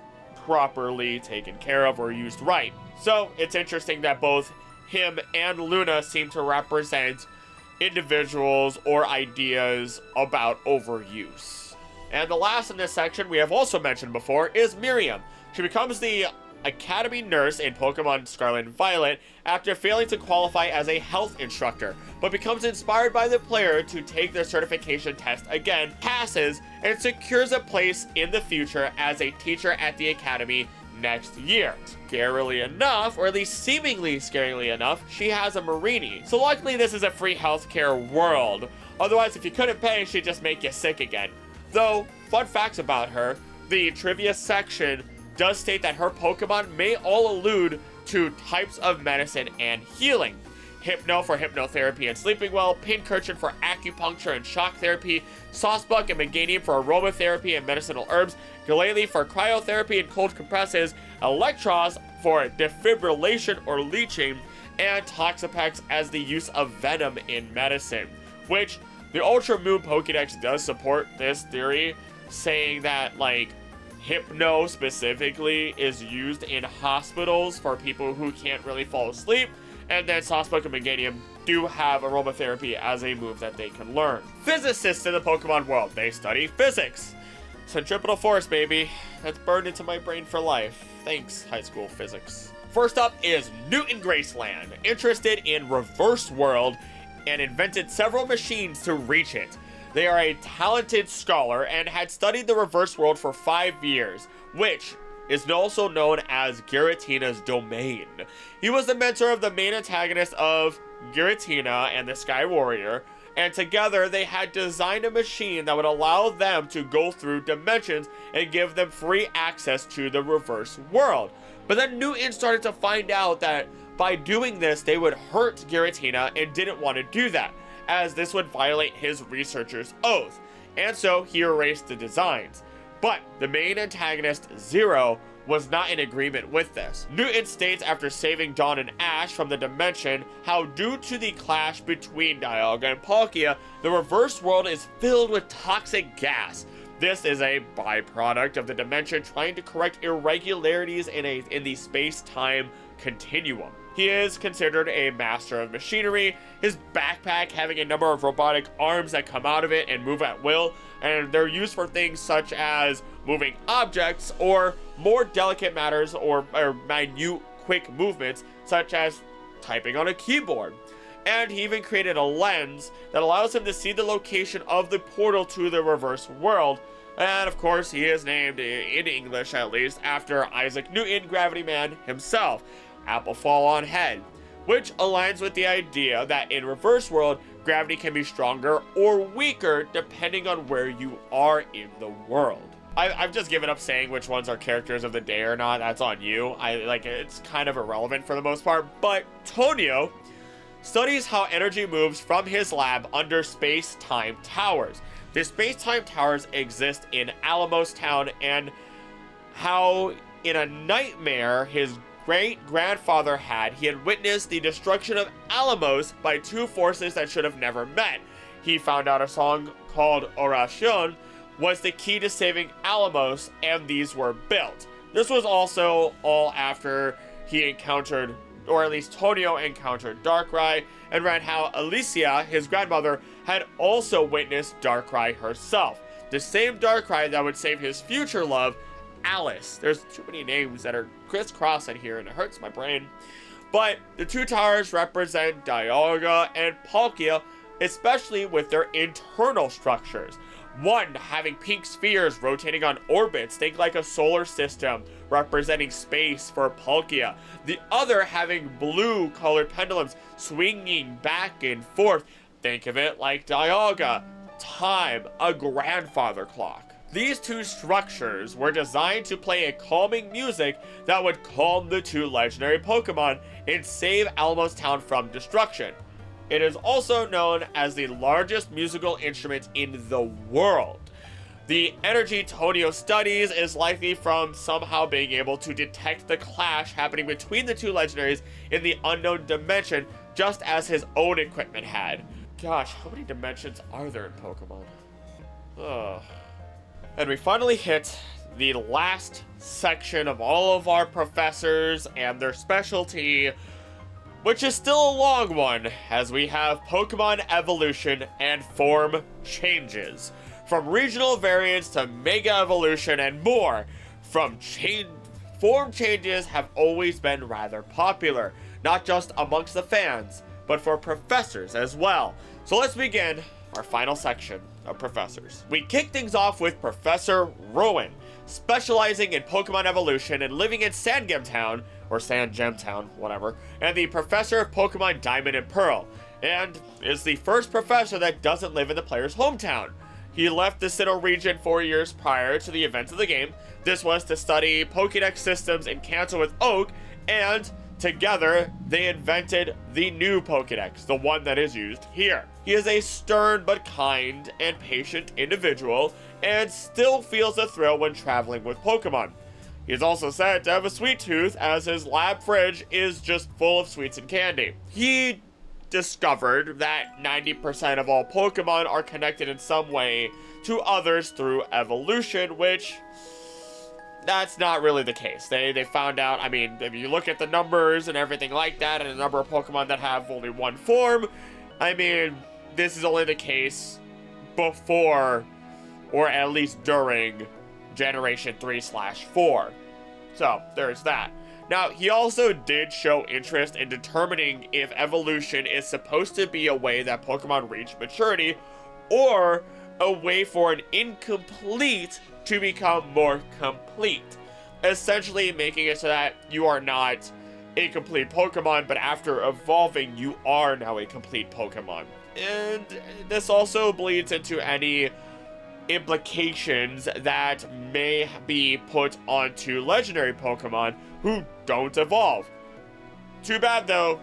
properly taken care of or used right. So it's interesting that both him and Luna seem to represent individuals or ideas about overuse. And the last in this section we have also mentioned before is Miriam. She becomes the academy nurse in Pokemon Scarlet and Violet after failing to qualify as a health instructor, but becomes inspired by the player to take their certification test again, passes, and secures a place in the future as a teacher at the academy next year. Scarily enough, or at least seemingly scarily enough, she has a Marini. So luckily this is a free healthcare world. Otherwise, if you couldn't pay, she'd just make you sick again. Though, fun facts about her, the trivia section does state that her Pokemon may all allude to types of medicine and healing. Hypno for hypnotherapy and sleeping well, Pincurchin for acupuncture and shock therapy, Saucebuck and Meganium for aromatherapy and medicinal herbs, Glalie for cryotherapy and cold compresses, Electros for defibrillation or leeching, and Toxapex as the use of venom in medicine, which the Ultra Moon Pokédex does support this theory, saying that, Hypno specifically is used in hospitals for people who can't really fall asleep, and then Saucebuck and Meganium do have aromatherapy as a move that they can learn. Physicists in the Pokemon world, they study physics. Centripetal force, baby. That's burned into my brain for life. Thanks, high school physics. First up is Newton Graceland, interested in Reverse World and invented several machines to reach it. They are a talented scholar and had studied the Reverse World for 5 years, which is also known as Giratina's domain. He was the mentor of the main antagonist of Giratina and the Sky Warrior, and together they had designed a machine that would allow them to go through dimensions and give them free access to the Reverse World. But then Newton started to find out that by doing this, they would hurt Giratina and didn't want to do that, as this would violate his researcher's oath, and so he erased the designs. But the main antagonist, Zero, was not in agreement with this. Newton states after saving Dawn and Ash from the dimension how due to the clash between Dialga and Palkia, the Reverse World is filled with toxic gas. This is a byproduct of the dimension trying to correct irregularities in the space-time continuum. He is considered a master of machinery, his backpack having a number of robotic arms that come out of it and move at will, and they're used for things such as moving objects or more delicate matters or minute quick movements such as typing on a keyboard. And he even created a lens that allows him to see the location of the portal to the Reverse World. And of course, he is named, in English at least, after Isaac Newton, Gravity Man himself. Apple fall on head, which aligns with the idea that in Reverse World, gravity can be stronger or weaker depending on where you are in the world. I've just given up saying which ones are characters of the day or not. That's on you. It's kind of irrelevant for the most part. But Tonio studies how energy moves from his lab under space-time towers. The space-time towers exist in Alamos Town, and how in a nightmare his great-grandfather had, he had witnessed the destruction of Alamos by two forces that should have never met. He found out a song called Oracion was the key to saving Alamos, and these were built. This was also all after he encountered, or at least Tonio encountered, Darkrai, and read how Alicia, his grandmother, had also witnessed Darkrai herself. The same Darkrai that would save his future love, Alice. There's too many names that are crisscrossed in here, and it hurts my brain. But the two towers represent Dialga and Palkia, especially with their internal structures. One having pink spheres rotating on orbits, think like a solar system, representing space for Palkia. The other having blue colored pendulums swinging back and forth, think of it like Dialga, time, a grandfather clock. These two structures were designed to play a calming music that would calm the two legendary Pokemon and save Alamos Town from destruction. It is also known as the largest musical instrument in the world. The energy Tonio studies is likely from somehow being able to detect the clash happening between the two legendaries in the unknown dimension, just as his own equipment had. Gosh, how many dimensions are there in Pokemon? Ugh. And we finally hit the last section of all of our professors and their specialty, which is still a long one, as we have Pokemon evolution and form changes. From regional variants to mega evolution and more, form changes have always been rather popular, not just amongst the fans, but for professors as well. So let's begin our final section of professors. We kick things off with Professor Rowan, specializing in Pokemon evolution and living in Sandgem Town, or Sand Gem Town, whatever, and the professor of Pokemon Diamond and Pearl, and is the first professor that doesn't live in the player's hometown. He left the Sinnoh region 4 years prior to the events of the game. This was to study Pokédex systems in Kanto with Oak, and together they invented the new Pokédex, the one that is used here. He is a stern but kind and patient individual, and still feels a thrill when traveling with Pokemon. He is also said to have a sweet tooth, as his lab fridge is just full of sweets and candy. He discovered that 90% of all Pokemon are connected in some way to others through evolution, which that's not really the case. They found out, I mean, if you look at the numbers and everything like that, and the number of Pokemon that have only one form, I mean, this is only the case before, or at least during, Generation 3/4. So, there's that. Now, he also did show interest in determining if evolution is supposed to be a way that Pokemon reach maturity, or a way for an incomplete to become more complete. Essentially making it so that you are not a complete Pokemon, but after evolving, you are now a complete Pokemon. And this also bleeds into any implications that may be put onto legendary Pokemon who don't evolve. Too bad though,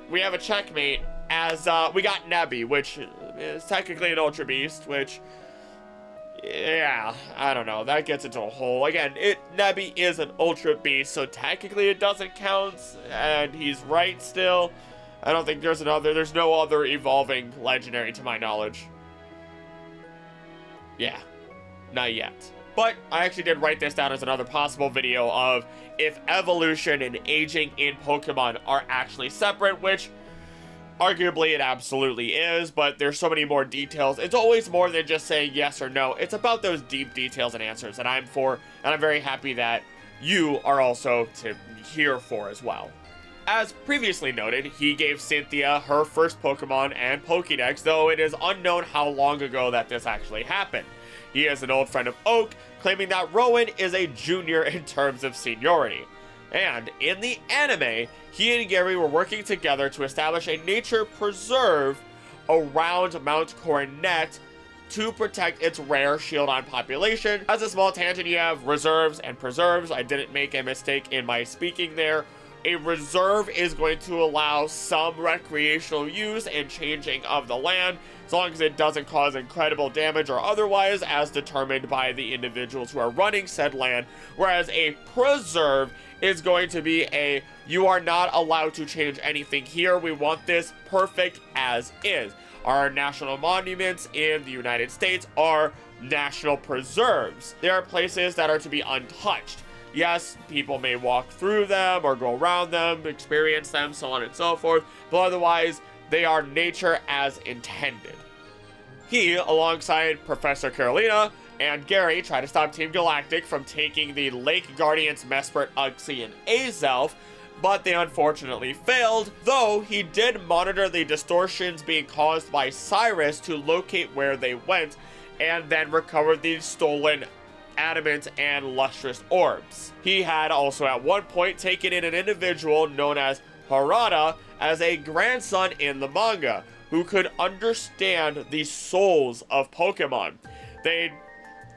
we have a checkmate, as we got Nebby, which is technically an Ultra Beast, which, yeah, I don't know, that gets into a whole, again, Nebby is an Ultra Beast, so technically it doesn't count, and he's right still. I don't think there's no other evolving legendary to my knowledge. Yeah, not yet. But I actually did write this down as another possible video of if evolution and aging in Pokemon are actually separate, which arguably it absolutely is, but there's so many more details. It's always more than just saying yes or no. It's about those deep details and answers that I'm for, and I'm very happy that you are also here for as well. As previously noted, he gave Cynthia her first Pokemon and Pokédex, though it is unknown how long ago that this actually happened. He is an old friend of Oak, claiming that Rowan is a junior in terms of seniority. And in the anime, he and Gary were working together to establish a nature preserve around Mount Coronet to protect its rare Shieldon population. As a small tangent, you have reserves and preserves. I didn't make a mistake in my speaking there. A reserve is going to allow some recreational use and changing of the land, as long as it doesn't cause incredible damage or otherwise, as determined by the individuals who are running said land. Whereas a preserve is going to be a, you are not allowed to change anything here. We want this perfect as is. Our national monuments in the United States are national preserves. There are places that are to be untouched. Yes, people may walk through them or go around them, experience them, so on and so forth, but otherwise, they are nature as intended. He, alongside Professor Carolina and Gary, try to stop Team Galactic from taking the Lake Guardians Mesprit, Uxie, and Azelf, but they unfortunately failed, though he did monitor the distortions being caused by Cyrus to locate where they went, and then recover the stolen adamant and lustrous orbs. He had also at one point taken in an individual known as Harada as a grandson in the manga, who could understand the souls of Pokemon.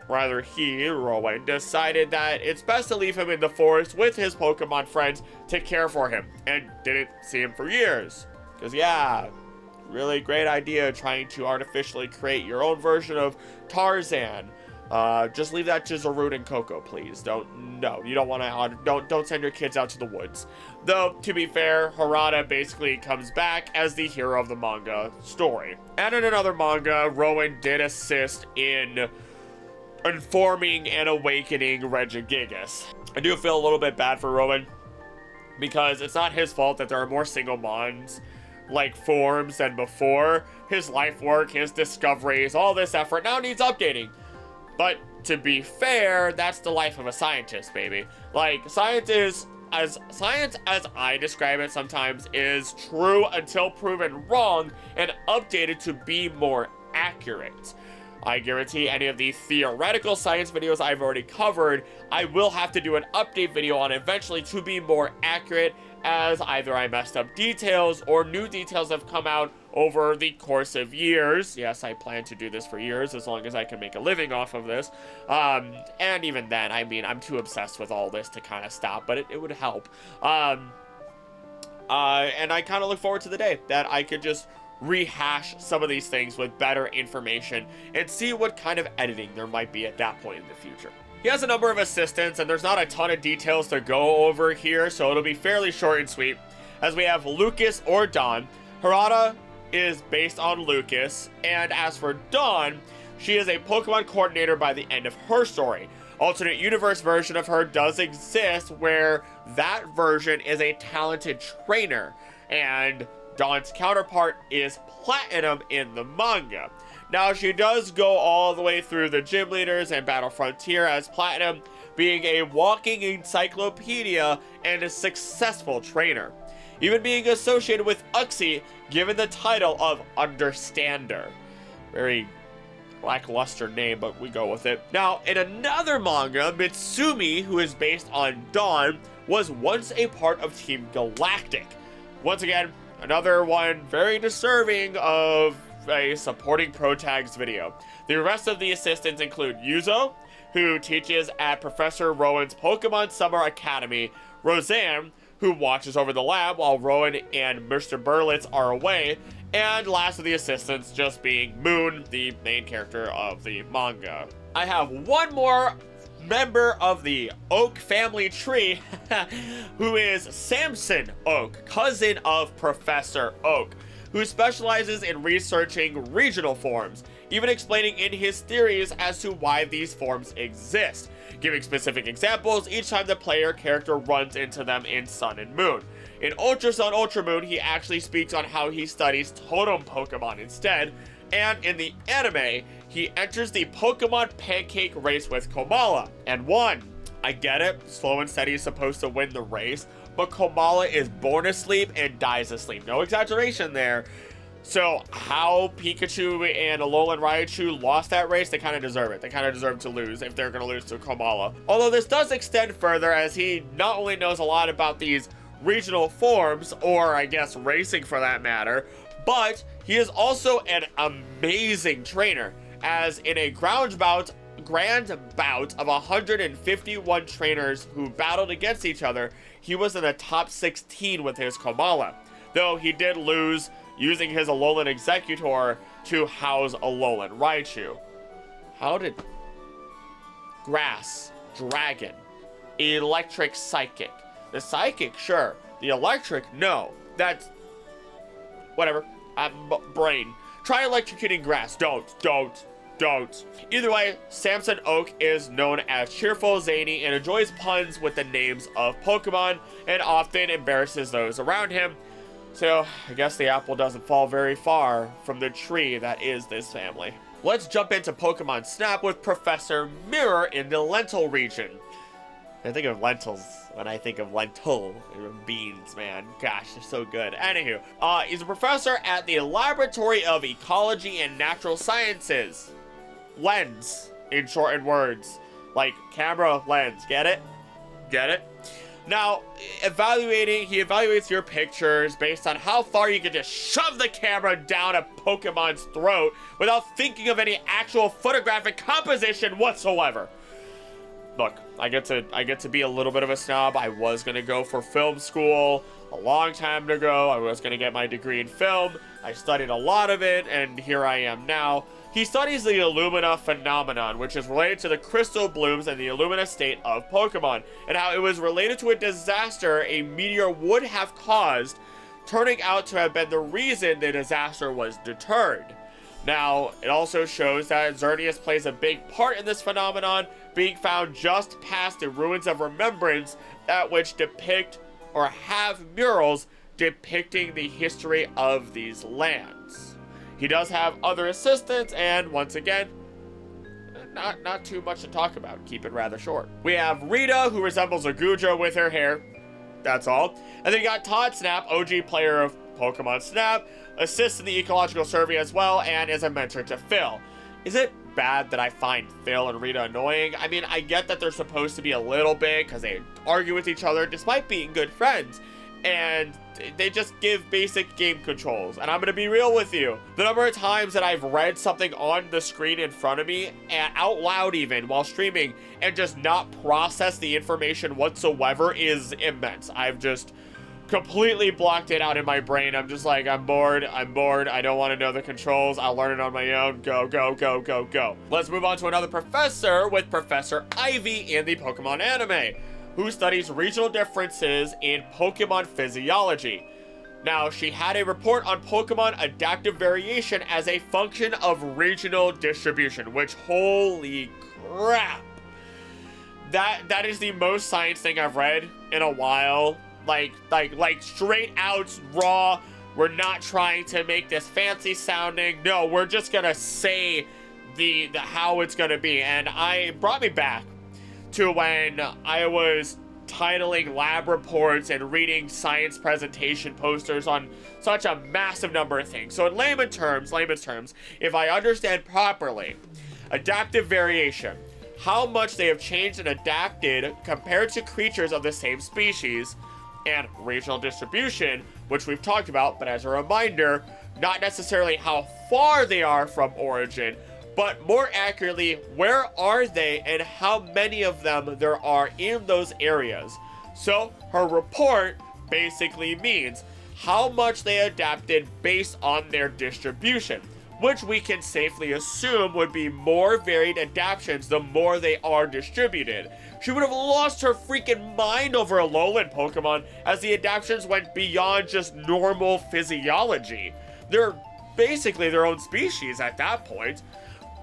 Rowan, decided that it's best to leave him in the forest with his Pokemon friends to care for him, and didn't see him for years. Because yeah, really great idea trying to artificially create your own version of Tarzan. Just leave that to Zarud and Coco, please. You don't want to, don't send your kids out to the woods. Though, to be fair, Harada basically comes back as the hero of the manga story. And in another manga, Rowan did assist in informing and awakening Regigigas. I do feel a little bit bad for Rowan, because it's not his fault that there are more single Mons like forms than before. His life work, his discoveries, all this effort now needs updating. But to be fair, that's the life of a scientist, baby. Like, science as I describe it sometimes is true until proven wrong and updated to be more accurate. I guarantee any of the theoretical science videos I've already covered, I will have to do an update video on eventually to be more accurate, as either I messed up details or new details have come out over the course of years. Yes, I plan to do this for years, as long as I can make a living off of this. And even then, I mean, I'm too obsessed with all this to kind of stop, but it would help. And I kind of look forward to the day that I could just rehash some of these things with better information and see what kind of editing there might be at that point in the future. He has a number of assistants, and there's not a ton of details to go over here, so it'll be fairly short and sweet, as we have Lucas or Dawn. Harada is based on Lucas, and as for Dawn, she is a Pokemon coordinator by the end of her story. Alternate universe version of her does exist, where that version is a talented trainer, and Dawn's counterpart is Platinum in the manga. Now, she does go all the way through the gym leaders and Battle Frontier as Platinum, being a walking encyclopedia and a successful trainer, even being associated with Uxie, given the title of Understander. Very lackluster name, but we go with it. Now, in another manga, Mitsumi, who is based on Dawn, was once a part of Team Galactic. Once again, another one very deserving of a supporting pro-tags video. The rest of the assistants include Yuzo, who teaches at Professor Rowan's Pokemon Summer Academy, Roseanne, who watches over the lab while Rowan and Mr. Burlitz are away, and last of the assistants just being Moon, the main character of the manga. I have one more member of the Oak family tree, who is Samson Oak, cousin of Professor Oak, who specializes in researching regional forms, even explaining in his theories as to why these forms exist, giving specific examples each time the player character runs into them in Sun and Moon. In Ultra Sun, Ultra Moon, he actually speaks on how he studies totem Pokemon instead, and in the anime, he enters the Pokemon Pancake race with Komala, and won. I get it, Slow and Steady is supposed to win the race, but Komala is born asleep and dies asleep. No exaggeration there. So how Pikachu and Alolan Raichu lost that race, they kind of deserve it. They kind of deserve to lose if they're going to lose to Komala. Although this does extend further, as he not only knows a lot about these regional forms, or I guess racing for that matter, but he is also an amazing trainer, as in a grand bout of 151 trainers who battled against each other, he was in the top 16 with his Komala, though he did lose using his Alolan Executor to house Alolan Raichu. How did Grass, Dragon, Electric, Psychic. The Psychic, sure. The Electric, no. That's... whatever. Brain. Try electrocuting Grass. Don't. Either way, Samson Oak is known as cheerful, zany, and enjoys puns with the names of Pokemon, and often embarrasses those around him. So, I guess the apple doesn't fall very far from the tree that is this family. Let's jump into Pokemon Snap with Professor Mirror in the Lentil region. I think of lentils when I think of lentil beans, man. Gosh, they're so good. Anywho, he's a professor at the Laboratory of Ecology and Natural Sciences. Lens, in shortened words. Like camera lens, get it? Get it? Now, he evaluates your pictures based on how far you can just shove the camera down a Pokemon's throat without thinking of any actual photographic composition whatsoever. Look, I get to be a little bit of a snob. I was gonna go for film school a long time ago. I was gonna get my degree in film. I studied a lot of it, and here I am now. He studies the Illumina phenomenon, which is related to the crystal blooms and the Illumina state of Pokemon, and how it was related to a disaster a meteor would have caused, turning out to have been the reason the disaster was deterred. Now, it also shows that Xerneas plays a big part in this phenomenon, being found just past the ruins of Remembrance, at which depict or have murals depicting the history of these lands. He does have other assistants, and once again, not too much to talk about. Keep it rather short. We have Rita, who resembles a Gudra with her hair. That's all. And then you got Todd Snap, OG player of Pokemon Snap, assists in the ecological survey as well, and is a mentor to Phil. Is it bad that I find Phil and Rita annoying? I mean, I get that they're supposed to be a little bit because they argue with each other despite being good friends, and they just give basic game controls. And I'm gonna be real with you, the number of times that I've read something on the screen in front of me, and out loud even, while streaming, and just not process the information whatsoever is immense. I've just completely blocked it out in my brain. I'm just like, I'm bored, I don't want to know the controls, I'll learn it on my own, go. Let's move on to another professor with Professor Ivy in the Pokemon anime, who studies regional differences in Pokemon physiology. Now, she had a report on Pokemon adaptive variation as a function of regional distribution, which, holy crap. That is the most science thing I've read in a while. Like straight out raw. We're not trying to make this fancy sounding. No, we're just gonna say the how it's gonna be. And it brought me back to when I was titling lab reports and reading science presentation posters on such a massive number of things. So in layman's terms, if I understand properly, adaptive variation, how much they have changed and adapted compared to creatures of the same species, and regional distribution, which we've talked about, but as a reminder, not necessarily how far they are from origin, but more accurately, where are they and how many of them there are in those areas. So her report basically means how much they adapted based on their distribution, which we can safely assume would be more varied adaptations the more they are distributed. She would have lost her freaking mind over Alolan Pokemon as the adaptations went beyond just normal physiology. They're basically their own species at that point.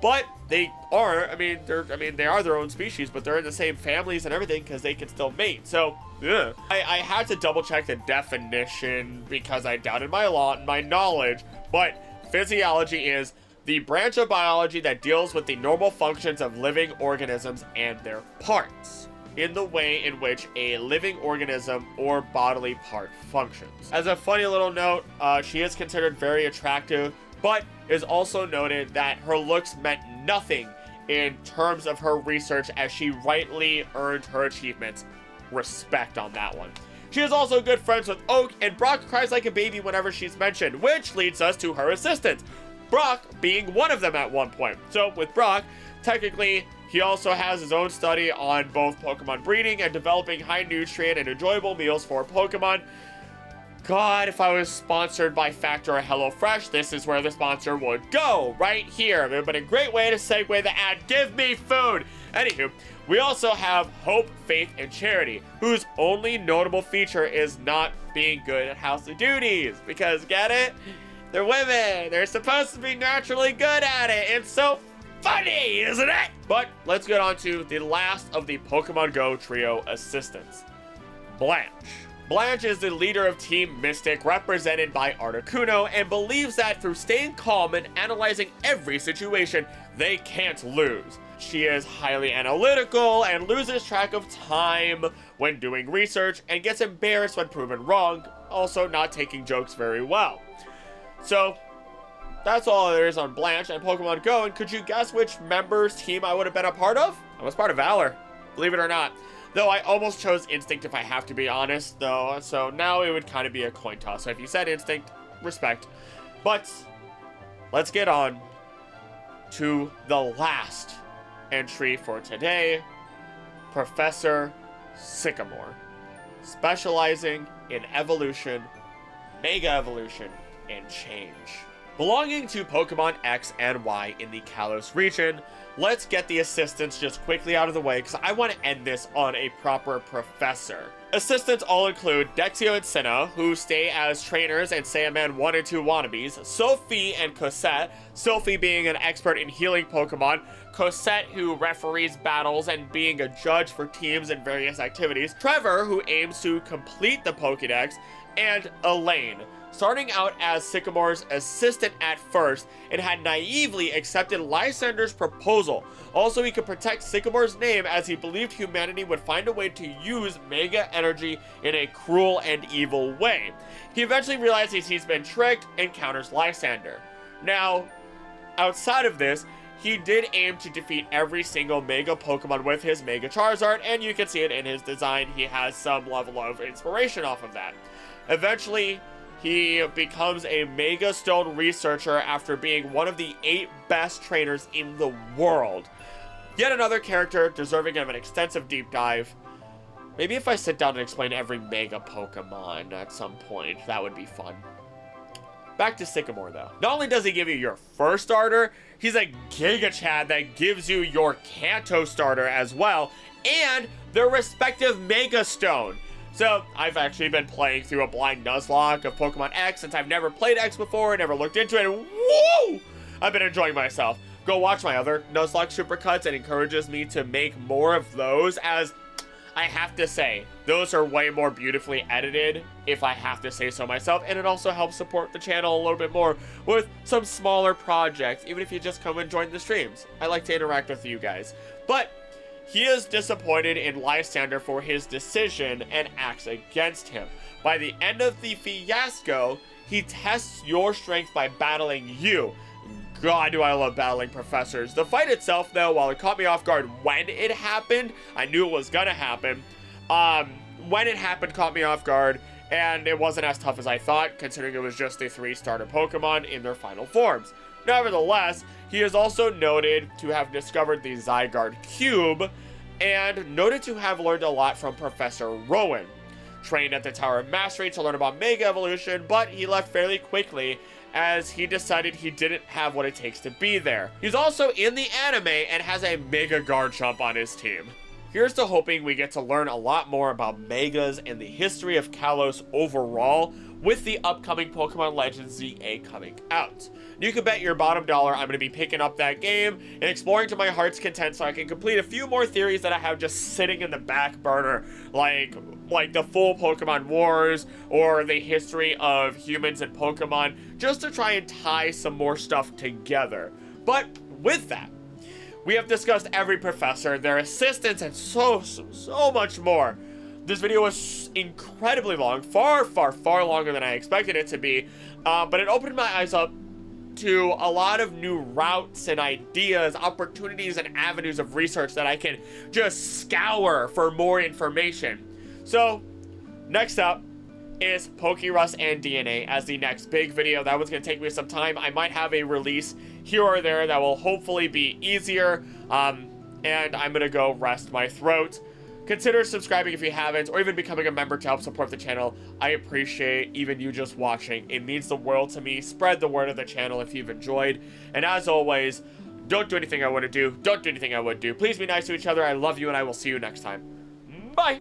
But they are, they are their own species, but they're in the same families and everything because they can still mate. So, yeah. I had to double check the definition because I doubted my knowledge, but physiology is the branch of biology that deals with the normal functions of living organisms and their parts, in the way in which a living organism or bodily part functions. As a funny little note, she is considered very attractive, but is also noted that her looks meant nothing in terms of her research, as she rightly earned her achievements. Respect on that one. She is also good friends with Oak, and Brock cries like a baby whenever she's mentioned, which leads us to her assistant. Brock being one of them at one point. So with Brock, technically, he also has his own study on both Pokemon breeding and developing high nutrient and enjoyable meals for Pokemon. God, if I was sponsored by Factor or HelloFresh, this is where the sponsor would go, right here. It would have been a great way to segue the ad, give me food. Anywho, we also have Hope, Faith, and Charity, whose only notable feature is not being good at household duties. Because, get it? They're women. They're supposed to be naturally good at it. It's so funny, isn't it? But let's get on to the last of the Pokemon Go trio assistants, Blanche. Blanche is the leader of Team Mystic, represented by Articuno, and believes that through staying calm and analyzing every situation, they can't lose. She is highly analytical and loses track of time when doing research and gets embarrassed when proven wrong, also not taking jokes very well. So, that's all there is on Blanche and Pokemon Go, and could you guess which member's team I would have been a part of? I was part of Valor, believe it or not. Though I almost chose Instinct if I have to be honest, though, so now it would kind of be a coin toss. So if you said Instinct, respect. But, let's get on to the last entry for today, Professor Sycamore, specializing in evolution, mega evolution, and change. Belonging to Pokemon X and Y in the Kalos region, let's get the assistants just quickly out of the way because I want to end this on a proper professor. Assistants all include Dexio and Cinna, who stay as trainers and Saiyaman 1 and 2 wannabes, Sophie and Cosette, Sophie being an expert in healing Pokemon, Cosette who referees battles and being a judge for teams and various activities, Trevor who aims to complete the Pokédex, and Elaine, starting out as Sycamore's assistant at first and had naively accepted Lysander's proposal. Also, he could protect Sycamore's name as he believed humanity would find a way to use mega energy in a cruel and evil way. He eventually realizes he's been tricked and counters Lysander. Now, outside of this, he did aim to defeat every single Mega Pokemon with his Mega Charizard, and you can see it in his design. He has some level of inspiration off of that. Eventually, he becomes a Mega Stone researcher after being one of the 8 best trainers in the world. Yet another character deserving of an extensive deep dive. Maybe if I sit down and explain every Mega Pokemon at some point, that would be fun. Back to Sycamore though. Not only does he give you your first starter, he's a Giga Chad that gives you your Kanto starter as well, and their respective Mega Stone. So, I've actually been playing through a blind Nuzlocke of Pokemon X since I've never played X before, never looked into it, and woo! I've been enjoying myself. Go watch my other Nuzlocke supercuts. It encourages me to make more of those, as I have to say, those are way more beautifully edited, if I have to say so myself, and it also helps support the channel a little bit more with some smaller projects, even if you just come and join the streams. I like to interact with you guys. But he is disappointed in Lysander for his decision and acts against him. By the end of the fiasco, he tests your strength by battling you. God, do I love battling professors. The fight itself, though, while it caught me off guard when it happened, I knew it was gonna happen. When it happened, caught me off guard, and it wasn't as tough as I thought, considering it was just the 3 starter Pokemon in their final forms. Nevertheless, he is also noted to have discovered the Zygarde Cube, and noted to have learned a lot from Professor Rowan. Trained at the Tower of Mastery to learn about Mega Evolution, but he left fairly quickly as he decided he didn't have what it takes to be there. He's also in the anime and has a Mega Garchomp on his team. Here's to hoping we get to learn a lot more about Megas and the history of Kalos overall with the upcoming Pokemon Legends ZA coming out. You can bet your bottom dollar I'm going to be picking up that game and exploring to my heart's content so I can complete a few more theories that I have just sitting in the back burner, like the full Pokemon Wars or the history of humans and Pokemon, just to try and tie some more stuff together. But with that, we have discussed every professor, their assistants, and so much more. This video was incredibly long, far longer than I expected it to be, but it opened my eyes up to a lot of new routes and ideas, opportunities, and avenues of research that I can just scour for more information. So, next up, is Pokerus and DNA as the next big video. That one's going to take me some time. I might have a release here or there that will hopefully be easier, and I'm going to go rest my throat. Consider subscribing if you haven't, or even becoming a member to help support the channel. I appreciate even you just watching. It means the world to me. Spread the word of the channel if you've enjoyed. And as always, don't do anything I wouldn't do. Don't do anything I would do. Please be nice to each other. I love you, and I will see you next time. Bye!